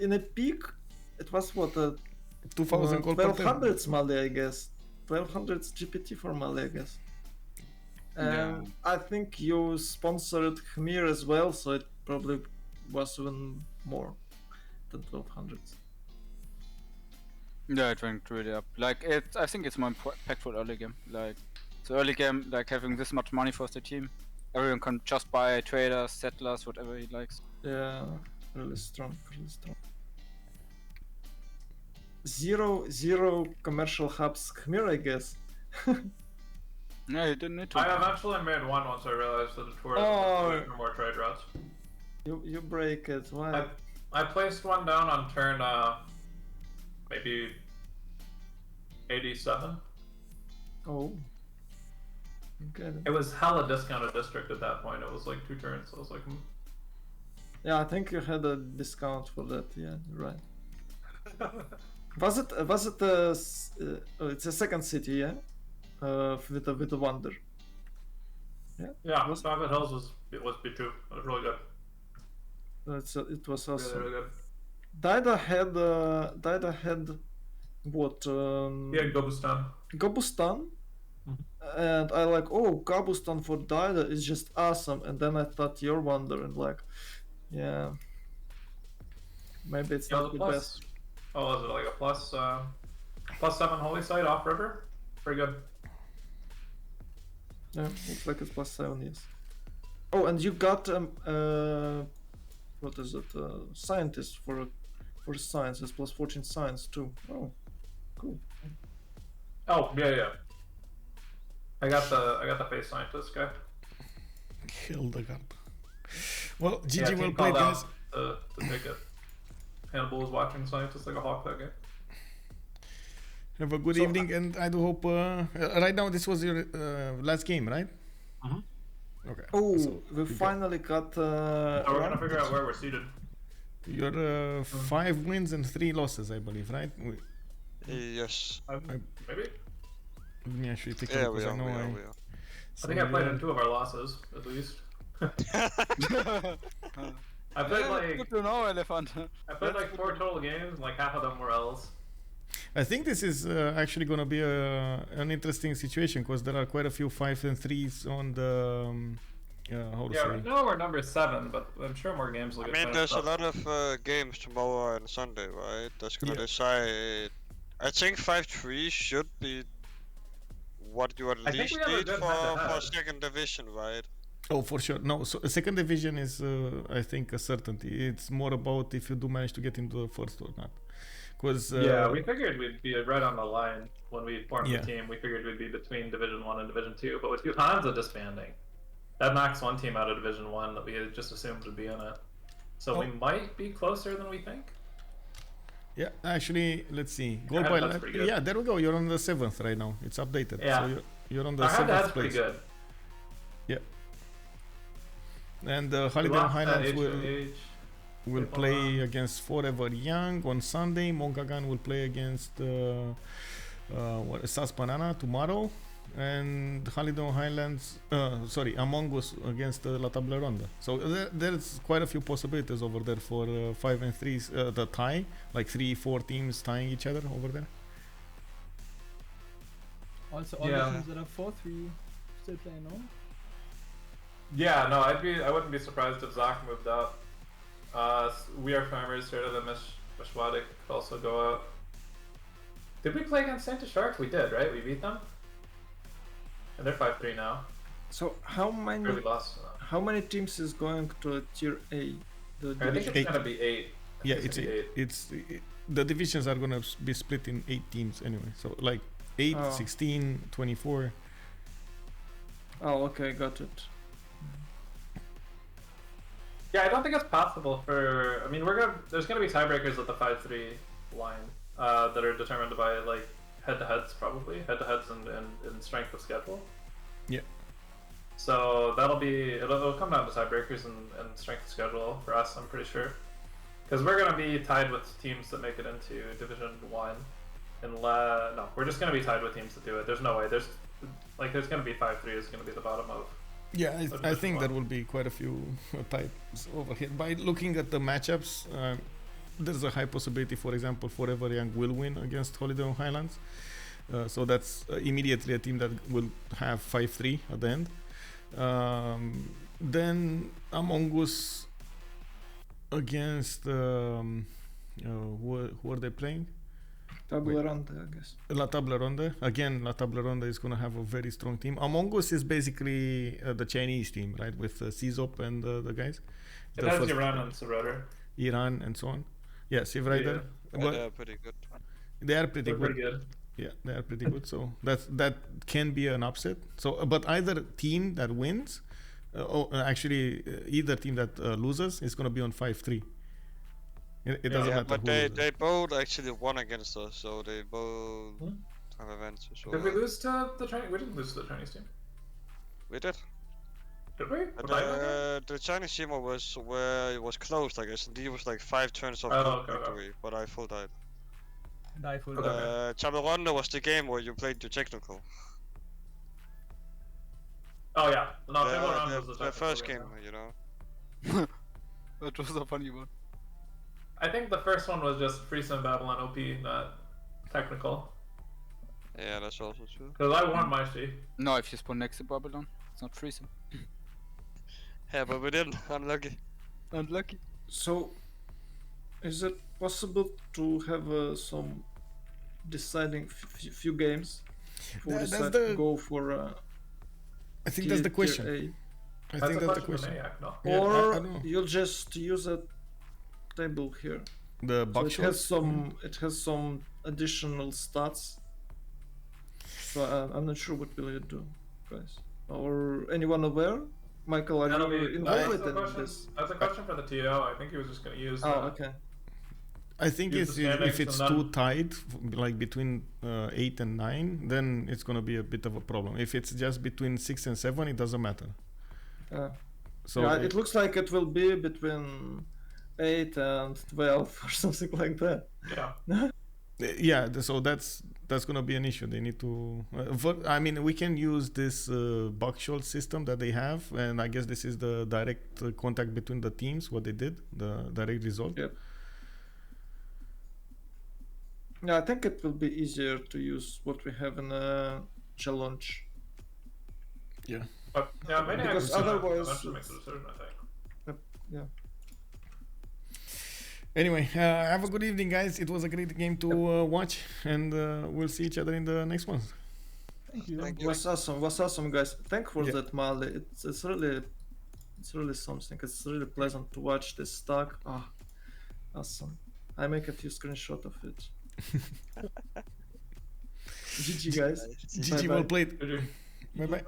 In a peak, it was what? 2000 gold per turn. 1200 Mali, I guess. 1200 GPT for Mali, I guess. And I think you sponsored Khmer as well, so it probably was even more than 1200. Yeah, it went really up. Like I think it's more impactful early game. Like the early game, like having this much money for the team, everyone can just buy traders, settlers, whatever he likes. Yeah, really strong. Zero commercial hubs Khmer, I guess. Yeah, you didn't need to. I eventually made one once I realized that the tour Oh. for more trade routes. You break it. Why? I placed one down on turn maybe 87. Oh. Okay. It was hella discounted district at that point. It was like 2 turns. So I was like, Yeah, I think you had a discount for that. Yeah, you're right. Was it it's a second city, yeah? With a wonder. yeah, Private Hills was B2. It was really good. It was awesome. Really, really good. Daida had what? Yeah, Gobustan. Gobustan. And I like, oh, Gobustan for Daida is just awesome. And then I thought your wonder and like, yeah, maybe it's Yeah, not the plus, best. oh, was it like a +7 holy site off river? Pretty good. Yeah, looks like it's +7, yes. Oh, and you got what is it? Scientist for science. It's +14 science too. Oh, cool. Oh yeah. I got the face scientist guy. Hildegard. Well, GG, Yeah, well team played, called out guys. to take it. Hannibal was watching scientist like a hawk that game. Have a good So, evening, and I do hope. Right now, this was your last game, right? Okay. Oh, so we you finally got. So we're gonna figure out where we're seated. You're 5 wins and 3 losses, I believe, right? Yes. Maybe. Let me actually take a Yeah, look, we 'cause are. I know We are. I. We are. I think I played in 2 of our losses at least. I played like Good to know, Elephant. I played like 4 total games, and like half of them were L's. I think this is actually going to be an interesting situation because there are quite a few 5s and 3s on the. How to Yeah, say? right now we're number 7, but I'm sure more games will I get mean, finished there's a up. lot of games tomorrow and Sunday, right? That's gonna Yeah. decide. I think 5-3 should be what you at I think least we have a need good for head-to-head. second division, right? Oh, for sure. No, so second division is, I think, a certainty. It's more about if you do manage to get into the first or not. Because Yeah, we figured we'd be right on the line when we formed Yeah. the team. We figured we'd be between Division 1 and Division 2, but with Lufthansa disbanding, that knocks one team out of Division 1 that we had just assumed would be in it. So we Oh. might be closer than we think. yeah, actually, let's see. Goal Our by head-to-head's pretty good. yeah, there we go. You're on the 7th right now. It's updated. Yeah. So you're on the Our 7th head-to-head's place. pretty good. Yeah. And We Holiday lost that Highlands H2H. will People play on. against Forever Young on Sunday. Mongagan will play against Sas Banana tomorrow. And Holiday Highlands, Among Us against La Table Ronda. So there's quite a few possibilities over there for 5 and 3s. The tie, like 3-4 teams tying each other over there. Also, all Yeah. the teams that are 4-3 still playing, no? Yeah, no, I wouldn't be surprised if Zach moved out. We are farmers here to the Mishwadik could also go out. Did we play against Santa Sharks? We did, right? We beat them? And they're 5-3 now. So how many Or we lost. teams is going to Tier A? The I think division? it's Eight. gonna be 8. Yeah, It's gonna be it's the divisions are gonna be split in 8 teams anyway. So like 8, Oh. 16, 24. Oh, okay, got it. Yeah, I don't think it's possible for. I mean, there's gonna be tiebreakers at the 5-3 line that are determined by like head-to-heads, probably head-to-heads and strength of schedule. Yeah. So it'll come down to tiebreakers and strength of schedule for us. I'm pretty sure, because we're gonna be tied with teams that make it into Division 1. No, we're just gonna be tied with teams that do it. There's no way. There's gonna be 5-3 is gonna be the bottom of. Yeah, I Division think there one. will be quite a few types over here. By looking at the matchups, there's a high possibility, for example, Forever Young will win against Holiday Highlands. So that's immediately a team that will have 5-3 at the end. Then Among Us against who are they playing? Tabula Ronda, I guess. La Table Ronda. Again, La Table Ronda is going to have a very strong team. Among Us is basically the Chinese team, right? With Czop and the guys. It The has first- Iran and Sarauter. Iran and so on. Yeah, Civ Rider. Yeah, But they're pretty good. they are pretty They're good. pretty good. Yeah, they are pretty good. So that can be an upset. So, but either team that wins either team that loses is gonna be on 5-3. It doesn't Yeah, matter but who they loses. they both actually won against us, so they both have advantage. So Did we lose to the Chinese? We didn't lose to the Chinese team. we did. Did we? But, Was I on there? the Chinese team was where it was closed, I guess. And he was like 5 turns off Oh, okay, okay. victory, but I full died. Die full. Okay. Chaturanga was the game where you played your technical. Oh yeah. No, Table Round was The the first technical game, game, you know. That was a funny one. I think the first one was just Freesim Babylon OP, not technical. Yeah, that's also true. Because I won my sheet. No, if you spawn next to Babylon, it's not freezing. Yeah, but we didn't. Unlucky. Unlucky. So, is it possible to have some deciding few games before we That's decide the- to go for I think that's the question. tier A? I That's think a that's the question question. for Maniac, no? Yeah, Or I know. you'll just use a table here. The So buck it has some additional stats. So I'm not sure what will you do, guys. Or anyone aware? Michael, are That'll you be involved that's a in question. this? That's a question for the TO. I think he was just gonna use. Oh, okay. I think Use it's the standings if it's and too then- tight, like between 8 and 9, then it's gonna be a bit of a problem. If it's just between 6 and 7, it doesn't matter. So Yeah, it looks like it will be between 8 and 12 or something like that. Yeah. so that's gonna be an issue. They need to. I mean, we can use this buckshot system that they have, and I guess this is the direct contact between the teams. What they did, the direct result. Yep. Yeah, I think it will be easier to use what we have in a challenge. Yeah. But yeah, Maniac Because is gonna otherwise eventually make the decision, I think. Yeah. Anyway, have a good evening, guys. It was a great game to watch, and we'll see each other in the next one. Thank you. Thank you. Was awesome, guys. Thank for Yeah. that, Mali. It's really something. It's really pleasant to watch this stock. Ah, awesome. I make a few screenshots of it. GG, guys. GG, Bye-bye. well played. GG. Bye bye.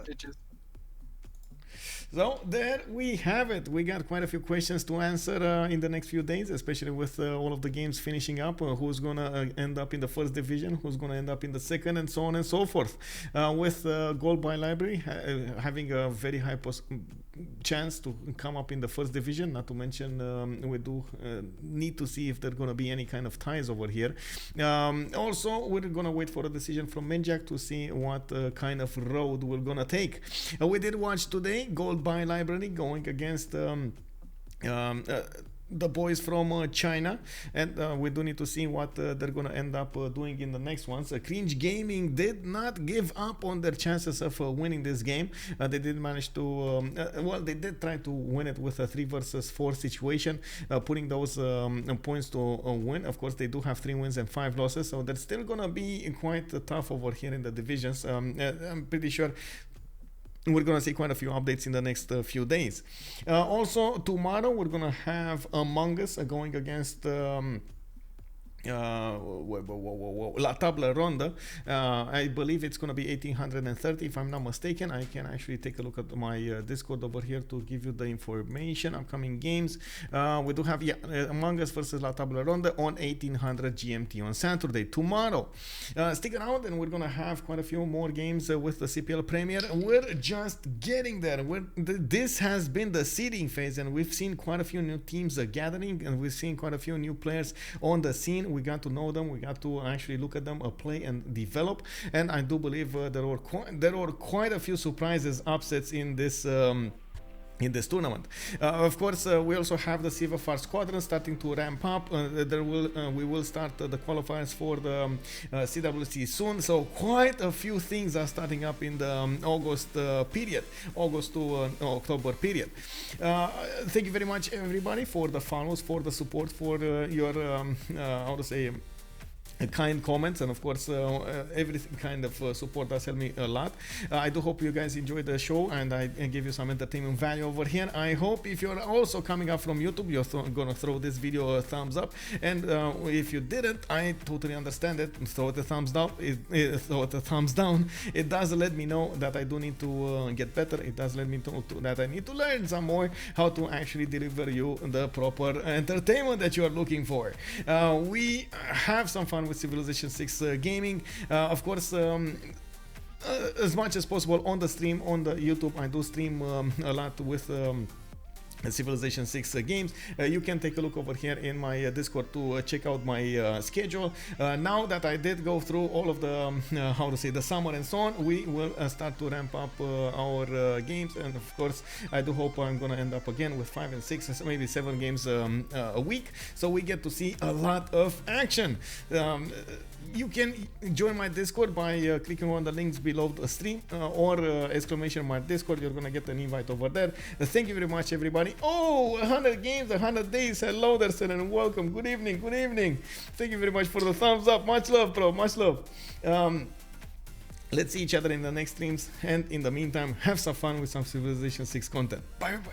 So there we have it. We got quite a few questions to answer in the next few days, especially with all of the games finishing up. Who's gonna end up in the first division? Who's gonna end up in the second, and so on and so forth. With Gold by Library having a very high chance to come up in the first division. Not to mention we do need to see if there are gonna be any kind of ties over here. Also, we're gonna wait for a decision from Menjak to see what kind of road we're gonna take. We did watch today Gold by Library going against the boys from China, and we do need to see what they're gonna end up doing in the next ones. Cringe Gaming did not give up on their chances of winning this game. They did manage to they did try to win it with a 3 versus 4 situation, putting those points to win. Of course, they do have 3 wins and 5 losses, so they're still gonna be quite tough over here in the divisions. I'm pretty sure we're gonna see quite a few updates in the next few days. Also, tomorrow we're gonna have Among Us going against La Table Ronde. I believe it's gonna be 1830 if I'm not mistaken. I can actually take a look at my Discord over here to give you the information. Upcoming games. We do have Among Us versus La Table Ronde on 1800 GMT on Saturday. Tomorrow, stick around and we're gonna have quite a few more games with the CPL Premier. We're just getting there. This has been the seeding phase, and we've seen quite a few new teams gathering, and we've seen quite a few new players on the scene. We got to know them. We got to actually look at them play and develop. And I do believe there were quite a few surprises, upsets in this tournament. Of course, we also have the CVFR squadron starting to ramp up. We will start the qualifiers for the CWC soon. So quite a few things are starting up in the August to October period. Thank you very much, everybody, for the follows, for the support, for your kind comments, and of course everything kind of support does help me a lot. I do hope you guys enjoyed the show and I give you some entertainment value over here. I hope if you're also coming up from YouTube, you're gonna throw this video a thumbs up, and if you didn't, I totally understand it. Throw it a thumbs down. Throw it a thumbs down. It does let me know that I do need to get better. It does let me know that I need to learn some more how to actually deliver you the proper entertainment that you are looking for. We have some fun with Civilization 6 gaming. Of course, as much as possible on the stream, on the YouTube, I do stream a lot with Civilization 6 games. You can take a look over here in my Discord to check out my schedule. Now that I did go through all of the how to say, the summer and so on, we will start to ramp up our games, and of course I do hope I'm gonna end up again with 5 and 6, maybe 7 games a week, so we get to see a lot of action. You can join my Discord by clicking on the links below the stream or exclamation mark Discord. You're gonna get an invite over there. Thank you very much, everybody. Oh, 100 games, 100 days. Hello there, sir, and welcome. Good evening, good evening. Thank you very much for the thumbs up. Much love, bro, much love. Let's see each other in the next streams, and in the meantime, have some fun with some Civilization 6 content. Bye bye.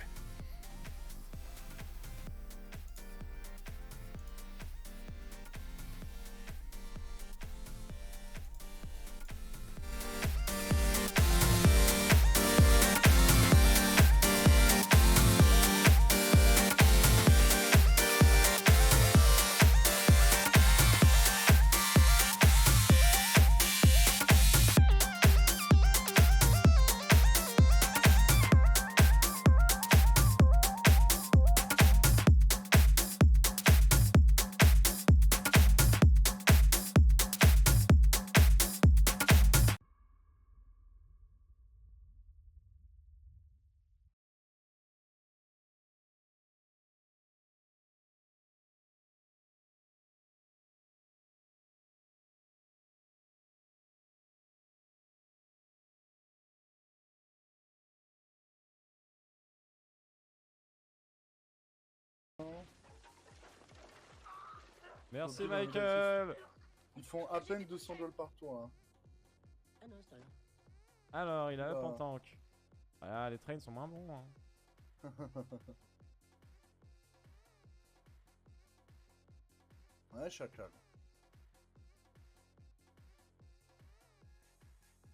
Merci Donc, Michael. Ils font à peine 200 dollars par tour. Hein. Ah non, c'est rien. Alors, il a up en Bah. tank. Ah, les trains sont moins bons. Hein. Ouais, chacal.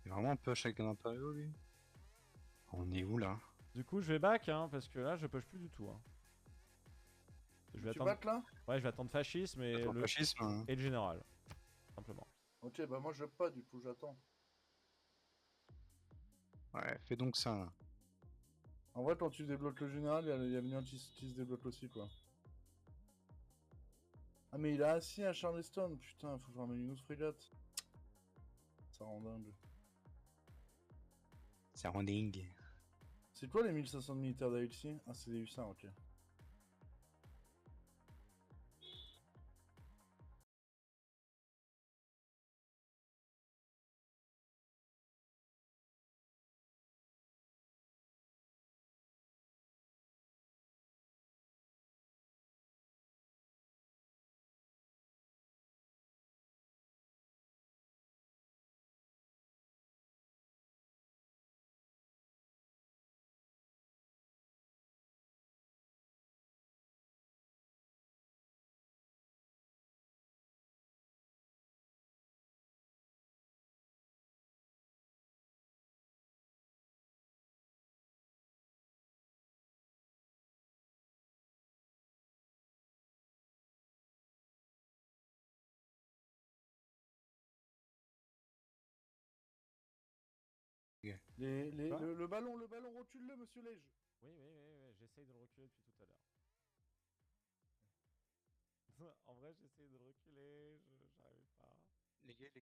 C'est vraiment un peu à chacun d'impériaux, lui. On est où là? Du coup, je vais back hein, parce que là, je push plus du tout. Hein. Je vais Tu attendre... battes là? Ouais, je vais attendre fascisme et Attends, fascisme, hein. et le général. Simplement. Ok, bah moi je pas, du coup j'attends. Ouais, fais donc ça. Là. En vrai, quand tu débloques le général, il y a le mien qui se débloque aussi, quoi. Ah, mais il a assis à Charleston, putain, faut que je ramène une autre frégate. Ça rend dingue. Ça rend dingue. C'est quoi les 1500 militaires d'Alexis? Ah, c'est des hussards, ok. Le ballon, rotule-le, monsieur Lège. Oui, j'essaye de le reculer depuis tout à l'heure. En vrai, j'essaye de le reculer, j'arrive pas. Les gars, les...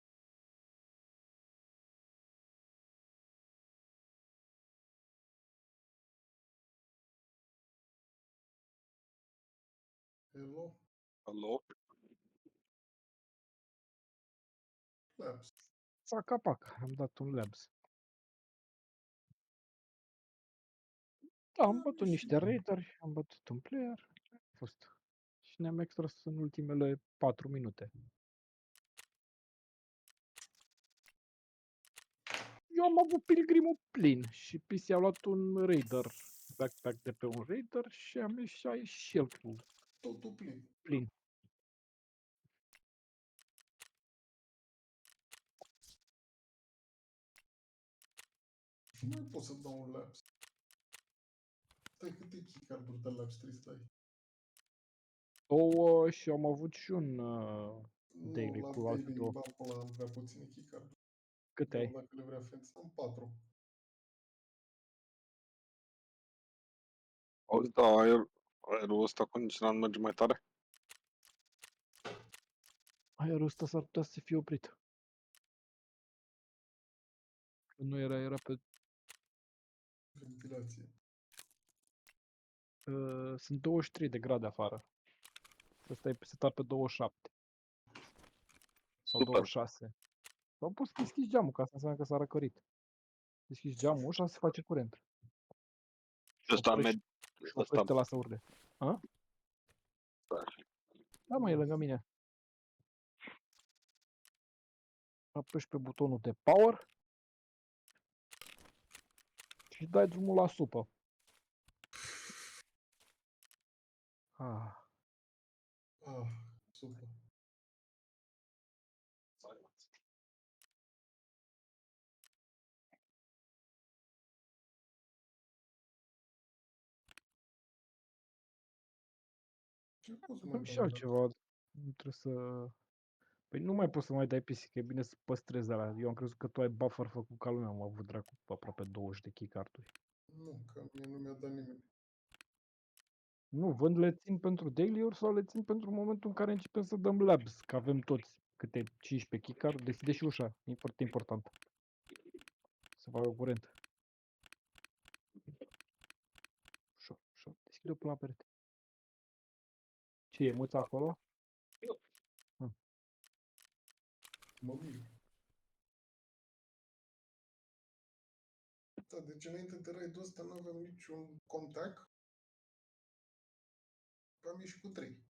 Hello. Hallo? Labs. Kapak, am dat un labs. Am bătut niște raideri, am bătut un player. A fost. Și ne-am extras în ultimele 4 minute. Eu am avut pilgrimul plin și PC a luat un raider, backpack de pe un raider și am ieșit și el cu Totul plin. plin. Nu mai pot să dau un laps. Stai, câte keycard-uri de laps trebuie să dai? 2 și am avut și un daily Nu, la cu alte daily 2. bam până am prea puține keycard-uri. Câte Eu ai? dacă le vrea fix, am 4. Auzi, da, aerul ăsta condiționat merge mai tare? Aerul ăsta s-ar putea să fie oprit. Că nu era pe... Ventilație. Sunt 23 de grade afară. Ăsta e setat pe 27. Sau Super. 26. Sau poți să deschizi geamul, că asta înseamnă că s-a răcorit. Deschizi geamul, ușa se face curent. Și ăsta Și oprește, te lasă urle. A? Da, mă, e lângă mine. Apeși pe butonul de power și dai drumul la supă. Ah. Ah, super. Ce poți mai Avem da și un laps? altceva. Nu trebuie să... Păi nu mai poți să mai dai pisică, e bine să păstrezi alea. Eu am crezut că tu ai buffer făcut ca lumea, am avut dracu aproape 20 de keycard-uri. Nu, că mie nu mi-a dat nimeni. Nu, vând le țin pentru daily-uri sau le țin pentru momentul în care începem să dăm labs, că avem toți câte 15 keycard, deschide și ușa, e foarte important. Să facă curent. Ușor, ușor, deschide-o până la perete. Ce e, mâța acolo? Mă mir. Da, deci înainte de raid-ul ăsta nu aveam niciun contact. Am ieșit cu 3.